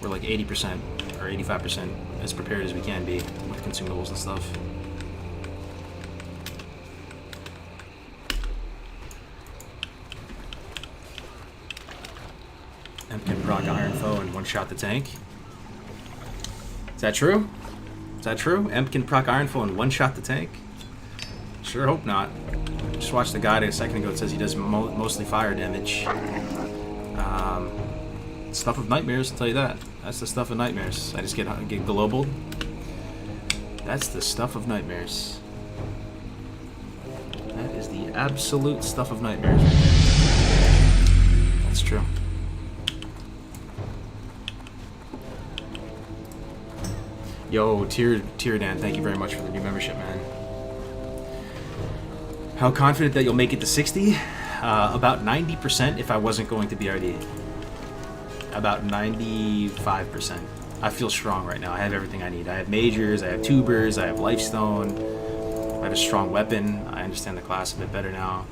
We're like 80% or 85% as prepared as we can be with consumables and stuff. Emp can proc Iron Foe and one-shot the tank. Is that true? Is that true? Emp can proc Iron Foe and one-shot the tank? Sure hope not. Just watched the guide a second ago. It says he does mostly fire damage. Stuff of nightmares, I'll tell you that. That's the stuff of nightmares. I just get global. That's the stuff of nightmares. That is the absolute stuff of nightmares. That's true. Yo, Tierdan, thank you very much for the new membership, man. How confident that you'll make it to 60? About 90% if I wasn't going to BRD. About 95%. I feel strong right now. I have everything I need. I have majors, I have tubers, I have lifestone, I have a strong weapon. I understand the class a bit better now.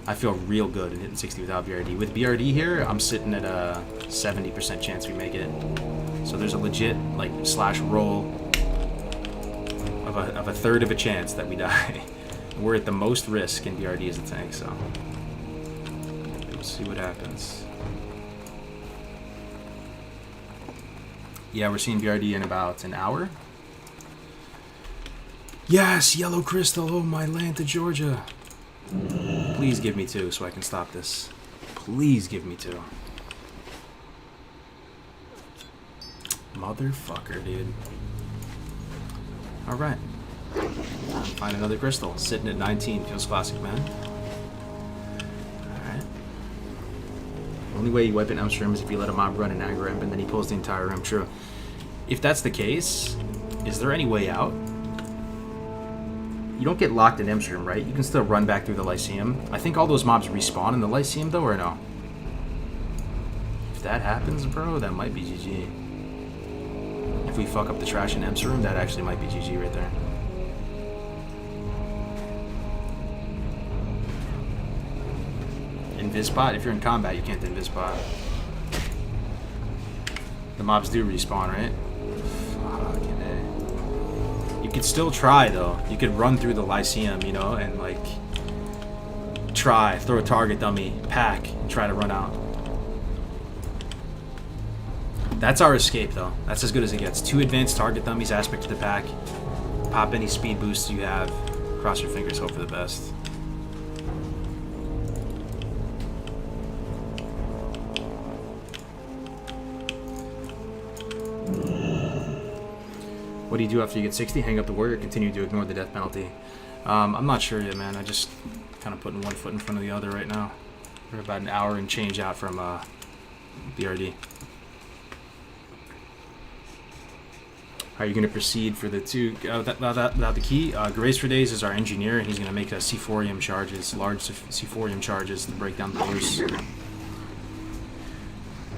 I feel real good at hitting 60 without BRD. With BRD here, I'm sitting at a 70% chance we make it. So there's a legit like slash roll of a third of a chance that we die. We're at the most risk in BRD as a tank, so we'll see what happens. Yeah, we're seeing BRD in about an hour. Yes, Yellow Crystal, oh my land to Georgia. Please give me 2 so I can stop this. Please give me 2. Motherfucker, dude. Alright. Find another crystal. Sitting at 19. Feels classic, man. Alright. Only way you wipe an Elm stream is if you let a mob run and aggro him, and then he pulls the entire room. True. if that's the case, is there any way out? You don't get locked in Imps room, right? You can still run back through the Lyceum. I think all those mobs respawn in the Lyceum, though, or no? If that happens, bro, that might be GG. If we fuck up the trash in Imps room, that actually might be GG right there. Invis-spot? If you're in combat, you can't invis-spot. The mobs do respawn, right? Fucking A. You could still try, though. You could run through the Lyceum, you know, and, like, try, throw a target dummy, pack, and try to run out. That's our escape, though. That's as good as it gets. 2 advanced target dummies, aspect to the pack. Pop any speed boosts you have. Cross your fingers, hope for the best. What do you do after you get 60? Hang up the warrior, continue to ignore the death penalty. I'm not sure yet, man. I just kind of putting one foot in front of the other right now. We're about an hour and change out from BRD. How are you going to proceed for the two? Without the key, Grace for Days is our engineer, and he's going to make C4ium charges, large C4ium charges to break down the doors.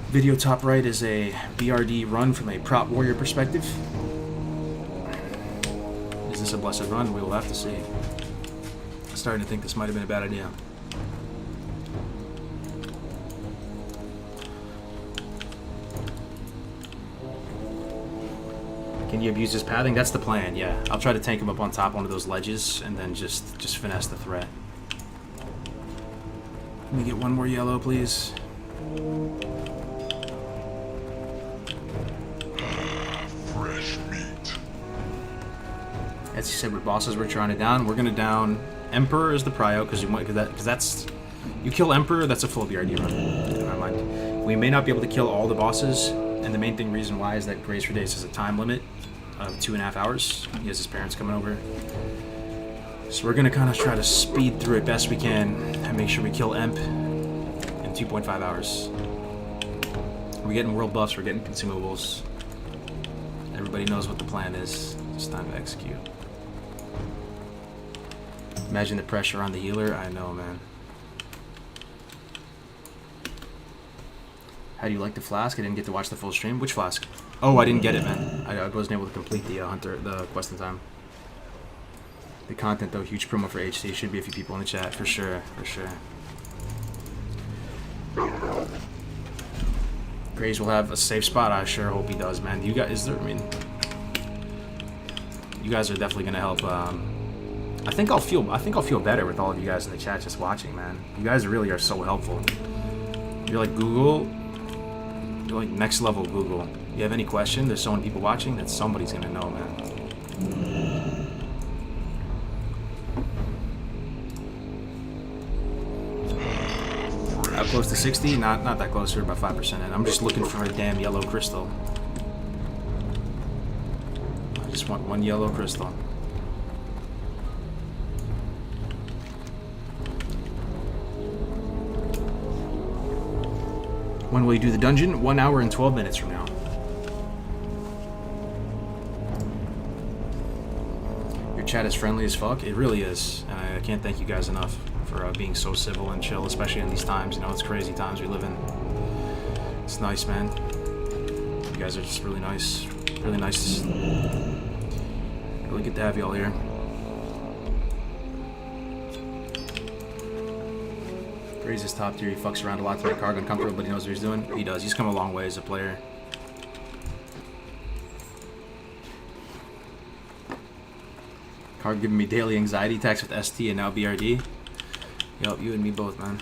Video top right is a BRD run from a prop warrior perspective. Is this a blessed run? We will have to see. I'm starting to think this might have been a bad idea. Can you abuse his pathing? That's the plan, yeah. I'll try to tank him up on top one of those ledges and then just finesse the threat. Let me get one more yellow, please. Fresh meat. As you said, with bosses we're trying to down, we're gonna down Emperor as the prio because that's you kill Emperor, that's a full BRD run. In my mind, we may not be able to kill all the bosses, and the main reason why is that Grace for Days has a time limit of 2.5 hours. He has his parents coming over, so we're gonna kind of try to speed through it best we can and make sure we kill Emp in 2.5 hours. We're getting world buffs, we're getting consumables. Everybody knows what the plan is. It's time to execute. Imagine the pressure on the healer. I know, man. How do you like the flask? I didn't get to watch the full stream. Which flask? Oh, I didn't get it, man. I wasn't able to complete the the quest in time. The content, though, huge promo for HC. Should be a few people in the chat, for sure, for sure. Graves will have a safe spot. I sure hope he does, man. You guys, I mean, you guys are definitely gonna help. I think I'll feel better with all of you guys in the chat just watching, man. You guys really are so helpful. You're like Google. You're like next level Google. You have any question? There's so many people watching that somebody's gonna know, man. How close to 60? Not that close. We're about 5% in. I'm just looking for a damn yellow crystal. I just want one yellow crystal. When will you do the dungeon? 1 hour and 12 minutes from now. Your chat is friendly as fuck. It really is. And I can't thank you guys enough for being so civil and chill, especially in these times. You know, it's crazy times we live in. It's nice, man. You guys are just really nice. Really nice. Really good to have you all here. Graves is top tier. He fucks around a lot to make Kargoz uncomfortable, but he knows what he's doing. He does. He's come a long way as a player. Kargoz giving me daily anxiety attacks with ST and now BRD. Yup, you and me both, man.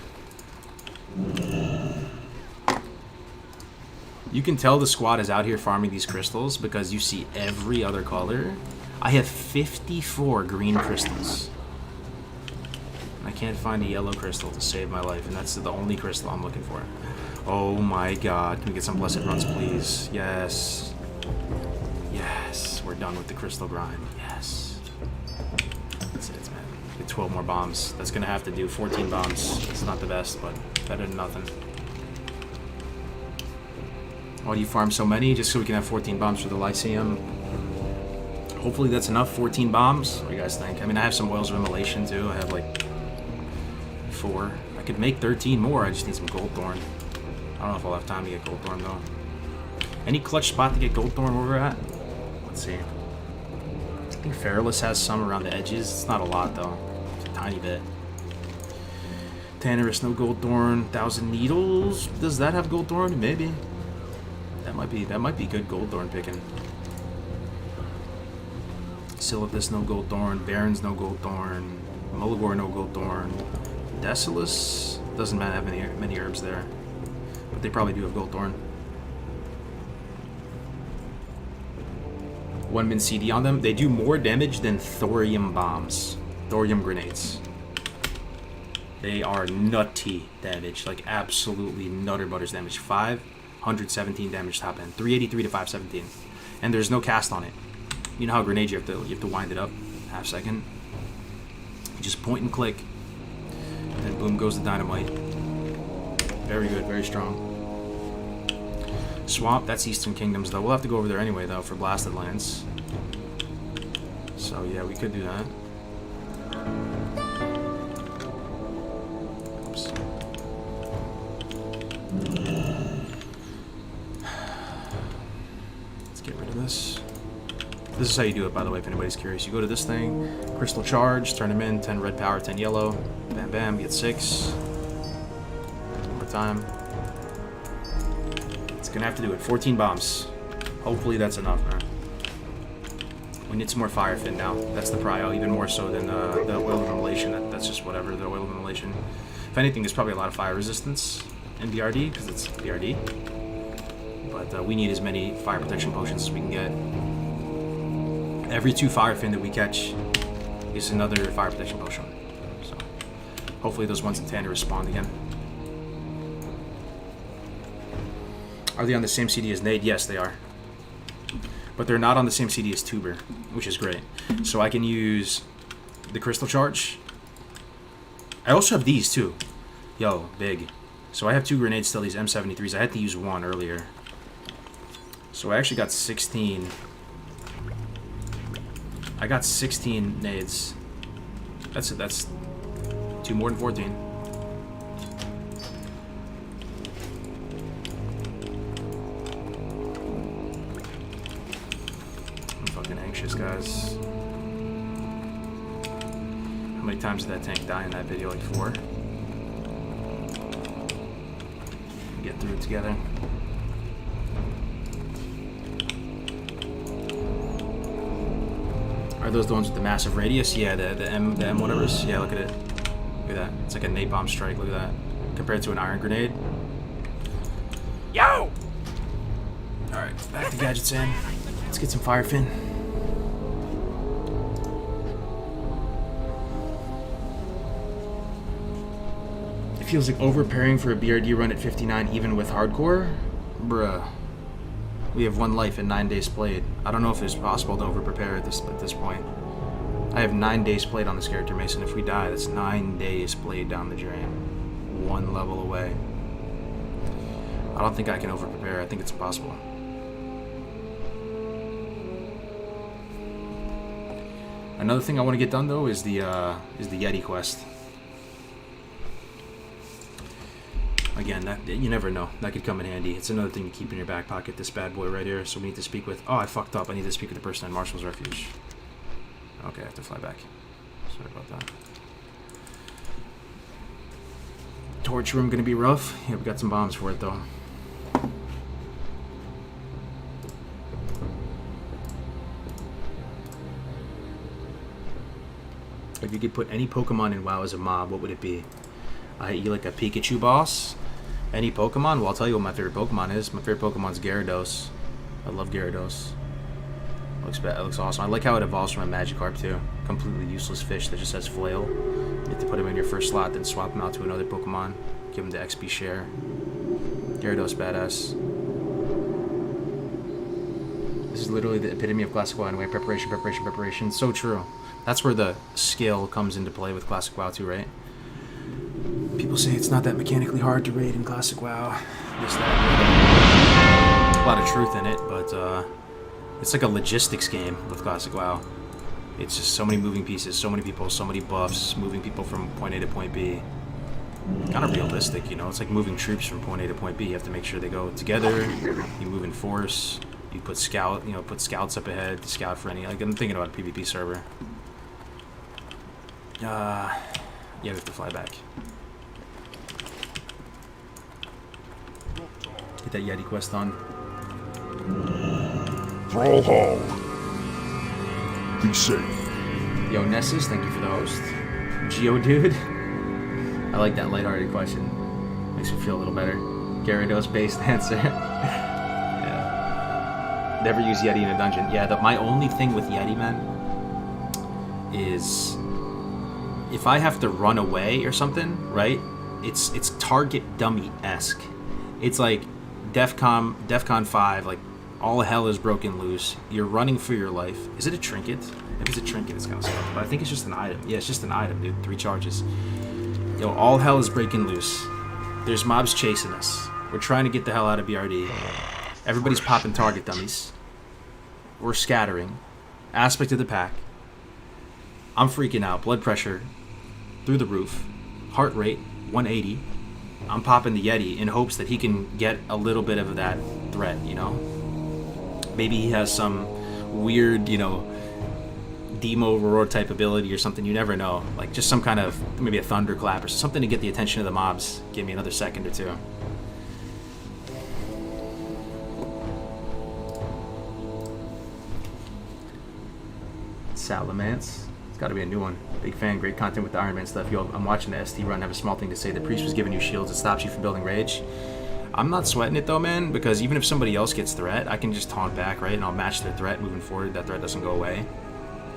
You can tell the squad is out here farming these crystals because you see every other color. I have 54 green crystals. I can't find a yellow crystal to save my life, and that's the only crystal I'm looking for. Oh my god, can we get some blessed runs, please? Yes. Yes, we're done with the crystal grind. Yes. That's it, man. Get 12 more bombs. That's gonna have to do 14 bombs. It's not the best, but better than nothing. Why do you farm so many? Just so we can have 14 bombs for the Lyceum. Hopefully that's enough, 14 bombs. What do you guys think? I mean, I have some Oils of Immolation too. I have like 4. I could make 13 more. I just need some Gold Thorn. I don't know if I'll have time to get Gold Thorn though. Any clutch spot to get Gold Thorn where we're at? Let's see. I think Feralus has some around the edges. It's not a lot though. It's a tiny bit. Tannerus, no Gold Thorn. 1,000 Needles. Does that have Gold Thorn? Maybe. That might be good Gold Thorn picking. Silithus, no Gold Thorn. Barons, no Gold Thorn. Mulligor, no Gold Thorn. Decilis doesn't have many herbs there, but they probably do have Gold Thorn. 1-min CD on them. They do more damage than thorium bombs, thorium grenades. They are nutty damage, like absolutely nutter butters damage. 517 damage top end, 383 to 517, and there's no cast on it. You know how grenades you have to wind it up, half second. You just point and click, and then boom goes the dynamite. Very good, very strong. Swamp, that's Eastern Kingdoms though. We'll have to go over there anyway though for Blasted Lands. So yeah, we could do that. Oops. Let's get rid of this. This is how you do it, by the way, if anybody's curious. You go to this thing, Crystal Charge, turn them in, 10 red power, 10 yellow. Bam, bam, get 6. One more time. It's gonna have to do it. 14 bombs. Hopefully that's enough, man. We need some more Fire Fin now. That's the prio, even more so than the Oil of Immolation. That's just whatever, the Oil of Immolation. If anything, there's probably a lot of fire resistance in BRD, because it's BRD. But we need as many fire protection potions as we can get. Every 2 Fire Fin that we catch is another fire protection potion. So hopefully those ones in Tanner respond again. Are they on the same CD as Nade? Yes, they are. But they're not on the same CD as Tuber, which is great. So I can use the Crystal Charge. I also have these too. Yo, big. So I have 2 grenades still, these M73s. I had to use 1 earlier. So I actually got 16. I got 16 nades. That's 2 more than 14. I'm fucking anxious, guys. How many times did that tank die in that video? Like 4? Get through it together. Are those the ones with the massive radius? Yeah, the M whatevers. Yeah, look at it. Look at that. It's like a napalm strike. Look at that. Compared to an iron grenade. Yo! Alright, back to Gadgets in. Let's get some Fire Fin. It feels like over-preparing for a BRD run at 59 even with hardcore? Bruh. We have 1 life and 9 days played. I don't know if it's possible to over-prepare at this point. I have 9 days played on this character, Mason. If we die, that's 9 days played down the drain. 1 level away. I don't think I can over-prepare. I think it's impossible. Another thing I want to get done, though, is the Yeti quest. Again, that you never know. That could come in handy. It's another thing to keep in your back pocket, this bad boy right here. So we need to speak with... Oh, I fucked up. I need to speak with the person at Marshall's Refuge. Okay, I have to fly back. Sorry about that. Torch room gonna be rough. Yeah, we got some bombs for it, though. If you could put any Pokemon in WoW as a mob, what would it be? You like a Pikachu boss? Any Pokemon? Well, I'll tell you what my favorite Pokemon is. My favorite Pokemon is Gyarados. I love Gyarados. It looks awesome. I like how it evolves from a Magikarp too. Completely useless fish that just has Flail. You have to put him in your first slot, then swap him out to another Pokemon. Give him the XP share. Gyarados badass. This is literally the epitome of Classic WoW anyway. Preparation, preparation, preparation. So true. That's where the skill comes into play with Classic WoW too, right? People say it's not that mechanically hard to raid in Classic WoW. This, that. lot of truth in it, but it's like a logistics game with Classic WoW. It's just so many moving pieces, so many people, so many buffs, moving people from point A to point B. Kind of realistic, you know. It's like moving troops from point A to point B. You have to make sure they go together. You move in force. You put put scouts up ahead to scout for any. Like, I'm thinking about a PvP server. Yeah, we have to fly back. Get that Yeti quest on. Thrall Hall. Be safe. Yo, Nessus, thank you for the host. Geodude. I like that lighthearted question. Makes me feel a little better. Gyarados-based answer. Yeah. Never use Yeti in a dungeon. Yeah, my only thing with Yeti, man, is if I have to run away or something, right? It's target dummy-esque. It's like DEFCON 5, like all hell is broken loose. You're running for your life. Is it a trinket? If it's a trinket, it's kind of stuff. But I think it's just an item. Yeah, it's just an item, dude. 3 charges. Yo, all hell is breaking loose. There's mobs chasing us. We're trying to get the hell out of BRD. Everybody's popping target dummies. We're scattering. Aspect of the pack. I'm freaking out. Blood pressure through the roof. Heart rate 180. I'm popping the Yeti in hopes that he can get a little bit of that threat, you know? Maybe he has some weird, you know, Demo Roar type ability or something. You never know. Like just some kind of, maybe a thunderclap or something to get the attention of the mobs. Give me another second or two. Salamence. It's got to be a new one. Big fan, great content with the Iron Man stuff. Yo, I'm watching the ST run. I have a small thing to say. The priest was giving you shields. It stops you from building rage. I'm not sweating it though, man, because even if somebody else gets threat, I can just taunt back, right? And I'll match their threat moving forward. That threat doesn't go away.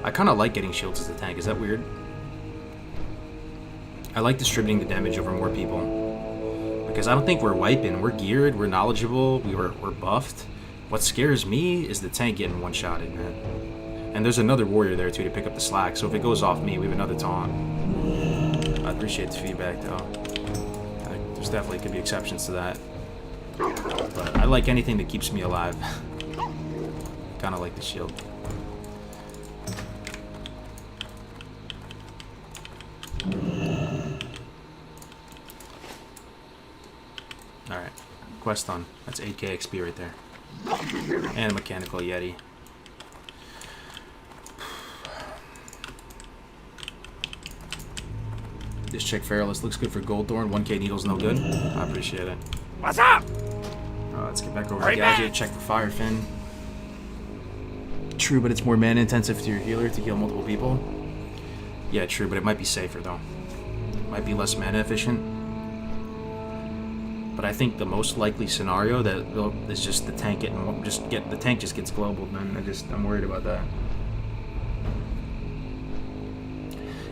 I kind of like getting shields as a tank. Is that weird? I like distributing the damage over more people. Because I don't think we're wiping. We're geared. We're knowledgeable. We're buffed. What scares me is the tank getting one-shotted, man. And there's another warrior there, too, to pick up the slack. So if it goes off me, we have another taunt. I appreciate the feedback, though. There's definitely could be exceptions to that. But I like anything that keeps me alive. Kind of like the shield. Alright. Quest on. That's 8k XP right there. And a mechanical Yeti. This chick Feralist looks good for Goldthorn. 1k needles no good. I appreciate it. What's up? Let's get back over to Gadget. Check for Firefin. True, but it's more mana intensive to your healer to heal multiple people. Yeah, true, but it might be safer though. Might be less mana efficient. But I think the most likely scenario that is just the tank getting the tank just gets global, man. I'm worried about that.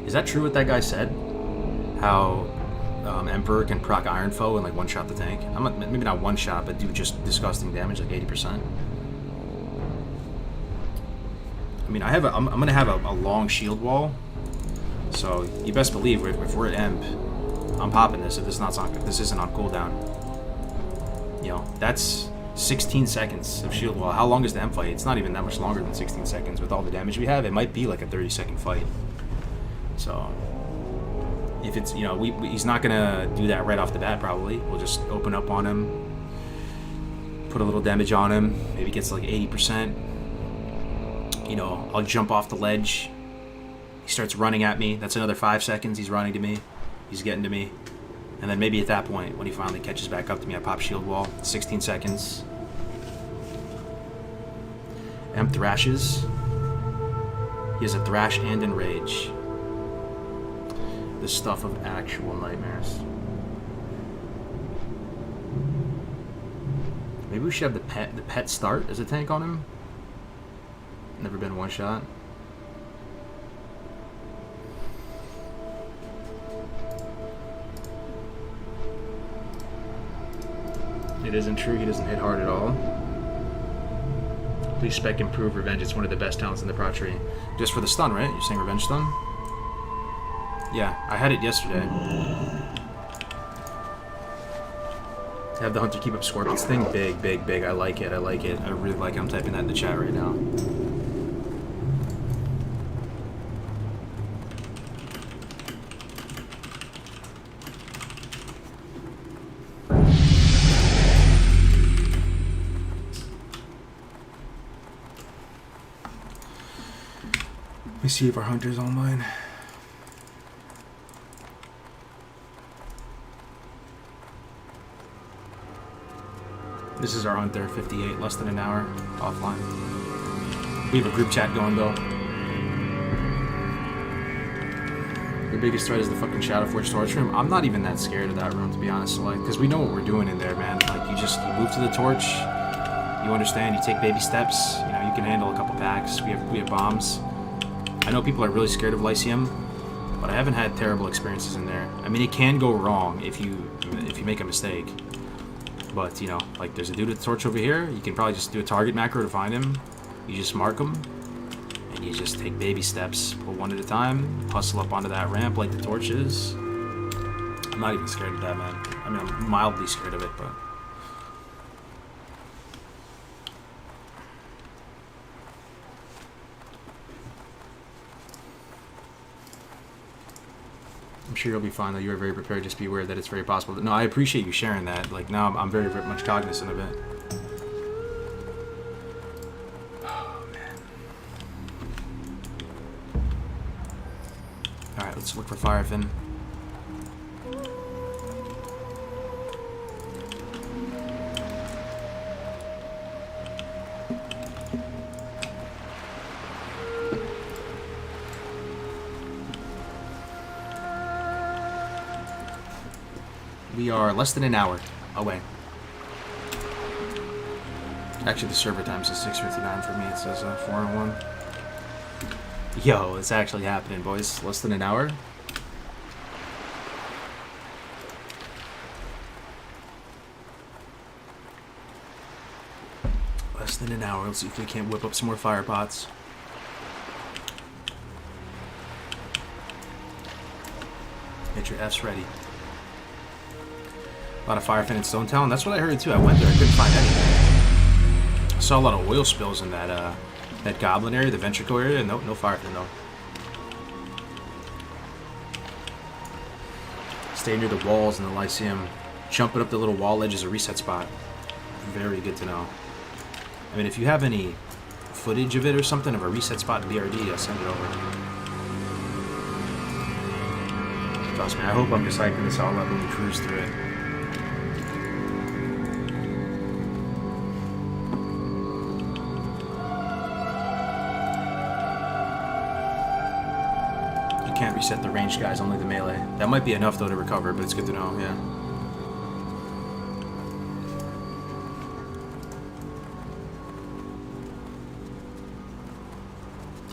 Is that true what that guy said? How Emperor can proc Iron Foe and like one-shot the tank? Maybe not one-shot, but do just disgusting damage, like 80%. I mean, I'm gonna have a long shield wall, so you best believe if we're at Emp, I'm popping this. If this isn't on cooldown, you know, that's 16 seconds of shield wall. How long is the Emp fight? It's not even that much longer than 16 seconds with all the damage we have. It might be like a 30-second fight. So if it's, you know, he's not gonna do that right off the bat. Probably we'll just open up on him, put a little damage on him. Maybe gets like 80%. You know, I'll jump off the ledge. He starts running at me. That's another 5 seconds. He's running to me. He's getting to me. And then maybe at that point, when he finally catches back up to me, I pop shield wall. 16 seconds. Emp thrashes. He has a thrash and enrage. The stuff of actual nightmares. Maybe we should have the pet start as a tank on him. Never been one shot. It isn't true, he doesn't hit hard at all. Please spec improve Revenge, it's one of the best talents in the Pro Tree. Just for the stun, right? You're saying Revenge stun? Yeah, I had it yesterday. To have the hunter keep up Scorpion's thing, big, big, big. I like it. I like it. I really like it. I'm typing that in the chat right now. Let me see if our hunter's online. This is our hunter, 58, less than an hour, offline. We have a group chat going though. Your biggest threat is the fucking Shadowforge storage room. I'm not even that scared of that room, to be honest, so, like, because we know what we're doing in there, man. Like, you move to the torch, you understand, you take baby steps, you know, you can handle a couple packs. We have bombs. I know people are really scared of Lyceum, but I haven't had terrible experiences in there. I mean, it can go wrong if you make a mistake. But, you know, like, there's a dude at the torch over here. You can probably just do a target macro to find him. You just mark him, and you just take baby steps, pull one at a time, hustle up onto that ramp like the torch is. I'm not even scared of that, man. I mean, I'm mildly scared of it, but... I'm sure you'll be fine, though. You are very prepared. Just be aware that it's very possible. No, I appreciate you sharing that. Like, now I'm very, very much cognizant of it. Oh, man. Alright, let's look for Firefin. We are less than an hour away. Actually, the server time says 6:59 for me. It says 4-1. Yo, it's actually happening, boys. Less than an hour. Less than an hour. Let's see if we can't whip up some more fire pots. Get your Fs ready. A lot of Firefin in Stone Town. That's what I heard too. I went there. I couldn't find anything. I saw a lot of oil spills in that that goblin area, the ventricle area. No Firefin though. Stay near the walls in the Lyceum. Jumping up the little wall edge is a reset spot. Very good to know. I mean, if you have any footage of it or something of a reset spot in BRD, send it over. Trust me, I hope I'm just hyping this all up when we cruise through it. Can't reset the ranged guys, only the melee. That might be enough though to recover, but it's good to know, yeah.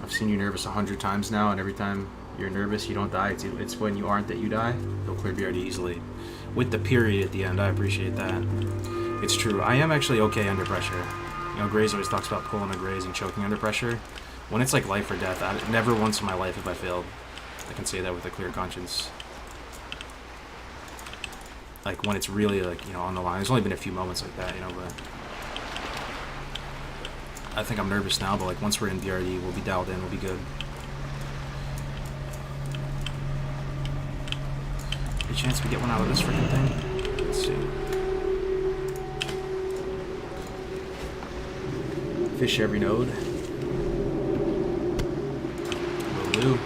I've seen you nervous 100 times now, and every time you're nervous you don't die. It's when you aren't that you die. You'll clear BRD easily. With the period at the end, I appreciate that. It's true. I am actually okay under pressure. You know, Graze always talks about pulling a Graze and choking under pressure. When it's like life or death, never once in my life have I failed. I can say that with a clear conscience. Like, when it's really, like, you know, on the line. There's only been a few moments like that, you know, but... I think I'm nervous now, but, like, once we're in BRD, we'll be dialed in, we'll be good. Any chance we get one out of this freaking thing? Let's see. Fish every node. Will do.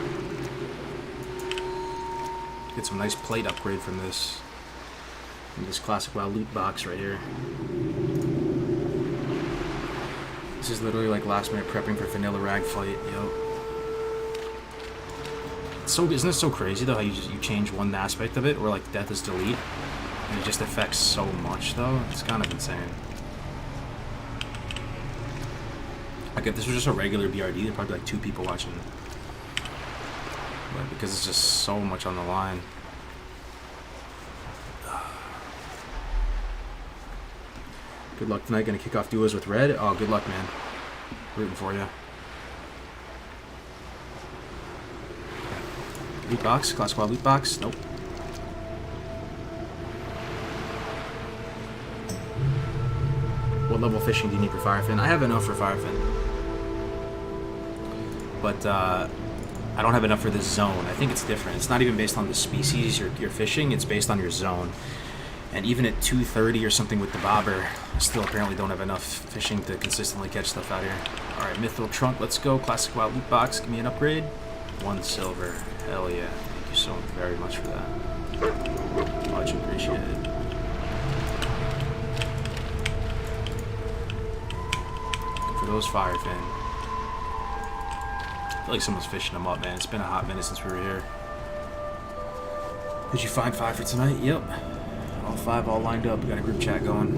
Get some nice plate upgrade from this classic WoW loot box right here. This is literally like last minute prepping for vanilla rag fight, yo. So isn't it so crazy though how you change one aspect of it, or like death is delete, and it just affects so much though? It's kind of insane. Like if this was just a regular BRD, there'd probably be like 2 people watching. But because it's just so much on the line. Good luck tonight. Gonna kick off duos with Red. Oh, good luck, man. Rooting for you. Loot box. Class squad loot box. Nope. What level of fishing do you need for firefin? I have enough for firefin. But I don't have enough for this zone. I think it's different. It's not even based on the species you're fishing. It's based on your zone. And even at 230 or something with the bobber, I still apparently don't have enough fishing to consistently catch stuff out here. Alright, Mithril Trunk, let's go. Classic Wild Loot Box, give me an upgrade. 1 silver. Hell yeah. Thank you so very much for that. Much appreciated. For those firefin. I feel like someone's fishing them up, man. It's been a hot minute since we were here. Did you find 5 for tonight? Yep. All 5 all lined up. We got a group chat going.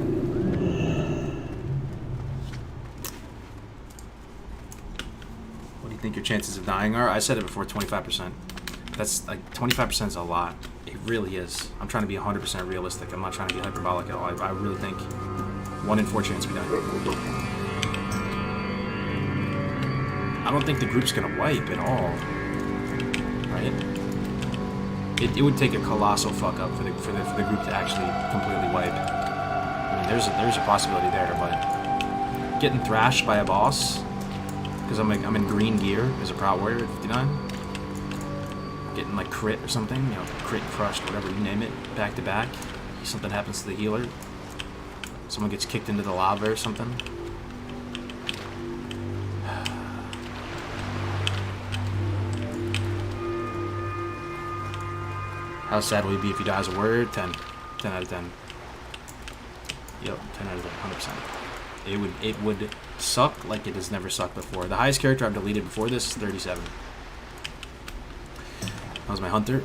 What do you think your chances of dying are? I said it before, 25%. That's like 25% is a lot. It really is. I'm trying to be 100% realistic. I'm not trying to be hyperbolic at all. I really think 1 in 4 chance we die. I don't think the group's gonna wipe at all. Right? It would take a colossal fuck up for the group to actually completely wipe. I mean, there's a possibility there, but getting thrashed by a boss because I'm in green gear as a Proud Warrior at 59, getting like crit or something, you know, crit, crushed, whatever you name it, back to back. Something happens to the healer. Someone gets kicked into the lava or something. How sad will you be if you die as a warrior? 10. 10 out of 10. Yep, 10 out of 10, 100%. It would suck like it has never sucked before. The highest character I've deleted before this is 37. That was my hunter.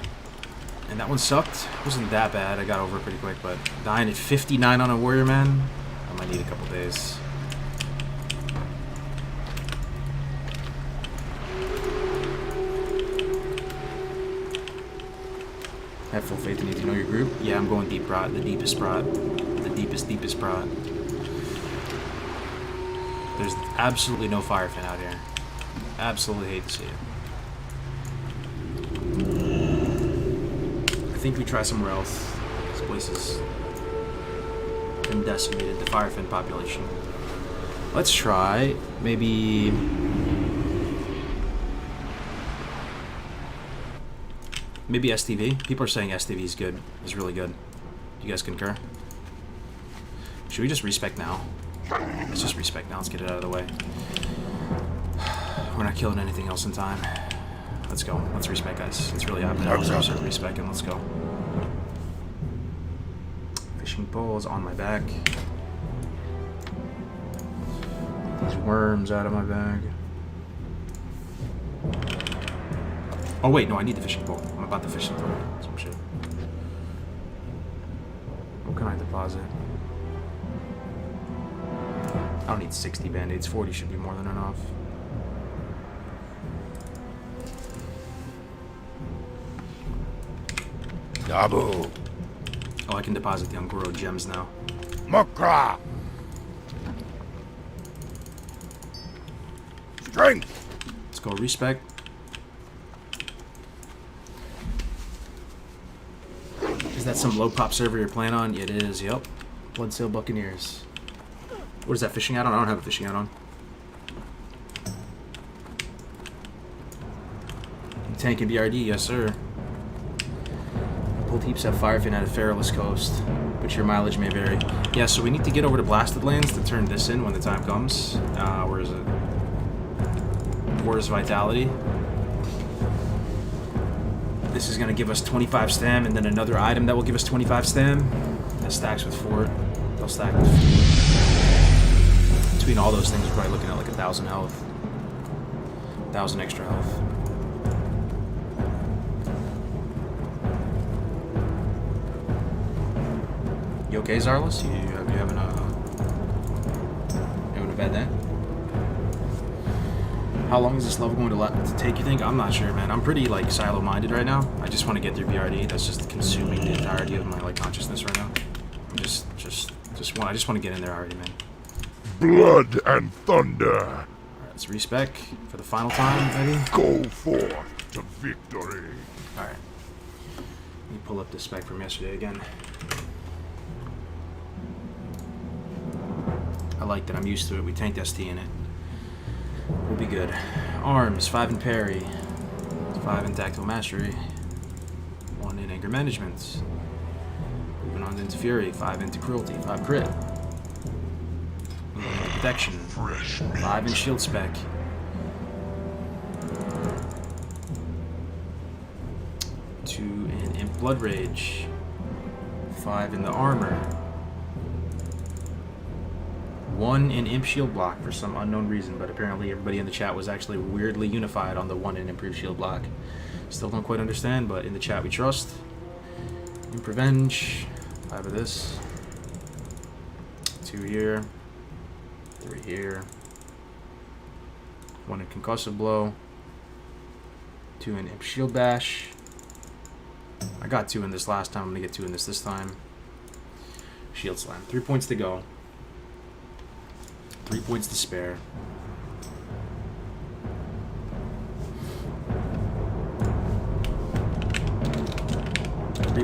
And that one sucked. It wasn't that bad. I got over it pretty quick, but dying at 59 on a warrior, man, I might need a couple days. Have full faith in you to know your group. Yeah, I'm going deep prod, the deepest prod. The deepest prod. There's absolutely no firefin out here. Absolutely hate to see it. I think we try somewhere else. This place has been decimated, the firefin population. Let's try maybe STV. People are saying STV is good. Is really good. You guys concur? Should we just respec now? Let's just respec now. Let's get it out of the way. We're not killing anything else in time. Let's go. Let's respec, guys. It's really happening. Let's start respecing. Let's go. Fishing poles on my back. These worms out of my bag. Oh wait, no, I need the fishing pole. I'm about to fish and throw some shit. What can I deposit? I don't need 60 band-aids. 40 should be more than enough. Dabu. Oh, I can deposit the Ungoro gems now. Makra. Strength. Let's go respec. Is that some low pop server you're playing on? It is, yep. Bloodsail Buccaneers. What is that, fishing out on? I don't have a fishing out on. Tank and BRD, yes sir. Pulled heaps of firefin out of Feralus Coast, but your mileage may vary. Yeah, so we need to get over to Blasted Lands to turn this in when the time comes. Where is it? Where's Vitality? This is going to give us 25 stam, and then another item that will give us 25 stam. That stacks with 4. They'll stack with 4. Between all those things, we're probably looking at like 1,000 health. 1,000 extra health. You okay, Zarlus? You having a bad day? How long is this level going to take, you think? I'm not sure, man. I'm pretty, like, silo-minded right now. I just want to get through BRD. That's just consuming the entirety of my, like, consciousness right now. I just want to get in there already, man. Blood and thunder. Alright, let's respec for the final time, maybe? Go forth to victory. Alright. Let me pull up the spec from yesterday again. I liked it. I'm used to it. We tanked ST in it. We'll be good. Arms, 5 in parry, 5 in tactical mastery, 1 in anger management. Moving on into fury, 5 into cruelty, 5 crit. Moving into protection, 5 in shield spec. 2 in imp blood rage, 5 in the armor. 1 in imp shield block for some unknown reason, but apparently everybody in the chat was actually weirdly unified on the 1 in improved shield block. Still don't quite understand, but in the chat we trust. Imp revenge, 5 of this. 2 here. 3 here. 1 in concussive blow. 2 in imp shield bash. I got 2 in this last time, I'm gonna get 2 in this time. Shield slam. 3 points to go. 3 points to spare.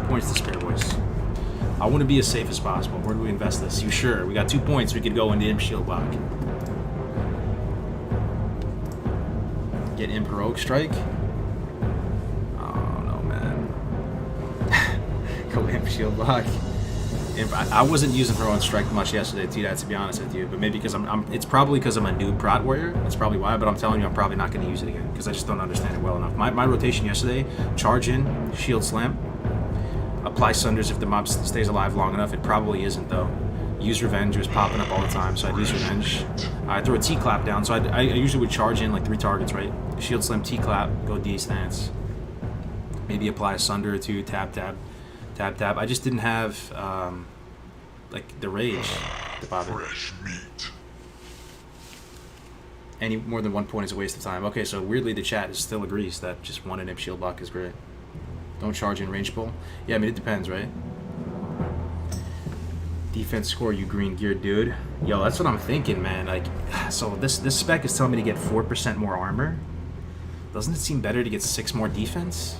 Points to spare, boys. I want to be as safe as possible. Where do we invest this? You sure? We got 2 points. We could go into imp shield block. Get imp heroic strike. Oh no, man. Go imp shield block. I wasn't using heroic strike much yesterday, T-Dat, to be honest with you. But maybe because it's probably because I'm a noob prot warrior. That's probably why. But I'm telling you, I'm probably not going to use it again because I just don't understand it well enough. My rotation yesterday: charge in, shield slam. Apply sunders if the mob stays alive long enough. It probably isn't, though. Use revenge was popping up all the time, so I'd use revenge. I'd throw a T-clap down, so I usually would charge in like 3 targets, right? Shield slam, T-clap, go D stance. Maybe apply a sunder or 2, tab, tab, tab, tab. I just didn't have like the rage to pop it. Any more than 1 point is a waste of time. Okay, so weirdly the chat still agrees that just 1 in imp shield block is great. Don't charge in range pull. Yeah, I mean, it depends, right? Defense score, you green geared dude. Yo, that's what I'm thinking, man. Like, so this spec is telling me to get 4% more armor. Doesn't it seem better to get 6 more defense?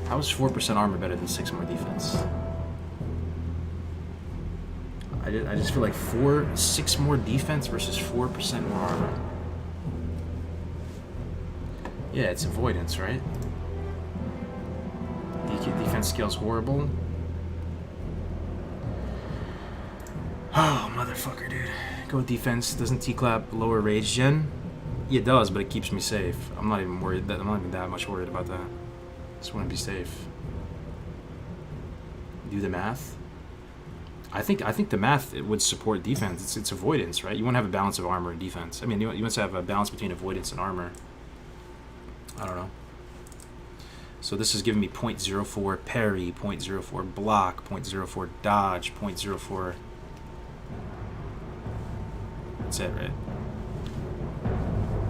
How is 4% armor better than 6 more defense? I just feel like 6 more defense versus 4% more armor. Yeah, it's avoidance, right? Defense scale's horrible. Oh, motherfucker, dude. Go with defense. Doesn't T-clap lower rage gen? Yeah, it does, but it keeps me safe. I'm not even worried. I'm not even that much worried about that. Just want to be safe. Do the math. I think the math would support defense. It's avoidance, right? You want to have a balance of armor and defense. I mean, you want to have a balance between avoidance and armor. I don't know. So this is giving me 0.04 parry, 0.04 block, 0.04 dodge, 0.04. That's it, right?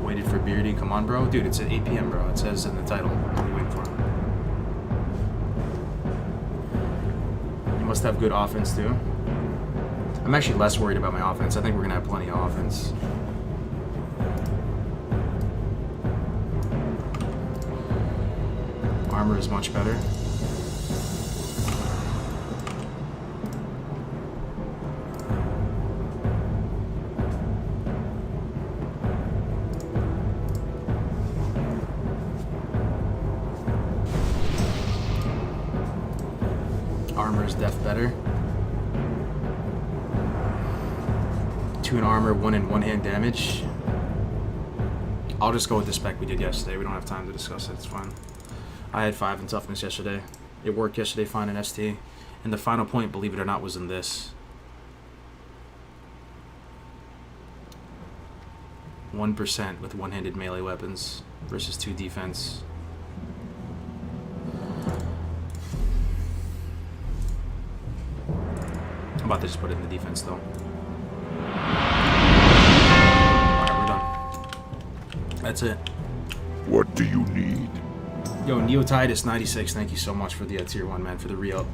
Waited for Beardy. Come on, bro. Dude, it's at 8 p.m., bro. It says in the title. What are you waiting for? You must have good offense, too. I'm actually less worried about my offense. I think we're going to have plenty of offense. Armor is much better. Armor is def better. 2 in armor, 1 in one-hand damage. I'll just go with the spec we did yesterday. We don't have time to discuss it. It's fine. I had 5 in toughness yesterday. It worked yesterday fine in ST. And the final point, believe it or not, was in this. 1% with one-handed melee weapons versus 2 defense. I'm about to just put it in the defense, though. Alright, we're done. That's it. What do you need? Yo, Neotitus96, thank you so much for the tier 1, man, for the re-up.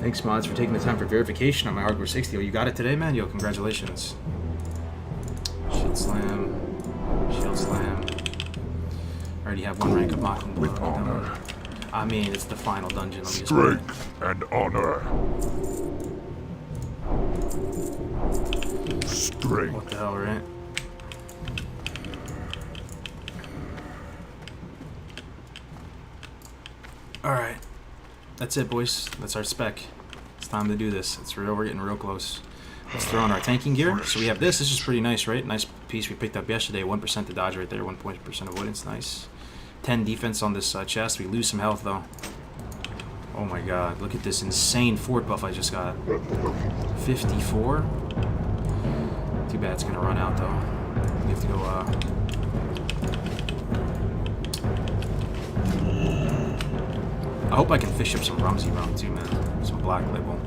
Thanks, mods, for taking the time for verification on my hardware 60. Oh, you got it today, man? Yo, congratulations. Shield slam. Shield slam. I already have 1 rank of Mocking Blow. With honor. I mean, it's the final dungeon. Let me just Strength and honor. Strength. What the hell, right? Alright. That's it, boys. That's our spec. It's time to do this. We're getting real close. Let's throw on our tanking gear. So we have this. This is pretty nice, right? Nice piece we picked up yesterday. 1% to dodge right there. 1% avoidance. Nice. 10 defense on this chest. We lose some health, though. Oh my god. Look at this insane fort buff I just got. 54. Too bad it's going to run out, though. We have to go, I hope I can fish up some Rumsey rum, too, man. Some Black Label.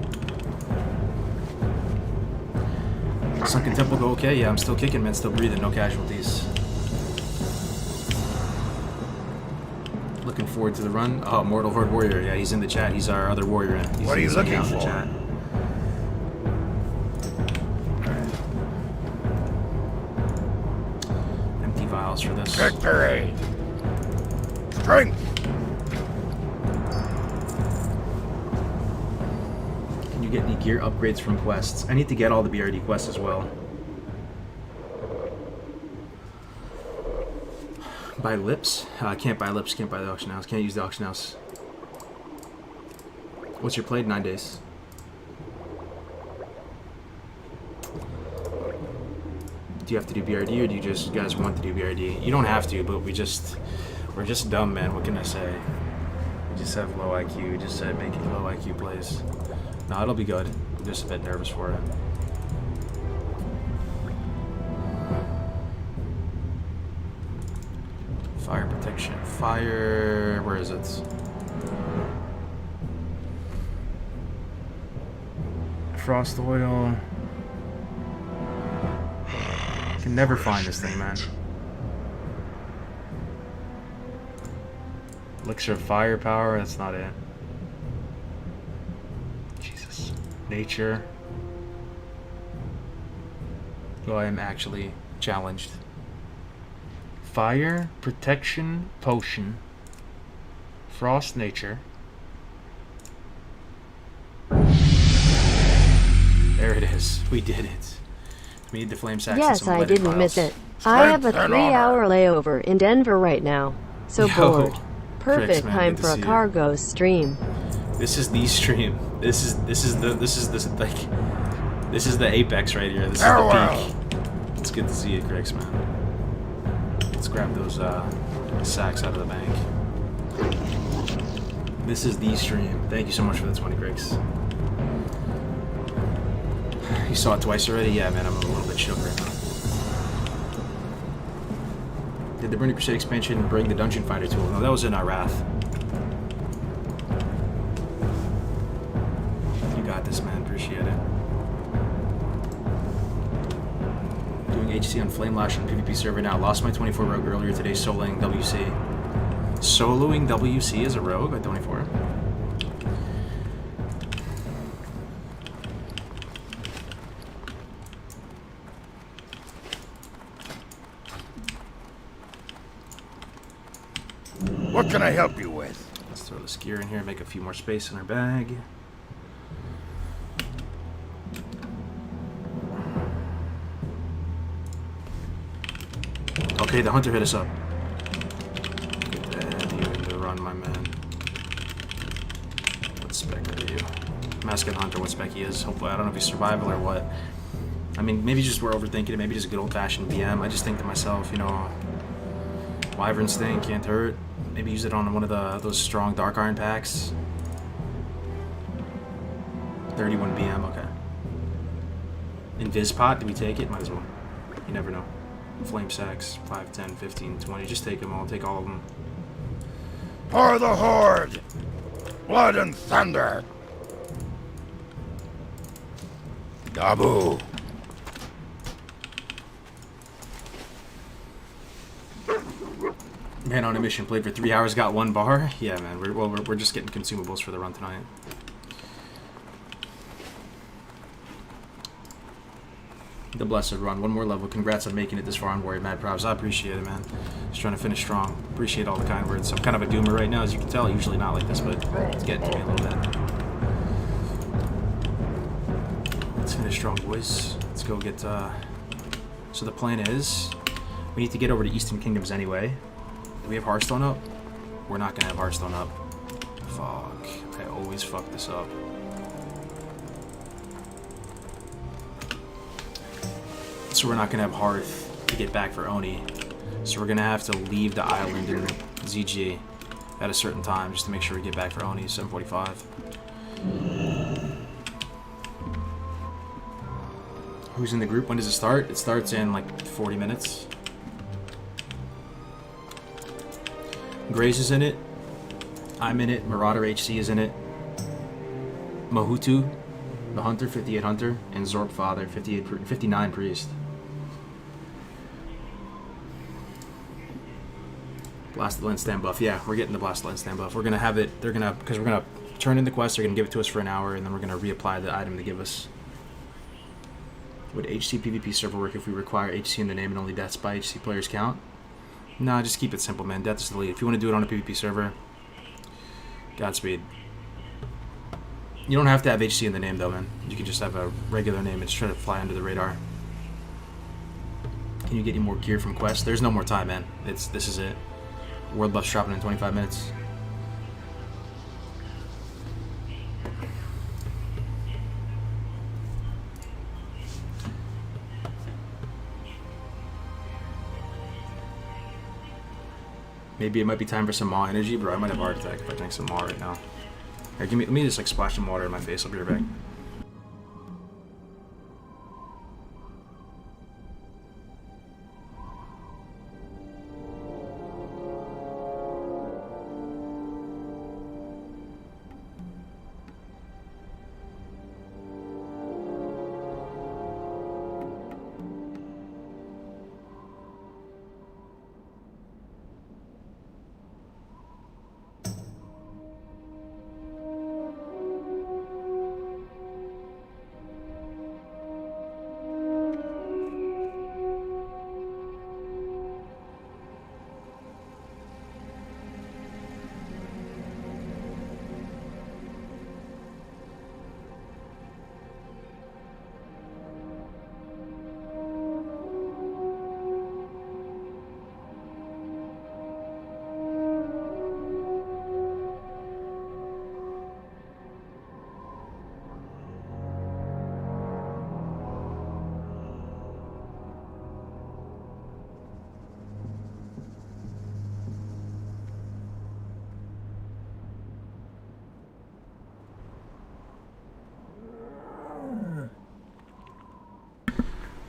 Sunken Temple go okay? Yeah, I'm still kicking, man. Still breathing. No casualties. Looking forward to the run. Oh, Mortal Horde Warrior. Yeah, he's in the chat. He's our other warrior. What are you looking for? Chat. Alright. Empty vials for this. Victory. Strength. Can you get any gear upgrades from quests? I need to get all the BRD quests as well. Buy lips? I can't buy lips, can't buy the auction house, can't use the auction house. What's your played? 9 days. Do you have to do BRD or do you guys want to do BRD? You don't have to, but we're just dumb, man. What can I say? We just have low IQ. We just said making low IQ plays. No, it'll be good. I'm just a bit nervous for it. Fire protection. Fire... Where is it? Frost oil. I can never find this thing, man. Elixir of firepower. That's not it. Jesus. Nature. Oh, I am actually challenged. Fire protection potion. Frost nature. There it is. We did it. We need the flame sacks. Yes, and some I leaded didn't miss vials. it. I have a Strength and 3-hour layover in Denver right now. So Yo, bored. Cricks, Perfect man, time good to for a see you. Kargoz stream. This is the stream. This is the apex right here. This is the peak. It's good to see you, Cricks, man. Let's grab those sacks out of the bank. This is the stream. Thank you so much for the 20, Cricks. You saw it twice already? Yeah, man, I'm a little bit shook right now. Did the Burning Crusade expansion bring the Dungeon Finder tool? No, that was in our Wrath. You got this, man. Appreciate it. Doing HC on Flame Lash on PvP server now. Lost my 24 rogue earlier today soloing WC. Soloing WC as a rogue at 24? What can I help you with? Let's throw this gear in here, make a few more space in our bag. Okay, the hunter hit us up. Get that, you in the run, my man. What spec are you? Mascot hunter, what spec he is. Hopefully, I don't know if he's survival or what. I mean, maybe just we're overthinking it. Maybe just a good old-fashioned BM. I just think to myself, you know, Wyvern Sting can't hurt. Maybe use it on one of those strong Dark Iron packs. 31 BM, okay. Invis pot, do we take it? Might as well. You never know. Flame sacks, 5, 10, 15, 20. Just take them all. Take all of them. For the Horde! Blood and thunder! Dabu! Man on a mission, played for 3 hours, got 1 bar. Yeah, man. We're just getting consumables for the run tonight. The blessed run, 1 more level. Congrats on making it this far on Warrior Mad Props. I appreciate it, man. Just trying to finish strong. Appreciate all the kind words. I'm kind of a doomer right now, as you can tell. Usually not like this, but it's getting to me a little bit. Let's finish strong, boys. Let's go get, so the plan is, we need to get over to Eastern Kingdoms anyway. Do we have Hearthstone up? We're not gonna have Hearthstone up. Fuck. I always fuck this up. So we're not gonna have Hearth to get back for Oni. So we're gonna have to leave the island in ZG at a certain time just to make sure we get back for Oni, 7:45. Who's in the group? When does it start? It starts in like 40 minutes. Grace is in it. I'm in it. Marauder HC is in it. Mahutu, the Hunter, 58 Hunter, and Zorp Father, 59 Priest. Blast the Lens stand buff. Yeah, we're getting the Blast the Lens stand buff. We're gonna have it. They're gonna, because we're gonna turn in the quest. They're gonna give it to us for an hour, and then we're gonna reapply the item to give us. Would HC PvP server work if we require HC in the name and only deaths by HC players count? Nah, just keep it simple, man. Death is the lead. If you want to do it on a PvP server, Godspeed. You don't have to have HC in the name, though, man. You can just have a regular name and just try to fly under the radar. Can you get any more gear from quests? There's no more time, man. This is it. World buff's dropping in 25 minutes. Maybe it might be time for some Maw energy, bro. I might have a heart attack if I drink some Maw right now. Here, let me just like splash some water in my face. I'll be right back.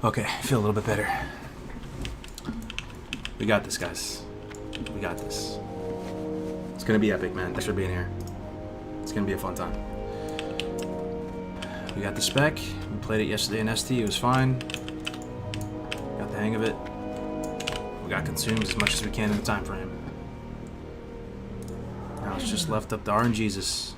Okay, I feel a little bit better. We got this, guys. We got this. It's gonna be epic, man. Thanks for being here. It's gonna be a fun time. We got the spec. We played it yesterday in ST. It was fine. Got the hang of it. We got consumed as much as we can in the time frame. Now it's just left up to RNGesus.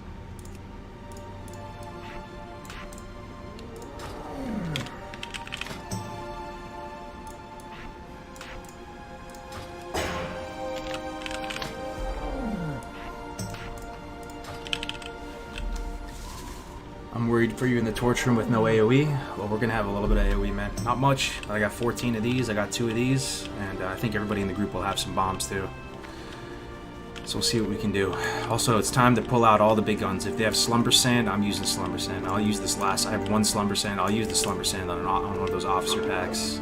I'm worried for you in the torch room with no AoE. Well, we're gonna have a little bit of AoE, man. Not much, but I got 14 of these. I got 2 of these, and I think everybody in the group will have some bombs too. So we'll see what we can do. Also, it's time to pull out all the big guns. If they have Slumber Sand, I'm using Slumber Sand. I'll use this last. I have 1 Slumber Sand. I'll use the Slumber Sand on one of those officer packs.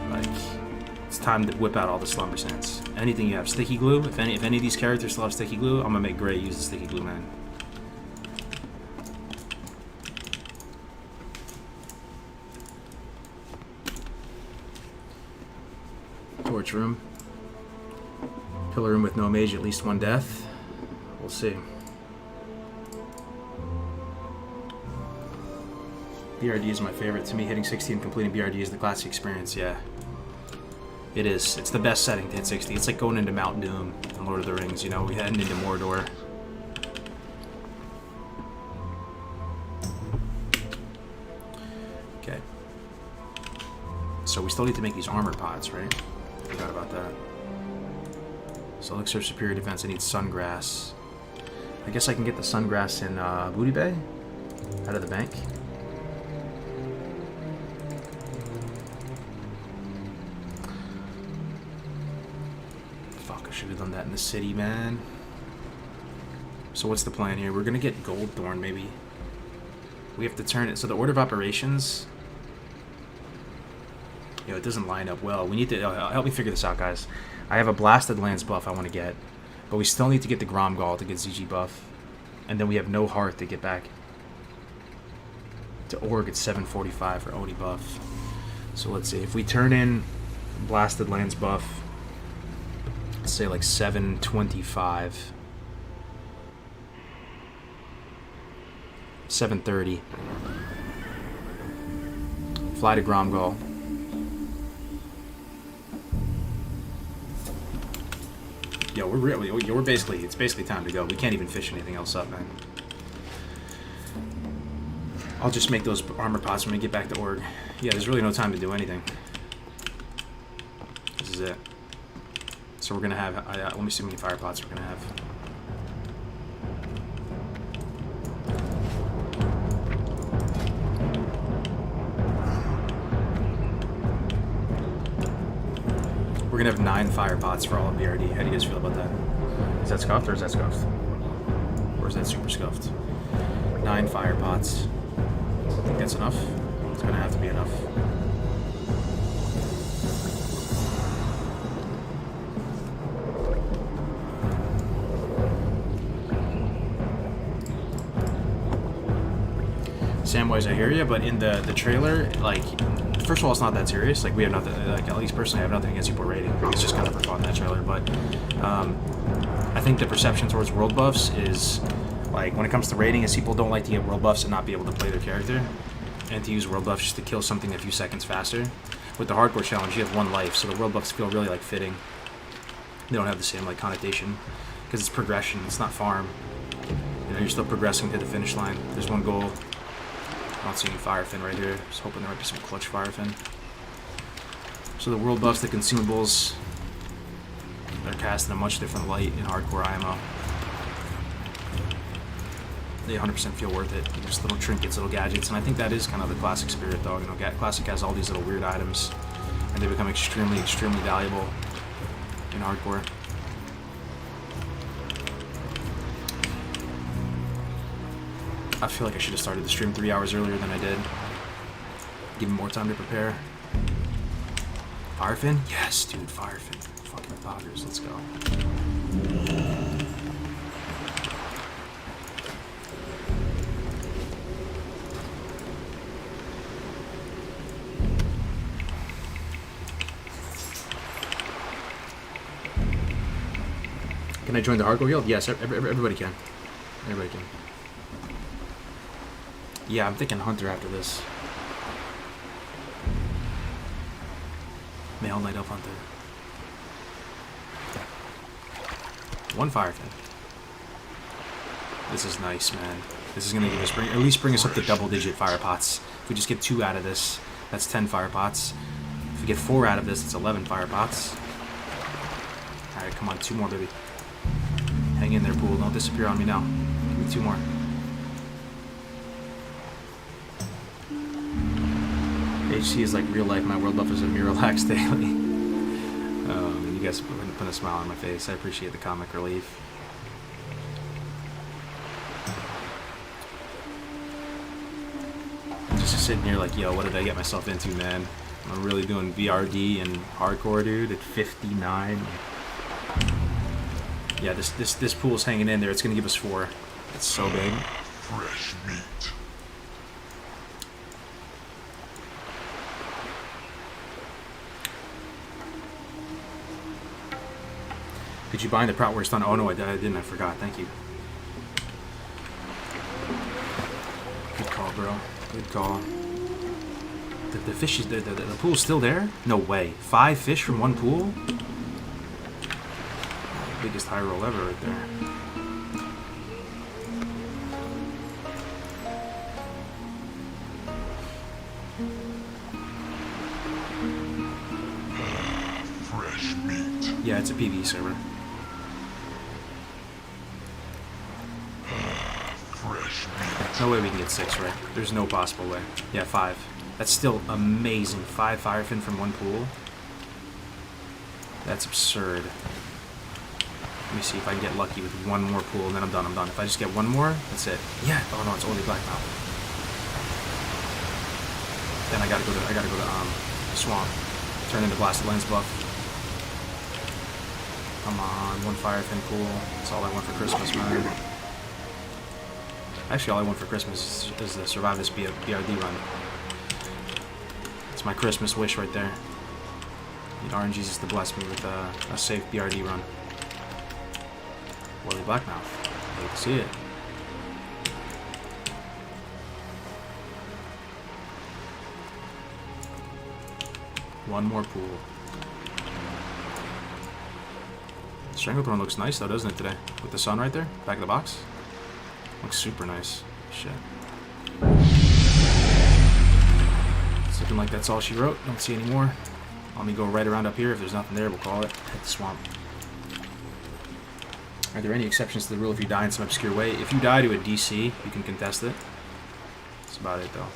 Like, it's time to whip out all the Slumber Sands. Anything you have. Sticky Glue. If any of these characters still have Sticky Glue, I'm gonna make Gray use the Sticky Glue, man. Torch room. Pillar room with no mage, at least 1 death. We'll see. BRD is my favorite. To me, hitting 60 and completing BRD is the classic experience, yeah. It is. It's the best setting to hit 60. It's like going into Mount Doom in Lord of the Rings, you know? We're heading into Mordor. Okay. So we still need to make these armor pods, right? Forgot about that. So elixir superior defense, I need Sungrass. I guess I can get the Sungrass in Booty Bay? Out of the bank? Fuck, I should have done that in the city, man. So what's the plan here? We're gonna get Goldthorn, maybe. We have to turn it. So the order of operations... Yo, it doesn't line up well. We need to... help me figure this out, guys. I have a Blasted Lands buff I want to get. But we still need to get the Gromgall to get ZG buff. And then we have no Hearth to get back to Org at 745 for Oni buff. So let's see. If we turn in Blasted Lands buff, let's say like 725... 730. Fly to Gromgall. Yo, we're basically, it's basically time to go. We can't even fish anything else up, man. I'll just make those armor pots when we get back to Org. Yeah, there's really no time to do anything. This is it. So we're gonna have, let me see how many fire pots we're gonna have. We're gonna have 9 fire pots for all of BRD. How do you guys feel about that? Is that scuffed or is that scuffed? Or is that super scuffed? 9 fire pots. I think that's enough. It's gonna have to be enough. Samwise, I hear you, but in the trailer, like, first of all, it's not that serious. Like, we have nothing, like, at least personally, I have nothing against support rating. It's just kind of for fun, that trailer. But I think the perception towards world buffs is, like, when it comes to rating, is people don't like to get world buffs and not be able to play their character, and to use world buffs just to kill something a few seconds faster. With the hardcore challenge, you have 1 life, so the world buffs feel really, like, fitting. They don't have the same, like, connotation, because it's progression, it's not farm. You know, you're still progressing to the finish line. There's 1 goal. I don't see any Firefin right here. Just hoping there might be some clutch Firefin. So the world buffs, the consumables, they're cast in a much different light in hardcore IMO. They 100% feel worth it. Just little trinkets, little gadgets, and I think that is kind of the classic spirit, though. You know, classic has all these little weird items, and they become extremely, extremely valuable in hardcore. I feel like I should have started the stream 3 hours earlier than I did. Give me more time to prepare. Firefin? Yes, dude, Firefin. Fucking poggers, let's go. Can I join the hardcore guild? Yes, everybody can. Everybody can. Yeah, I'm thinking Hunter after this. Male Night Elf Hunter. 1 Firefin. This is nice, man. This is gonna give us at least bring us up to double-digit fire pots. If we just get 2 out of this, that's 10 fire pots. If we get 4 out of this, it's 11 fire pots. All right, come on, 2 more, baby. Hang in there, pool. Don't disappear on me now. Give me 2 more. HC is like real life. My world buff is a Miralax daily. You guys put a smile on my face. I appreciate the comic relief. I'm just sitting here like, yo, what did I get myself into, man? I'm really doing VRD and hardcore, dude, at 59. Yeah, this pool's hanging in there. It's gonna give us 4. It's so big. Fresh meat. Did you bind the Proutwurst on? Oh no, I didn't. I forgot. Thank you. Good call, bro. Good call. The fish is the pool's still there? No way. 5 fish from 1 pool? Biggest high roll ever right there. Fresh meat. Yeah, it's a PvE server. Fresh meat. No way we can get 6, right? There's no possible way. Yeah, 5. That's still amazing. 5 Firefin from 1 pool. That's absurd. me see if I can get lucky with one more pool, and then I'm done. If I just get one more, that's it. Yeah. Oh no, it's only blackmouth. Then I gotta go to swamp. Turn into blasted lens buff. Come on, one firefin pool. That's all I want for Christmas, man. Actually, all I want for Christmas is to survive this BRD run. It's my Christmas wish right there. Need RNGesus to bless me with a safe BRD run. Wily Blackmouth. I hate to see it. One more pool. Stranglethorn looks nice though, doesn't it, today? With the sun right there, back of the box. Looks super nice. Shit. It's looking like that's all she wrote. Don't see any more. Let me go right around up here. If there's nothing there, we'll call it. Hit the swamp. Are there any exceptions to the rule if you die in some obscure way? If you die to a DC, you can contest it. That's about it, though.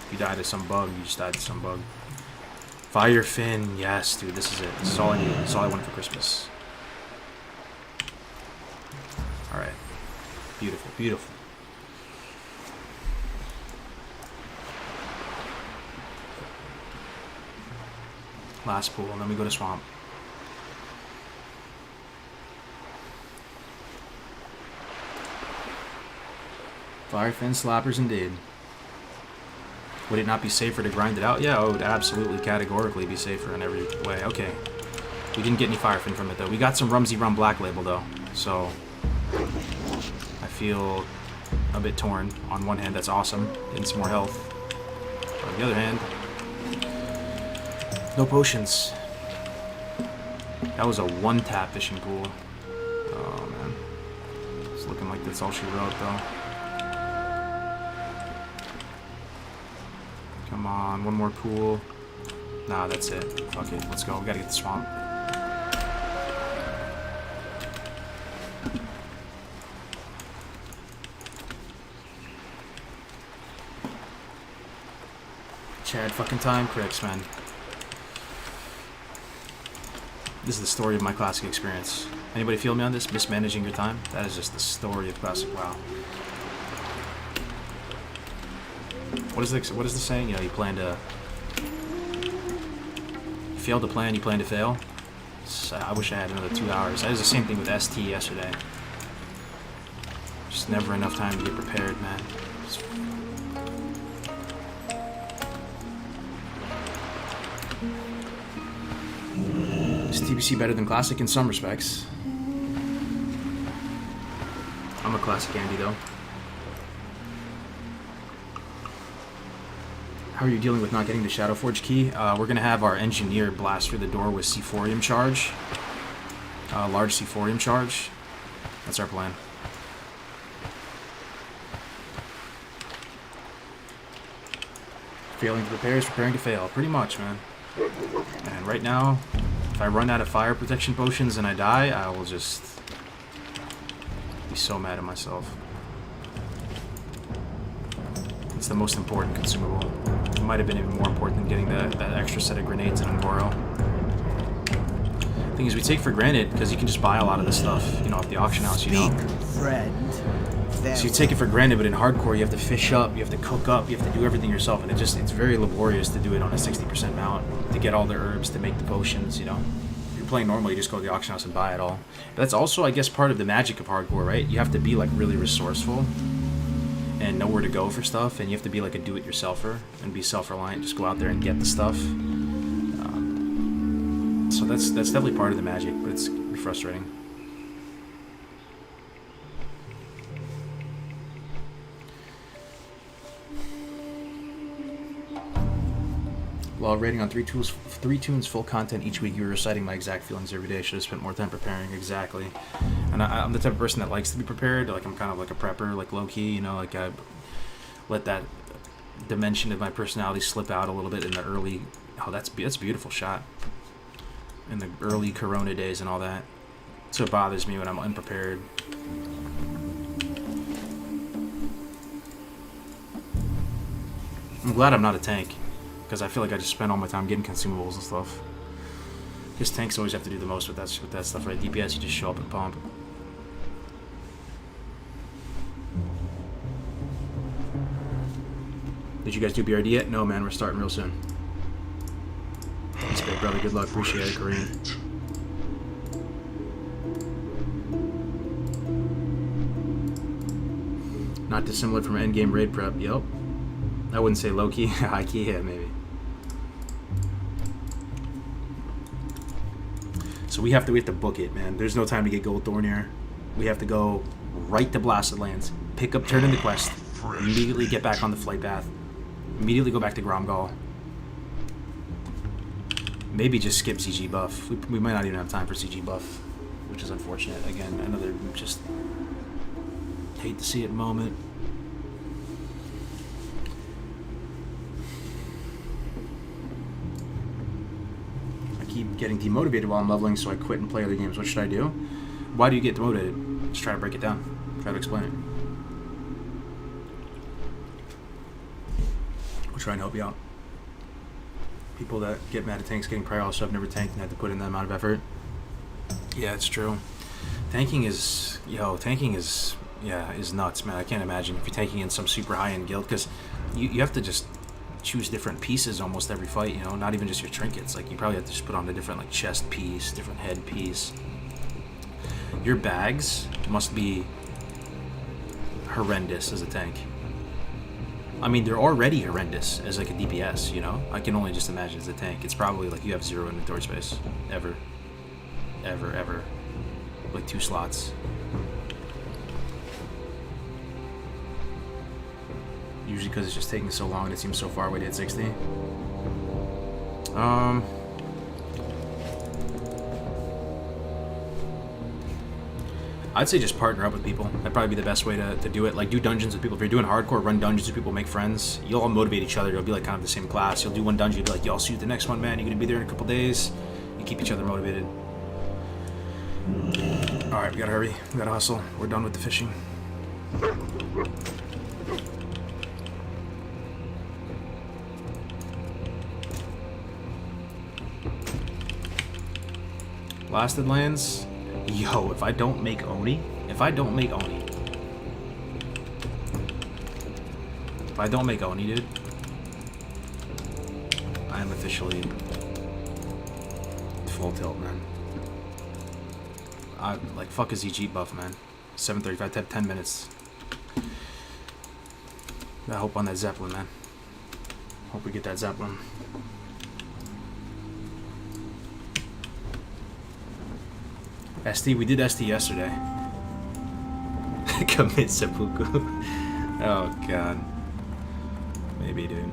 If you die to some bug, you just died to some bug. Firefin, yes, dude, this is it. This is all I need. This is all I wanted for Christmas. Alright. Beautiful, beautiful. Last pool, and then we go to swamp. Firefin slappers indeed. Would it not be safer to grind it out? Yeah, it would absolutely categorically be safer in every way. Okay. We didn't get any Firefin from it, though. We got some Rumsey Rum Black Label, though. So, I feel a bit torn. On one hand, that's awesome. Getting some more health. On the other hand, no potions. That was a one-tap fishing pool. Oh, man. It's looking like that's all she wrote, though. Come on, one more pool. Nah, that's it. Fuck it, let's go. We gotta get the swamp. Chad fucking time critics, man. This is the story of my classic experience. Anybody feel me on this? Mismanaging your time? That is just the story of classic WoW. What is the saying? You know, you fail to plan, you plan to fail. So I wish I had another 2 hours. That was the same thing with ST yesterday. Just never enough time to get prepared, man. Is TBC better than Classic in some respects? I'm a Classic Andy, though. How are you dealing with not getting the Shadowforge key? We're going to have our engineer blast through the door with C4ium charge. Large C4ium charge. That's our plan. Failing to prepare is preparing to fail. Pretty much, man. And right now, if I run out of fire protection potions and I die, I will just be so mad at myself. It's the most important consumable. It might have been even more important than getting that extra set of grenades in Angoro. Thing is, we take for granted because you can just buy a lot of this stuff, you know, off the auction house, you know. So you take it for granted, but in hardcore, you have to fish up, you have to cook up, you have to do everything yourself, and it's very laborious to do it on a 60% mount to get all the herbs to make the potions, you know. If you're playing normally, you just go to the auction house and buy it all. But that's also, I guess, part of the magic of hardcore, right? You have to be like really resourceful and know where to go for stuff, and you have to be like a do-it-yourselfer and be self-reliant. Just go out there and get the stuff. So that's definitely part of the magic, but it's frustrating. While rating on 3 tunes full content each week, you were reciting my exact feelings every day. Should have spent more time preparing. Exactly. And I'm the type of person that likes to be prepared. Like, I'm kind of like a prepper, like low-key, you know, like I let that dimension of my personality slip out a little bit in the early... Oh, that's a beautiful shot. In the early Corona days and all that. So it bothers me when I'm unprepared. I'm glad I'm not a tank, because I feel like I just spend all my time getting consumables and stuff. Because tanks always have to do the most with that stuff, right? DPS, you just show up and pump. Did you guys do BRD yet? No, man, we're starting real soon. Thanks, big brother. Good luck. Appreciate it, Kareem. Not dissimilar from endgame raid prep. Yup. I wouldn't say low key, high key. Yeah, maybe. So we have to book it, man. There's no time to get Gold Thorn here. We have to go right to Blasted Lands, pick up Turn in the Quest, immediately get back on the flight path, immediately go back to Gromgal. Maybe just skip CG buff. We might not even have time for CG buff, which is unfortunate. Again, another just hate to see it moment. Keep getting demotivated while I'm leveling, so I quit and play other games. What should I do? Why do you get demotivated? Just try to break it down. Try to explain it. We'll try and help you out. People that get mad at tanks getting prior also have never tanked and had to put in that amount of effort. Yeah, it's true. Tanking is nuts, man. I can't imagine if you're tanking in some super high-end guild, because you have to just choose different pieces almost every fight, you know, not even just your trinkets. Like, you probably have to just put on a different, like, chest piece, different head piece. Your bags must be horrendous as a tank. I mean, they're already horrendous as, like, a DPS, you know? I can only just imagine as a tank. It's probably, like, you have 0 inventory space. Ever. Ever. Like, 2 slots. Usually because it's just taking so long and it seems so far away to hit 60. I'd say just partner up with people. That'd probably be the best way to do it. Like, do dungeons with people. If you're doing hardcore, run dungeons with people, make friends. You'll all motivate each other. You'll be like kind of the same class. You'll do one dungeon, you'll be like, yo, I'll see you at the next one, man. You're gonna be there in a couple days. You keep each other motivated. Alright, we gotta hurry. We gotta hustle. We're done with the fishing. Blasted Lands. Yo, if I don't make Oni, dude, I am officially full tilt, man. Like, fuck a ZG buff, man. 7:35, 10 minutes. I hope on that Zeppelin, man. Hope we get that Zeppelin. ST, we did ST yesterday. Commit seppuku. Oh god. Maybe, dude.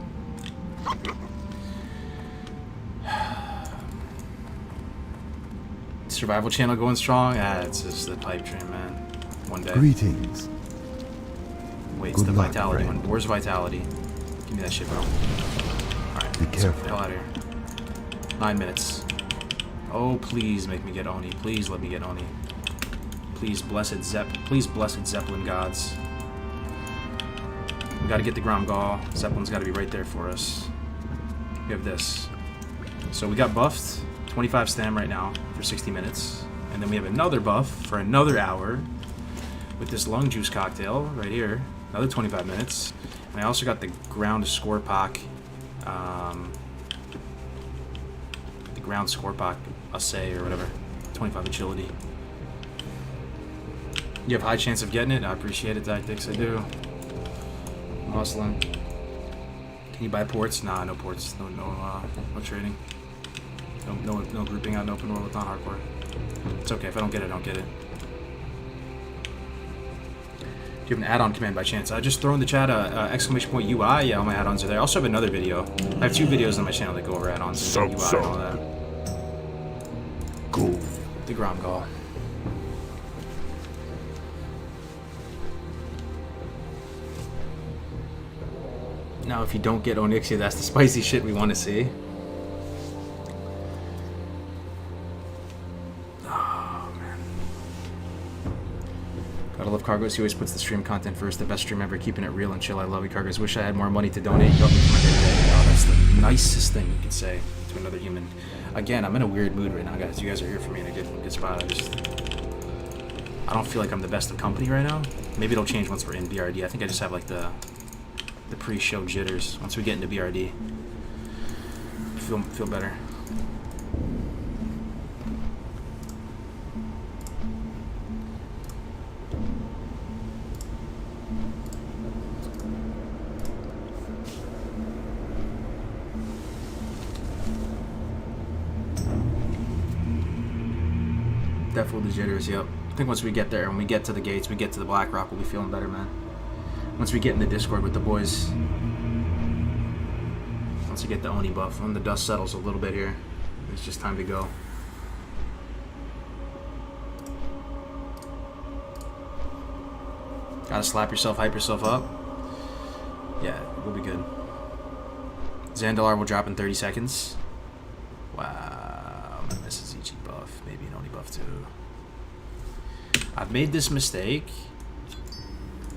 Survival channel going strong? Ah, it's just the pipe dream, man. One day. Greetings. Wait, it's the vitality one. Where's vitality? Give me that shit, bro. Alright, be careful. Get the hell out of here. 9 minutes. Oh, please make me get Oni. Please let me get Oni. Please, blessed Zeppelin gods. We gotta get the Gromgal. Zeppelin's gotta be right there for us. We have this. So we got buffed. 25 stam right now for 60 minutes. And then we have another buff for another hour with this lung juice cocktail right here. Another 25 minutes. And I also got the ground score pack. The ground score pack. Assay or whatever. 25 agility. You have high chance of getting it? I appreciate it, Tactics. I do. I'm hustling. Can you buy ports? Nah, no ports. No trading. No grouping out in open world with non-hardcore. It's okay. If I don't get it, I don't get it. Do you have an add-on command by chance? I just throw in the chat exclamation point UI. Yeah, all my add-ons are there. I also have another video. I have 2 videos on my channel that go over add-ons and UI and all that. Cool. The Gromgal. Now, if you don't get Onyxia, that's the spicy shit we want to see. Oh, man. Gotta love Kargoz. He always puts the stream content first. The best stream ever. Keeping it real and chill. I love you, Kargoz. Wish I had more money to donate. You helped me through my day-to-day. Oh, that's the nicest thing you could say to another human. Again, I'm in a weird mood right now, guys. You guys are here for me in a good spot. I don't feel like I'm the best of company right now. Maybe it'll change once we're in BRD. I think I just have like the pre-show jitters. Once we get into BRD, feel better. Definitely the jitters, yep. I think once we get there and we get to the gates, we get to the BLACKROCK, we'll be feeling better, man. Once we get in the Discord with the boys. Once we get the Oni buff, when the dust settles a little bit here, it's just time to go. Gotta slap yourself, hype yourself up. Yeah, we'll be good. Zandalar will drop in 30 seconds. Wow, I'm gonna miss a ZG buff. Maybe an Oni buff too. I've made this mistake.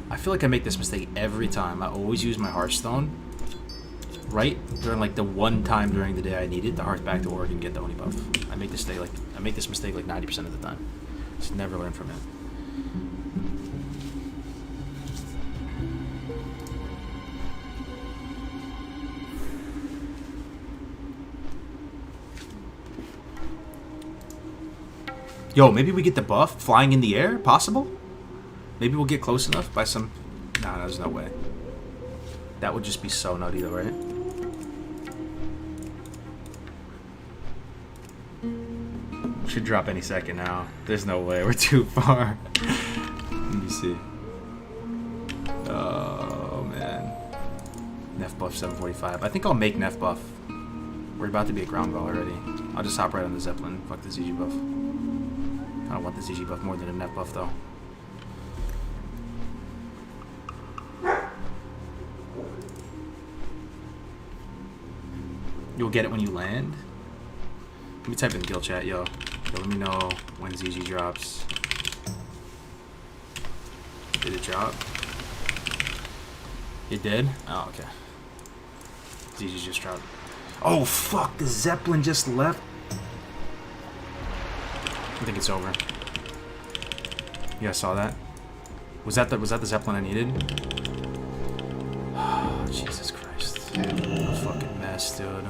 I feel like I make this mistake every time. I always use my Hearthstone right during like the one time during the day I need it to hearth back to Oregon and get the Oni buff. I make this mistake like 90% of the time. Just never learn from it. Yo, maybe we get the buff flying in the air? Possible? Maybe we'll get close enough by some... Nah, there's no way. That would just be so nutty though, right? Should drop any second now. There's no way. We're too far. Let me see. Oh, man. Nef buff 745. I think I'll make Nef buff. We're about to be at ground ball already. I'll just hop right on the Zeppelin. Fuck the ZG buff. I don't want the ZG buff more than a Nef buff though. You'll get it when you land? Let me type in guild chat, yo. Let me know when ZG drops. Did it drop? It did? Oh, okay. ZG just dropped. Oh, fuck! The Zeppelin just left. I think it's over. You guys saw that? Was that the Zeppelin I needed? Oh, Jesus Christ. What a fucking mess, dude.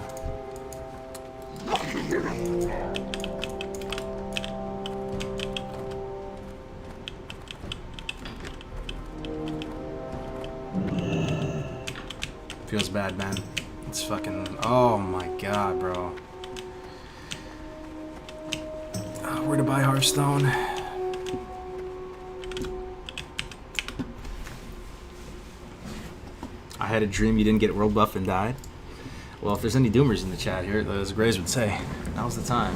Feels bad, man. It's fucking... Oh my god, bro. Where to buy Hearthstone? I had a dream you didn't get world buff and died. Well, if there's any doomers in the chat here, as Grays would say, now's the time.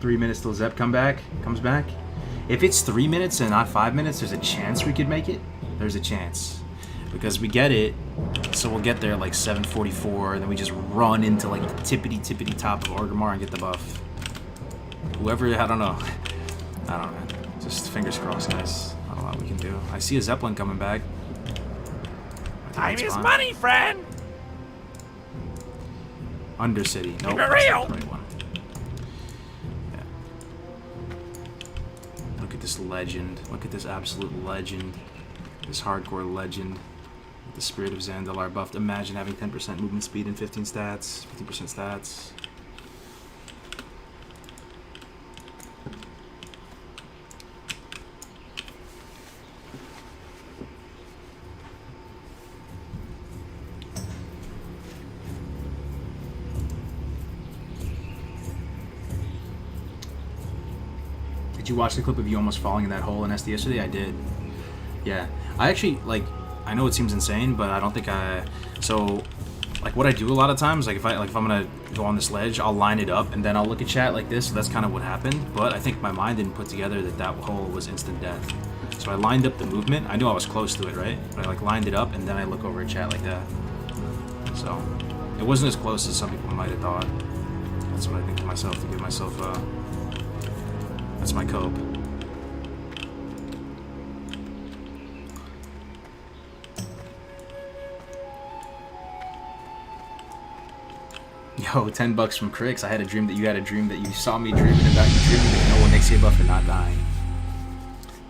Three minutes till Zep comes back. If it's 3 minutes and not 5 minutes, there's a chance we could make it. There's a chance. Because we get it, so we'll get there like 7:44, and then we just run into like the tippity top of Orgrimmar and get the buff. Whoever, I don't know, man. Just fingers crossed, guys. I don't know what we can do. I see a Zeppelin coming back. Time is money, friend. Undercity. Nope. Keep it real. That's not the right one. Yeah. Look at this legend. Look at this absolute legend. This hardcore legend. The Spirit of Zandalar buffed. Imagine having 10% movement speed and 15 stats, 50% stats. Did you watch the clip of you almost falling in that hole in SD yesterday? I did. Yeah. I actually, like, I know it seems insane, but I don't think so, like, what I do a lot of times, like, if I'm gonna go on this ledge, I'll line it up, and then I'll look at chat like this, so that's kind of what happened, but I think my mind didn't put together that hole was instant death. So I lined up the movement. I knew I was close to it, right? But I, like, lined it up, and then I look over at chat like that. So, it wasn't as close as some people might have thought. That's what I think to myself, to give myself, that's my cope. Yo, $10 from Crix. I had a dream that you had a dream that you saw me dreaming about you dreaming that no one next to you buff and not dying.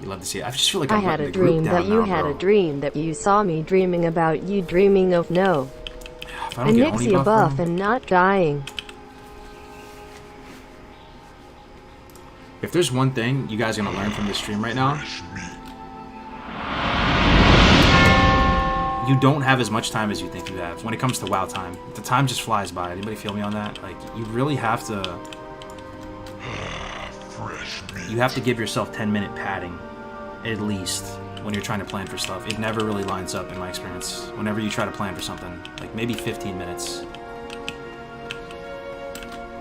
You love to see it. I just feel like I I'm had letting a the group dream down that you now, had bro. a dream that you saw me dreaming about you dreaming of no. If I don't get Oni Anixia buff bro. and not dying. If there's one thing you guys are gonna learn from this stream right now, you don't have as much time as you think you have when it comes to WoW time. The time just flies by. Anybody feel me on that? Like, you really have to... You have to give yourself 10-minute padding, at least, when you're trying to plan for stuff. It never really lines up, in my experience. Whenever you try to plan for something, like maybe 15 minutes.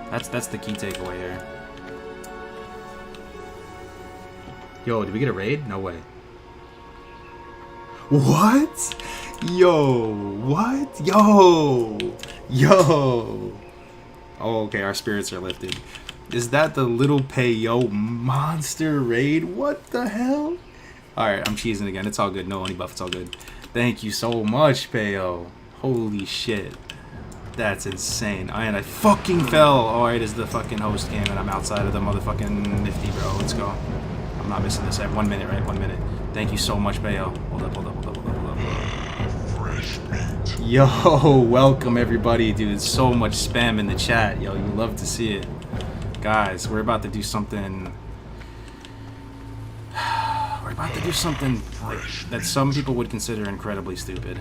That's the key takeaway here. Yo, did we get a raid? No way. What? Yo, what? Yo! Yo! Oh, okay, our spirits are lifted. Is that the little Payo monster raid? What the hell? Alright, I'm cheesing again. It's all good. No Oni buff. It's all good. Thank you so much, Payo. Holy shit. That's insane. And I fucking fell. Alright, as the fucking host came and I'm outside of the motherfucking nifty, bro. Let's go. I'm not missing this. I have 1 minute, right? 1 minute. Thank you so much, Payo. Hold up, hold up, hold up, hold up, hold up. Yo, welcome everybody, dude. So much spam in the chat. Yo, you love to see it. Guys, we're about to do something... We're about to do something that some people would consider incredibly stupid.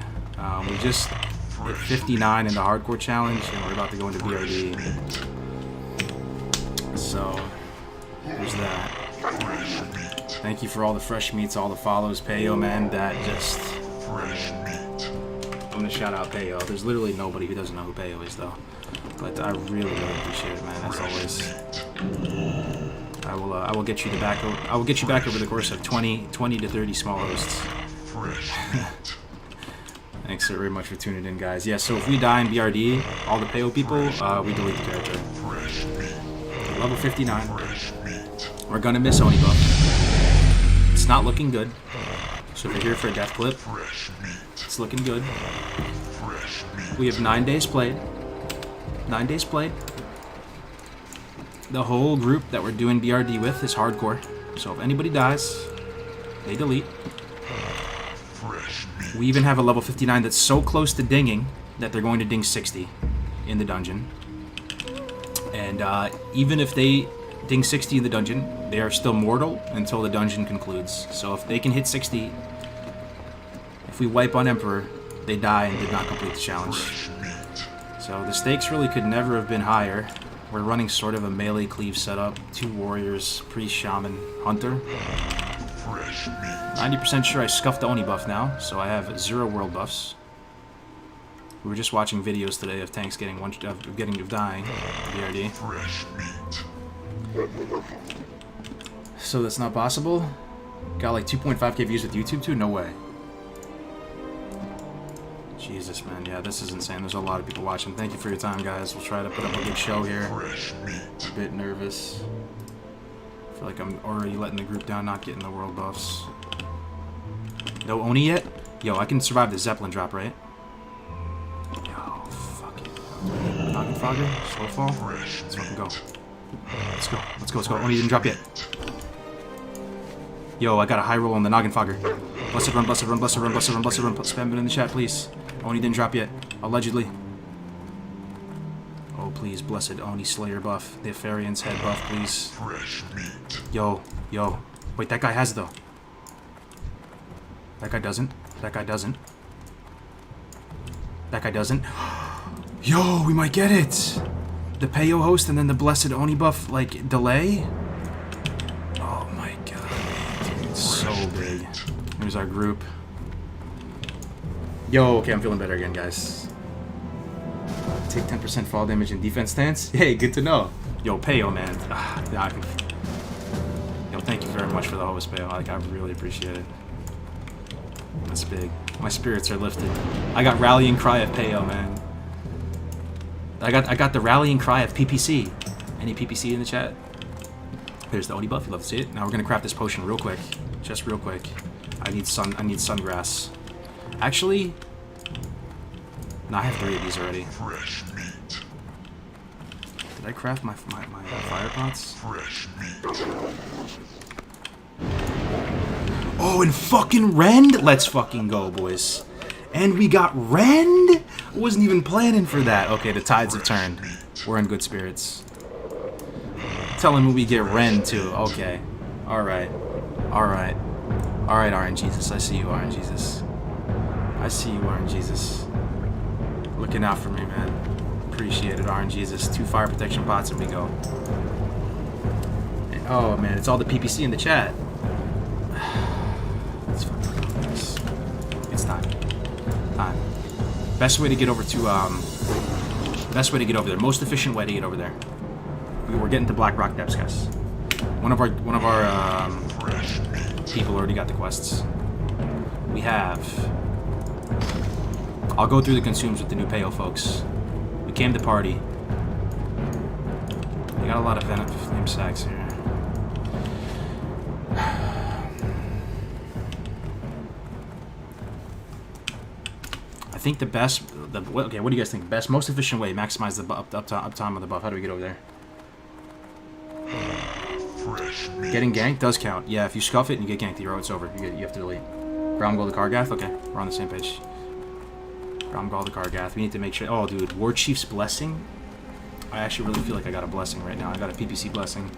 We just hit 59 in the hardcore challenge, and we're about to go into BRD. So, there's that. Thank you for all the fresh meats, all the follows, Payo, man. That just... I'm gonna shout out Payo. There's literally nobody who doesn't know who Payo is, though. But I really, really appreciate it, man. As always, I will get you back. I will get you back over the course of 20 to 30 small hosts. Thanks very much for tuning in, guys. Yeah. So if we die in BRD, all the Payo people, we delete the character. Level 59. We're gonna miss Oni buff. It's not looking good. So if you're here for a death clip, it's looking good. We have 9 days played. 9 days played. The whole group that we're doing BRD with is hardcore. So if anybody dies, they delete. We even have a level 59 that's so close to dinging that they're going to ding 60 in the dungeon. And even if they ding 60 in the dungeon, they are still mortal until the dungeon concludes. So if they can hit 60, if we wipe on Emperor, they die and did not complete the challenge. So the stakes really could never have been higher. We're running sort of a melee cleave setup. 2 warriors, priest, shaman, hunter. 90% sure I scuffed the Oni buff now, so I have 0 world buffs. We were just watching videos today of tanks getting dying. BRD. So that's not possible. Got like 2.5k views with YouTube too? No way. Jesus, man. Yeah, this is insane. There's a lot of people watching. Thank you for your time, guys. We'll try to put up a good show here. A bit nervous. I feel like I'm already letting the group down, not getting the world buffs. No Oni yet? Yo, I can survive the Zeppelin drop, right? Yo, fuck it. Noggin Fogger? Slow fall? Let's fucking go. Let's go. Let's go. Let's go. Oni didn't drop yet. Yo, I got a high roll on the Noggin Fogger. Blessed run, blessed run, blessed run, blessed run, blessed run. Spam it in the chat, please. Oni didn't drop yet. Allegedly. Oh, please, blessed Oni Slayer buff. The Apharian's head buff, please. Yo, yo. Wait, that guy has it, though. That guy doesn't. That guy doesn't. That guy doesn't. Yo, we might get it! The Payo host and then the blessed Oni buff, like, delay? Oh my god, dude, it's so big. Here's our group. Yo, okay, I'm feeling better again, guys. Take 10% fall damage in defense stance? Hey, good to know. Yo, Payo, man. Yo, thank you very much for the host, Payo. Like, I really appreciate it. That's big. My spirits are lifted. I got rallying cry of Payo, man. I got the rallying cry of PPC. Any PPC in the chat? There's the Oni buff. You love to see it. Now we're gonna craft this potion real quick, just real quick. I need sungrass. Actually, no, I have 3 of these already. Did I craft my fire pots? Fresh meat. Oh, and fucking rend? Let's fucking go, boys. And we got rend? I wasn't even planning for that. Okay, the tides have turned. We're in good spirits. Telling me we get rend too. Okay. Alright. Alright. Alright, RNGesus. I see you, RNGesus. I see you, RNGesus. Looking out for me, man. Appreciate it, RNGesus. 2 fire protection pots and we go. And, oh, man. It's all the PPC in the chat. Let's fucking do this. It's time. Time. Best way to get over to, best way to get over there. Most efficient way to get over there. We're getting to BLACKROCK depths, guys. One of our people already got the quests. We have. I'll go through the consumes with the new payo folks. We came to party. We got a lot of venom sacks here. I think the best. Okay, what do you guys think? Best, most efficient way, maximize the uptime of the buff. How do we get over there? Getting ganked does count. Yeah, if you scuff it and you get ganked, it's over. You have to delete. Ground Gold the Kargoz? Okay, we're on the same page. Ground Gold the Kargoz. We need to make sure. Oh, dude, War Chief's Blessing? I actually really feel like I got a blessing right now. I got a PPC blessing.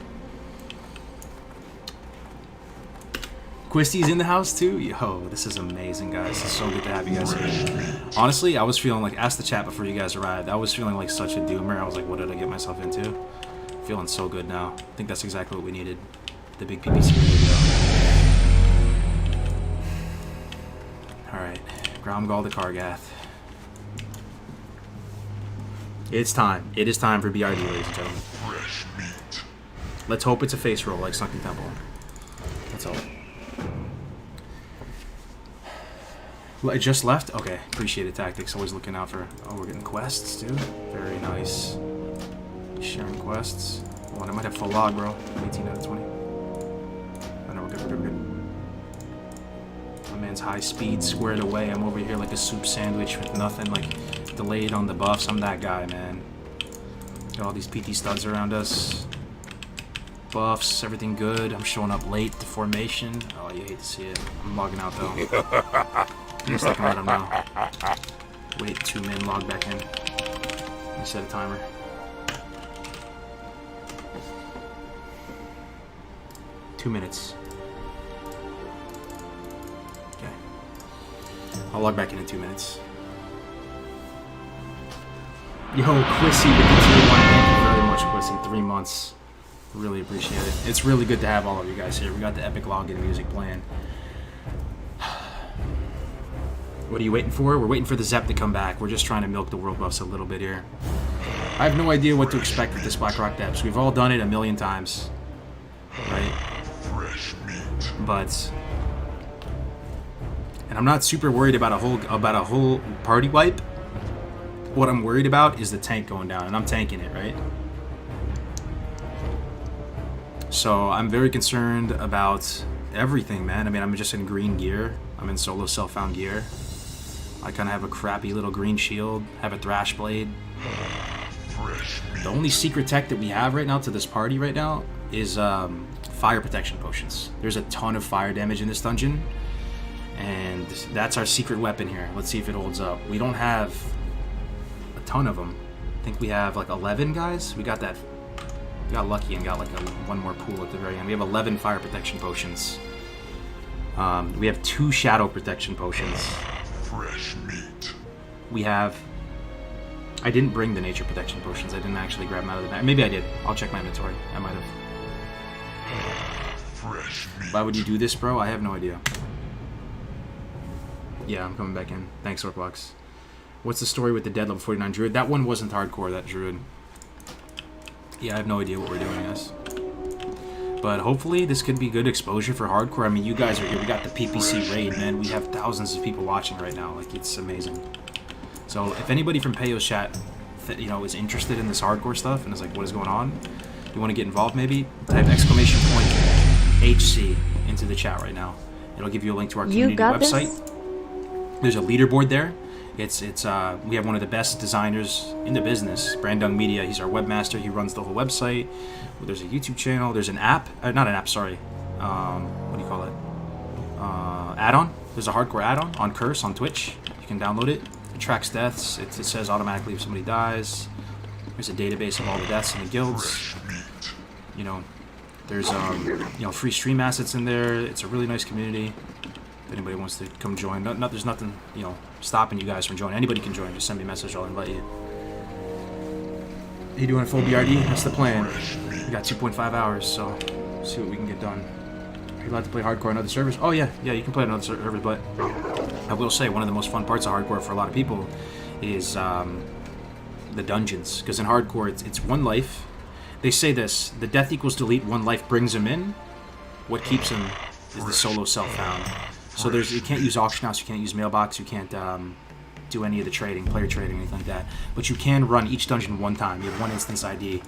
Quisty's in the house too? Yo, this is amazing, guys. It's so good to have you guys here. Honestly, I was feeling like, ask the chat before you guys arrived, I was feeling like such a doomer. I was like, what did I get myself into? Feeling so good now. I think that's exactly what we needed. The big PPC video. Alright. Gromgal the Kargoz. It's time. It is time for BRD, ladies and gentlemen. Let's hope it's a face roll like Sunken Temple. Let's hope. I just left? Okay. Appreciate it, Tactics. Always looking out for... Oh, we're getting quests, too. Very nice. Sharing quests. Oh, and I might have full log, bro. 18 out of 20. I know we're good, we're good. My man's high speed squared away. I'm over here like a soup sandwich with nothing, like delayed on the buffs. I'm that guy, man. Got all these PT studs around us. Buffs, everything good. I'm showing up late to formation. Oh, you hate to see it. I'm logging out though. I'm sticking at him now. Wait, 2 men log back in. Let me set a timer. Minutes. Okay. I'll log back in 2 minutes. Yo, Quissy with the tier 1. Thank you very much, Quissy. 3 months. Really appreciate it. It's really good to have all of you guys here. We got the epic login music playing. What are you waiting for? We're waiting for the Zep to come back. We're just trying to milk the world buffs a little bit here. I have no idea what to expect with this BLACKROCK depths. We've all done it a million times. Right? But, and I'm not super worried about a whole party wipe. What I'm worried about is the tank going down, and I'm tanking it, right? So I'm very concerned about everything, man. I mean, I'm just in green gear. I'm in solo self-found gear. I kind of have a crappy little green shield, have a thrash blade. The only secret tech that we have right now to this party right now is fire protection potions. There's a ton of fire damage in this dungeon, and that's our secret weapon here. Let's see if it holds up. We don't have a ton of them. I think we have like 11 guys. We got that. We got lucky and got like one more pool at the very end. We have 11 fire protection potions. We have 2 shadow protection potions. Fresh meat. We have... I didn't bring the nature protection potions. I didn't actually grab them out of the bag. Maybe I did. I'll check my inventory. I might have. Fresh meat. Why would you do this, bro? I have no idea. Yeah, I'm coming back in. Thanks, Orkbox. What's the story with the dead level 49 druid? That one wasn't hardcore, that druid. Yeah, I have no idea what we're doing, guys. But hopefully this could be good exposure for hardcore. I mean, you guys are here. We got the PPC raid, man. We have thousands of people watching right now. Like, it's amazing. So if anybody from Payo's chat, you know, is interested in this hardcore stuff and is like, what is going on? You want to get involved, maybe? Type exclamation point HC into the chat right now. It'll give you a link to our community website. There's a leaderboard there. We have one of the best designers in the business, Brandung Media. He's our webmaster. He runs the whole website. There's a YouTube channel. There's an app. Not an app, sorry. What do you call it? Add-on. There's a hardcore add-on on Curse on Twitch. You can download it. It tracks deaths. It says automatically if somebody dies. There's a database of all the deaths in the guilds. You know, there's free stream assets in there. It's a really nice community. If anybody wants to come join, there's nothing stopping you guys from joining. Anybody can join. Just send me a message. I'll invite you. You doing a full BRD? That's the plan. We got 2.5 hours, so see what we can get done. Are you allowed to play hardcore on other servers? Oh yeah, you can play on other servers, but I will say one of the most fun parts of hardcore for a lot of people is the dungeons, because in hardcore it's one life. They say this: the death equals delete. One life brings him in. What keeps him is the solo self-found. So you can't use auction house, you can't use mailbox, you can't do any of the trading, player trading, anything like that. But you can run each dungeon one time. You have one instance ID.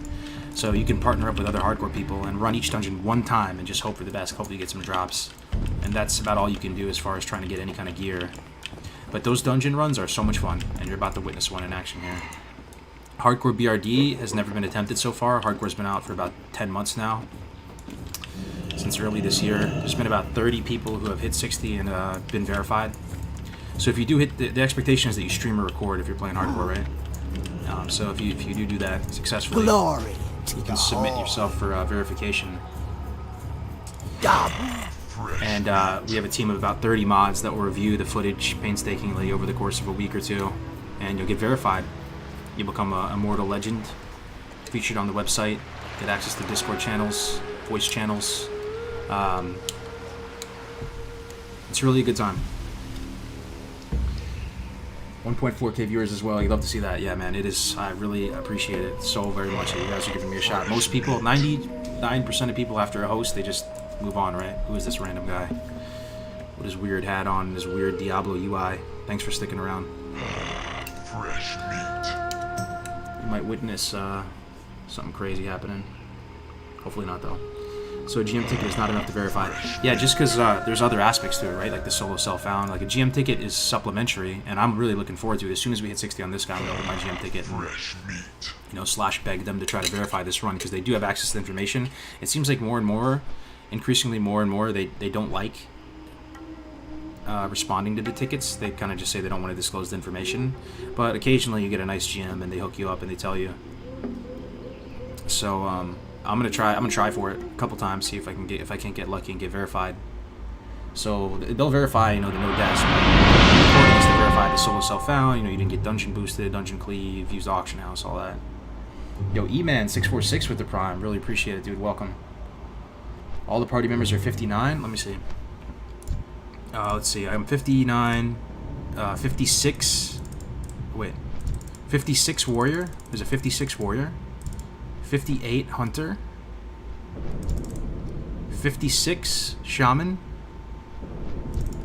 So you can partner up with other hardcore people and run each dungeon one time and just hope for the best. Hopefully you get some drops. And that's about all you can do as far as trying to get any kind of gear. But those dungeon runs are so much fun, and you're about to witness one in action here. Hardcore BRD has never been attempted so far. Hardcore's been out for about 10 months now. Since early this year. There's been about 30 people who have hit 60 and been verified. So if you do hit, the expectation is that you stream or record if you're playing hardcore, right? So if you do that successfully, Glory you can submit yourself for verification. And we have a team of about 30 mods that will review the footage painstakingly over the course of a week or two, and you'll get verified. You become a immortal legend, featured on the website, get access to Discord channels, voice channels. It's really a good time. 1.4k viewers as well. You love to see that. Yeah, man, it is. I really appreciate it so very much that you guys are giving me a shot. Most people, 99% of people after a host, they just move on, right? Who is this random guy with his weird hat on, his weird Diablo UI? Thanks for sticking around. Fresh meat. You might witness something crazy happening. Hopefully not, though. So a GM ticket is not enough to verify. Yeah, just because there's other aspects to it, right? Like the solo self-found. Like a GM ticket is supplementary, and I'm really looking forward to it. As soon as we hit 60 on this guy, I'm going to open my GM ticket and, slash beg them to try to verify this run, because they do have access to the information. It seems like more and more, increasingly more and more, they don't like responding to the tickets. They kind of just say they don't want to disclose the information. But occasionally you get a nice GM and they hook you up and they tell you. So, I'm gonna try for it a couple times, see if I can't get lucky and get verified. So they'll verify, the no deaths. Recording is to verify the solo self-found. You didn't get dungeon boosted, dungeon cleave, used auction house, all that. Yo, E-Man646 with the prime, really appreciate it, dude. Welcome. All the party members are 59. Let me see. Let's see. I'm 59. 56. Wait. 56 warrior. There's a 56 warrior. 58 hunter, 56 shaman,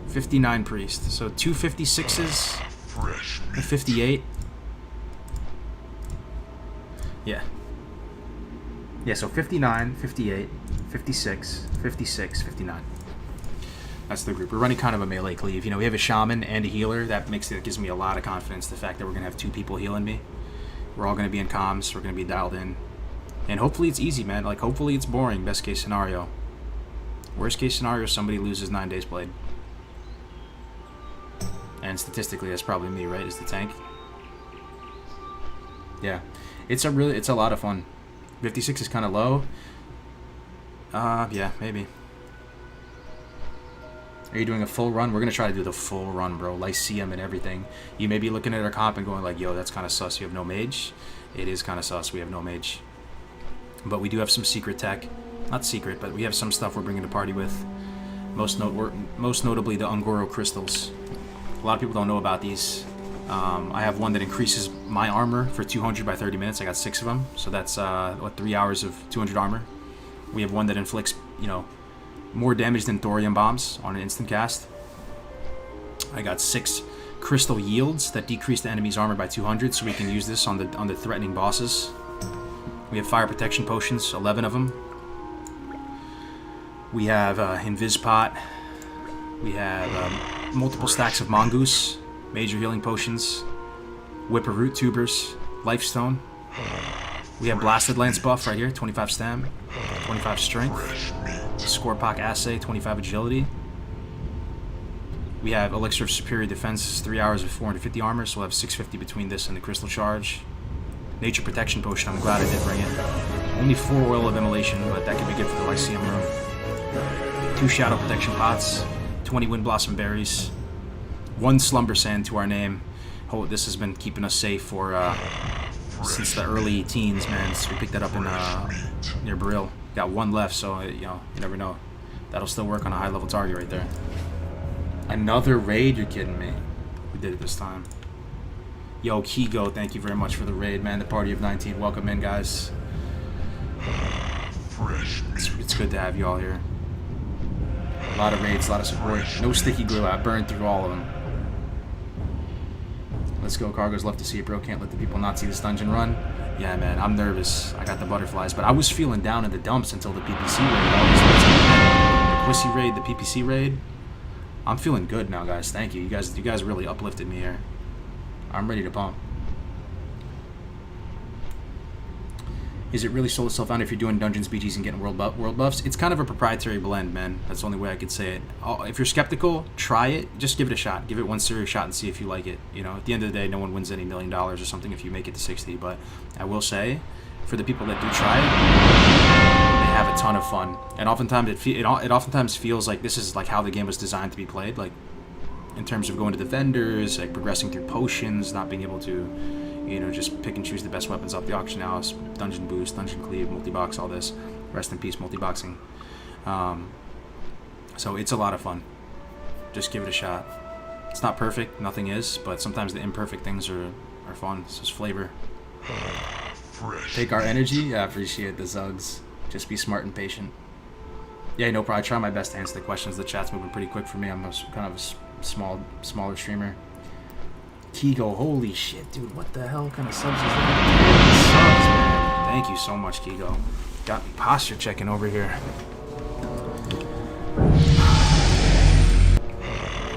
59 priest. So 2 56s, a 58. Yeah, so 59, 58, 56, 56, 59. That's the group. We're running kind of a melee cleave. We have a shaman and a healer. That gives me a lot of confidence, the fact that we're going to have 2 people healing me. We're all going to be in comms. We're going to be dialed in. And hopefully it's easy, man. Like, hopefully it's boring. Best case scenario. Worst case scenario, somebody loses 9 days played. And statistically, that's probably me, right? Is the tank. Yeah. It's a lot of fun. 56 is kind of low. Yeah, maybe. Are you doing a full run? We're going to try to do the full run, bro. Lyceum and everything. You may be looking at our comp and going like, yo, that's kind of sus. You have no mage. It is kind of sus. We have no mage. But we do have some secret tech. Not secret, but we have some stuff we're bringing to party with. Most notably the Ungoro crystals. A lot of people don't know about these. I have one that increases my armor for 200 by 30 minutes. I got 6 of them. So that's, 3 hours of 200 armor. We have one that inflicts, more damage than thorium bombs on an instant cast. I got 6 crystal yields that decrease the enemy's armor by 200, so we can use this on the threatening bosses. We have fire protection potions, 11 of them. We have Invis pot. We have multiple stacks of mongoose. Major healing potions. Whip of root tubers. Life stone. We have blasted lance buff right here. 25 stam. 25 strength. Scorpok assay. 25 agility. We have elixir of superior defense. 3 hours of 450 armor. So we'll have 650 between this and the crystal charge. Nature protection potion. I'm glad I did bring it. Only 4 oil of immolation, but that could be good for the Lyceum room. 2 shadow protection pots. 20 wind blossom berries. 1 slumber sand to our name. Oh, this has been keeping us safe for since the early teens, man. So we picked that up in near Baril. Got 1 left, so you know, you never know. That'll still work on a high level target right there. Another raid? You're kidding me. We did it this time. Yo, Kigo, thank you very much for the raid, man. The party of 19. Welcome in, guys. It's good to have you all here. A lot of raids, a lot of support. No sticky glue. I burned through all of them. Let's go. Kargoz. Love to see it, bro. Can't let the people not see this dungeon run. Yeah, man. I'm nervous. I got the butterflies, but I was feeling down in the dumps until the PPC raid. The Pussy raid, the PPC raid. I'm feeling good now, guys. Thank you. You guys really uplifted me here. I'm ready to pump. Is it really sold itself out if you're doing dungeons, BGs, and getting world buffs? It's kind of a proprietary blend, man. That's the only way I could say it. If you're skeptical, try it. Just give it a shot. Give it one serious shot and see if you like it. You know, at the end of the day, no one wins any $1 million or something if you make it to 60. But I will say, for the people that do try it, they have a ton of fun. And oftentimes it oftentimes feels like this is like how the game was designed to be played. Like in terms of going to the vendors, like progressing through potions, not being able to, you know, just pick and choose the best weapons off the auction house, dungeon boost, dungeon cleave, multi-box, all this. Rest in peace, multi-boxing. So it's a lot of fun. Just give it a shot. It's not perfect, nothing is, but sometimes the imperfect things are fun. It's just flavor. Take our energy. I appreciate the Zugs. Just be smart and patient. Yeah, no problem. I try my best to answer the questions. The chat's moving pretty quick for me. I'm kind of a smaller streamer. Kigo, holy shit, dude, what the hell kind of subs is that? Subs, man. Thank you so much, Kigo. Got me posture checking over here.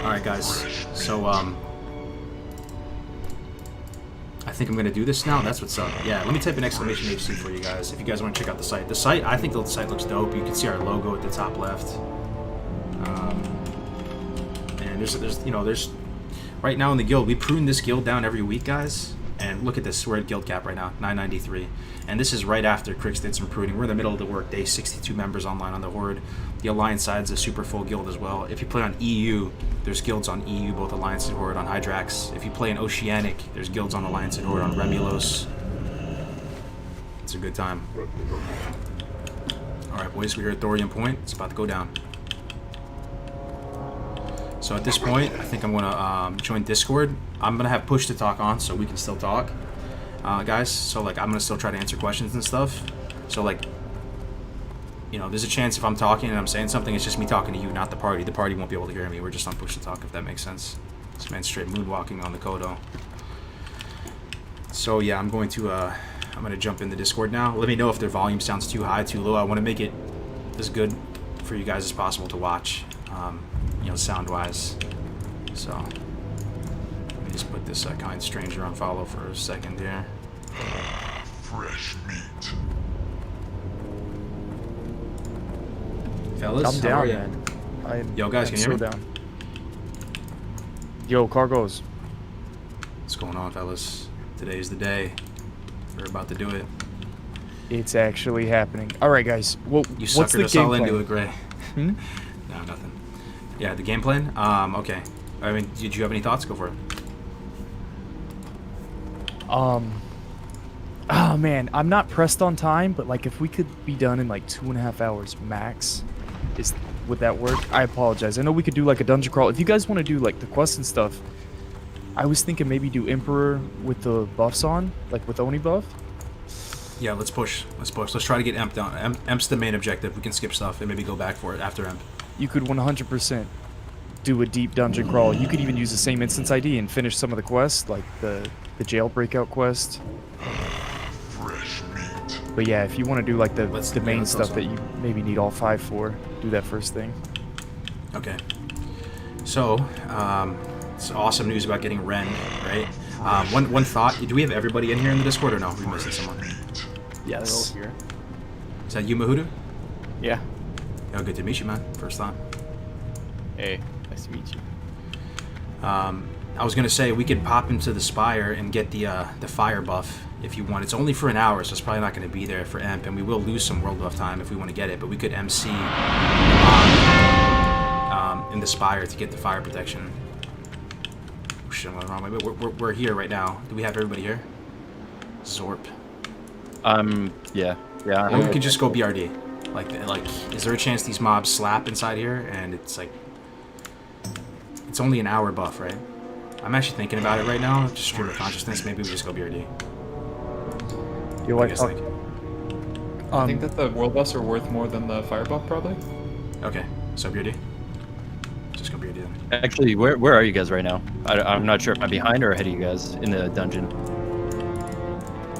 Alright, guys. So, I think I'm gonna do this now. That's what's up. Yeah, let me type an exclamation HC for you guys if you guys want to check out the site. The site, I think the site looks dope. You can see our logo at the top left. And there's right now in the guild, we prune this guild down every week, guys. And look at this, we're at guild cap right now, 993. And this is right after Crix did some pruning. We're in the middle of the work day, 62 members online on the Horde. The Alliance side's a super full guild as well. If you play on EU, there's guilds on EU, both Alliance and Horde on Hydrax. If you play in Oceanic, there's guilds on Alliance and Horde on Remulos. It's a good time. Alright, boys, we're here at Thorium Point. It's about to go down. So at this point, I think I'm gonna join Discord. I'm gonna have push to talk on, so we can still talk, guys. So like, I'm gonna still try to answer questions and stuff. So like, you know, there's a chance if I'm talking and I'm saying something, it's just me talking to you, not the party. The party won't be able to hear me. We're just on push to talk, if that makes sense. This man's straight moonwalking on the Kodo. So yeah, I'm gonna jump in the Discord now. Let me know if their volume sounds too high, too low. I want to make it as good for you guys as possible to watch. You know, sound-wise. So, let me just put this kind stranger on follow for a second here. Fresh meat. Fellas, I'm down, man. Yo, guys, can you hear me? Down. Yo, Kargoz. What's going on, fellas? Today's the day. We're about to do it. It's actually happening. All right, guys. Well, you what's the suckered us game all plan? into it, Gray. No, nothing. Yeah, the game plan? Okay. I mean, did you have any thoughts? Go for it. Oh, man. I'm not pressed on time, but, like, if we could be done in, like, 2.5 hours max, would that work? I apologize. I know we could do, like, a dungeon crawl. If you guys want to do, like, the quests and stuff, I was thinking maybe do Emperor with the buffs on, like, with Oni buff. Yeah, let's push. Let's try to get Emp down. Emp's the main objective. We can skip stuff and maybe go back for it after Emp. You could 100% do a deep dungeon crawl. You could even use the same instance ID and finish some of the quests, like the jail breakout quest. Fresh meat. But yeah, if you want to do like the main stuff that on. you maybe need all 5 for, do that first thing. Okay. So, It's awesome news about getting Ren, right? One thought. Do we have everybody in here in the Discord or no? Are we missing someone? Yes. Here. Is that you, Mahudu? Yeah. Oh, good to meet you, man. First thought. Hey, nice to meet you. I was gonna say we could pop into the Spire and get the fire buff if you want. It's only for an hour, so it's probably not gonna be there for Emp, and we will lose some world buff time if we want to get it. But we could MC in the Spire to get the fire protection. Oh, shit, I'm going the wrong way. We're here right now. Do we have everybody here? Zorp. Yeah. Or we could just go BRD. Like, is there a chance these mobs slap inside here? And it's like, it's only an hour buff, right? I'm actually thinking about it right now. Just stream of consciousness. Maybe we just go BRD. You What do you guys think? I think that the world buffs are worth more than the fire buff, probably. Okay, so BRD. Just go BRD then. Actually, where are you guys right now? I'm not sure if I'm behind or ahead of you guys in the dungeon.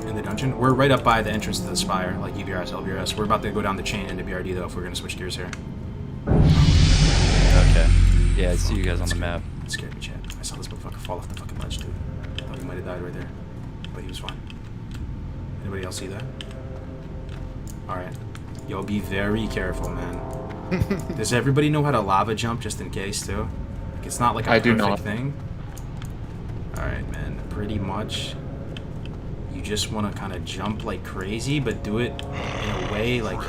In the dungeon? We're right up by the entrance to the Spire, like UBRS, LBRS. We're about to go down the chain into BRD though if we're gonna switch gears here. Okay. Yeah, I see you guys on the map. It scared me, Chad. I saw this motherfucker fall off the fucking ledge, dude. I thought he might have died right there. But he was fine. Anybody else see that? Alright. Yo, be very careful, man. Does everybody know how to lava jump just in case, too? Like, it's not like a perfect thing. Alright, man. Pretty much. You just want to kind of jump like crazy, but do it in a way like...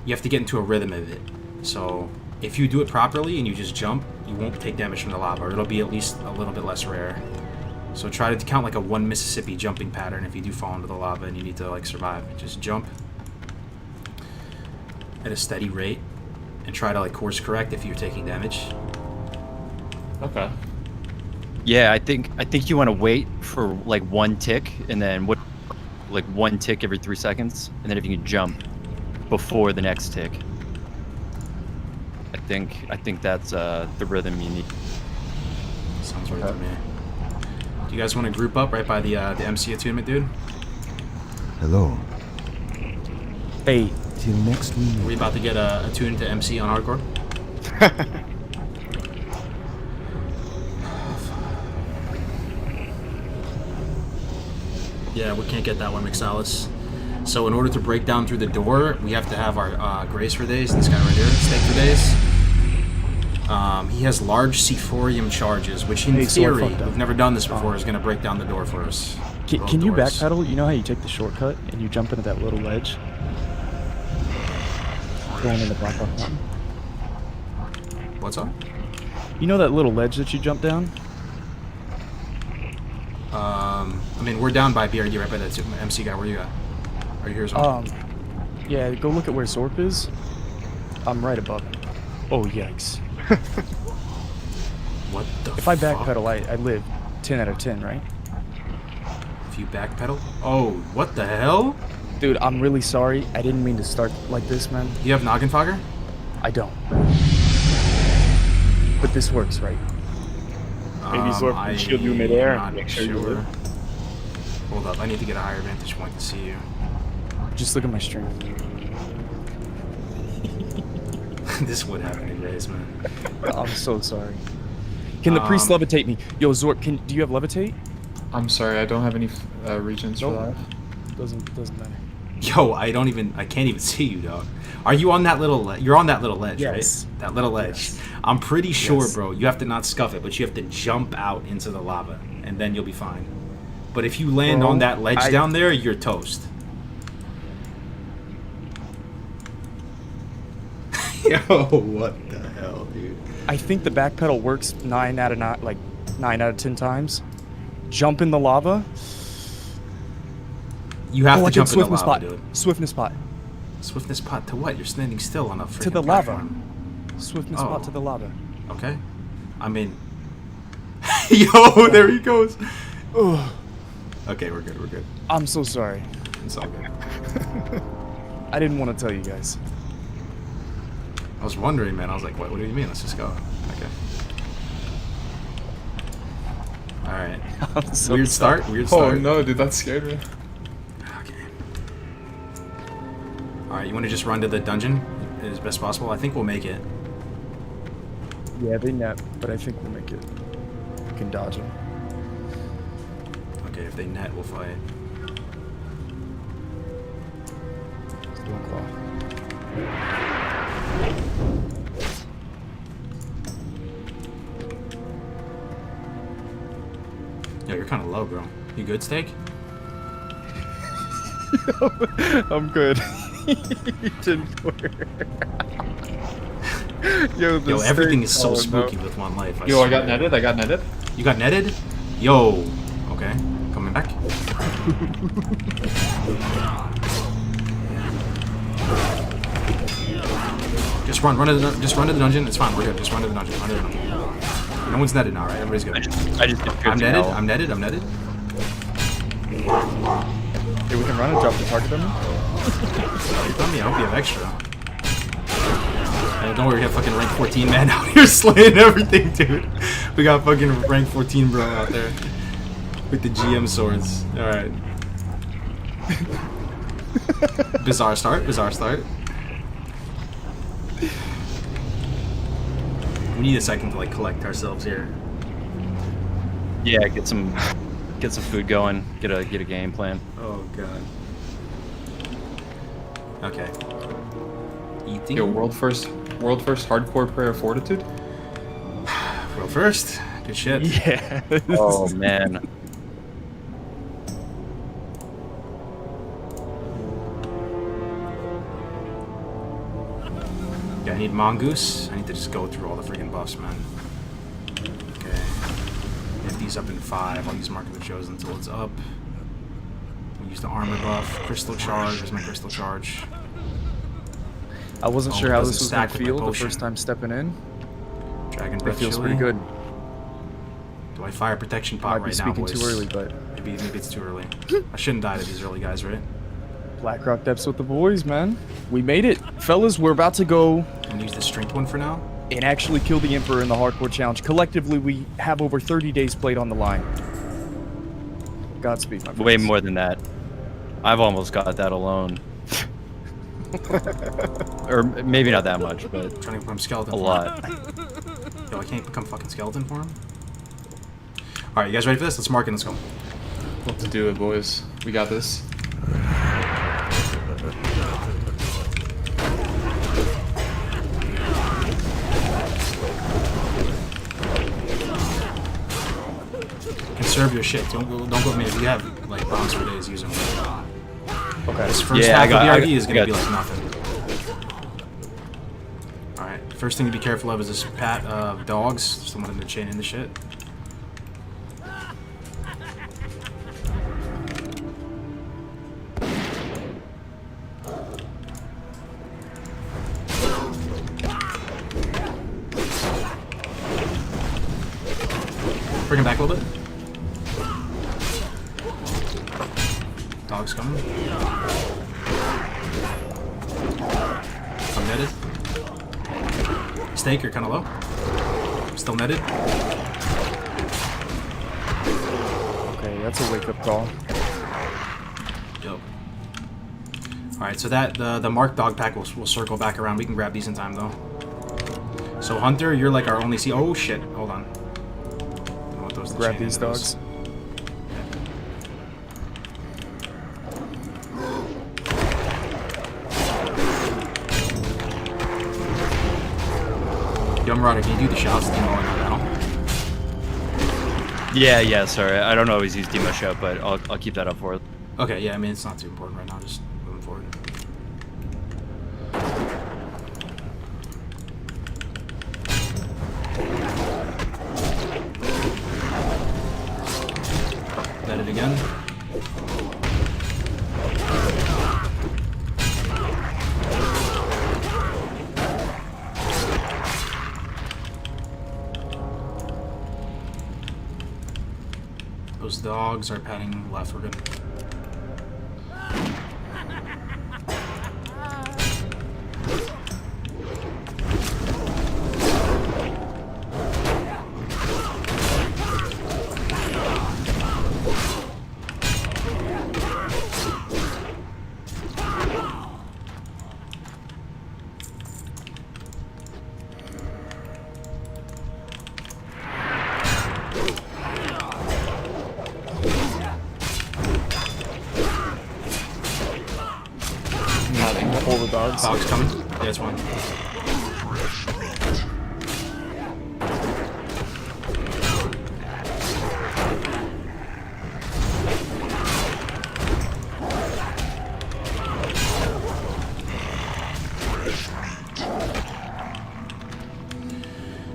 You have to get into a rhythm of it. So, if you do it properly and you just jump, you won't take damage from the lava, or it'll be at least a little bit less rare. So try to count like a 1 Mississippi jumping pattern if you do fall into the lava and you need to like survive. Just jump at a steady rate and try to like course correct if you're taking damage. Okay. Yeah, I think you want to wait for like 1 tick and then like 1 tick every 3 seconds, and then if you can jump before the next tick. I think that's the rhythm you need. Sounds right to me. Do you guys want to group up right by the MC attunement, dude? Hello. Hey. Till next week. Are we about to get attuned to MC on hardcore? Yeah, we can't get that one, Mixalis. So in order to break down through the door, we have to have our Grace for Days, this guy right here, Steak for Days. He has large Sephorium charges, which in theory, we've never done this before, is going to break down the door for us. Can you backpedal? You know how you take the shortcut and you jump into that little ledge? Going into BLACKROCK Mountain? What's up? You know that little ledge that you jump down? I mean, we're down by BRD, right by that MC guy. Where you at? Are you here as well? Yeah, go look at where Zorp is. I'm right above him. Oh, yikes. What the If I backpedal, I live 10 out of 10, right? If you backpedal? Oh, what the hell? Dude, I'm really sorry. I didn't mean to start like this, man. You have Noggin Fogger? I don't. But this works, right? Maybe Zorp can shield you midair and make sure you live. Hold up, I need to get a higher vantage point to see you. Just look at my stream. This would happen in days, man. I'm so sorry. Can the priest levitate me? Yo, Zorp, do you have levitate? I'm sorry, I don't have any regions for that. Doesn't matter. Yo, I can't even see you, dog. Are you on that little? You're on that little ledge, yes. Right? That little ledge. Yes. I'm pretty sure, bro. You have to not scuff it, but you have to jump out into the lava, and then you'll be fine. But if you land on that ledge down there, you're toast. Yo, what the hell, dude? I think the backpedal works 9 out of 10 times. Jump in the lava. You have to jump in the lava, dude. Swiftness pot. Swiftness pot to what? You're standing still on a freaking to the platform. Lava. Swiftness pot to the lava. Okay. I mean, yo, there he goes. Okay, we're good. We're good. I'm so sorry. It's all good. I didn't want to tell you guys. I was wondering, man. I was like, what do you mean? Let's just go. Okay. Alright. So weird start. Weird start. Oh no, dude, that scared me. Okay. Alright, you want to just run to the dungeon as best possible? I think we'll make it. Yeah, they nap, but I think we'll make it. You can dodge them. Okay, if they net, we'll fight. Let's do a claw. Yo, you're kind of low, bro. You good, Steak? I'm good. You didn't work. Yo, everything is so spooky with one life. Yo, I got netted. I got netted. You got netted? Yo. Okay. Coming back. Just run to the dungeon. It's fine. We're good. Just run to the dungeon. Run to the dungeon. No one's netted now, right? Everybody's good. I'm netted. I'm netted. I'm netted. Hey, we can run and drop the target on me. You tell me. I hope you have extra. Don't worry, we have fucking rank 14 man out here slaying everything, dude. We got fucking rank 14 bro out there with the GM swords. All right. Bizarre start. Bizarre start. We need a second to like collect ourselves here. Yeah, get some food going. Get a game plan. Oh god. Okay. Eating. Yo, world first hardcore prayer of fortitude. World first. Good shit. Yeah. Oh man. Yeah, I need mongoose. I need to just go through all the freaking buffs, man. Okay. Get these up in 5. I'll use Mark of the Chosen until it's up. We'll use the armor buff. Crystal charge. Where's my crystal charge? I wasn't sure how this was going stack to with my feel the potion. first time stepping in. Dragon It breath feels chili. pretty good. Do I fire protection pot Might be right now, speaking boys? too early, but Maybe it's too early. I shouldn't die to these early guys, right? BLACKROCK depths with the boys, man. We made it, fellas. We're about to go And use the strength one for now. and actually kill the Emperor in the hardcore challenge. Collectively, we have over 30 days played on the line. Godspeed, my friends. Way more than that. I've almost got that alone. Or maybe not that much, but Trying to become skeleton. a lot. Yo, I can't become fucking skeleton for him. All right, you guys ready for this? Let's mark it. Let's go. Let's do it, boys. We got this. Conserve your shit. Don't go with me. If you have like bombs for days, use them. Okay. This first Yeah, half of the I RD is gonna got be like nothing. All right. First thing to be careful of is this pat of dogs. Someone in the chain in the shit. Bring him back a little bit. Dog's coming. I'm netted. Snake, you're kind of low. Still netted. Okay, that's a wake-up call. Dope. Alright, so that the marked dog pack will circle back around. We can grab these in time, though. So, Hunter, you're like our only Oh, shit. Hold on. Don't want those to Grab chain these into those. dogs. Yo, Marauder, can you do the shouts? Yeah, sorry. I don't always use Demo Shout, but I'll keep that up for it. Okay, yeah, I mean, it's not too important right now, just moving forward. Net it again. Those dogs are padding left, we're good. bugs. Bog's coming. Yeah, it's one.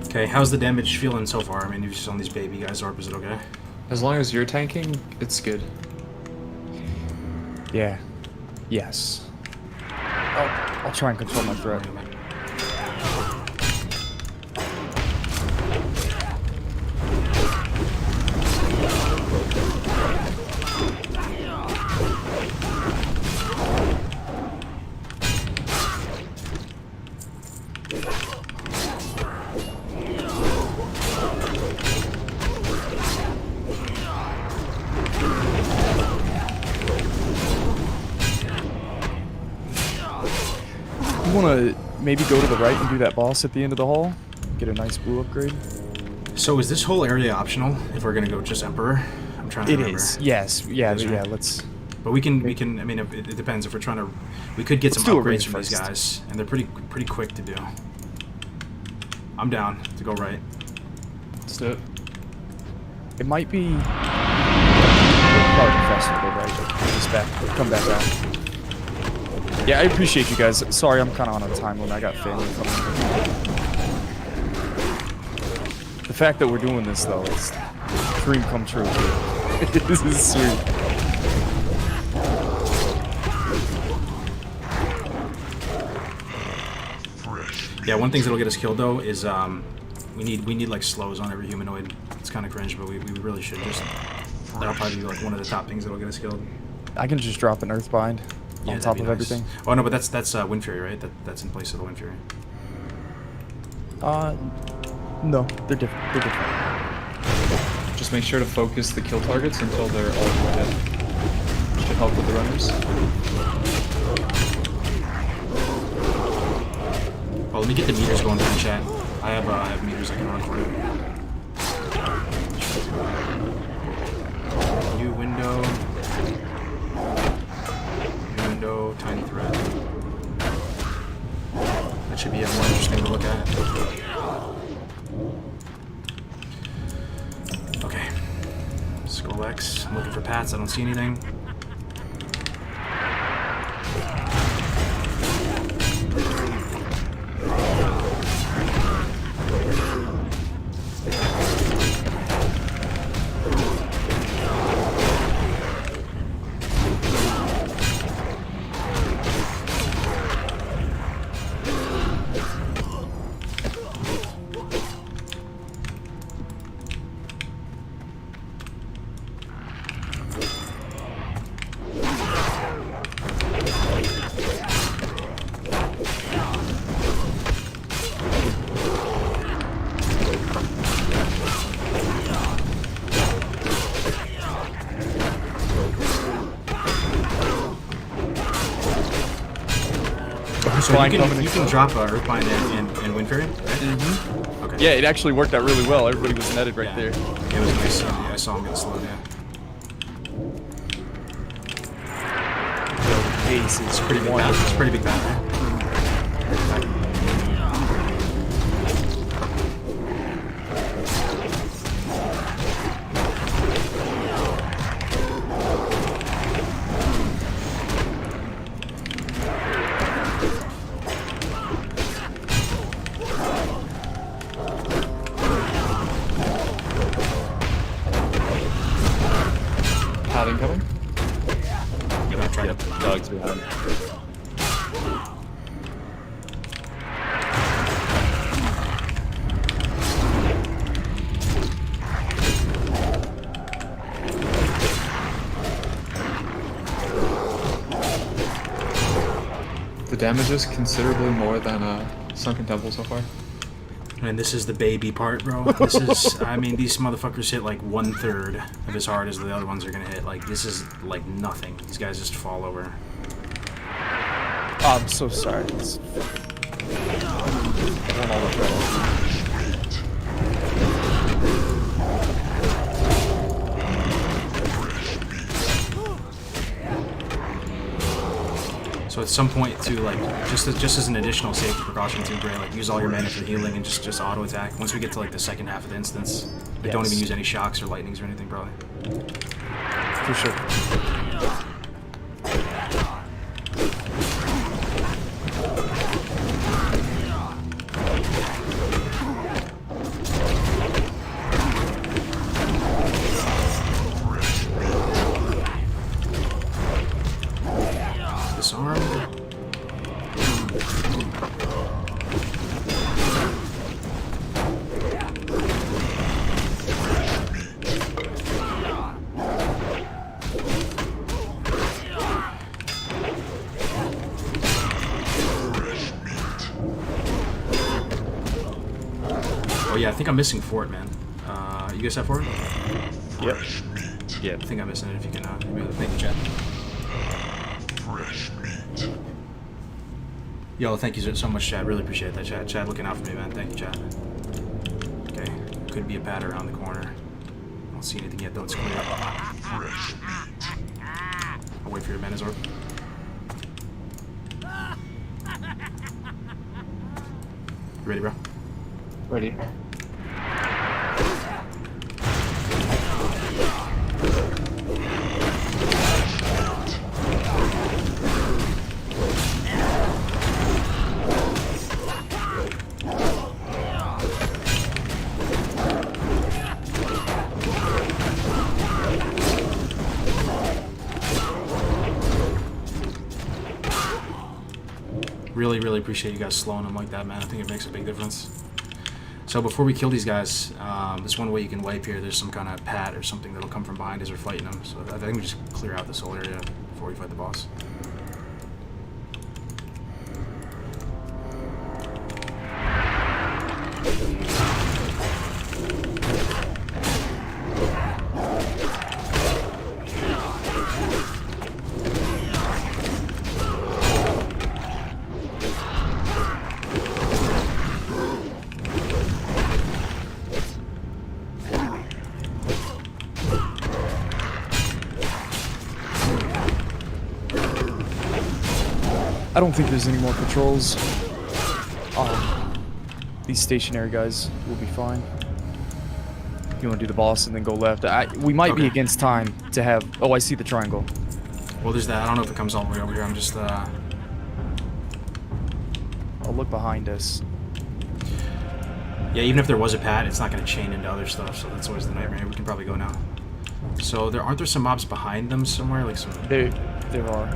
Okay, how's the damage feeling so far? I mean, you've just on these baby guys, Orp, is it okay? As long as you're tanking, it's good. Yeah. Yes. I'll try and control my threat. You want to maybe go to the right and do that boss at the end of the hall? Get a nice blue upgrade? So is this whole area optional if we're gonna go just Emperor? I'm trying to remember. It is. Yes. Yeah. Yeah. Let's. But we can. I mean, it depends if we're trying to. We could get some upgrades from these guys, and they're pretty quick to do. I'm down to go right. Let's do it. It might be. Probably faster to go right. Just back. Come back out. Yeah, I appreciate you guys. Sorry, I'm kind of on a time limit. I got family coming. The fact that we're doing this, though, is dream come true. This is sweet. Yeah, one thing that'll get us killed though is we need like slows on every humanoid. It's kind of cringe, but we really should just. That'll probably be like one of the top things that'll get us killed. I can just drop an Earthbind on top of everything. Oh no, but that's Wind Fury, right? That's in place of the Wind Fury. No, they're different. They're different. Just make sure to focus the kill targets until they're all dead. Should help with the runners. Oh, let me get the meters going in the chat. I have meters I can run for it. New window. Tiny thread. That should be more interesting to look at. Okay. Skull X. I'm looking for Pats. I don't see anything. So you can drop Earthbind and Wind Fury, right? Mm-hmm. Okay. Yeah, it actually worked out really well. Everybody was netted right there. It was nice. Yeah, I saw him get slowed down. It's pretty big battle. It's pretty big battle. Padding coming? Yep, dogs behind. The damage is considerably more than Sunken Temple so far. And this is the baby part, bro. This is, I mean, these motherfuckers hit like 1/3 of as hard as the other ones are gonna hit. Like, this is like nothing. These guys just fall over. Oh, I'm so sorry. So So at some point to like just as an additional safety precaution too, Gray, like use all your mana for healing and just auto attack. Once we get to like the second half of the instance, like, don't even use any shocks or lightnings or anything, probably. For sure. Disarmed. Oh yeah, I think I'm missing Fort, man. You guys have Fort? Yep. Yeah. I think I'm missing it. If you can, thank you, Chad. Fresh meat. Yo, thank you so much, Chad. Really appreciate that, Chad. Chad looking out for me, man. Thank you, Chad. Okay, could be a pad around the corner. I don't see anything yet, though. It's clear. Fresh meat. I'll wait for your Manazorb. You ready, bro? Ready. Really appreciate you guys slowing them like that, man. I think it makes a big difference. So before we kill these guys, there's one way you can wipe here. There's some kind of pat or something that'll come from behind as we're fighting them. So I think we just clear out this whole area before we fight the boss. I don't think there's any more patrols. These stationary guys will be fine. You want to do the boss and then go left. We might be against time to have... Oh, I see the triangle. Well, there's that. I don't know if it comes all the way over here. I'm just... I'll look behind us. Yeah, even if there was a pad, it's not going to chain into other stuff, so that's always the nightmare. We can probably go now. So aren't there some mobs behind them somewhere? Like some... There are.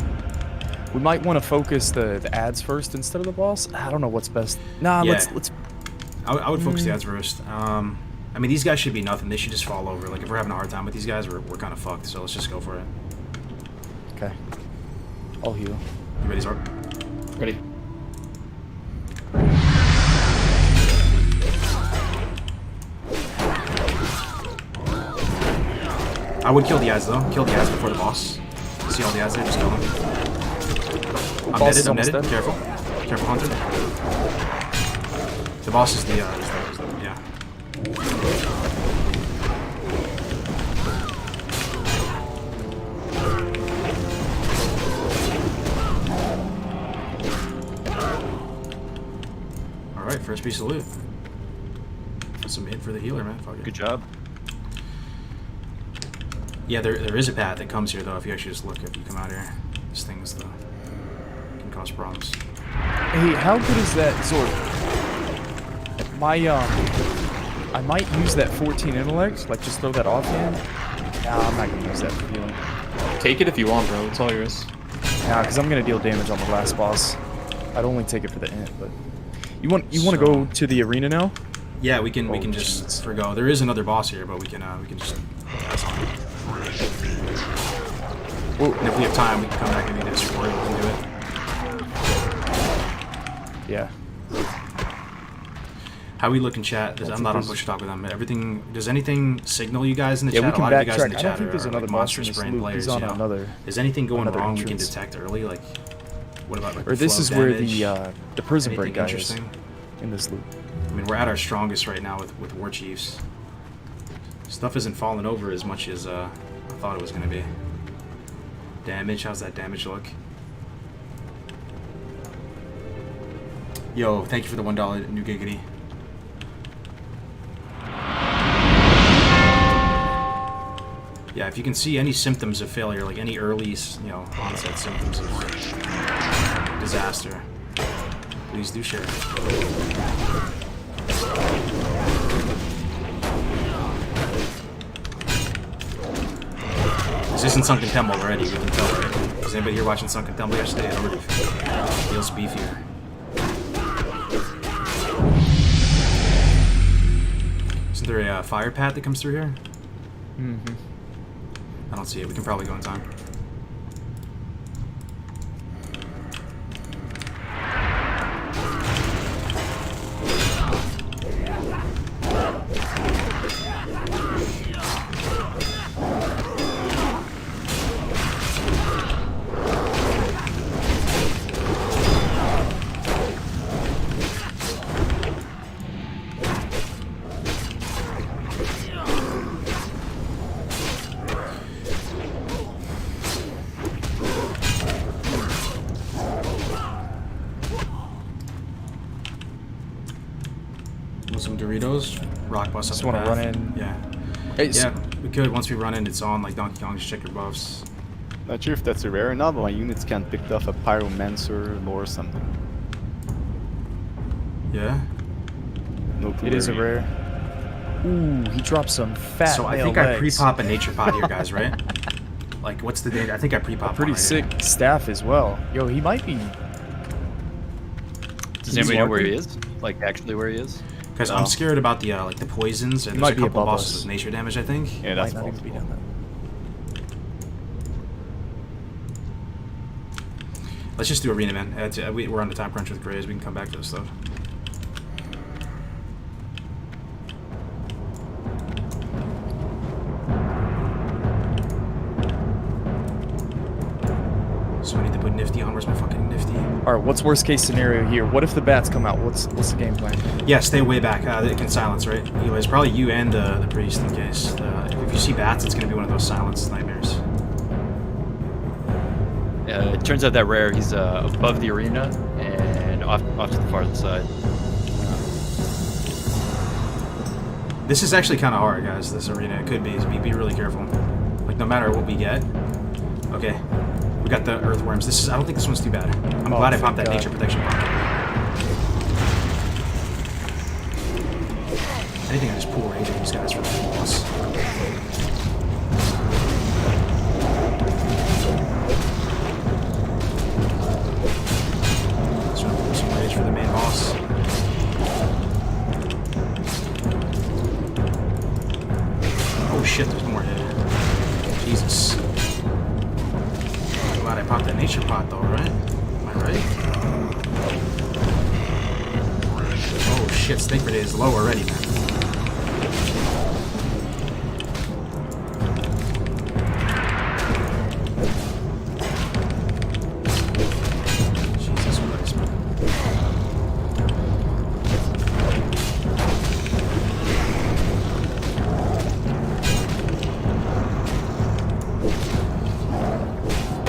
We might want to focus the ads first instead of the boss. I don't know what's best. Nah, Yeah. let's. I would focus the ads first. I mean, these guys should be nothing. They should just fall over. Like, if we're having a hard time with these guys, we're kind of fucked. So let's just go for it. Okay. I'll heal. You ready, Zark? Ready. I would kill the ads, though. Kill the ads before the boss. See all the ads there? Just kill them. I'm netted. I'm netted. Careful. Careful, Hunter. The boss is the yeah. Alright, first piece of loot. Some hit for the healer, man. Fuck it. Good job. Yeah, there is a path that comes here, though, if you actually just look. If you come out here. This thing is, though, can cause problems. Hey, how good is that sword? I might use that 14 intellect, like just throw that offhand. Nah, I'm not gonna use that for healing. Take it if you want, bro. It's all yours. Nah, because I'm gonna deal damage on the last boss. I'd only take it for the int, but you want to go to the arena now? Yeah, we can just forgo. There is another boss here, but we can just pass on. And if we have time, we can come back and do this, or we can do it. Yeah. How we look in chat? I'm not on push talk with them. Everything. Does anything signal you guys in the chat? We can A lot of you guys in the backtrack. I chat don't think there's another like monster monster in this spraying loop. players. He's on You know? another. Is anything going another wrong? We entrance. can detect early. Like, what about like? Or this flow is where damage? the prison break Anything guy is interesting? in this loop. I mean, we're at our strongest right now with war chiefs. Stuff isn't falling over as much as I thought it was gonna be. Damage. How's that damage look? Yo, thank you for the $1 new giggity. Yeah, if you can see any symptoms of failure, like any early, onset symptoms of disaster, please do share. This isn't Sunken Temple already, you can tell, right? Was anybody here watching Sunken Temple yesterday? It already feels beefier. Isn't there a fire path that comes through here? Mm-hmm. I don't see it. We can probably go in time. Some Doritos, rock bus up Just the want to path. run in. Yeah. Hey, Yeah, we could. Once we run in, it's on like Donkey Kong. Just check your buffs. Not sure if that's a rare or not, but my units can't pick off a pyromancer or something. Yeah. No clue It is a where rare. Ooh, he dropped some fat. So I male think I legs. pre-pop a nature pod here, guys. Right? Like, what's the date? I think I pre-pop. Pretty one right sick here. staff as well. Yo, he might be. Does anybody know where he is? Like, actually where he is? Because I'm scared about the like the poisons, and He there's might a be couple above bosses us. with nature damage. I think. Yeah, that's Might not even be possible. down Let's just do arena, man. We're on the time crunch with Grays. We can come back to this stuff. So I need to put Nifty on. Where's my fucking Nifty? All right, what's worst case scenario here? What if the bats come out? What's the game plan? Yeah, stay way back. It can silence, right? Anyways, probably you and the priest in case. If you see bats, it's gonna be one of those silence nightmares. It turns out that rare, he's above the arena and off to the farther side. This is actually kind of hard, guys. This arena, it could be. Be really careful. Like no matter what we get. Okay, we got the earthworms. I don't think this one's too bad. I'm glad I popped that nature protection bomb. Anything I just pull range of these guys for the boss. Just trying to pull some range for the main boss. Oh shit, there's more here. Jesus. Glad I popped that nature pot though, right? Am I right? Oh shit, Snake Grenade is low already, man. Jesus Christ, man.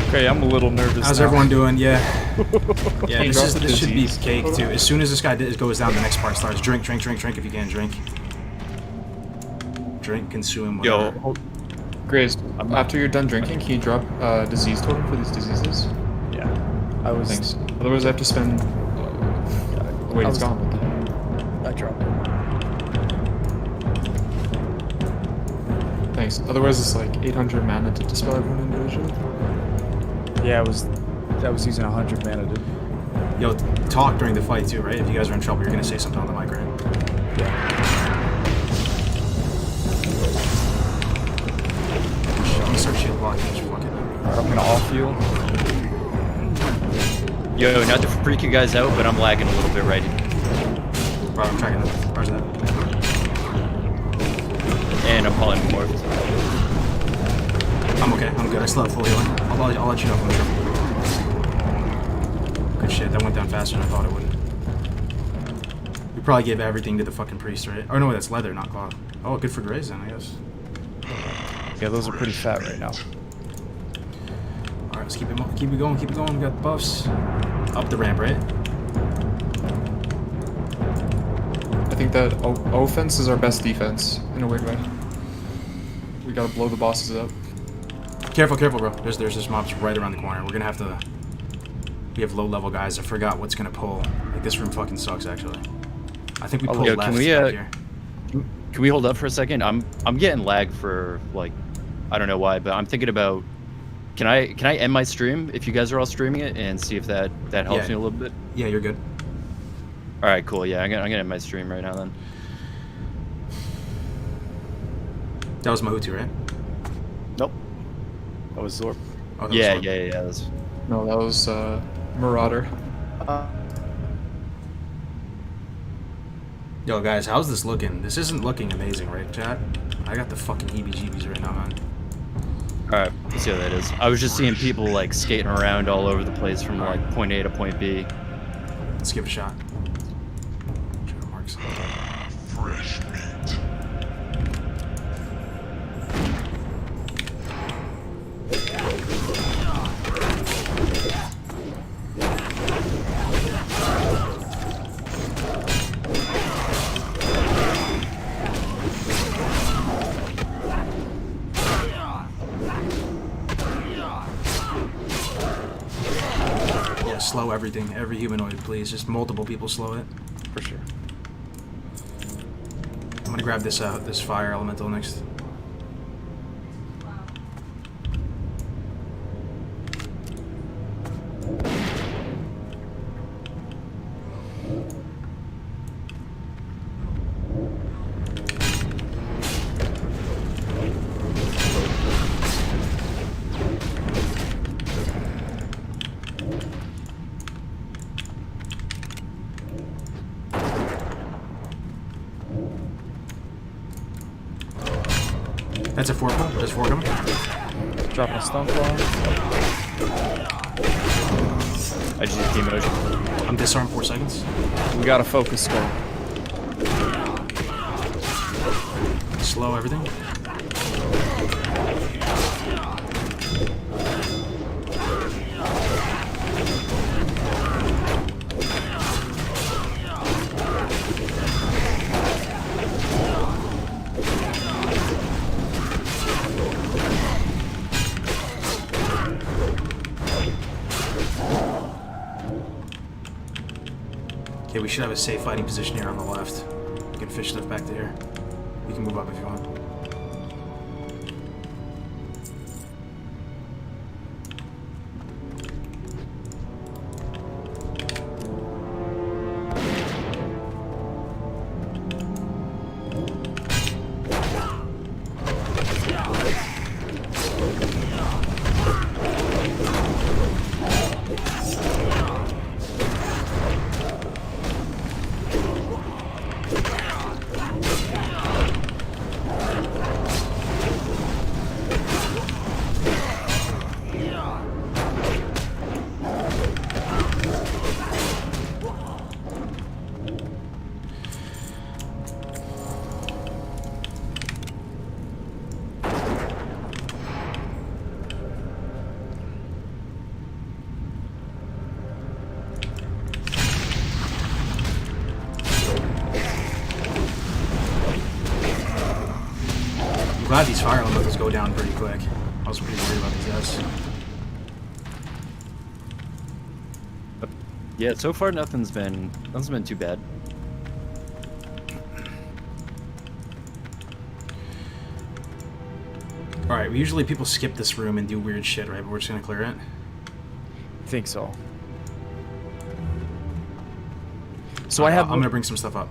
Okay, I'm a little nervous. How's now. everyone doing? Yeah. Yeah, Hey, this should be disease. cake too. As soon as this guy goes down, the next part starts. Drink if you can. Drink. Drink, consume, whatever. Yo, Grace, after you're done drinking, can you drop disease token for these diseases? Yeah, I was. Thanks. Otherwise, I have to spend. Wait, it's gone. I dropped it. Thanks. Otherwise, it's like 800 mana to dispel everyone individually. Yeah, I was using 100 mana, dude. Yo, talk during the fight too, right? If you guys are in trouble, you're gonna say something on the mic, right? I'm gonna start shield blocking. Fuck it. Alright, I'm gonna off heal. Yo, not to freak you guys out, but I'm lagging a little bit right here. Bro, I'm tracking that. Where's that? And I'm polymorphed. I'm okay. I'm good. I still have full healing. I'll let you know if I'm in trouble. Good shit. That went down faster than I thought it would. We probably gave everything to the fucking priest, right? Oh no, that's leather, not cloth. Oh, good for Grays then, I guess. Yeah, those are pretty fat right now. Alright, let's keep it going. We got the buffs. Up the ramp, right? think that offense is our best defense in a weird way. We gotta blow the bosses up. Careful, careful, bro. There's mobs right around the corner. We're gonna have to. We have low-level guys. I forgot what's gonna pull. Like this room fucking sucks, actually. I think we pull left can we back here. can we hold up for a second? I'm getting lag for like, I don't know why, but I'm thinking about. Can I end my stream if you guys are all streaming it and see if that helps me a little bit? Yeah, you're good. All right, cool. Yeah, I'm gonna end my stream right now then. That was Mahutu, right? Nope. That was Zorb. Oh, that Yeah. was Zorb. That's... No, that was Marauder. Yo, guys, how's this looking? This isn't looking amazing, right, chat? I got the fucking heebie-jeebies right now, man. All right, let's see how that is. I was just seeing people like skating around all over the place from like point A to point B. Let's give it a shot. Sure it works. Fresh meat. Yeah, slow everything. Every humanoid, please. Just multiple people slow it. For sure. I'm gonna grab this this fire elemental next. That's a 4 pull. There's 4 coming. Dropping a stun claw. I just need demotion. I'm disarmed 4 seconds. We got a focus skull. Slow everything. Okay, we should have a safe fighting position here on the left. We can fish stuff back to here. You can move up if you want. I'm glad these fire elementals go down pretty quick. I was pretty worried about these guys. Yeah, so far nothing's been too bad. Alright, usually people skip this room and do weird shit, right? But we're just gonna clear it. I think so. So I have. I'm gonna bring some stuff up.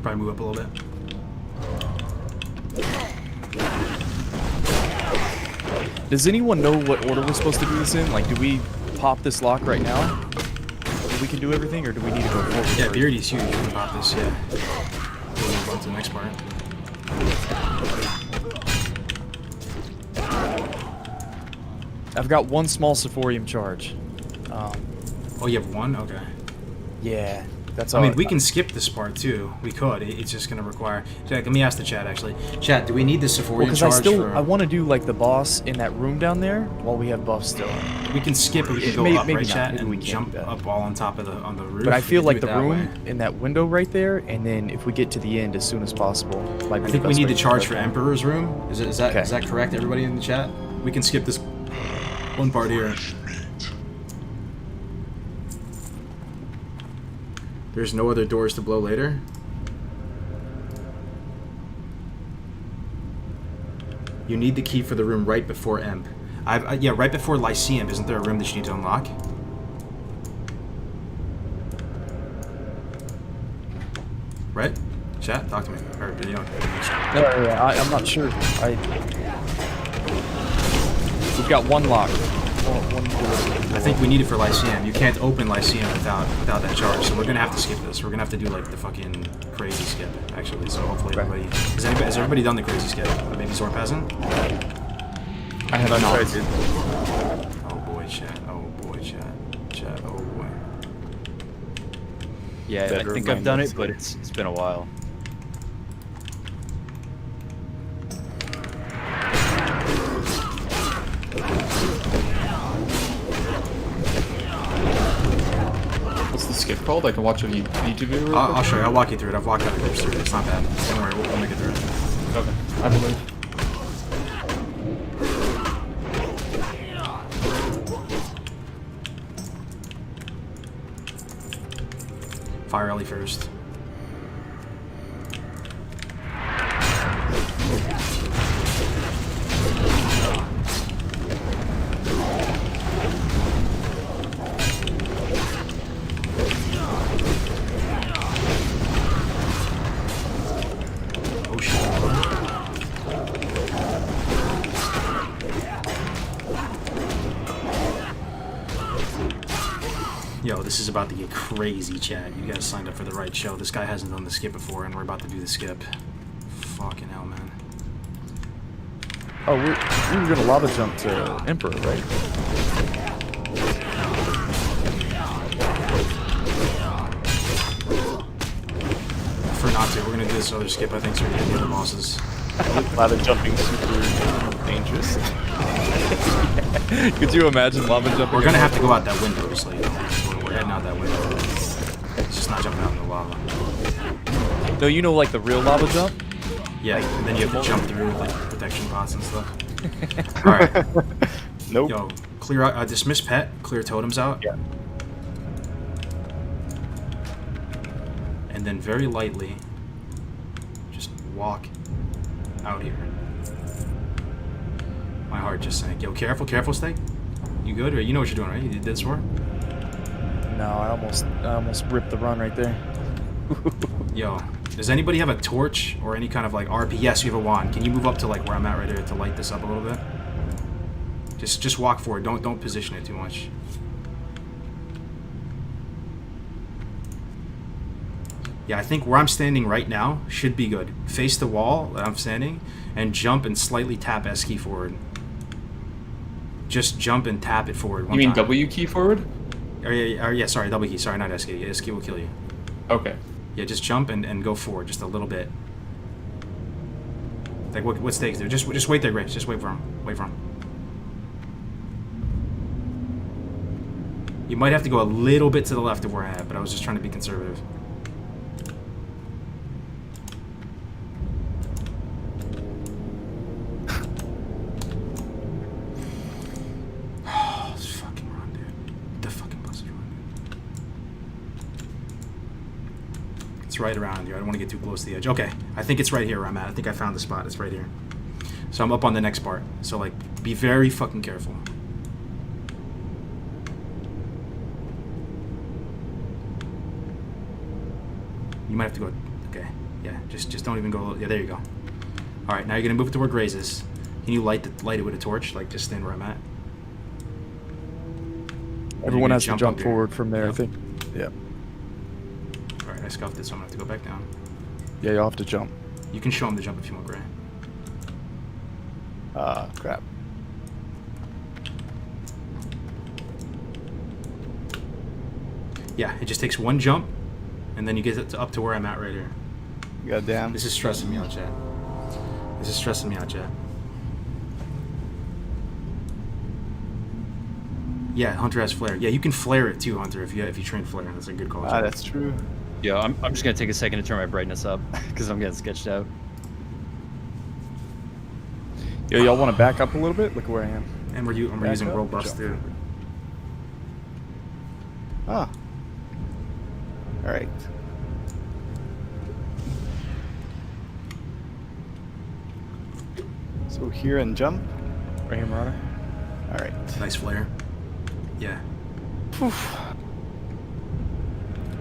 Probably move up a little bit. Does anyone know what order we're supposed to do this in? Like, do we pop this lock right now? We can do everything, or do we need to go forward? Yeah, Beardy's huge. You can pop this, yeah. We'll move on to the next part. I've got one small Sephorium charge. Oh, you have one? Okay. Yeah, that's all. I mean, we can skip this part too. We could. It's just going to require. Jack, let me ask the chat actually. Chat, do we need the Sephorium charge? Because I want to do like the boss in that room down there while we have buffs still. We can skip and we can go up, right, chat, and we jump up all on top of the roof. But I feel like the room in that window right there, and then if we get to the end as soon as possible. I think we need the charge for Emperor's room. Is that correct? Everybody in the chat? We can skip this one part here. There's no other doors to blow later. You need the key for the room right before Emp. Yeah, right before Lyceum. Isn't there a room that you need to unlock? Right? Chat, talk to me. Or video. Yeah, I'm not sure. We've got one lock. I think we need it for Lyceum. You can't open Lyceum without that charge, so we're gonna have to skip this. We're gonna have to do like the fucking crazy skip, actually. So hopefully everybody has everybody done the crazy skip? Maybe Zorp hasn't. I have not. Oh boy, chat. Oh boy, chat. Chat. Oh boy. Yeah, I think I've done it, but it's been a while. What's the skip called? I can watch a YouTube video real quick? I'll show you. I'll walk you through it. I've walked other groups through it. It's not bad. Don't worry. We'll make it through it. Okay. I believe. Fire Ellie first. Oh shit. Yo, this is about to get crazy, chat. You guys signed up for the right show. This guy hasn't done the skip before, and we're about to do the skip. Fucking hell, man. Oh, we were gonna lava jump to Emperor, right? For not to, we're gonna do this other skip, I think, so we can get the other bosses. Lava jumping super dangerous. Could you imagine lava jumping? We're gonna have to go out that window, just like, we're heading out that window. It's just not jumping out in the lava. No, you know, like the real lava jump? Yeah, and then you have to jump through with like protection pots and stuff. Alright. Nope. Yo, clear out, dismiss pet, clear totems out. Yeah. And then very lightly, just walk out here. My heart just sank. Yo, careful, Steak. You good? Or you know what you're doing, right? You did this for? No, I almost ripped the run right there. Yo, does anybody have a torch or any kind of like RP? Yes, you have a wand. Can you move up to like where I'm at right here to light this up a little bit? Just walk forward. Don't position it too much. Yeah, I think where I'm standing right now should be good. Face the wall that I'm standing and jump and slightly tap S key forward. Just jump and tap it forward. You mean W key forward? Yeah, sorry, W key. Sorry, not S key. S key will kill you. Okay. Yeah, just jump and go forward just a little bit. Like what Steak's do? Just wait there, Grace. Just wait for him. Wait for him. You might have to go a little bit to the left of where I'm at, but I was just trying to be conservative. It's right around here. I don't want to get too close to the edge. Okay, I think it's right here where I'm at. I think I found the spot. It's right here. So I'm up on the next part. So, like, be very fucking careful. You might have to go... Okay. Yeah, just don't even go. Yeah, there you go. All right, now you're gonna move toward grazes. Can you light it with a torch? Like just stand where I'm at. Everyone has to jump up forward here. from there, I think. Yeah. All right, I scuffed it, so I'm gonna have to go back down. Yeah, you'll have to jump. You can show him the jump if you want, Gray. Crap. Yeah, it just takes one jump, and then you get up to where I'm at right here. Goddamn. This is stressing me out, chat. This is stressing me out, chat. Yeah, Hunter has flare. Yeah, you can flare it too, Hunter, if you train flare. That's a good call. Ah, that's true. Yeah, I'm just gonna take a second to turn my brightness up because I'm getting sketched out. Yo, y'all want to back up a little bit? Look where I am. And we're using robust too. Ah. All right. So here and jump. Right here, Marauder. All right. Nice flare. Yeah. Oof.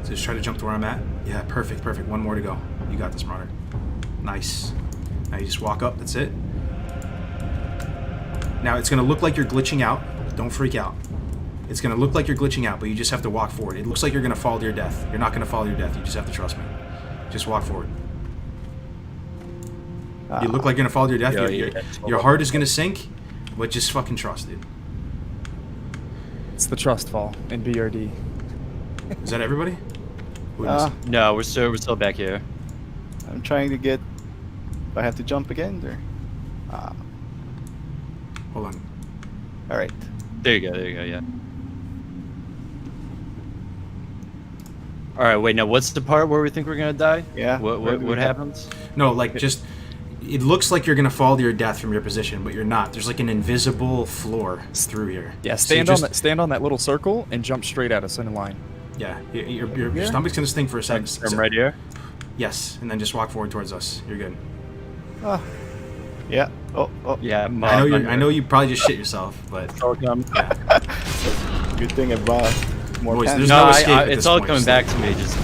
So just try to jump to where I'm at. Yeah, perfect, perfect. One more to go. You got this, Marauder. Nice. Now you just walk up. That's it. Now it's going to look like you're glitching out. Don't freak out. It's going to look like you're glitching out, but you just have to walk forward. It looks like you're going to fall to your death. You're not going to fall to your death. You just have to trust me. Just walk forward. You look like you're going to fall to your death. Your heart is going to sink, but just fucking trust it. It's the trust fall in BRD. Is that everybody? No, we're still back here. I'm trying to get. Do I have to jump again, or? Hold on. All right. There you go. Yeah. All right. Wait. Now, what's the part where we think we're gonna die? Yeah. What happens? No, like just. It looks like you're gonna fall to your death from your position, but you're not. There's like an invisible floor through here. Yeah. Stand on that little circle and jump straight at us in a line. Yeah. Your stomach's gonna stink for a second. I'm right here. Yes, and then just walk forward towards us. You're good. Yeah. Oh. Yeah. I know you probably just shit yourself, but yeah. Good thing I brought more. Boys, pants. there's no escape at it's this all point. coming back to me. Just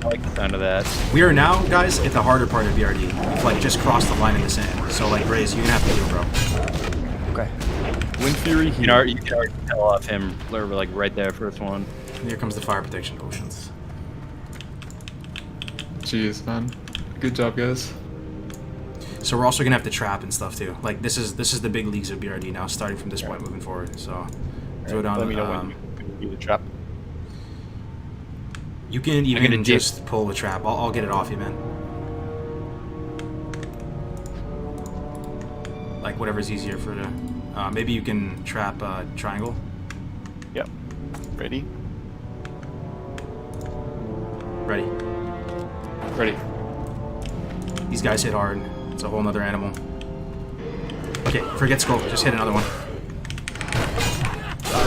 I like the sound of that. We are now, guys, at the harder part of BRD. We've like just crossed the line in the sand. So like, Raze, you're gonna have to heal, bro. Okay. Wind Fury. You can already tell off him. We're like right there, first one. And here comes the fire protection potions. Jeez, man. Good job, guys. So we're also gonna have to trap and stuff too. Like this is the big leagues of BRD now, starting from this point moving forward. So throw down. Let me know when you do the trap. You can even just pull the trap. I'll get it off you, man. Like whatever's easier for the. Maybe you can trap triangle. Yep. Ready? Ready. Ready. These guys hit hard. It's a whole nother animal. Okay, forget skull. Just hit another one.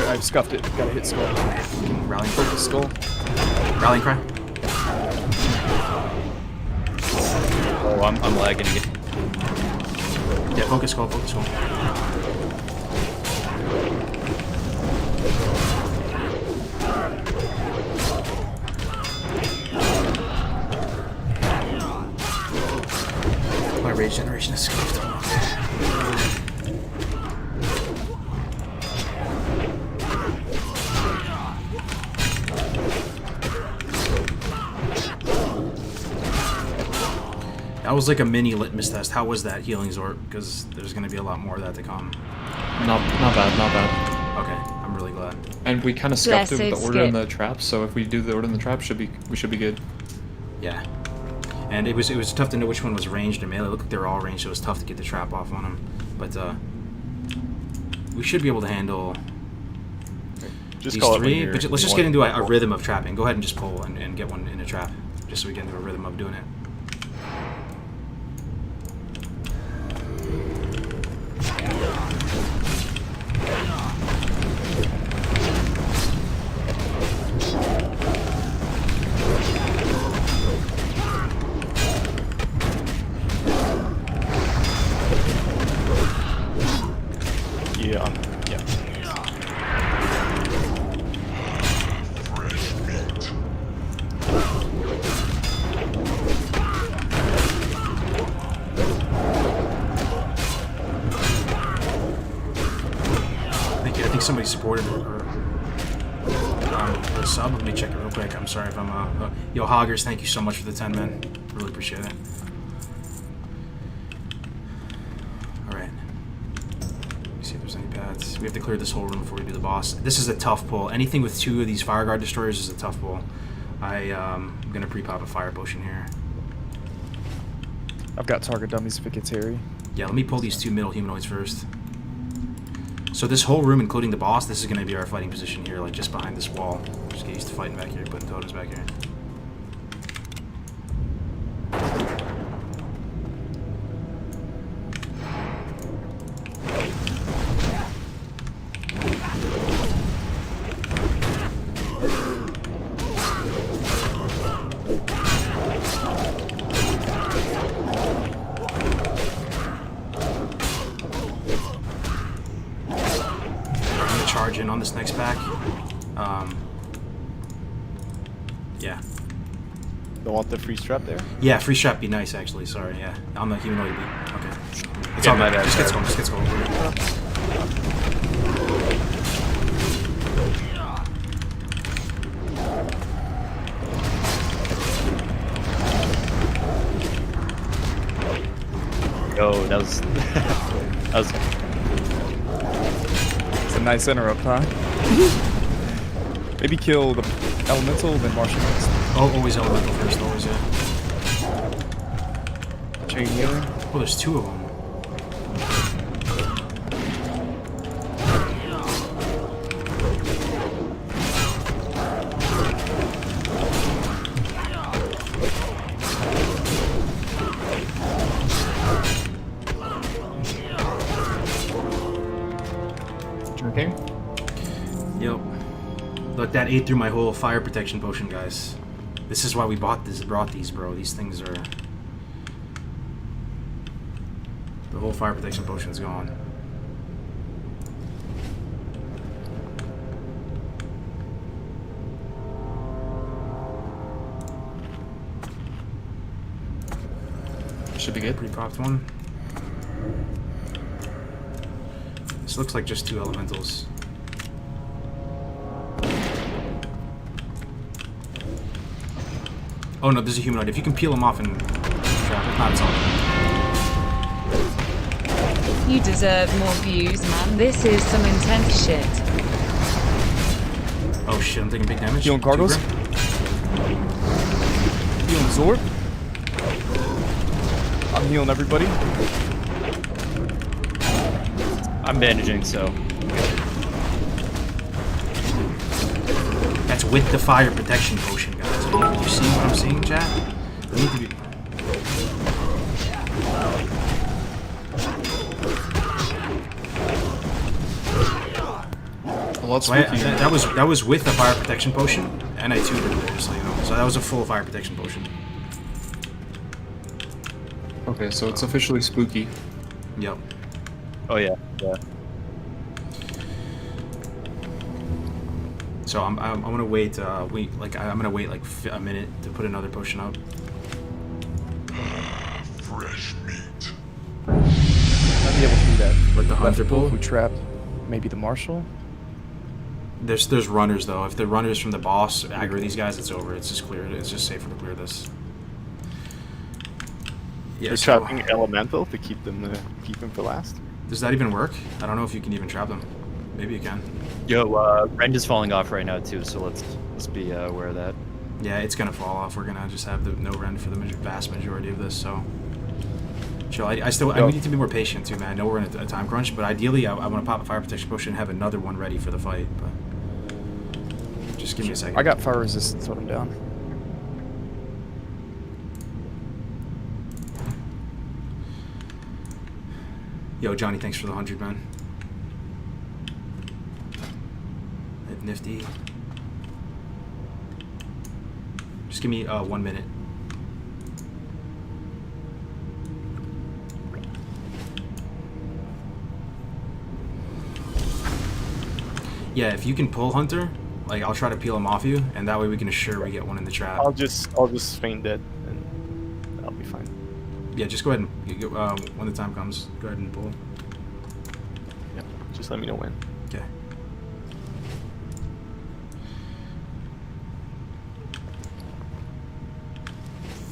I've scuffed it. Gotta hit skull. Rallying cry. Skull. Rallying cry. Oh, I'm lagging again. Yeah, focus skull. Focus skull. My rage generation is scuffed. That was like a mini litmus test. How was that healing Zort? Because there's going to be a lot more of that to come. Not bad. Okay, I'm really glad. And we kind of scuffed it with the order in the trap, so if we do the order in the trap, we should be good. Yeah. And it was tough to know which one was ranged and melee. It looked like they were all ranged, so it was tough to get the trap off on them. But we should be able to handle just these three. But let's just get into a rhythm of trapping. Go ahead and just pull and get one in a trap, just so we get into a rhythm of doing it. or a sub. Let me check it real quick. I'm sorry if I'm yo Hoggers, thank you so much for the 10, man. Really appreciate it. Alright. Let me see if there's any paths. We have to clear this whole room before we do the boss. This is a tough pull. Anything with 2 of these fire guard destroyers is a tough pull. I'm gonna pre-pop a fire potion here. I've got target dummies if it gets hairy. Yeah, let me pull these 2 middle humanoids first. So this whole room, including the boss, this is going to be our fighting position here, like just behind this wall. Just get used to fighting back here, putting totems back here. Charge in on this next pack. Yeah. Don't want the free strap there? Yeah, free strap be nice actually. Sorry, yeah. On the humanoid beat. Okay. It's Yeah, all my good. bad, Just sorry. gets going. Yo, that was that was. It's a nice interrupt, huh? Maybe kill the elemental, then martial next. Oh, always elemental first, always, yeah. Chain healing. Oh, there's 2 of them. Okay. Yep. Look, that ate through my whole fire protection potion, guys. This is why we brought these, bro. These things are... The whole fire protection potion's gone. Should be good. Pre-popped one. This looks like just 2 elementals. Oh no, there's a humanoid. If you can peel him off and trap, if not, it's all good. You deserve more views, man. This is some intense shit. Oh shit, I'm taking big damage. Healing Kargoz. Healing Zord. I'm healing everybody. I'm bandaging, so. That's with the fire protection potion, guys. You see what I'm seeing, chat? I need to be... So that was with the fire protection potion, and I tutored it, just so you know. So that was a full fire protection potion. Okay, so it's officially spooky. Yep. Oh yeah, yeah. So I'm gonna wait. I'm gonna wait like a minute to put another potion out. Fresh meat. I'd be able to do that. Let the hunter pull. Who trapped? Maybe the marshal. There's runners though. If the runners from the boss aggro these guys, it's over. It's just clear. It's just safer to clear this. Yeah. You're So, trapping elemental to keep them for last. does that even work? I don't know if you can even trap them. Maybe you can. Yo, rend is falling off right now too, so let's be aware of that. Yeah, it's gonna fall off. We're gonna just have the no rend for the vast majority of this. So, chill. I need to be more patient too, man. I know we're in a time crunch, but ideally, I want to pop a fire protection potion and have another one ready for the fight. But just give me a second. I got fire resistance when I'm down. Yo, Johnny, thanks for the 100, man. Nifty. Just give me 1 minute. Yeah, if you can pull Hunter, like I'll try to peel him off you, and that way we can assure we get one in the trap. I'll just feign dead, and I'll be fine. Yeah, just go ahead and when the time comes, go ahead and pull. Yeah, just let me know when. Okay.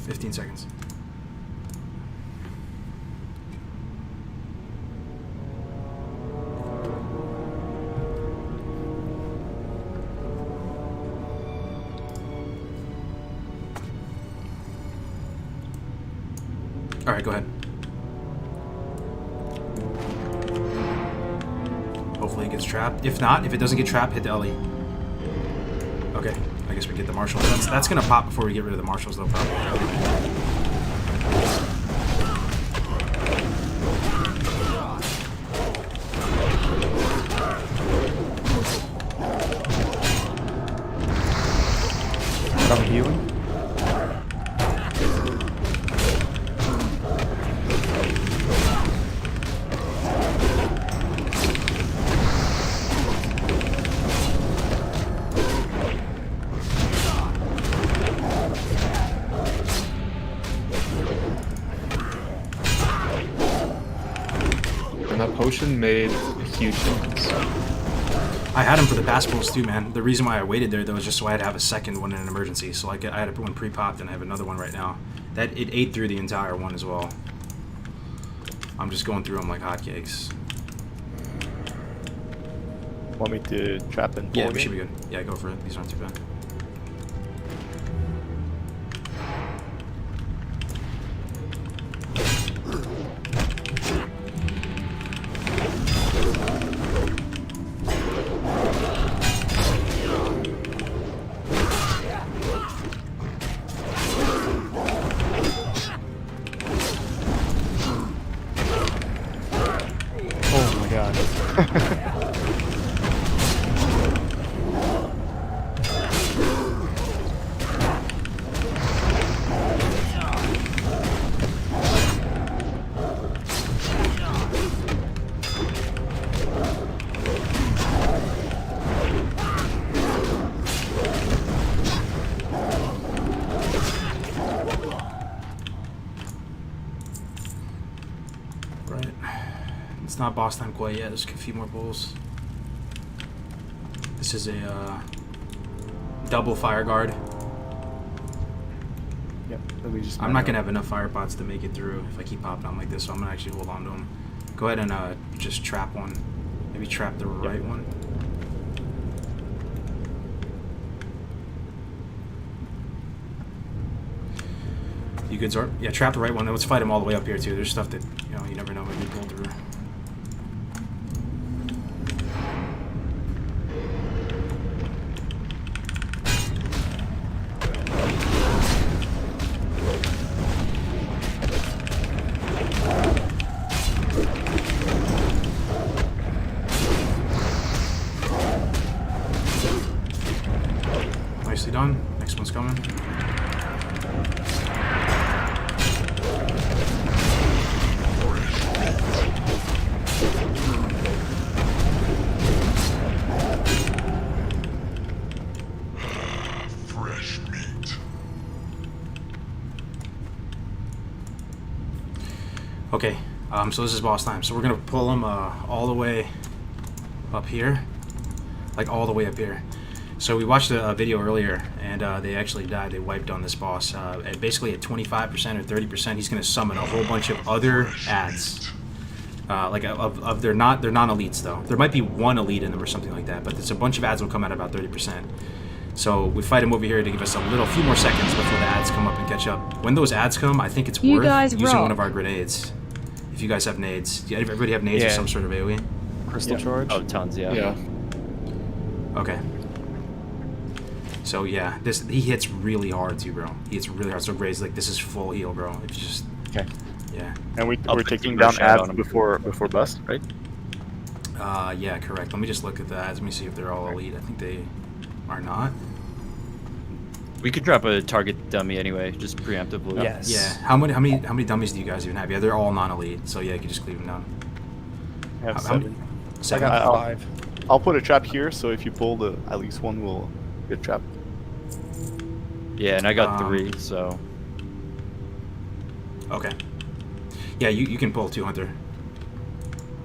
15 seconds. All right, go ahead. Hopefully it gets trapped. If not, if it doesn't get trapped, hit the LE. Okay, I guess we get the marshals. That's gonna pop before we get rid of the marshals, though, probably. I'm healing. And that potion made a huge difference. I had him for the pass pulls too, man. The reason why I waited there, though, is just so I had to have a second one in an emergency. So I had one pre-popped, and I have another one right now. That it ate through the entire one as well. I'm just going through them like hotcakes. Want me to trap and pull? Yeah, we should be good. Yeah, go for it. These aren't too bad. Oh my god. Right. It's not boss time quite yet. There's a few more pulls. This is a double fire guard. Yep. I'm not gonna have enough fire pots to make it through if I keep popping on like this, so I'm gonna actually hold on to them. Go ahead and just trap one. Maybe trap the right one. You good, Zort? Yeah, trap the right one. Let's fight him all the way up here too. There's stuff that you never know when you pull through. Nicely done. Next one's coming. Fresh meat. Okay, so this is boss time. So we're gonna pull him all the way up here, like all the way up here. So we watched a video earlier, and they actually died. They wiped on this boss. Basically, at 25% or 30%, he's gonna summon a whole bunch of other ads. They're non-elites though. There might be one elite in them or something like that, but it's a bunch of ads will come out about 30%. So we fight him over here to give us a few more seconds before the ads come up and catch up. When those ads come, I think it's You worth guys using rock. one of our grenades. If you guys have nades, do everybody have nades or Yeah. some sort of AoE? Crystal charge. Oh, tons, yeah. Yeah. Okay. So yeah, he hits really hard too, bro. He hits really hard. So Gray's like, this is full heal, bro. If you just Okay. yeah. And I'll we're put taking some down shot on ads him. before bust, right? Yeah, correct. Let me just look at the ads. Let me see if they're all elite. I think they are not. We could drop a target dummy anyway, just preemptively. Yes. Yeah. How many dummies do you guys even have? Yeah, they're all non-elite. So yeah, you can just cleave them down. I have How many- 7. I Seven. got 5. I'll put a trap here, so if you pull at least one will get trapped. Yeah, and I got 3, so. Okay. Yeah, you can pull 2 Hunter.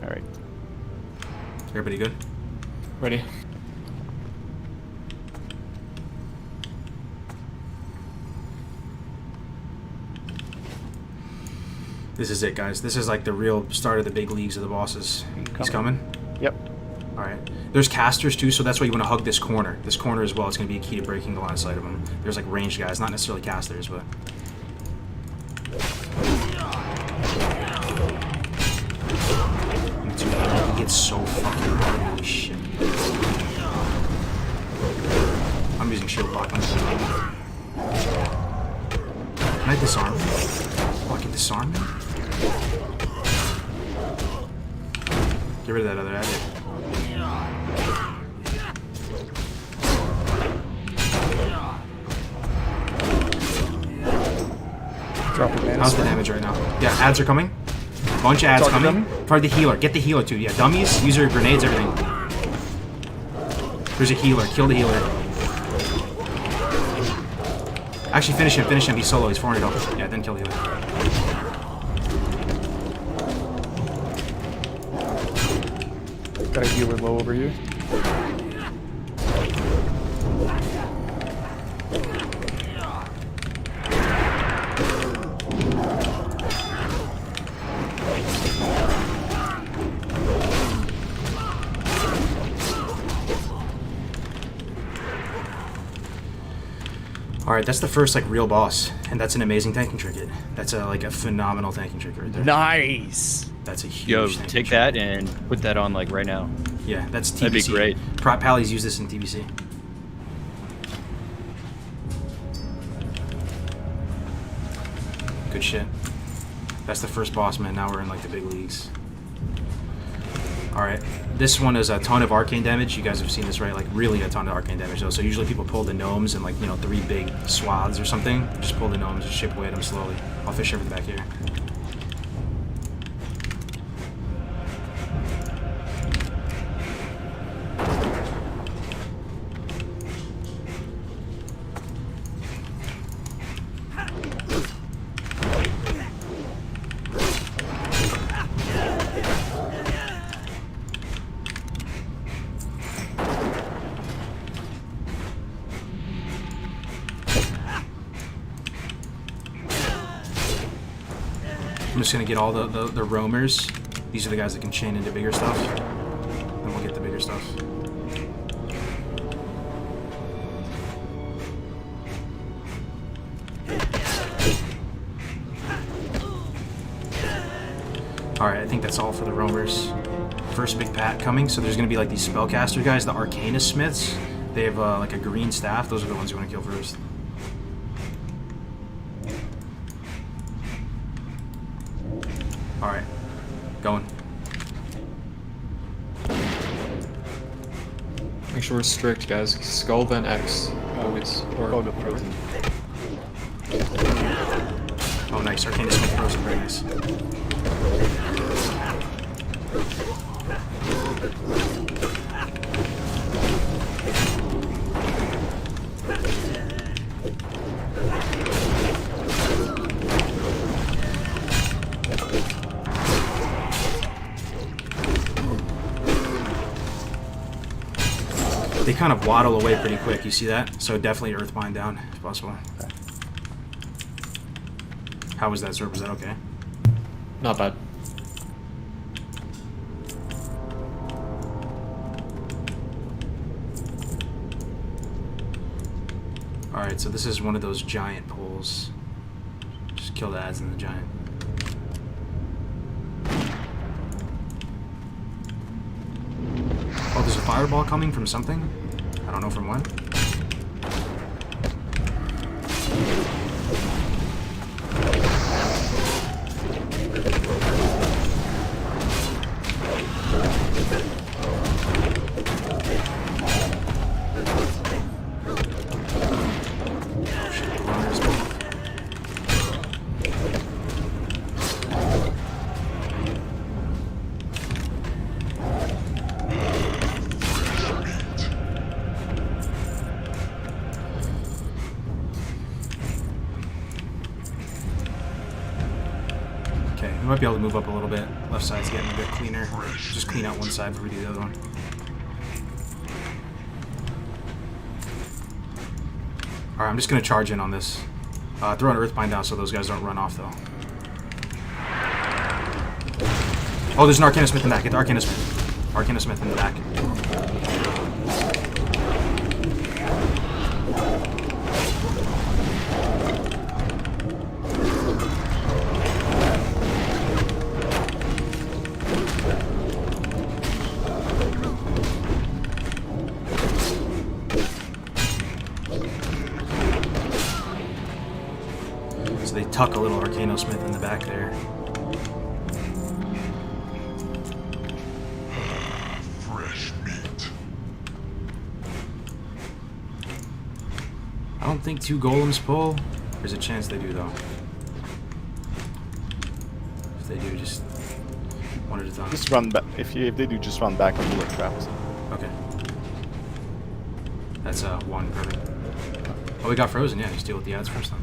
All right. Everybody good? Ready? This is it, guys. This is like the real start of the big leagues of the bosses. He's coming? Yep. Alright. There's casters too, so that's why you want to hug this corner. This corner as well. It's going to be a key to breaking the line of sight of them. There's like ranged guys, not necessarily casters, but... He gets so fucking hard. Holy shit. I'm using shield block on this. Can I disarm? Oh, I can disarm him? Get rid of that other addict. How's the damage right now? Yeah, ads are coming. Bunch of ads coming. For the healer. Get the healer too. Yeah, dummies, use your grenades, everything. There's a healer. Kill the healer. Actually, finish him. Finish him. He's solo. He's 400 health. Yeah, then kill the healer. Got a healer low over here. Alright, that's the first like real boss, and that's an amazing tanking trinket. That's like a phenomenal tanking trinket right there. Nice! That's a huge Yo, tanking take that and put that on like right now. Yeah, that's TBC. That'd be great. Prop Pallies use this in TBC. Good shit. That's the first boss, man. Now we're in like the big leagues. Alright, this one is a ton of arcane damage. You guys have seen this, right? Like, really a ton of arcane damage, though. So usually people pull the gnomes in, like, you know, 3 big swaths or something. Just pull the gnomes and chip away at them slowly. I'll fish over the back here. I'm just gonna get all the roamers. These are the guys that can chain into bigger stuff. Then we'll get the bigger stuff. Alright, I think that's all for the roamers. First big pat coming, so there's gonna be like these spellcaster guys, the Arcanist Smiths. They have like a green staff. Those are the ones you want to kill first. Alright, going. Make sure we're strict, guys. Skull, then X. Always. Or frozen. Oh, nice. Arcanist Smith frozen. Very nice. They kind of waddle away pretty quick, you see that? So definitely Earthbind down, if possible. Okay. How was that, sir? Was that okay? Not bad. Alright, so this is one of those giant pulls. Just kill the ads in the giant. Oh, there's a fireball coming from something? I don't know from when. We might be able to move up a little bit. Left side's getting a bit cleaner. Just clean out one side before we do the other one. Alright, I'm just going to charge in on this. Throw an Earthbind down so those guys don't run off, though. Oh, there's an Arcana Smith in the back. Get the Arcana Smith. Arcana Smith in the back. So they tuck a little Arcano Smith in the back there. I don't think 2 golems pull. There's a chance they do, though. If they do, just one at a time. Just run back. If they do, just run back on bullet traps. Okay. That's 1, perfect. Oh, we got frozen. Yeah, just deal with the ads first, then.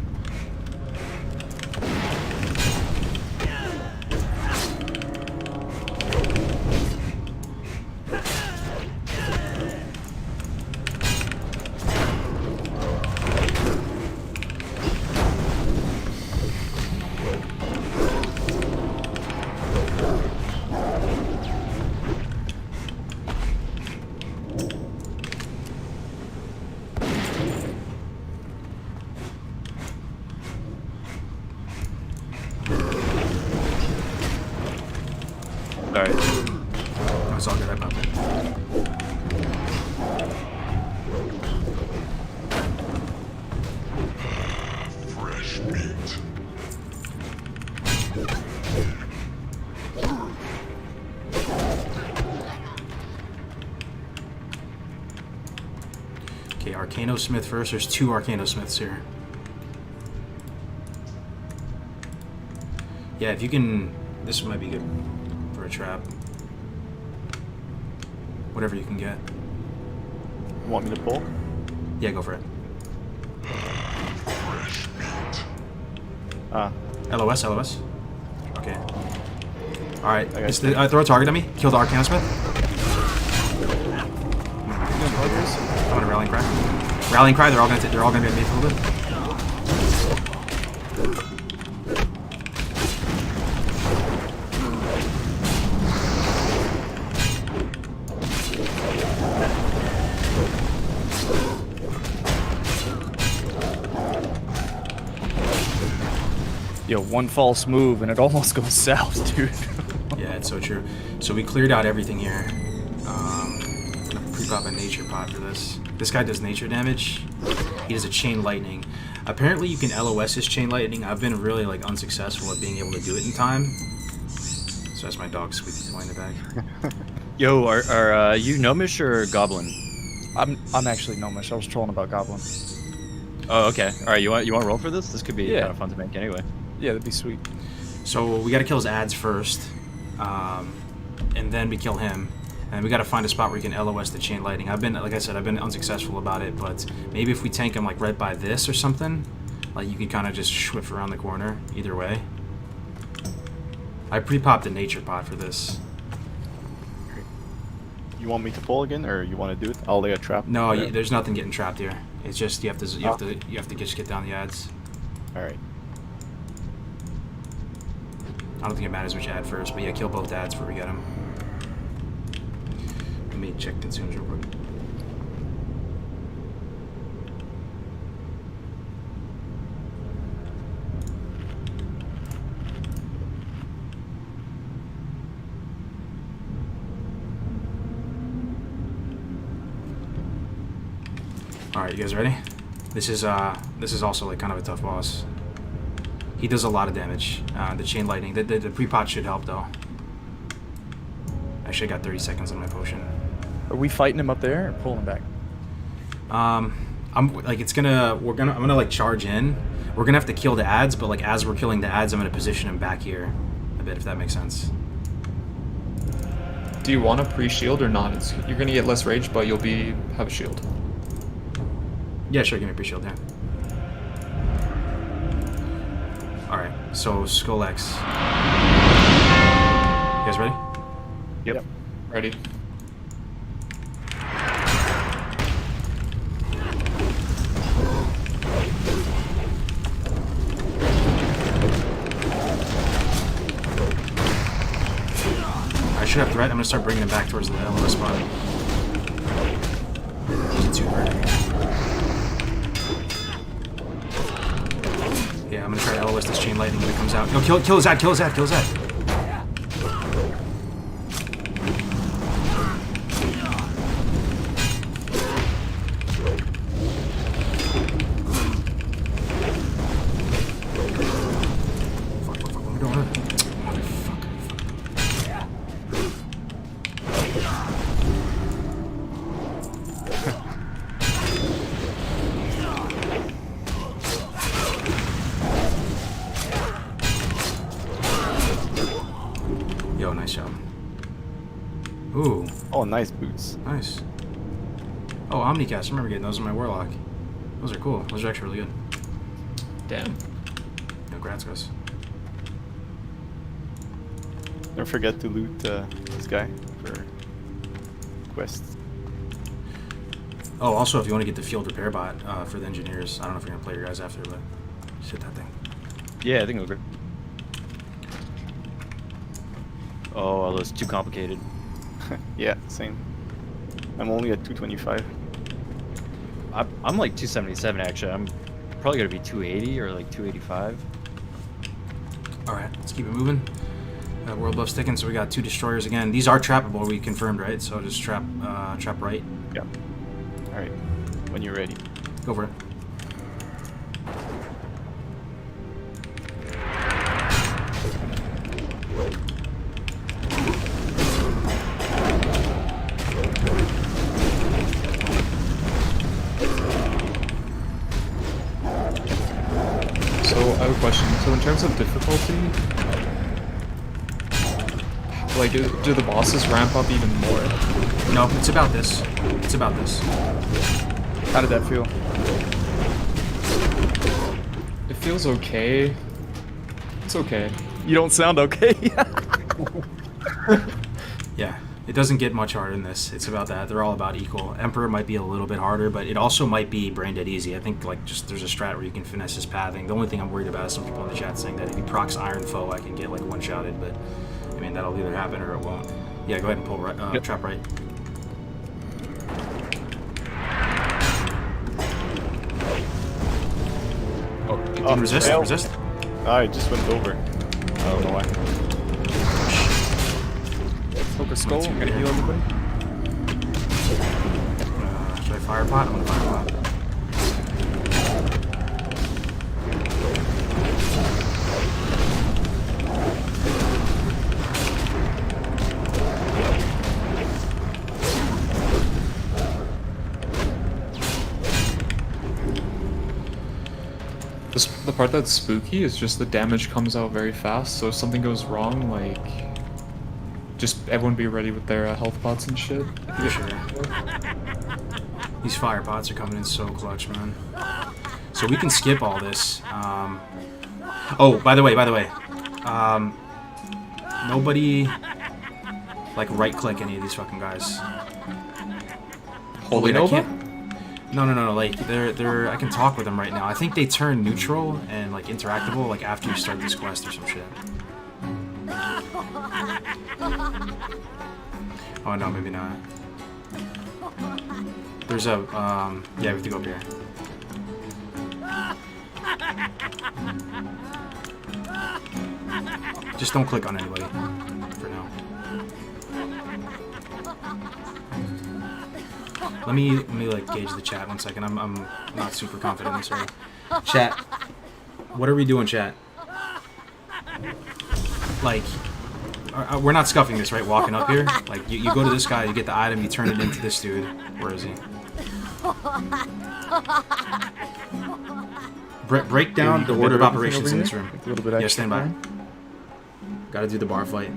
Alright. That's all good, I popped it. Fresh meat. Okay, Arcano Smith first. There's 2 Arcano Smiths here. Yeah, if you can... This might be good for a trap. Whatever you can get. You want me to pull? Yeah, go for it. LOS, LOS. Okay. Alright, throw a target at me. Kill the Arcana Smith. I'm gonna Rallying Cry. Rallying Cry, they're all gonna be at me for a little bit. Yo, one false move and it almost goes south, dude. Yeah, it's so true. So we cleared out everything here. I'm gonna pre-pop a nature pot for this. This guy does nature damage. He does a chain lightning. Apparently you can LOS his chain lightning. I've been really like unsuccessful at being able to do it in time. So that's my dog Squeaky Toy in the back. Yo, are you Gnomish or Goblin? I'm actually Gnomish. I was trolling about Goblin. Oh, okay. All right, you want to roll for this? This could be Yeah. kind of fun to make anyway. Yeah, that'd be sweet. So we gotta kill his ads first. And then we kill him. And we gotta find a spot where you can LOS the chain lightning. Like I said, I've been unsuccessful about it, but maybe if we tank him like right by this or something, like you could kind of just whiff around the corner either way. I pre-popped a nature pot for this. You want me to pull again, or you want to do it? I'll lay a trap. No, there. there's nothing getting trapped here. It's just you have to just get down the ads. All right. I don't think it matters which ad first, but yeah, kill both ads before we get them. Let me check consumes real quick. Alright, you guys ready? This is also like kind of a tough boss. He does a lot of damage. The chain lightning. The pre-pot should help though. Actually, I got 30 seconds on my potion. Are we fighting him up there or pulling him back? I'm gonna like charge in. We're gonna have to kill the ads, but like as we're killing the ads, I'm gonna position him back here a bit, if that makes sense. Do you want a pre-shield or not? You're gonna get less rage, but you'll have a shield. Yeah, sure. Give me a pre-shield. Yeah. All right. So Skull X. You guys ready? Yep. Ready. should have threat. I'm gonna start bringing him back towards the LOS spot. He's a tuber. Yeah, I'm gonna try to LOS this chain lightning when it comes out. No, kill his ad, kill his ad, kill his ad. Yo, nice job. Ooh. Oh, nice boots. Nice. Oh, Omnicast. I remember getting those in my Warlock. Those are cool. Those are actually really good. Damn. No, grats, guys. Don't forget to loot this guy for quests. Oh, also, if you want to get the field repair bot for the engineers, I don't know if you're going to play your guys after, but just hit that thing. Yeah, I think it'll be. Oh, well, that's too complicated. Yeah, same. I'm only at 225. I'm like 277 actually. I'm probably gonna be 280 or like 285. All right, let's keep it moving. World buff sticking, so we got 2 destroyers again. These are trappable, we confirmed, right? So just trap right. Yeah. All right. When you're ready. Go for it. So I have a question. So in terms of difficulty, like do the bosses ramp up even more? No, it's about this. It's about this. How did that feel? It feels okay. It's okay. You don't sound okay. Yeah, it doesn't get much harder than this. It's about that. They're all about equal. Emperor might be a little bit harder, but it also might be brain dead easy. I think like just there's a strat where you can finesse his pathing. The only thing I'm worried about is some people in the chat saying that if he procs Iron Foe, I can get like one-shotted, but I mean that'll either happen or it won't. Yeah, go ahead and pull right, trap right. Oh, resist, resist. I just went over. I don't know why. Poke a skull. I'm gonna heal everybody. Should I fire pot? I'm gonna fire pot. The part that's spooky is just the damage comes out very fast, so if something goes wrong, like, just everyone be ready with their health pots and shit. For sure. These fire pots are coming in so clutch, man. So we can skip all this. Oh, by the way, nobody like right-click any of these fucking guys. Holy Nova? No. Like they're. I can talk with them right now. I think they turn neutral and like interactable like after you start this quest or some shit. Oh no, maybe not. There's a yeah, we have to go up here. Just don't click on anybody for now. Let me like gauge the chat 1 second. I'm not super confident in this area. Chat, what are we doing, chat? Like, we're not scuffing this, right? Walking up here, like you go to this guy, you get the item, you turn it into this dude. Where is he? Break down the order of operations in this room. A little bit Yeah, stand by. Gotta do the bar fight.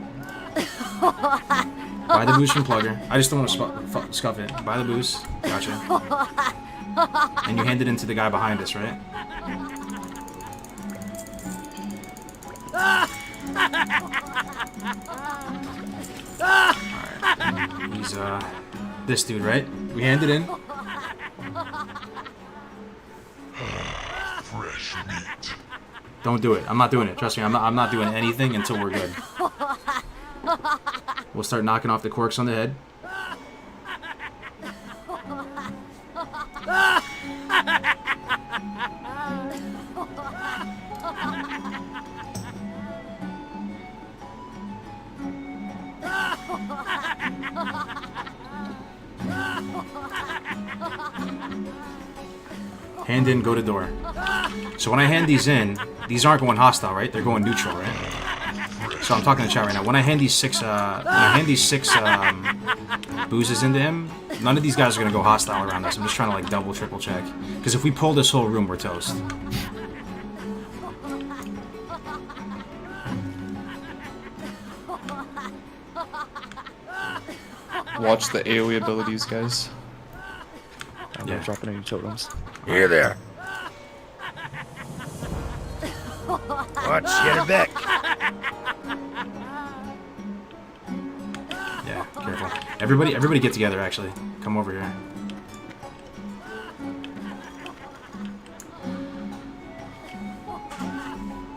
Buy the boost from Plugger. I just don't want to scuff it. Buy the boost. Gotcha. And you hand it into the guy behind us, right? Alright. He's, this dude, right? We hand it in. Fresh meat. Don't do it. I'm not doing it. Trust me, I'm not doing anything until we're good. We'll start knocking off the corks on the head. Hand in, go to door. So when I hand these in, these aren't going hostile, right? They're going neutral, right? So I'm talking to chat right now. When I hand these six boozes into him, none of these guys are gonna go hostile around us. I'm just trying to like double, triple check. Because if we pull this whole room, we're toast. Watch the AoE abilities, guys. I'm not dropping any totems. Here there. Watch your back. Yeah, careful. Everybody get together, actually. Come over here.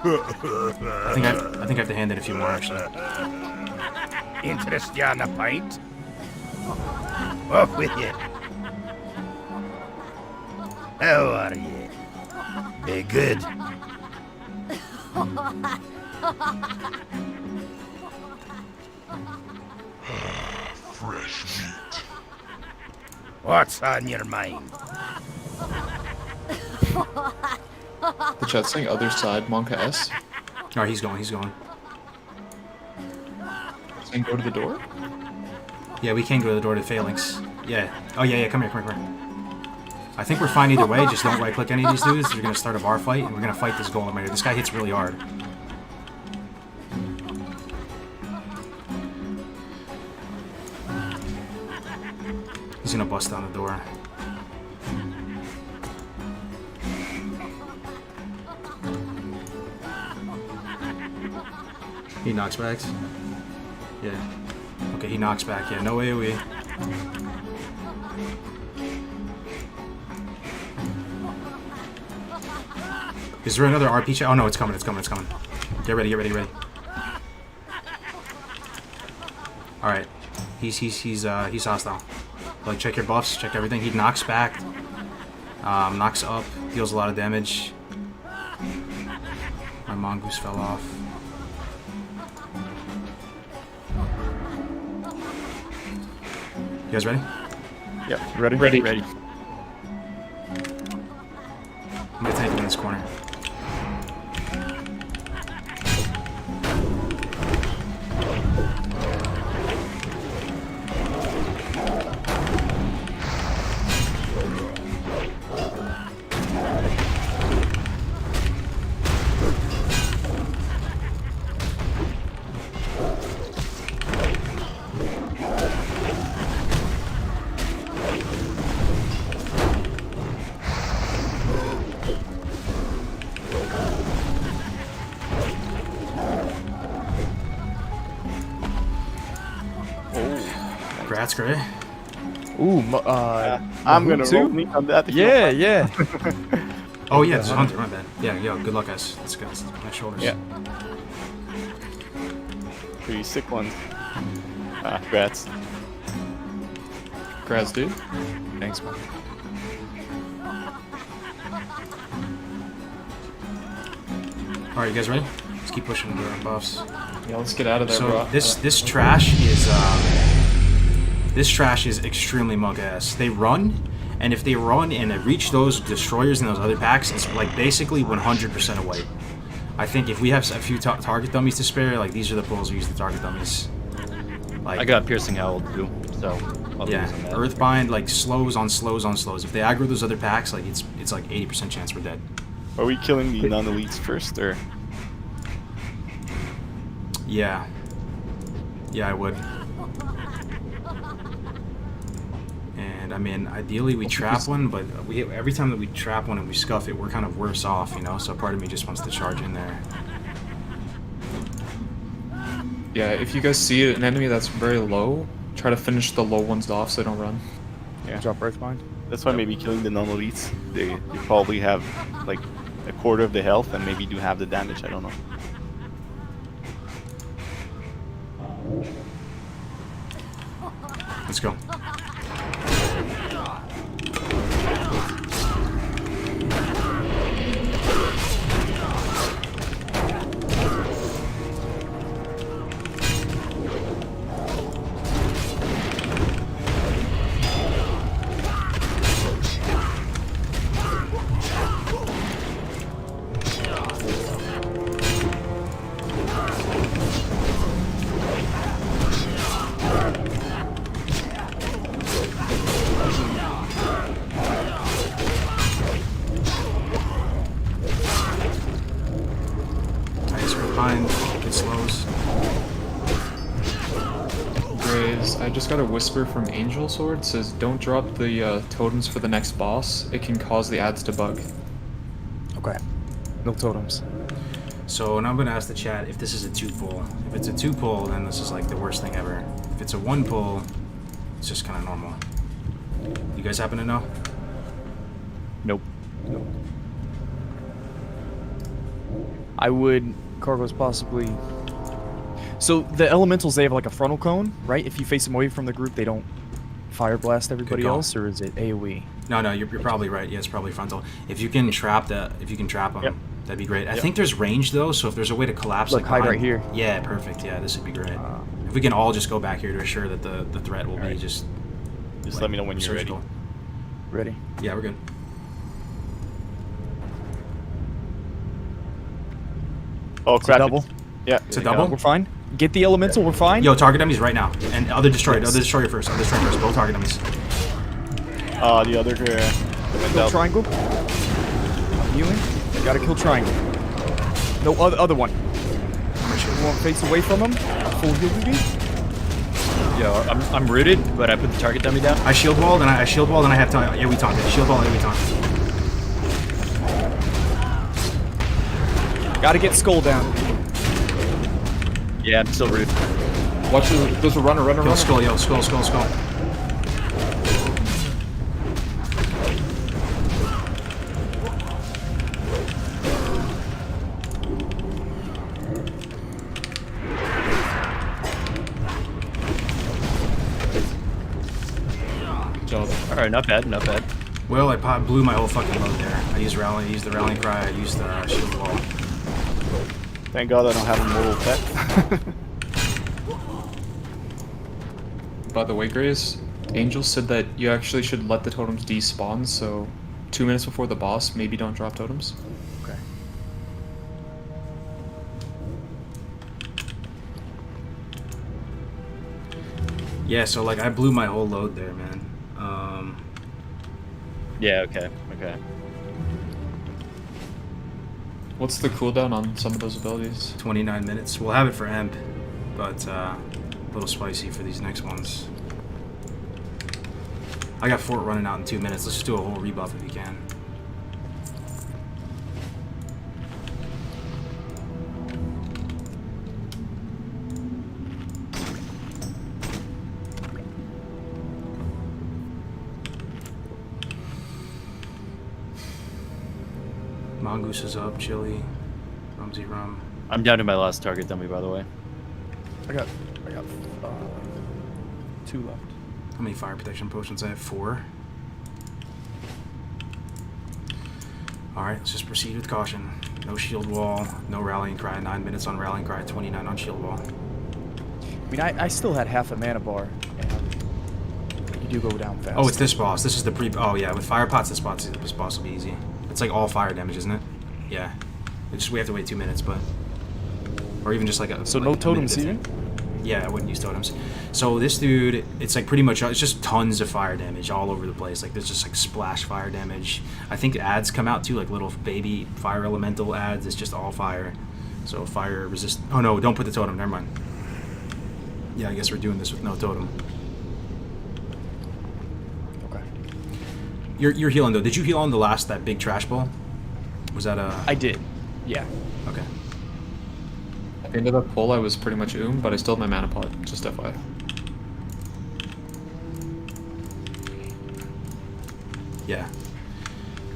I think I have to hand in a few more, actually. Interest you on a pint? Off with you. How are you? Be good. Fresh meat. What's on your mind? The chat's saying other side, Monka S. Oh, he's going. Saying go to the door? Yeah, we can go to the door to Phalanx. Yeah. Oh, yeah, come here. I think we're fine either way, just don't right-click any of these dudes. We're gonna start a bar fight, and we're gonna fight this golem right here. This guy hits really hard. He's gonna bust down the door. He knocks back. Yeah. Okay, he knocks back. Yeah, no AoE. Is there another RP chat? Oh no, it's coming. Get ready. Alright. He's hostile. Like, check your buffs, check everything. He knocks back. Knocks up, deals a lot of damage. My mongoose fell off. You guys ready? Yeah. Ready. I'm gonna tank him in this corner. Congrats, Gray. Ooh, I'm gonna too? roll me on that. Yeah. Oh yeah, this is Hunter, my bad. Yeah, yo, good luck, guys. Let's go. Nice shoulders. Yeah. Pretty sick ones. Congrats. Congrats, dude. Thanks, man. Alright, you guys ready? Let's keep pushing into our buffs. Yeah, let's get out of there, So bro. this trash is extremely mug ass. They run, and if they run and reach those destroyers and those other packs, it's like basically 100% a wipe. I think if we have a few target dummies to spare, like these are the pulls we use to target dummies. Like, I got piercing howl too, so I'll yeah, use on that. Earthbind, like slows on slows on slows. If they aggro those other packs, like it's like 80% chance we're dead. Are we killing the non-elites first, or? Yeah, I would. And I mean, ideally we trap one, but every time that we trap one and we scuff it, we're kind of worse off, you know. So part of me just wants to charge in there. Yeah, if you guys see an enemy that's very low, try to finish the low ones off so they don't run. Yeah. Drop Earthbind. That's why maybe killing the non-elites. They probably have like a quarter of the health and maybe do have the damage. I don't know. Let's go. It slows. Graves, I just got a whisper from Angel Sword. It says don't drop the totems for the next boss. It can cause the ads to bug. Okay. No totems. So now I'm gonna ask the chat if this is a 2-pull. If it's a 2-pull, then this is like the worst thing ever. If it's a 1-pull, it's just kind of normal. You guys happen to know? Nope. Nope. I would Kargoz possibly. So the elementals, they have like a frontal cone, right? If you face them away from the group, they don't fire blast everybody else, or is it AOE? No, you're probably right. Yeah, it's probably frontal. If you can trap them, that'd be great. I think there's range though, so if there's a way to collapse, Look, hide right here. Yeah, perfect. Yeah, this would be great. If we can all just go back here to assure that the threat will be just. Just let me know when you're ready. Ready? Yeah, we're good. Oh crap! Double. Yeah, it's a double. We're fine. Get the elemental. We're fine. Yo, target dummies right now, and other destroyer. Other destroyer first. Other destroyer first. Both target dummies. The other kill triangle. I'm healing. Gotta kill triangle. No other one. You want face away from him. Full heal duty. Yo, I'm rooted, but I put the target dummy down. I shield walled and I have to AoE taunt. Shield wall, AoE taunt. Gotta get skull down. Yeah, I'm still rooted. Watch there's a runner. Kill skull, yo, skull. Alright, not bad. Well, I blew my whole fucking load there. I used the rallying cry, I used the shield wall. Thank God I don't have a mortal pet. By the way, Grace, Angel said that you actually should let the totems despawn, so 2 minutes before the boss, maybe don't drop totems. Okay. Yeah, so like I blew my whole load there, man. Yeah, okay. What's the cooldown on some of those abilities? 29 minutes. We'll have it for Emp, but a little spicy for these next ones. I got Fort running out in 2 minutes. Let's just do a whole rebuff if you can. Mongoose is up, Chili, Rumsy Rum. I'm down to my last target dummy, by the way. I got 2 left. How many fire protection potions? I have 4. Alright, let's just proceed with caution. No shield wall, no rallying cry, 9 minutes on rallying cry, 29 on shield wall. I mean, I still had half a mana bar, and you do go down fast. Oh, it's this boss. This is the oh yeah, with fire pots, this boss will be easy. It's like all fire damage, isn't it? Yeah. We have to wait 2 minutes, but... Or even just like a... So like no totems even? Yeah, I wouldn't use totems. So this dude, it's like pretty much... It's just tons of fire damage all over the place. Like there's just like splash fire damage. I think ads come out too, like little baby fire elemental ads. It's just all fire. So fire resist... Oh no, don't put the totem, never mind. Yeah, I guess we're doing this with no totem. Okay. You're healing though. Did you heal on that big trash ball? Was that a... I did. Yeah. Okay. At the end of that pull, I was pretty much but I still have my mana pot, just FYI. Yeah.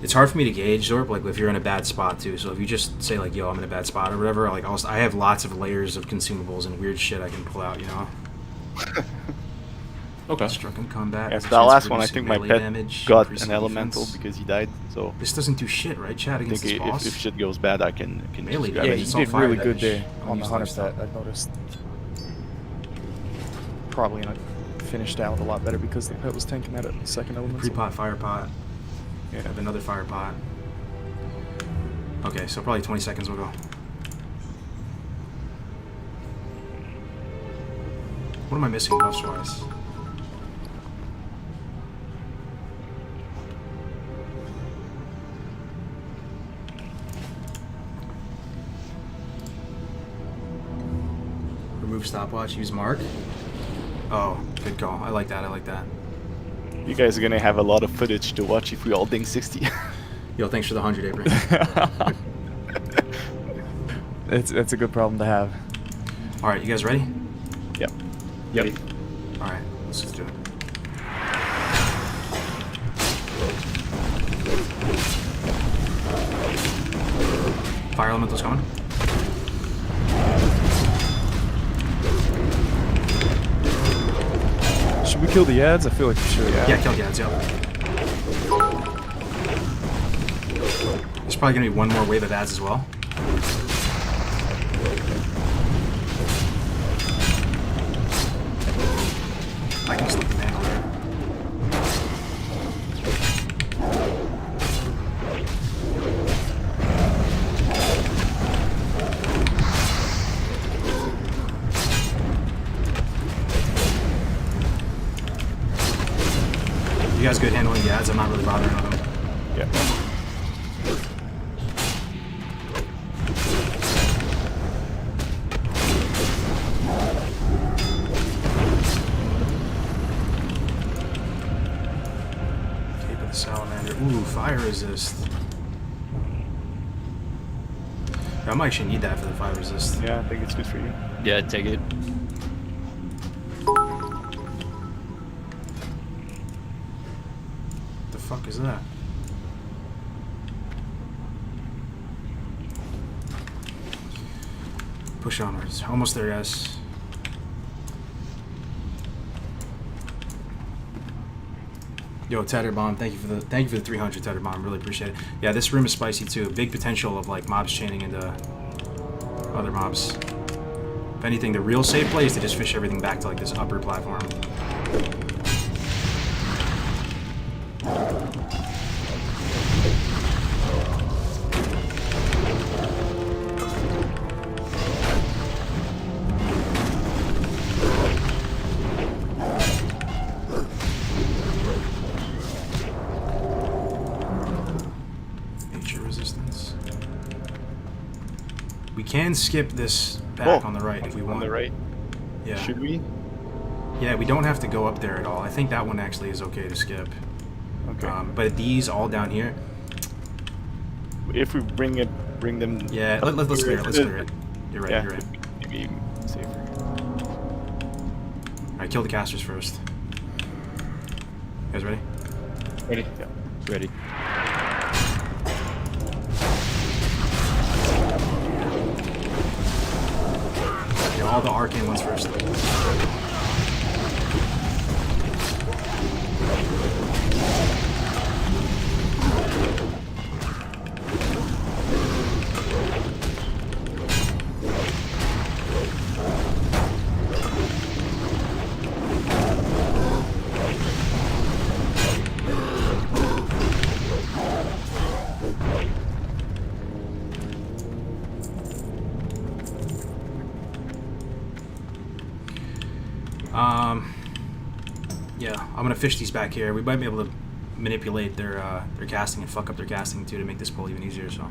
It's hard for me to gauge, Zorp, like if you're in a bad spot too. So if you just say like, yo, I'm in a bad spot or whatever, like I have lots of layers of consumables and weird shit I can pull out, you know? Okay. Struck in combat. Yes, Chance that of last one, I reducing think my melee pet damage, got increasing an elemental defense. because he died. So This doesn't do shit, right, Chad, I against think this boss? if shit goes bad, I can Melee just grab Yeah, it. you it's all did fire really good damage. there Don't on the use hunter lifestyle. pet. I noticed. Probably gonna finished out a lot better because the pet was tanking that at second element. Pre-pot, fire pot. Yeah. Have another fire pot. Okay, so probably 20 seconds will go. What am I missing buffs-wise? Remove stopwatch, use mark. Oh, good call. I like that, I like that. You guys are gonna have a lot of footage to watch if we all ding 60. Yo, thanks for the 100, Abraham. That's a good problem to have. Alright, you guys ready? Yep. Yep. Alright, let's just do it. Fire elemental's coming. Should we kill the ads? I feel like we should. Yeah, kill the ads, yeah. There's probably gonna be one more wave of ads as well. I can just look the mantle there. You guys good handling the ads? I'm not really bothering with them. Yeah. Cape of the Salamander. Ooh, fire resist. I might actually need that for the fire resist. Yeah, I think it's good for you. Yeah, take it. The fuck is that? Push onwards. Almost there, guys. Yo, Tether Bomb, thank you for the 300, Tether Bomb. Really appreciate it. Yeah, this room is spicy too. Big potential of like mobs chaining into other mobs. If anything, the real safe play is to just fish everything back to like this upper platform. Nature resistance. We can skip this back on the right if we want. On the right? Yeah. Should we? Yeah, we don't have to go up there at all. I think that one actually is okay to skip. Okay. But these all down here. If we bring them. Yeah, let's clear it. Let's clear it. You're right. Yeah, You're right. maybe safer. All right, kill the casters first. You guys ready? Ready? Yeah. Ready. Yeah, all the arcane ones first. Yeah, I'm gonna fish these back here. We might be able to manipulate their casting and fuck up their casting too to make this pull even easier. So.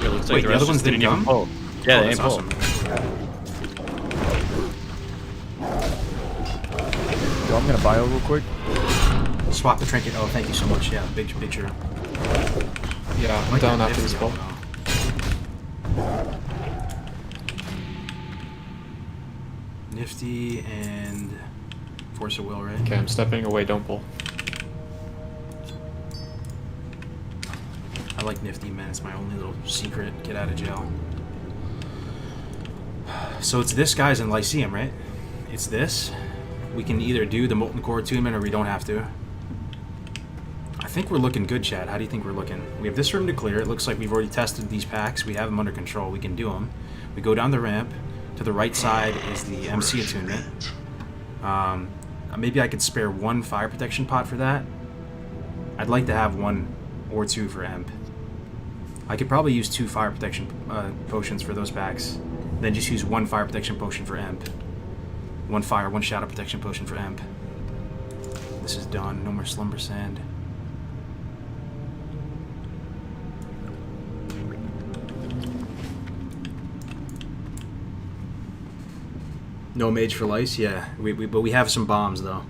Yeah, looks like Wait, the the rest other ones just didn't didn't even come? pull. Yeah, Oh, they that's ain't pull. awesome. Yo, I'm gonna bio real quick. Swap the trinket. Oh, thank you so much. Yeah, big picture. Yeah, I'm down after this ball. Nifty and Force of Will, right? Okay, I'm stepping away, don't pull. I like Nifty, man. It's my only little secret. Get out of jail. So it's this guy's in Lyceum, right? It's this. We can either do the Molten Core attunement or we don't have to. I think we're looking good, Chad. How do you think we're looking? We have this room to clear. It looks like we've already tested these packs. We have them under control. We can do them. We go down the ramp. To the right side is the MC attunement. Maybe I could spare one fire protection pot for that. I'd like to have one or two for Emp. I could probably use 2 fire protection potions for those packs. Then just use 1 fire protection potion for Emp. 1 fire, 1 shadow protection potion for Emp. This is done. No more Slumber Sand. No mage for lice, yeah. But we have some bombs though.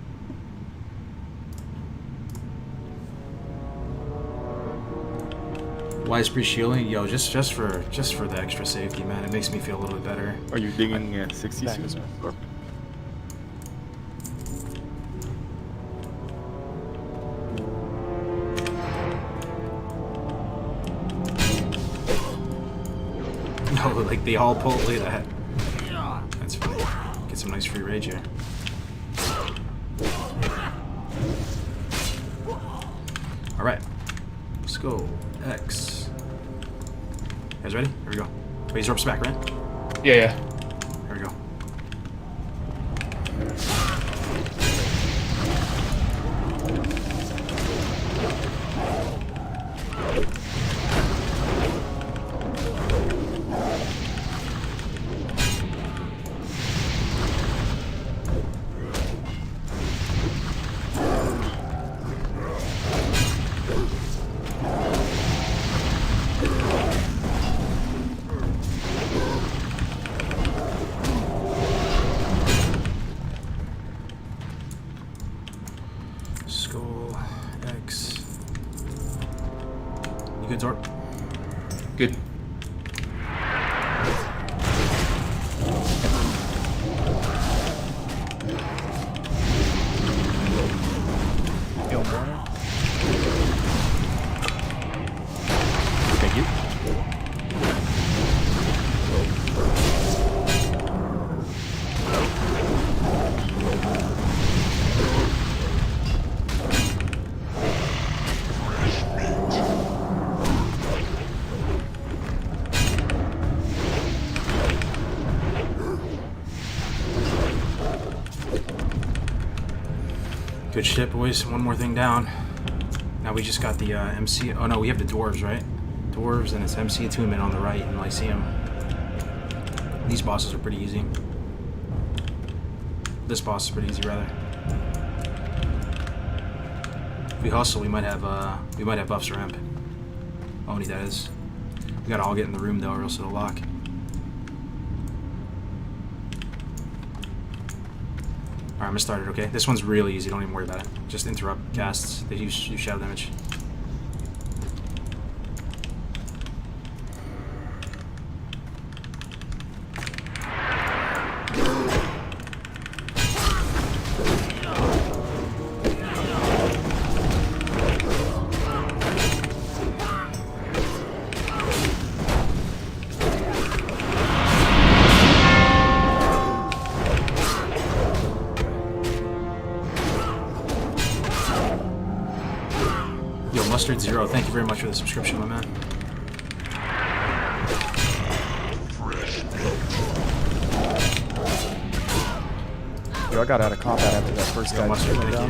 Why is pre-shielding? Yo, just for the extra safety, man. It makes me feel a little bit better. Are you digging 60 soon? Or? No, like they all pull. Look at that. That's funny. Get some nice free rage here. All right, let's go. X. You guys ready? Here we go. Wait, he's ropes back, right? Yeah, yeah. Here we go. Good, Zort. Good. Thank you. Good shit, boys. One more thing down. Now we just got the MC. Oh no, we have the dwarves, right? Dwarves, and it's MC attunement on the right in Lyceum. These bosses are pretty easy. This boss is pretty easy, rather. If we hustle, we might have buffs for Emp. Oni, that is. We gotta all get in the room though, or else it'll lock. Alright, I'm gonna start it, okay? This one's really easy, don't even worry about it. Just interrupt casts. They use shadow damage. Mustard Zero, thank you very much for the subscription, my man. Yo, I got out of combat after that first guy. Mustard, thank down.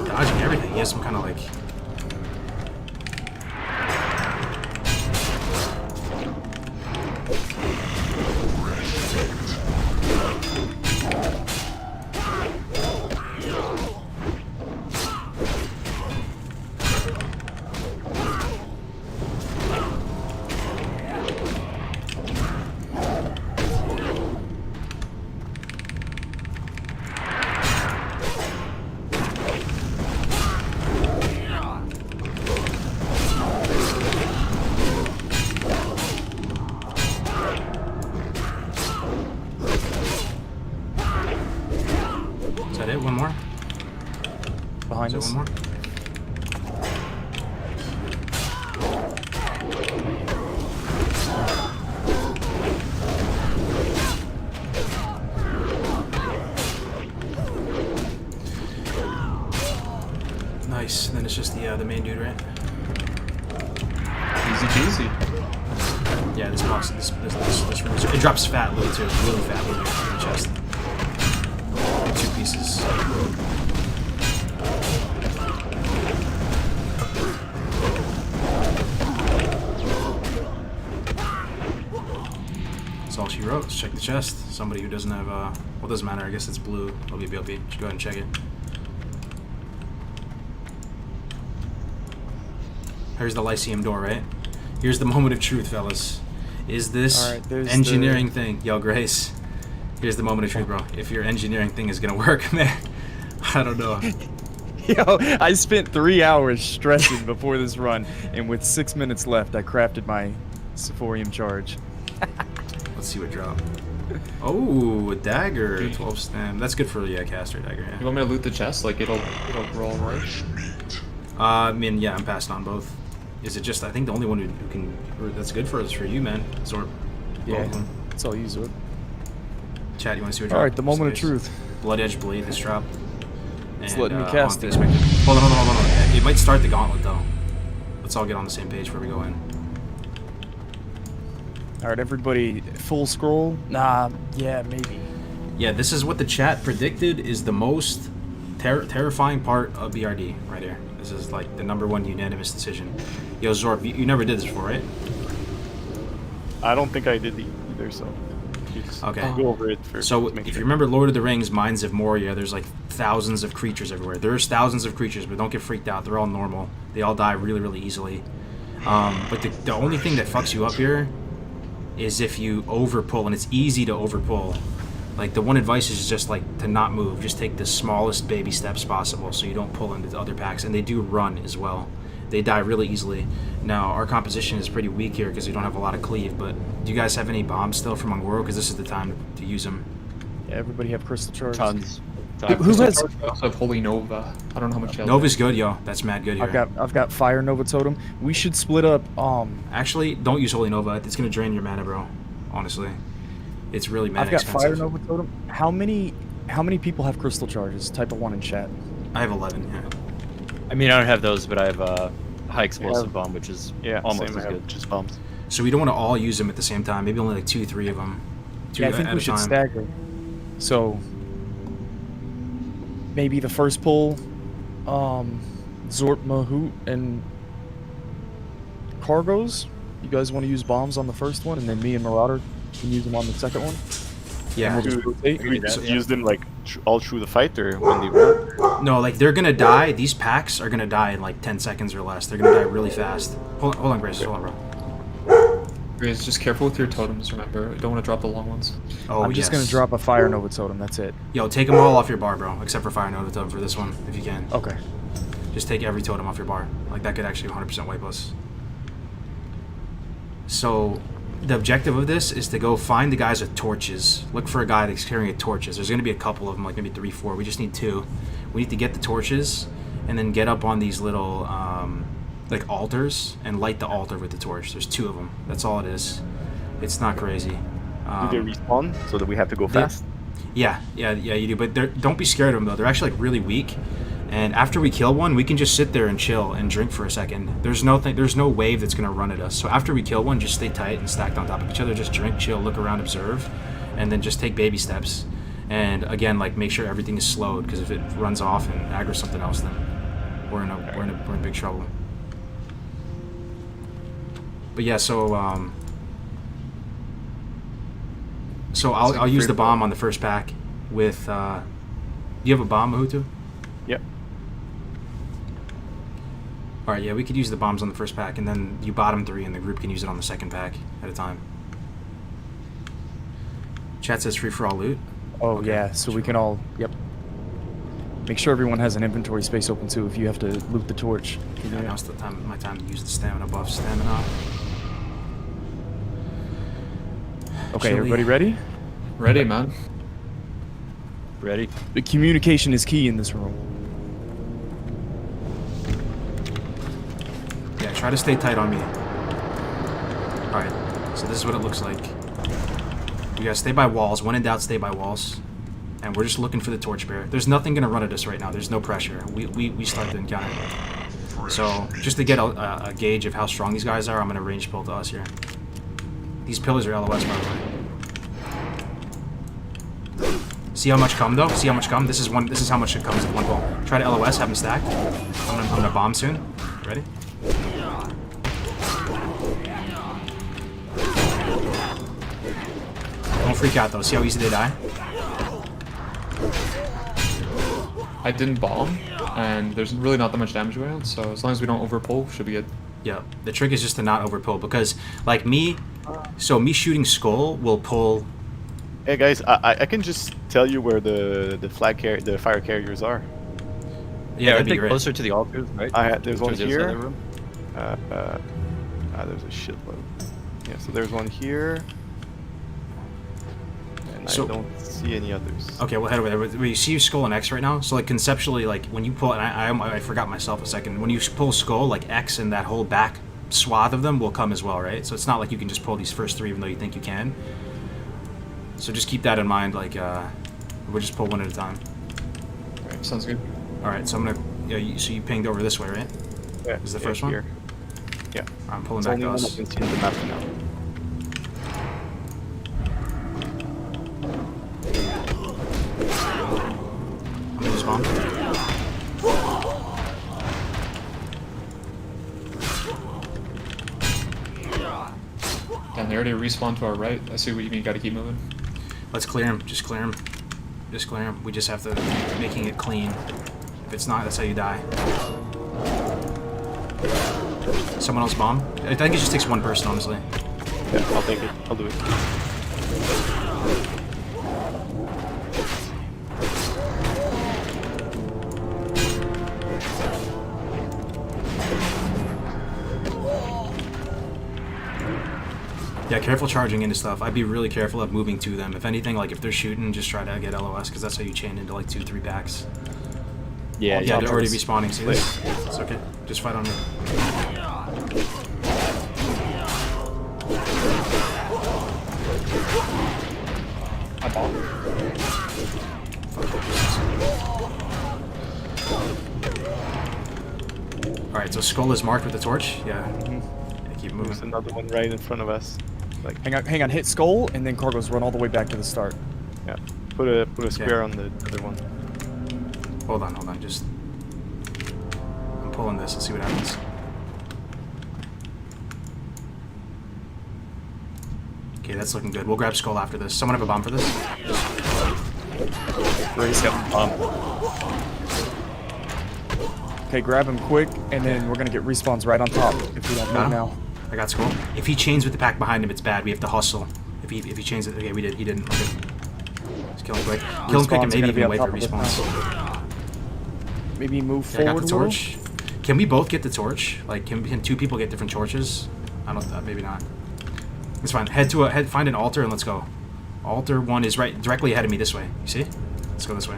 Dodging everything. He has some kind of like. behind Is us. there one more? Nice. Then it's just the main dude, right? Easy peasy. Yeah, this box, this room, it drops fat loot too, really fat loot in the chest. 2 pieces. That's all she wrote. Let's check the chest. Somebody who doesn't have, well, it doesn't matter. I guess it's blue. LBBLP. Should go ahead and check it. Here's the Lyceum door, right? Here's the moment of truth, fellas. Is this engineering thing? Yo, Grace. Here's the moment of truth, bro. If your engineering thing is gonna work, man. I don't know. Yo, I spent 3 hours stressing before this run, and with 6 minutes left, I crafted my Sephorium charge. Let's see what drop. Oh, a dagger. 12 stem. That's good for caster dagger, yeah. You want me to loot the chest? Like it'll roll right? I mean, yeah, I'm passed on both. Is it just, I think the only one who can, that's good for is for you, man. Zorp. Yeah, that's all you, Zorp. Chat, you want to see what drop? Alright, the moment of truth. Blood Edge Blade has dropped. It's letting me And, cast it. Hold on. It might start the gauntlet, though. Let's all get on the same page before we go in. Alright, everybody, full scroll? Nah, yeah, maybe. Yeah, this is what the chat predicted is the most terrifying part of BRD, right here. This is like the #1 unanimous decision. Yo, Zorp, you never did this before, right? I don't think I did either, so just Okay. go over it first. So if you remember Lord of the Rings, Mines of Moria, there's like thousands of creatures everywhere. There's thousands of creatures, but don't get freaked out. They're all normal. They all die really, really easily. But the only thing that fucks you up here is if you overpull, and it's easy to overpull. Like, the one advice is just, like, to not move. Just take the smallest baby steps possible so you don't pull into the other packs. And they do run as well. They die really easily. Now, our composition is pretty weak here because we don't have a lot of cleave, but do you guys have any bombs still from Ungoro? Because this is the time to use them. Yeah, everybody have crystal charge. Tons. Who has... I also have Holy Nova. I don't know how much health. Nova's good, yo. That's mad good here. I've got Fire Nova Totem. We should split up, Actually, don't use Holy Nova. It's going to drain your mana, bro. Honestly. It's really mana I've got expensive. Fire Nova Totem. How many people have crystal charges? Type of 1 in chat. I have 11, yeah. I mean, I don't have those, but I have high explosive bomb, which is almost same, as good. Just bombs. So we don't want to all use them at the same time. Maybe only like 2, 3 of them. Yeah, I think we should stagger. So maybe the first pull, Zorp, Mahout, and Kargoz. You guys want to use bombs on the first one, and then me and Marauder can use them on the second one? Yeah. And we'll just rotate. So use them like all through the fight, or when they run? No, like they're gonna die. These packs are gonna die in like 10 seconds or less. They're gonna die really fast. Hold on, Grace. Hold on, bro. Grace, just careful with your totems, remember. You don't want to drop the long ones. Oh, I'm just gonna drop a Fire Nova Totem, that's it. Yo, take them all off your bar, bro. Except for Fire Nova Totem for this one, if you can. Okay. Just take every totem off your bar. Like, that could actually 100% wipe us. So, the objective of this is to go find the guys with torches. Look for a guy that's carrying torches. There's going to be a couple of them, like maybe 3, 4. We just need 2. We need to get the torches and then get up on these little, like, altars and light the altar with the torch. There's 2 of them. That's all it is. It's not crazy. Do they respawn so that we have to go fast? Yeah, you do. But don't be scared of them, though. They're actually, like, really weak. And after we kill one, we can just sit there and chill and drink for a second. There's no wave that's going to run at us. So after we kill one, just stay tight and stacked on top of each other. Just drink, chill, look around, observe, and then just take baby steps. And again, like, make sure everything is slowed, because if it runs off and aggro's something else, then we're in big trouble. But yeah, so I'll use the bomb on the first pack with. Do you have a bomb, Mahutu? Yep. Alright, yeah, we could use the bombs on the first pack, and then you bottom 3, and the group can use it on the second pack at a time. Chat says free-for-all loot. Oh, Okay. yeah, so we can all... Yep. Make sure everyone has an inventory space open, too, if you have to loot the torch. Yeah, now's my time to use the stamina buff. Stamina. Okay, everybody ready? Ready, man. Ready? The communication is key in this room. Try to stay tight on me. Alright, so this is what it looks like. We gotta stay by walls. When in doubt, stay by walls. And we're just looking for the torchbearer. There's nothing gonna run at us right now. There's no pressure. We start the encounter. So, just to get a gauge of how strong these guys are, I'm gonna range pull to us here. These pillars are LOS, by the way. See how much come though? See how much come? This is how much it comes with one pull. Try to LOS, have them stacked. I'm gonna bomb soon. Ready? Don't freak out though. See how easy they die? I didn't bomb, and there's really not that much damage going on, so as long as we don't overpull, should be good. Yeah, the trick is just to not overpull, because like me shooting skull will pull. Hey guys, I can just tell you where the fire carriers are. Yeah, I think closer to the altars, right? There's one Towards the other here. side of the room? There's a shitload. Yeah, so there's one here. And So- I don't see any others. Okay, well head over there. We see skull and X right now. So like conceptually, like when you pull, and I forgot myself a second. When you pull skull, like X and that whole back swath of them will come as well, right? So it's not like you can just pull these first three, even though you think you can. So just keep that in mind. Like we'll just pull one at a time. Right, sounds good. All right, so I'm gonna. Yeah, so you pinged over this way, right? Yeah. Is the first one? Here. Yeah. I'm pulling It's back only to one I us. can see in the map now. I'm gonna just bomb. And they already respawned to our right. I see what you mean. Gotta keep moving. Let's clear him. Just clear him. Just clear him. We just have to keep making it clean. If it's not, that's how you die. Someone else bomb? I think it just takes one person, honestly. Yeah, I'll take it. I'll do it. Yeah, careful charging into stuff. I'd be really careful of moving to them. If anything, like if they're shooting, just try to get LOS, because that's how you chain into like 2-3 packs. Yeah, Yeah, they're already respawning. See this? It's okay. Just fight on me. I bombed. Alright, so skull is marked with the torch. Yeah. Yeah, keep moving. There's another one right in front of us. Like, Hang on, hit skull, and then Kargoz run all the way back to the start. yeah. Put a square on the other one. Hold on. Just. I'm pulling this. Let's see what happens. Okay, that's looking good. We'll grab skull after this. Someone have a bomb for this? Raise him. Okay, grab him quick, and then we're gonna get respawns right on top if we don't move now. I got skull. If he chains with the pack behind him, it's bad. We have to hustle. If he chains it, okay, we did. He didn't. Okay. Just kill him quick. Kill him quick and maybe even wait for respawns. Maybe move Yeah, I forward got the a little. torch. Can we both get the torch? Like, can two people get different torches? I don't. Maybe not. It's fine. Find an altar and let's go. Altar 1 is right directly ahead of me this way. You see? Let's go this way.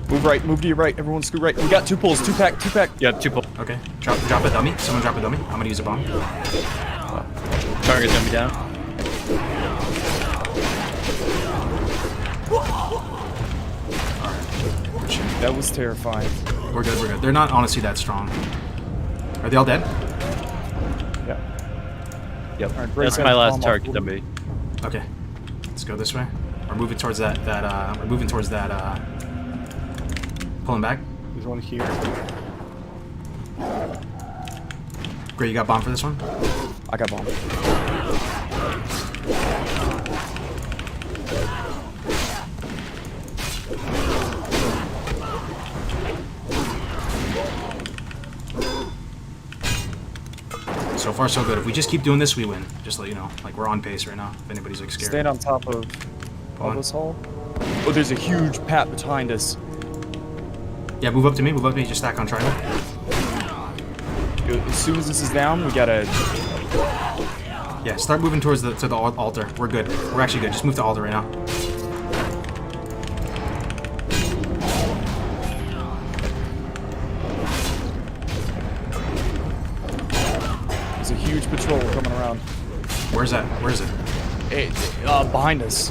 Move right, move to your right. Everyone scoot right. We got 2 pulls, 2 pack. Yeah, 2 pull. Okay. Drop a dummy. Someone drop a dummy. I'm gonna use a bomb. Target dummy down. Alright. That was terrifying. We're good. They're not honestly that strong. Are they all dead? Yeah. Yep. Alright, That's my last target dummy. Okay. Let's go this way. We're moving towards that pulling back. There's one here. Great, you got bomb for this one? I got bomb. So far so good. If we just keep doing this, we win. Just to let you know. Like, we're on pace right now. If anybody's like scared. Stand on top of this hall. Oh, there's a huge pat behind us. Yeah, move up to me. Just stack on triangle. As soon as this is down, we gotta... Yeah, start moving towards the altar. We're good. We're actually good. Just move to altar right now. patrol coming around. Where's that? Where is it? Behind us.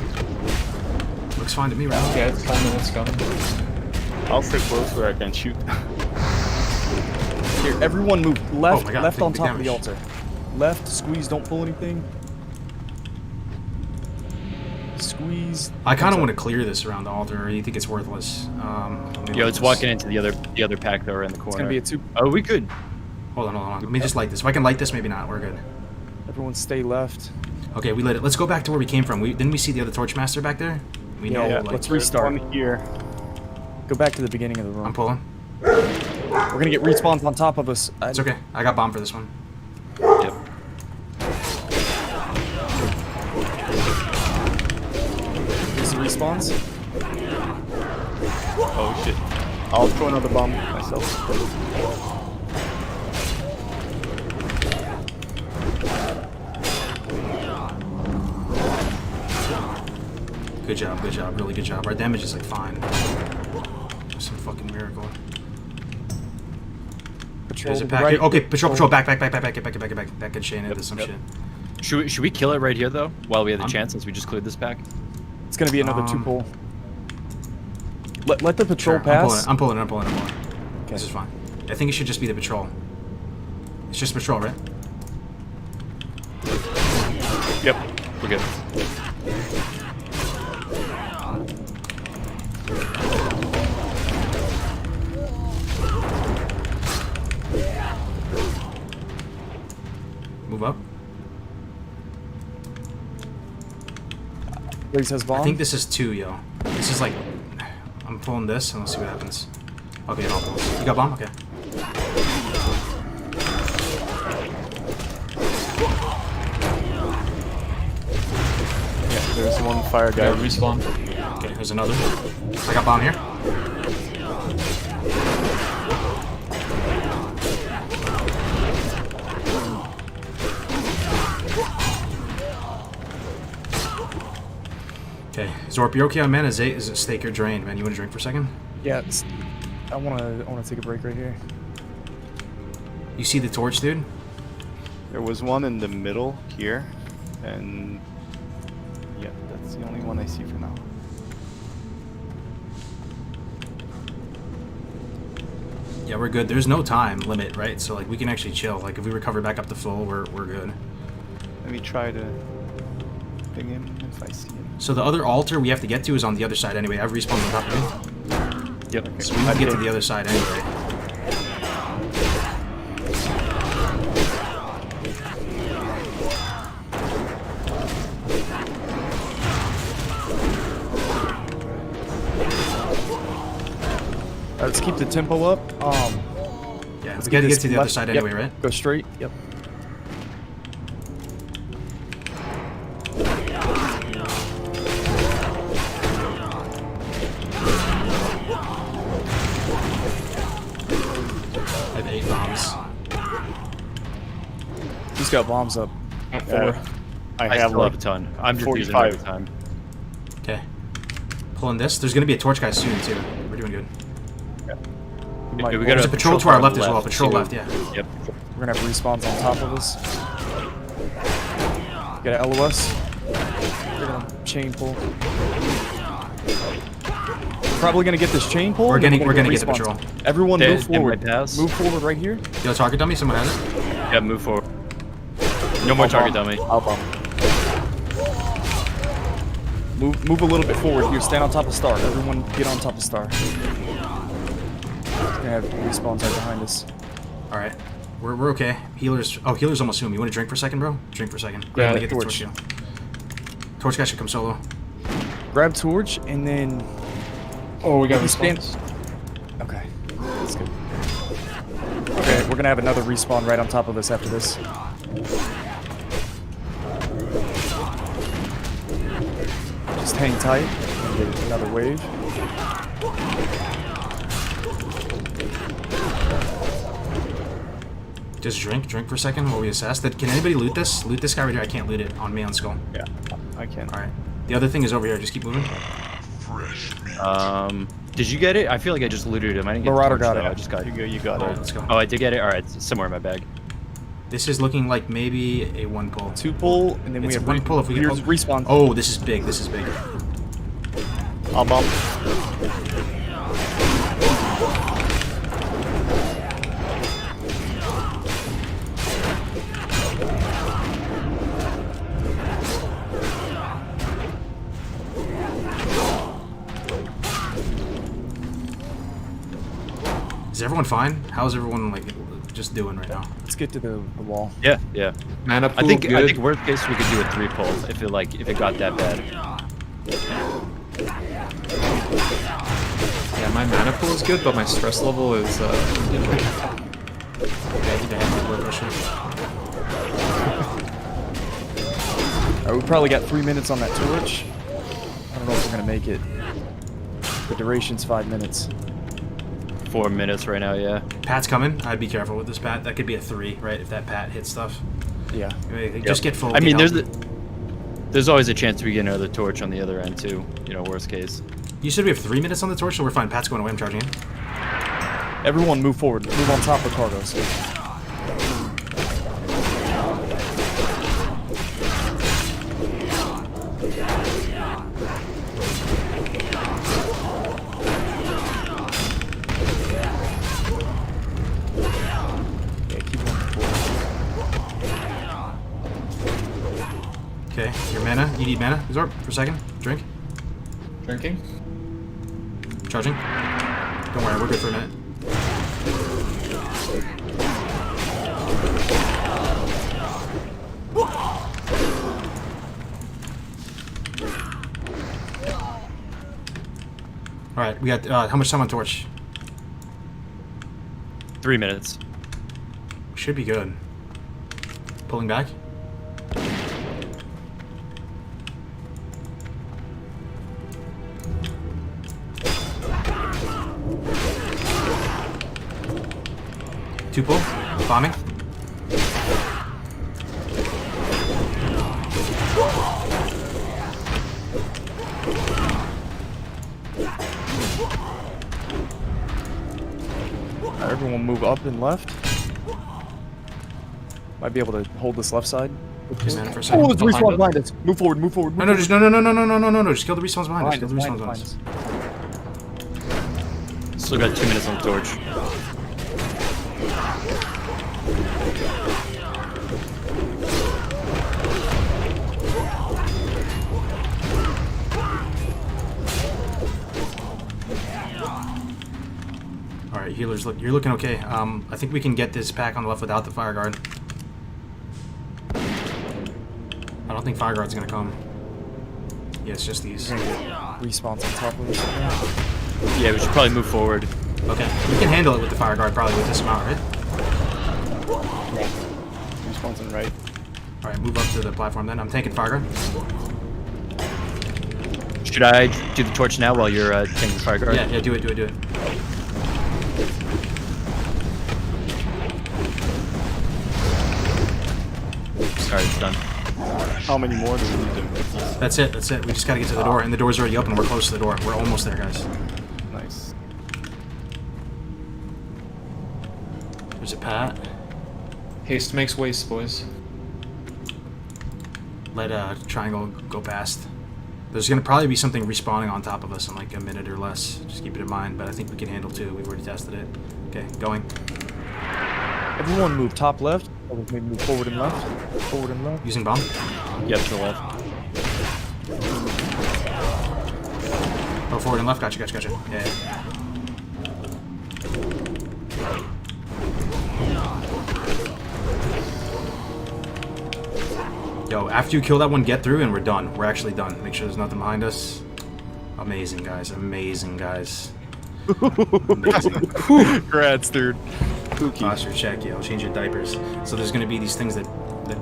Looks fine to me, right? Yeah, it's 10 minutes coming. I'll stay close where I can shoot. Here, everyone move left, Oh my God, left on taking top of the altar. Left, squeeze, don't pull anything. Squeeze. I kind of want to clear this around the altar, or you think it's worthless? Yo, it's walking into the other pack that are in the corner. It's gonna be a 2. Oh, we could. Hold on. Let me just light this. If I can light this, maybe not. We're good. Everyone stay left. Okay, we lit it. Let's go back to where we came from. Didn't we see the other Torchmaster back there? We know. Yeah, Like, let's restart. One here. Go back to the beginning of the room. I'm pulling. We're gonna get respawns on top of us. It's okay. I got bomb for this one. Yep. Here's the respawns. Oh shit. I'll throw another bomb myself. Good job, really good job. Our damage is like fine. Some fucking miracle. Patrol There's a pack right. here. Okay, patrol, back, get Shane into some shit. Should we kill it right here though, while we have the chance, since we just cleared this pack? It's gonna be another 2 pull. Let the patrol Sure, pass. I'm pulling. Okay. Okay. This is fine. I think it should just be the patrol. It's just patrol, right? Yep. We're good. Move up. Briggs has bomb. I think this is 2, yo. This is like... I'm pulling this, and let's see what happens. Okay, I'll pull this. You got bomb? Okay. Yeah, there's one fire guy. Yeah, respawn. Okay, there's another. I got bomb here. Okay, Zorp, you okay on man? Is it steak or drained, man? You want to drink for a second? Yeah, I wanna take a break right here. You see the torch, dude? There was one in the middle here, and yeah, that's the only one I see for now. Yeah, we're good. There's no time limit, right? So like we can actually chill. Like if we recover back up to full, we're good. Let me try to ping him if I see him. So the other altar we have to get to is on the other side anyway. I've respawned on top of it. Yep. So we can get to the other side anyway. Let's keep the tempo up. Yeah, we gotta get to the other side anyway, right? Go straight. Yep. I have 8 bombs. He's got bombs up. 4. I have still like have a ton. I'm just using 45. every time. Okay. Pulling this. There's gonna be a torch guy soon too. We're doing good. We There's a patrol to our left as well. Patrol left, yeah. Yep. We're gonna have respawns on top of us. Get an LOS. We're gonna chain pull. Probably gonna get this chain pull. We're gonna get the respawns. patrol. Everyone move forward. Pass. Move forward right here. Yo, target dummy. Someone has it. Yeah, move forward. No more target dummy. I'll bomb. Move a little bit forward here. Stand on top of Star. Everyone get on top of Star. We're gonna have respawns right behind us. All right. We're okay. Healers. Oh, healers almost home. You want to drink for a second, bro? Drink for a second. Grab Let me the get the torch. torch. Torch guy should come solo. Grab torch and then. Oh, we got respawn. Okay, that's good. Okay, we're gonna have another respawn right on top of us after this. Just hang tight and get another wave. Just drink for a second while we assess. Can anybody loot this? Loot this guy right here. I can't loot it on me on skull. Yeah, I can. All right. The other thing is over here. Just keep moving. Did you get it? I feel like I just looted him. I didn't get Marauder the torch, got it. though. I just got it. You got All it. right, let's go. Oh, I did get it? Alright, it's somewhere in my bag. This is looking like maybe a 1 pull. 2 pull, and then we It's have 1 pull if we get respawn. Oh, this is big. This is big. I'll bump. Is everyone fine? How's everyone like just doing right now? Let's get to the wall. Yeah, yeah. Mana pool I think good. worst case we could do a 3 pull if it got that bad. Yeah, my mana pool is good, but my stress level is We probably got 3 minutes on that torch. I don't know if we're gonna make it. The duration's 5 minutes. 4 minutes right now, yeah. Pat's coming. I'd be careful with this Pat. That could be a 3, right? If that Pat hits stuff. Yeah. Just get full. I mean, get out. there's always a chance we get another torch on the other end too. You know, worst case. You said we have 3 minutes on the torch, so we're fine. Pat's going away. I'm charging in. Everyone move forward. Move on top of Kargoz. Okay, your mana. You need mana. Absorb for a second. Drink. Drinking. Charging. Don't worry, we're good for a minute. Alright, we got, how much time on torch? 3 minutes. Should be good. Pulling back. Two pull. Bombing. Everyone move up and left. Might be able to hold this left side. Just mana for a second. Oh, there's respawns behind us. Move forward, move forward. No, no, just no. Just kill the respawns behind us. Kill the respawns behind us. Still got 2 minutes on the torch. Alright, healers, look, you're looking okay. I think we can get this pack on the left without the fire guard. I don't think fire guard's gonna come. Yeah, it's just these. Respawns on top of us. Yeah, we should probably move forward. Okay, we can handle it with the fire guard probably with this amount, right? Respawns on right. Alright, move up to the platform then. I'm taking fire guard. Should I do the torch now while you're taking the fire guard? Yeah, do it. Sorry, it's done. How many more do we need to... That's it. We just gotta get to the door, and the door's already open. We're close to the door. We're almost there, guys. Nice. There's a Pat. Haste makes waste, boys. Let triangle go past. There's gonna probably be something respawning on top of us in like a minute or less. Just keep it in mind, but I think we can handle 2. We've already tested it. Okay, going. Everyone move top left. Or maybe move forward and left. Forward and left. Using bomb. Yep, to the left. Oh, forward and left. Gotcha. Yeah. Yo, after you kill that one, get through, and we're done. We're actually done. Make sure there's nothing behind us. Amazing, guys. Amazing. Congrats, dude. Posture check, yeah. I'll change your diapers. So there's gonna be these things that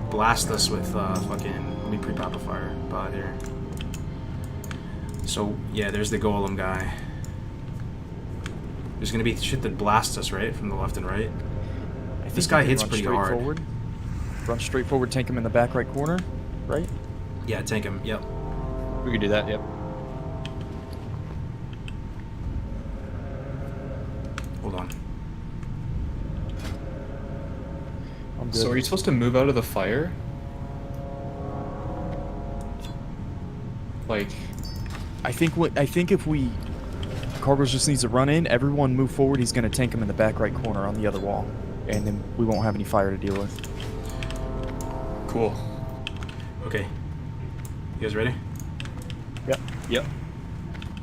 blast us with fucking. Let me pre-pop a fire bot here. So yeah, there's the golem guy. There's gonna be shit that blasts us right from the left and right. This guy hits pretty hard. Forward. Run straight forward, tank him in the back right corner, right? Yeah, tank him. Yep. We can do that. Yep. Hold on. I'm good. So are you supposed to move out of the fire? Like, I think if we Kargoz just needs to run in, everyone move forward. He's gonna tank him in the back right corner on the other wall, and then we won't have any fire to deal with. cool. Okay. You guys ready? Yep. Yep.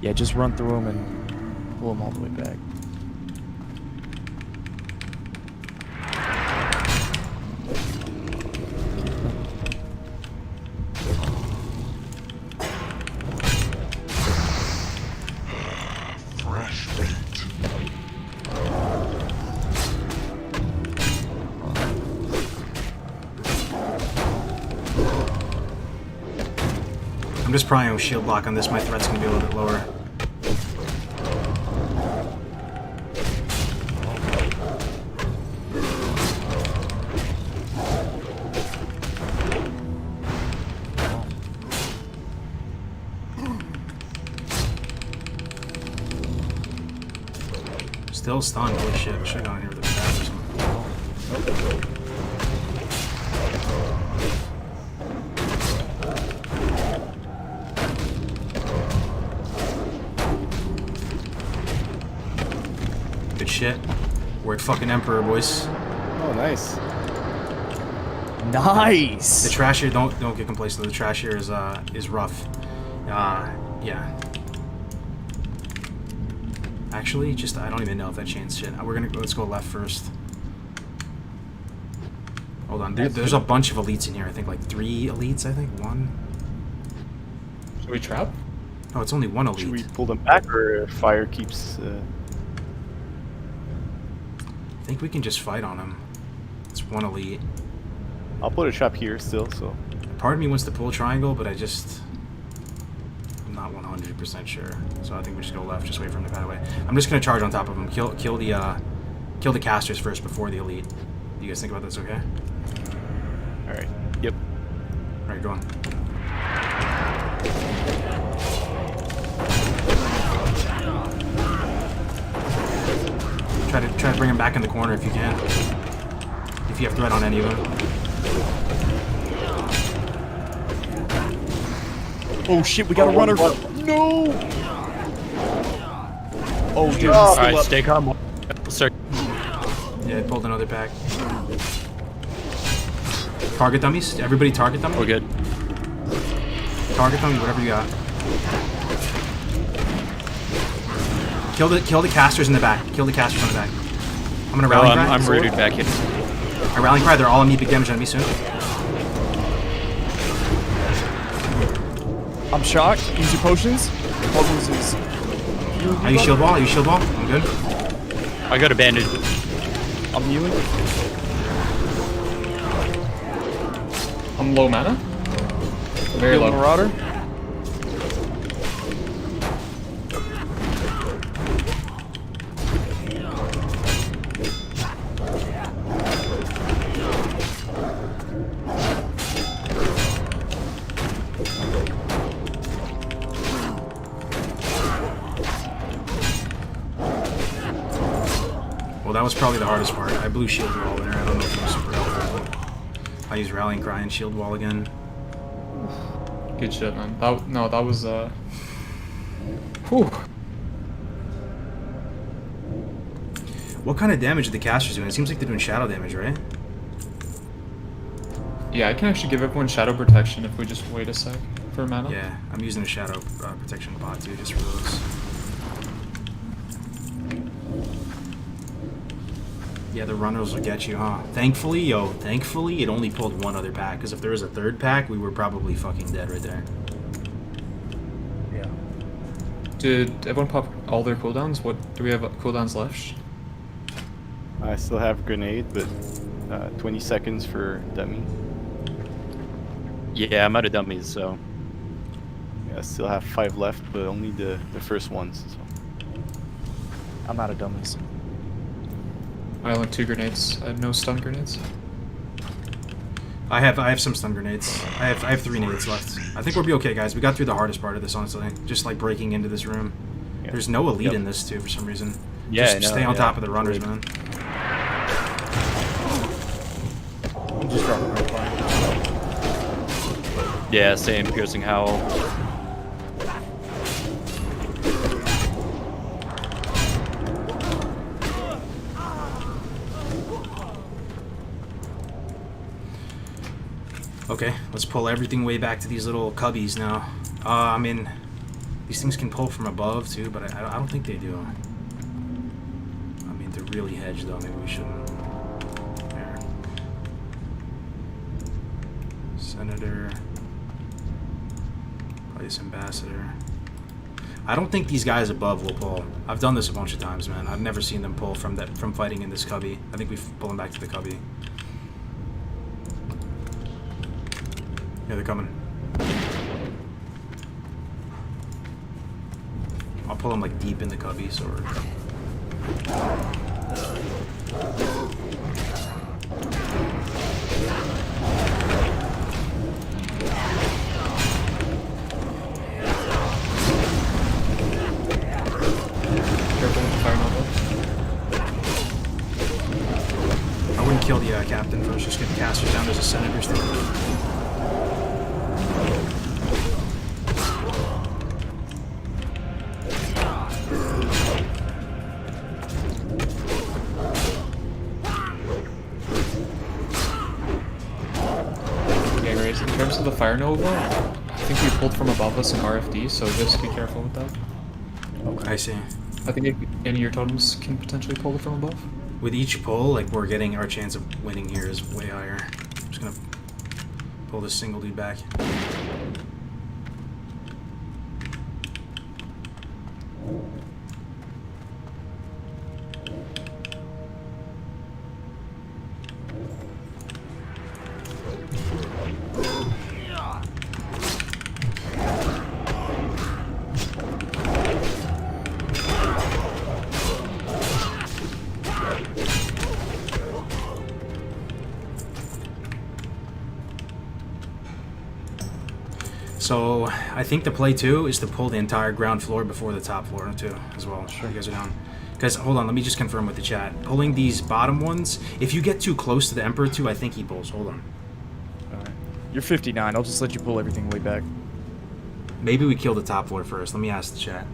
Yeah, just run through him and pull him all the way back. Fresh meat. I'm just prying with shield block on this. My threat's gonna be a little bit lower. Still stunned. Holy shit. I should've gone here with a stab or something. Good shit. We're at fucking Emperor, boys. Oh, nice. Nice. The trash here, don't get complacent. The trash here is rough. Yeah. Actually, just I don't even know if that changed shit. Let's go left first. Hold on, there's a bunch of elites in here. I think like 3 elites. I think 1. Should we trap? No, it's only 1 elite. Should we pull them back, or fire keeps? I think we can just fight on him. It's 1 elite. I'll put a trap here still. So. Part of me wants to pull triangle, but I'm not 100% sure. So I think we just go left. Just wait for him to cut away. I'm just gonna charge on top of him. Kill the casters first before the elite. You guys think about this, okay? All right. Yep. All right, go on. Try to bring him back in the corner if you can. If you have threat on any of them. Oh shit, we got a runner. No. Oh dude. All right, stay calm. Sir. Yeah, I pulled another pack. Target dummies. Everybody target dummy. We're good. Target dummy, whatever you got. Kill the casters in the back. Kill the casters on the back. I'm gonna rally cry. I'm rooted back here. I rally cry. They're all on me. Big damage on me soon. I'm shocked. Use your potions. Kargoz is. Are you shield wall? Are you shield wall? I'm good. I got a bandage. I'm healing. I'm low mana. Very low. Marauder. Well, that was probably the hardest part. I blew shield wall there. I don't know if it was super helpful. I use rallying cry and shield wall again. Good shit, man. That was whew. What kind of damage are the casters doing? It seems like they're doing shadow damage, right? Yeah, I can actually give everyone shadow protection if we just wait a sec for mana. Yeah, I'm using a shadow protection bot too, just for those. Yeah, the runners will get you, huh? Thankfully, it only pulled 1 other pack, because if there was a 3rd pack, we were probably fucking dead right there. Yeah. Did everyone pop all their cooldowns? What do we have cooldowns left? I still have grenade, but 20 seconds for dummy. Yeah, I'm out of dummies, so. Yeah, I still have 5 left, but only the first ones. So. I'm out of dummies. I only have 2 grenades. I have no stun grenades. I have some stun grenades. I have 3 nades left. I think we'll be okay, guys. We got through the hardest part of this, honestly. Just like breaking into this room. Yeah. There's no elite in this too for some reason. Yeah, just stay on top of the runners, man. just drop it right by. Yeah, same. Piercing Howl. Okay, let's pull everything way back to these little cubbies now. I mean, these things can pull from above too, but I don't think they do. I mean, they're really hedged though. Maybe we shouldn't. There. Senator. Vice Ambassador. I don't think these guys above will pull. I've done this a bunch of times, man. I've never seen them pull from fighting in this cubby. I think we pull them back to the cubby. Yeah, they're coming. I'll pull them like deep in the cubby, so we're... I wouldn't kill the captain first, just get the casters down. There's a senator still. In terms of the Fire Nova, I think we pulled from above us in RFD, so just be careful with that. Okay. I see. I think any of your totems can potentially pull it from above. With each pull, like, we're getting our chance of winning here is way higher. I'm just gonna pull this single dude back. So I think the play too is to pull the entire ground floor before the top floor too as well. Sure, you guys are down. Because hold on, let me just confirm with the chat. Pulling these bottom ones, if you get too close to the Emperor too, I think he pulls. Hold on. All right. You're 59. I'll just let you pull everything way back. Maybe we kill the top floor first. Let me ask the chat.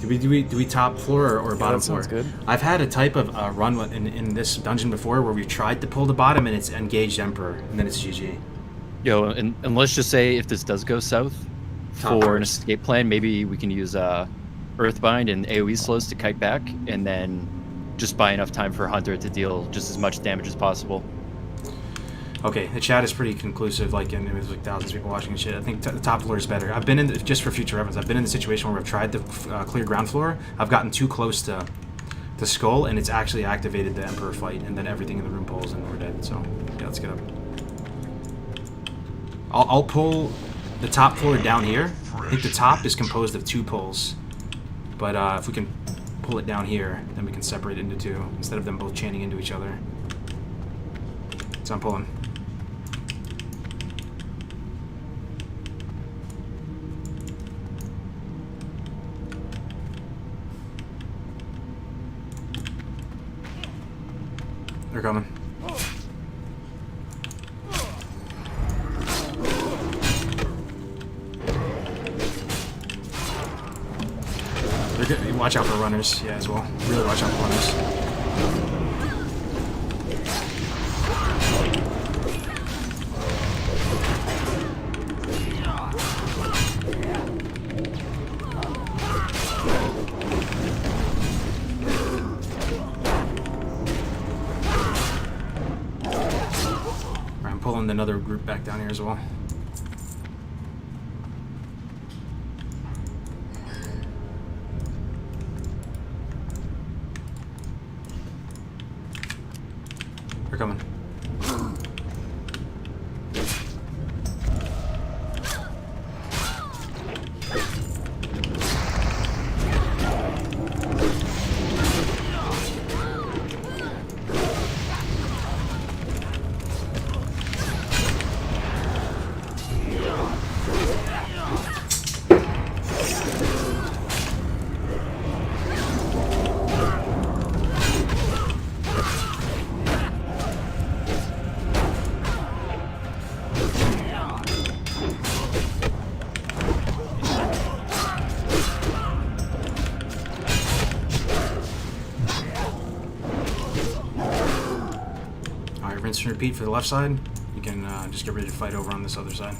Do we top floor or bottom that floor? sounds good. I've had a type of run in this dungeon before where we tried to pull the bottom and it's engaged Emperor and then it's GG. Yo, and let's just say if this does go south for an escape plan, maybe we can use Earthbind and AoE slows to kite back, and then just buy enough time for Hunter to deal just as much damage as possible. Okay, the chat is pretty conclusive, like, and there's like thousands of people watching and shit. I think the top floor is better. I've been in, just for future reference, I've been in the situation where I've tried to clear ground floor. I've gotten too close to the skull, and it's actually activated the Emperor fight, and then everything in the room pulls, and we're dead. So, yeah, let's get up. I'll pull the top floor down here. I think the top is composed of 2 pulls. But if we can pull it down here, then we can separate it into 2 instead of them both chaining into each other. So I'm pulling. They're coming. Watch out for runners, yeah, as well. Really watch out for runners. Alright, I'm pulling another group back down here as well. They're coming. Pete, for the left side. You can just get ready to fight over on this other side.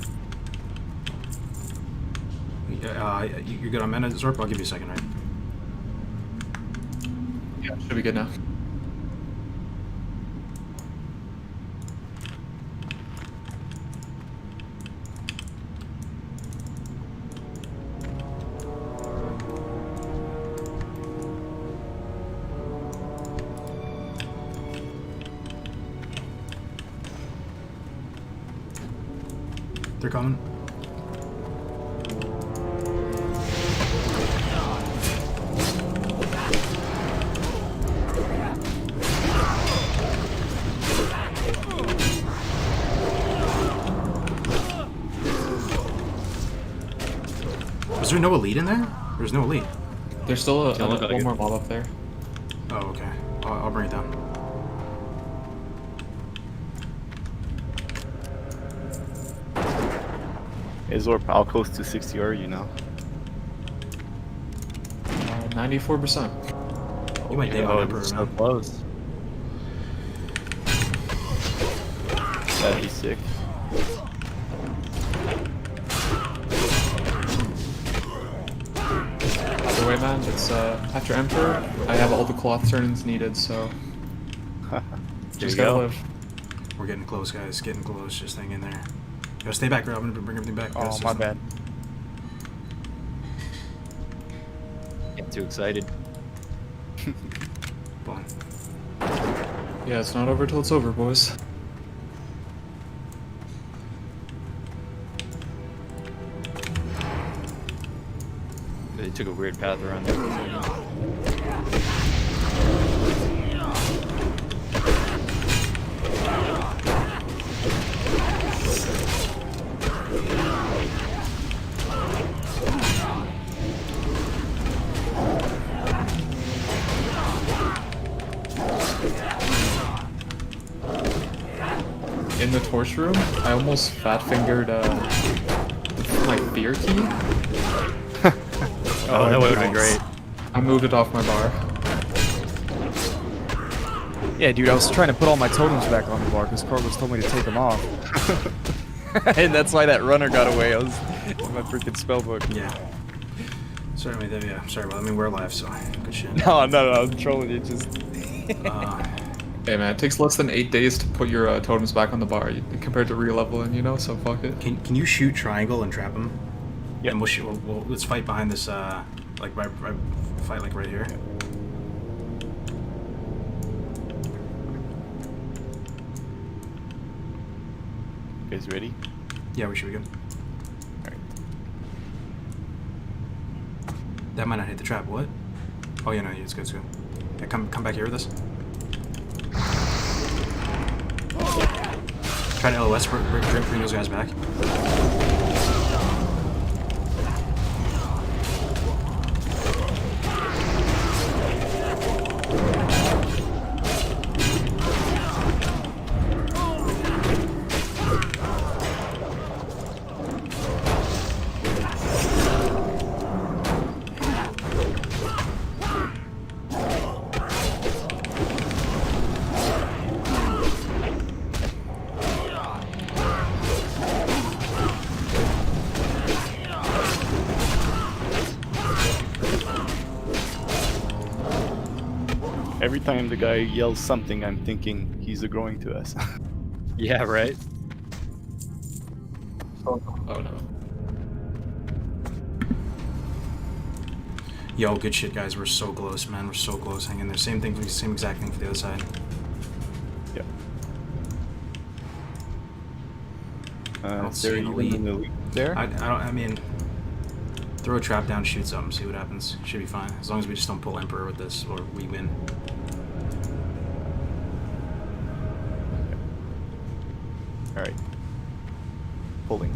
You're good on mana, Zorp? I'll give you a second, right? Yeah, should be good now. They're coming. Was there no elite in there? There's no elite. There's still Don't look like one it. more mob up there. Oh, okay. I'll bring it down. Is Zorp, how close to 60 are you now? 94%. You might take Oh, on Emperor, it's so man. close. That'd be sick. Either way, man, it's after Emperor, I have all the cloth turns needed, so just you gotta go. live. We're getting close, guys. Getting close. Just hang in there. Yo, stay back, Rob. I'm gonna bring everything back. Oh, my bad. Get too excited. Fine. Yeah, it's not over till it's over, boys. They took a weird path around there for a second. In the torch room, I almost fat-fingered my fear key. Oh, that would have been great. I moved it off my bar. Yeah, dude, I was trying to put all my totems back on the bar because Kargoz told me to take them off. And that's why that runner got away. I was in my freaking spellbook. Yeah. Sorry, mate. Yeah, sorry about that. I mean, we're alive, so good shit. No, I'm trolling you. Just. Hey man, it takes less than 8 days to put your totems back on the bar compared to re-leveling, you know, so fuck it. Can you shoot triangle and trap him? Yeah. And let's fight behind this, like, fight, like, right here. You guys ready? Yeah, we should be good. Alright. That might not hit the trap. What? Oh, yeah, no, it's good, it's good. Yeah, come back here with us. Try to LOS, bring those guys back. Every time the guy yells something, I'm thinking he's aggroing to us. Yeah, right? Oh no. Yo, good shit, guys. We're so close, man. We're so close. Hang in there. Same exact thing for the other side. Yeah. I don't There see an even elite. an elite there? I mean, throw a trap down, shoot something, see what happens. Should be fine. As long as we just don't pull Emperor with this, or we win. Alright. Pulling.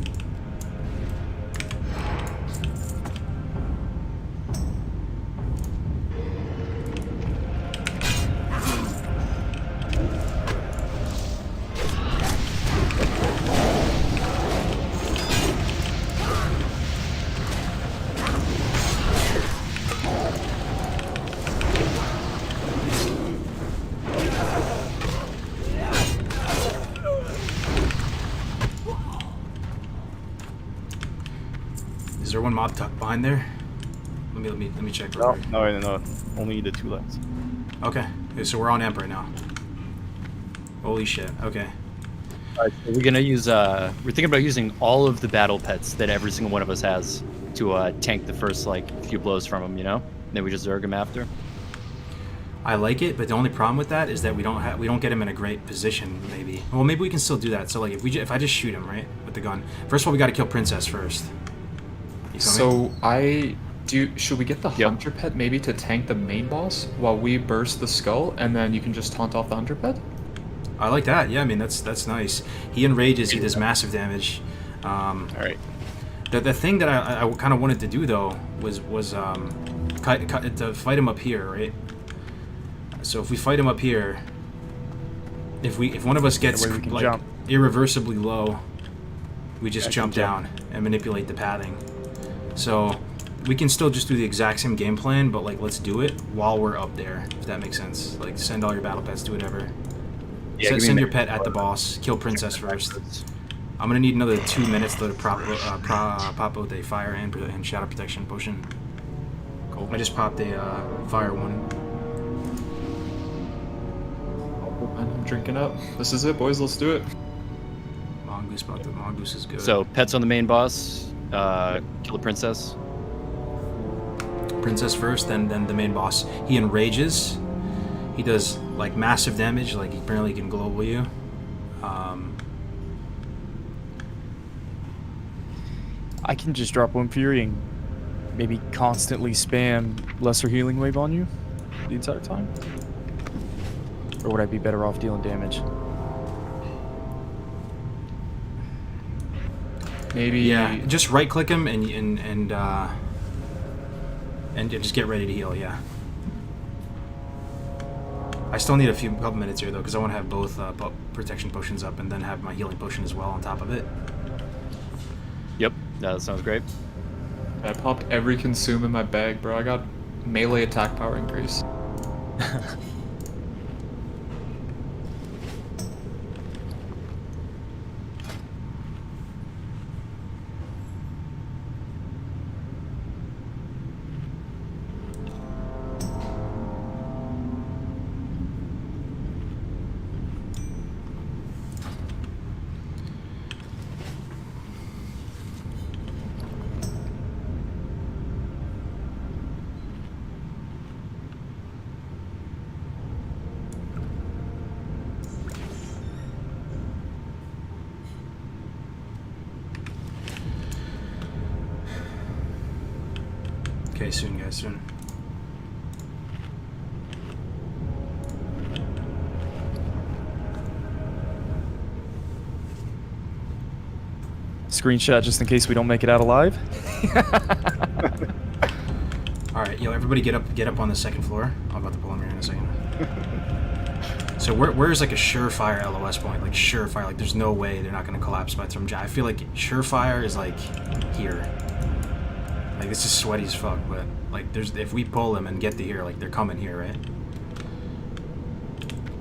Is there one mob tucked behind there? Let me check. No, no. Only the 2 left. Okay, so we're on amp right now. Holy shit. Okay. Alright, so we're gonna use we're thinking about using all of the battle pets that every single one of us has to tank the first like few blows from them, you know? And then we just zerg them after. I like it, but the only problem with that is that we don't get him in a great position. Maybe. Well, maybe we can still do that. So like, if I just shoot him right with the gun. First of all, we got to kill Princess first. So should we get the hunter pet maybe to tank the main boss while we burst the skull, and then you can just taunt off the hunter pet? I like that. Yeah, I mean that's nice. He enrages. He does massive damage. All right. The thing that I kind of wanted to do though was to fight him up here, right? So if we fight him up here, if one of us gets like jump. irreversibly low, we just jump down and manipulate the pathing. So we can still just do the exact same game plan, but like let's do it while we're up there, if that makes sense. Like send all your battle pets, do whatever. Yeah, Send your pet at the boss. Kill Princess first. I'm gonna need another 2 minutes to pop out a fire and shadow protection potion. Cool. I just popped a fire one. I'm drinking up. This is it, boys. Let's do it. Mongoose is good. So pets on the main boss. Kill the princess. Princess first, then the main boss. He enrages. He does like massive damage. Like he apparently can global you. I can just drop one Fury and maybe constantly spam lesser healing wave on you the entire time. Or would I be better off dealing damage? Maybe. Yeah, just right click him and just get ready to heal. Yeah. I still need a couple minutes here though, because I want to have both protection potions up and then have my healing potion as well on top of it. Yep, that sounds great. I popped every consume in my bag, bro. I got melee attack power increase. Okay, soon, guys, soon. Screenshot just in case we don't make it out alive. All right, yo, everybody get up on the second floor. I'm about to pull him here in a second. So where's like a surefire LOS point? Like surefire, like there's no way they're not gonna collapse by some I feel like surefire is like here. Like this is sweaty as fuck, but like if we pull them and get to here, like they're coming here, right?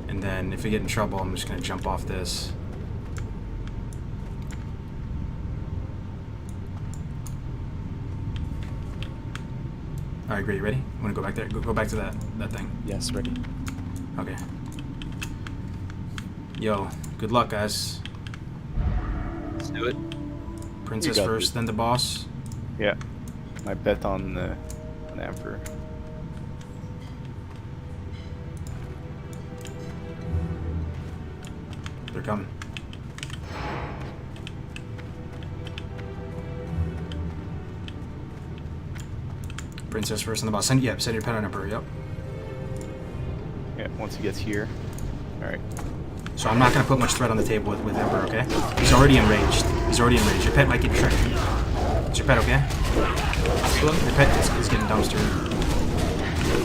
And then if we get in trouble, I'm just gonna jump off this. All right, great. You ready? I'm gonna go back there. Go back to that thing. Yes, ready. Okay. Yo, good luck, guys. Let's do it. Princess first, then the boss. Yeah. I bet on the Emperor. They're coming. Princess first and the boss. Send your pet on Emperor, yep. Yeah, once he gets here. Alright. So I'm not going to put much threat on the table with Emperor, okay? He's already enraged. Your pet might get tricked. Is your pet okay? Your pet is getting dumpstered.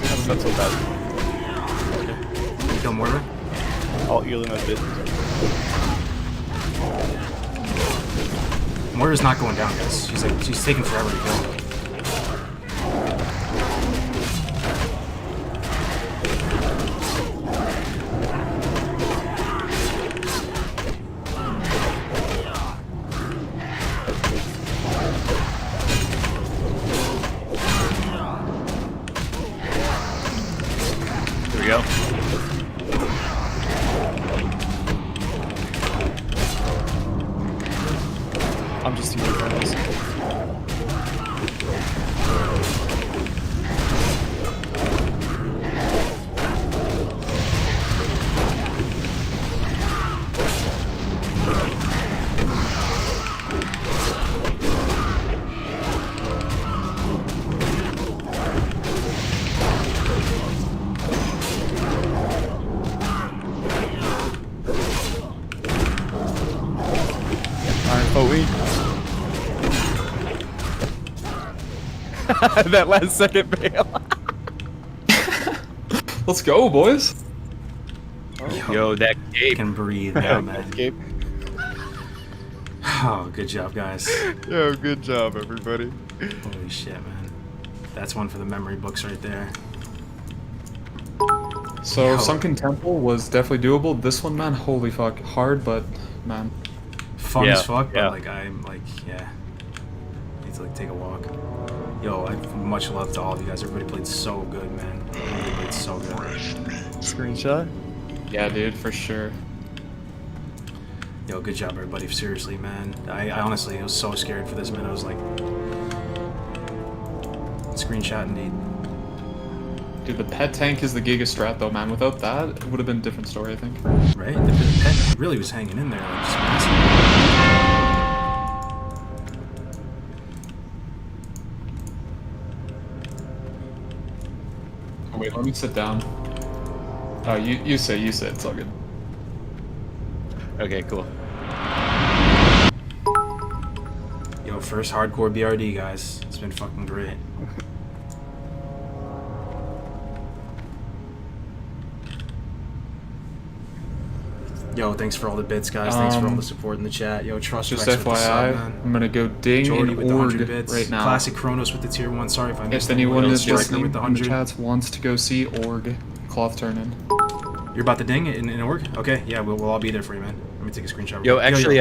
That's not so bad. Okay. Can you kill Mortar? I'll heal him a bit. Mortar's not going down, guys. She's taking forever to kill. That last second bail. Let's go, boys. Yo, that cape can breathe now, man. Cape. Oh, good job, guys. Yo, good job, everybody. Holy shit, man. That's one for the memory books right there. So Sunken Temple was definitely doable. This one, man, holy fuck, hard, but man, fun as fuck. But like, I'm like, yeah, need to like take a walk. Yo, much love to all of you guys. Everybody played so good, man. Everybody played so good. Screenshot? Yeah, dude, for sure. Yo, good job, everybody. Seriously, man. I honestly was so scared for this, man. I was like, screenshot indeed. Dude, the pet tank is the Giga Strat, though, man. Without that, it would have been a different story, I think. Right? The pet really was hanging in there. Like, just massive. Wait, let me sit down. Oh, you say, it's all good. Okay, cool. Yo, first hardcore BRD, guys. It's been fucking great. Yo, thanks for all the bits, guys. Thanks for all the support in the chat. Yo, trust just Rex with the sub, FYI, man. I'm gonna go ding Jordy and with the org 100 bits. right now. Classic Kronos with the tier 1. Sorry if I missed If anyone is Striker listening with the in the 100. chats wants to go see org, cloth turn-in. You're about to ding in org? Okay, yeah, we'll all be there for you, man. Let me take a screenshot. Yo, actually,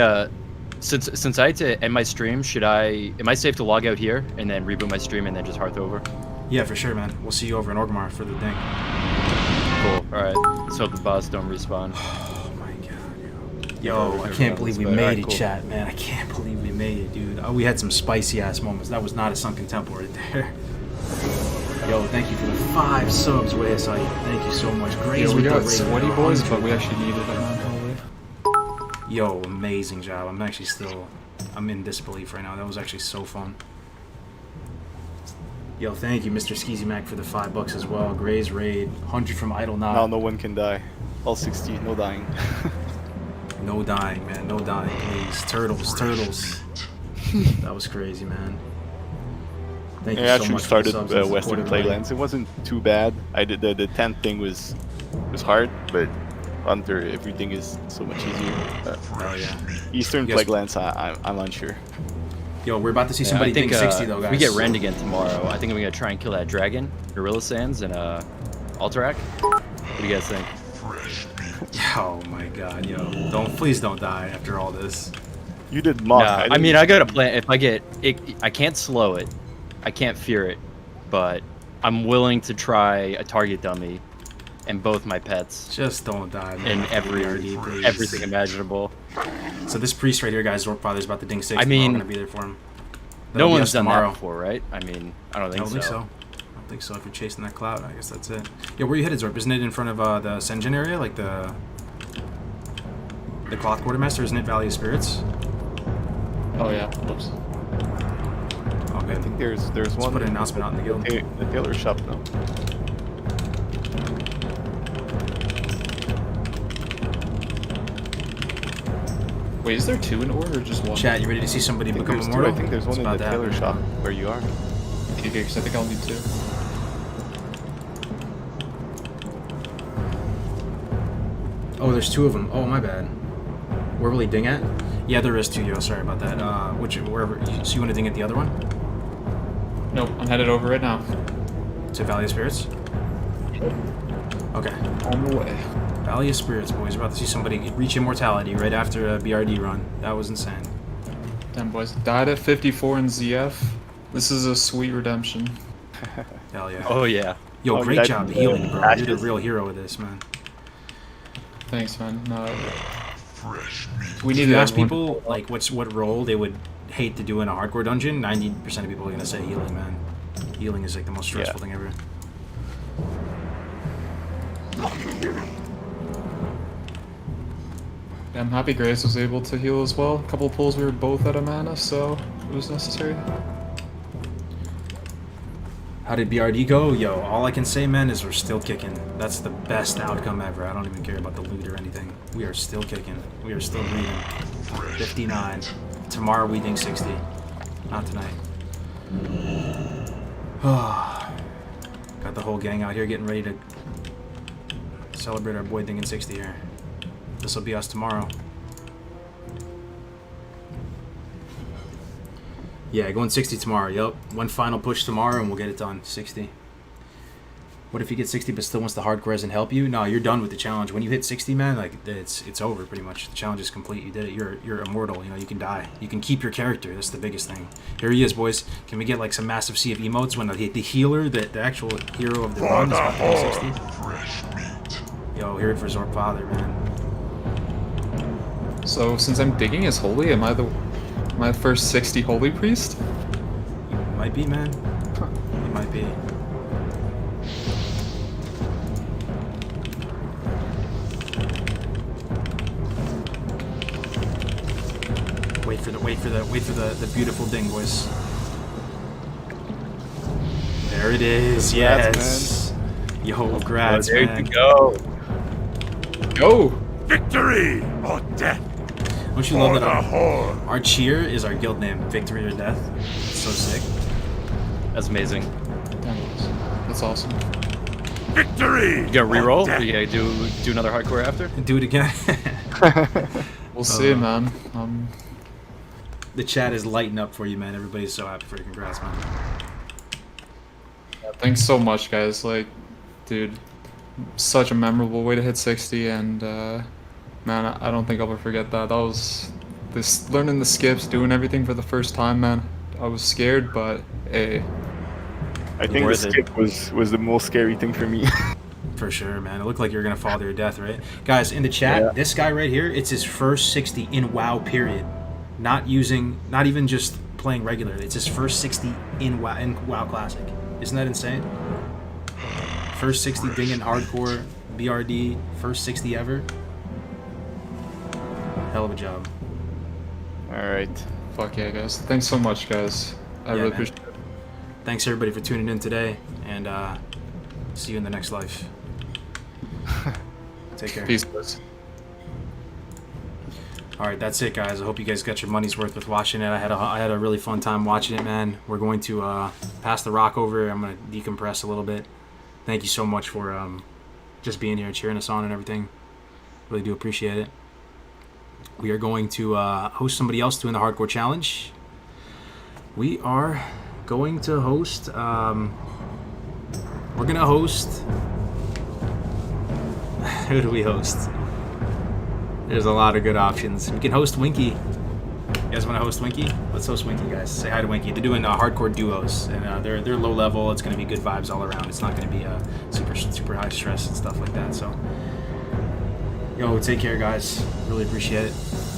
since I had to end my stream, am I safe to log out here and then reboot my stream and then just hearth over? Yeah, for sure, man. We'll see you over in Orgmar for the ding. Cool. All right. Let's hope the boss don't respawn. Oh my god, yo, I can't believe we made it, chat, man. I can't believe we made it, dude. Oh, we had some spicy ass moments. That was not a Sunken Temple right there. Yo, thank you for the 5 subs, YSI. Thank you so much. Grace Yo, we with got the sweaty raid, boys, but we actually needed it, man. Yo, amazing job. I'm actually I'm in disbelief right now. That was actually so fun. Yo, thank you, Mr. Skeezy Mac, for the $5 as well. Gray's raid, 100 from Idle Knot. Now no one can die. All 60, no dying. No dying, man. No dying, please. Turtles. That was crazy, man. Thank you so actually much started for the subs and Western support, everybody. Playlands. It wasn't too bad. I did the tent thing was hard, but Hunter, everything is so much easier. Oh yeah. Eastern Yes. Plaguelands, I'm unsure. Yo, we're about to see somebody ding 60 though, guys. We get Rend again tomorrow. I think I'm gonna try and kill that dragon, Gorilla Sands, and Alterac. What do you guys think? Oh my god, yo. Please don't die after all this. You did mock. Nah, I mean, I got a plan. If I get it, I can't slow it. I can't fear it, but I'm willing to try a target dummy and both my pets. Just don't die, man. And everything imaginable. So this priest right here, guys, Zorkfather's about to ding 60. I mean, we're gonna be there for him. No That'll be one's us done tomorrow. that before, right? I mean, I don't think so. I don't think so. If you're chasing that cloud, I guess that's it. Yeah, where you headed, Zorp? Isn't it in front of the Senjin area, like the Cloth Quartermaster? Isn't it Valley of Spirits? Oh yeah. Whoops. Okay. I think there's Let's one. put an announcement out in the guild. The tailor shop though. Wait, is there 2 in order or just 1? Chat, you ready to see somebody become There's 2. immortal? I think there's one in the tailor shop where you are. Okay, because I think I'll need 2. Oh, there's 2 of them. Oh, my bad. Where will he ding at? Yeah, there is 2, yo. Sorry about that. Wherever. So you want to ding at the other one? Nope, I'm headed over right now. To Valley of Spirits? Okay. On the way. Valley of Spirits, boys. We're about to see somebody reach immortality right after a BRD run. That was insane. Damn, boys. Died at 54 in ZF. This is a sweet redemption. Hell yeah. Oh yeah. Yo, great job healing, bro. You're the real hero of this, man. Thanks, man. No, We need to ask people like what role they would hate to do in a hardcore dungeon, 90% of people are gonna say healing, man. Healing is like the most stressful thing ever. Yeah, I'm happy Grace was able to heal as well. A couple of pulls we were both out of mana, so it was necessary. How did BRD go? Yo, all I can say, man, is we're still kicking. That's the best outcome ever. I don't even care about the loot or anything. We are still kicking. We are still breathing. 59. Tomorrow we think 60. Not tonight. Got the whole gang out here getting ready to celebrate our boy thinking 60 here. This will be us tomorrow. Yeah, going 60 tomorrow. Yep. One final push tomorrow and we'll get it done. 60. What if you get 60 but still wants the hardcore and help you? No, you're done with the challenge. When you hit 60, man, like it's over pretty much. The challenge is complete. You did it. You're immortal. You know, you can die. You can keep your character. That's the biggest thing. Here he is, boys. Can we get like some massive sea of emotes when the healer, the actual hero of the run is about to hit 60? Yo, hear it for Zorp Father, man. So since I'm digging as holy, am I the first 60 holy priest? You might be, man. You might be. Wait for the beautiful ding, boys. There it is. Yes. Yo, grats, there man. you go. Go. Victory or death. Don't you love that our cheer is our guild name, Victory or Death? It's so sick. That's amazing. That's awesome. Victory! You gotta reroll? Or you gotta do another hardcore after? Do it again. We'll see, man. The chat is lighting up for you, man. Everybody's so happy for you. Congrats, man. Yeah, thanks so much, guys. Like, dude, such a memorable way to hit 60, and man, I don't think I'll ever forget that. That was learning the skips, doing everything for the first time, man. I was scared, but hey. I think the skip was the most scary thing for me. For sure, man. It looked like you were gonna fall to your death, right? Guys, in the chat, this guy right here, it's his first 60 in WoW, period. Not even just playing regular. It's his first 60 in WoW Classic. Isn't that insane? First 60 ding in hardcore, BRD, first 60 ever. Hell of a job. Alright. Fuck yeah, guys. Thanks so much, guys. I really appreciate it. Thanks everybody for tuning in today, and see you in the next life. Take care. Peace, guys. Alright, that's it, guys. I hope you guys got your money's worth with watching it. I had a really fun time watching it, man. We're going to pass the rock over. I'm going to decompress a little bit. Thank you so much for just being here, cheering us on and everything. Really do appreciate it. We are going to host somebody else doing the hardcore challenge. We are going to host... we're going to host... Who do we host? There's a lot of good options. We can host Winky. You guys want to host Winky? Let's host Winky, guys. Say hi to Winky. They're doing hardcore duos, and they're low level. It's going to be good vibes all around. It's not going to be super high stress and stuff like that. So, yo, take care, guys. Really appreciate it.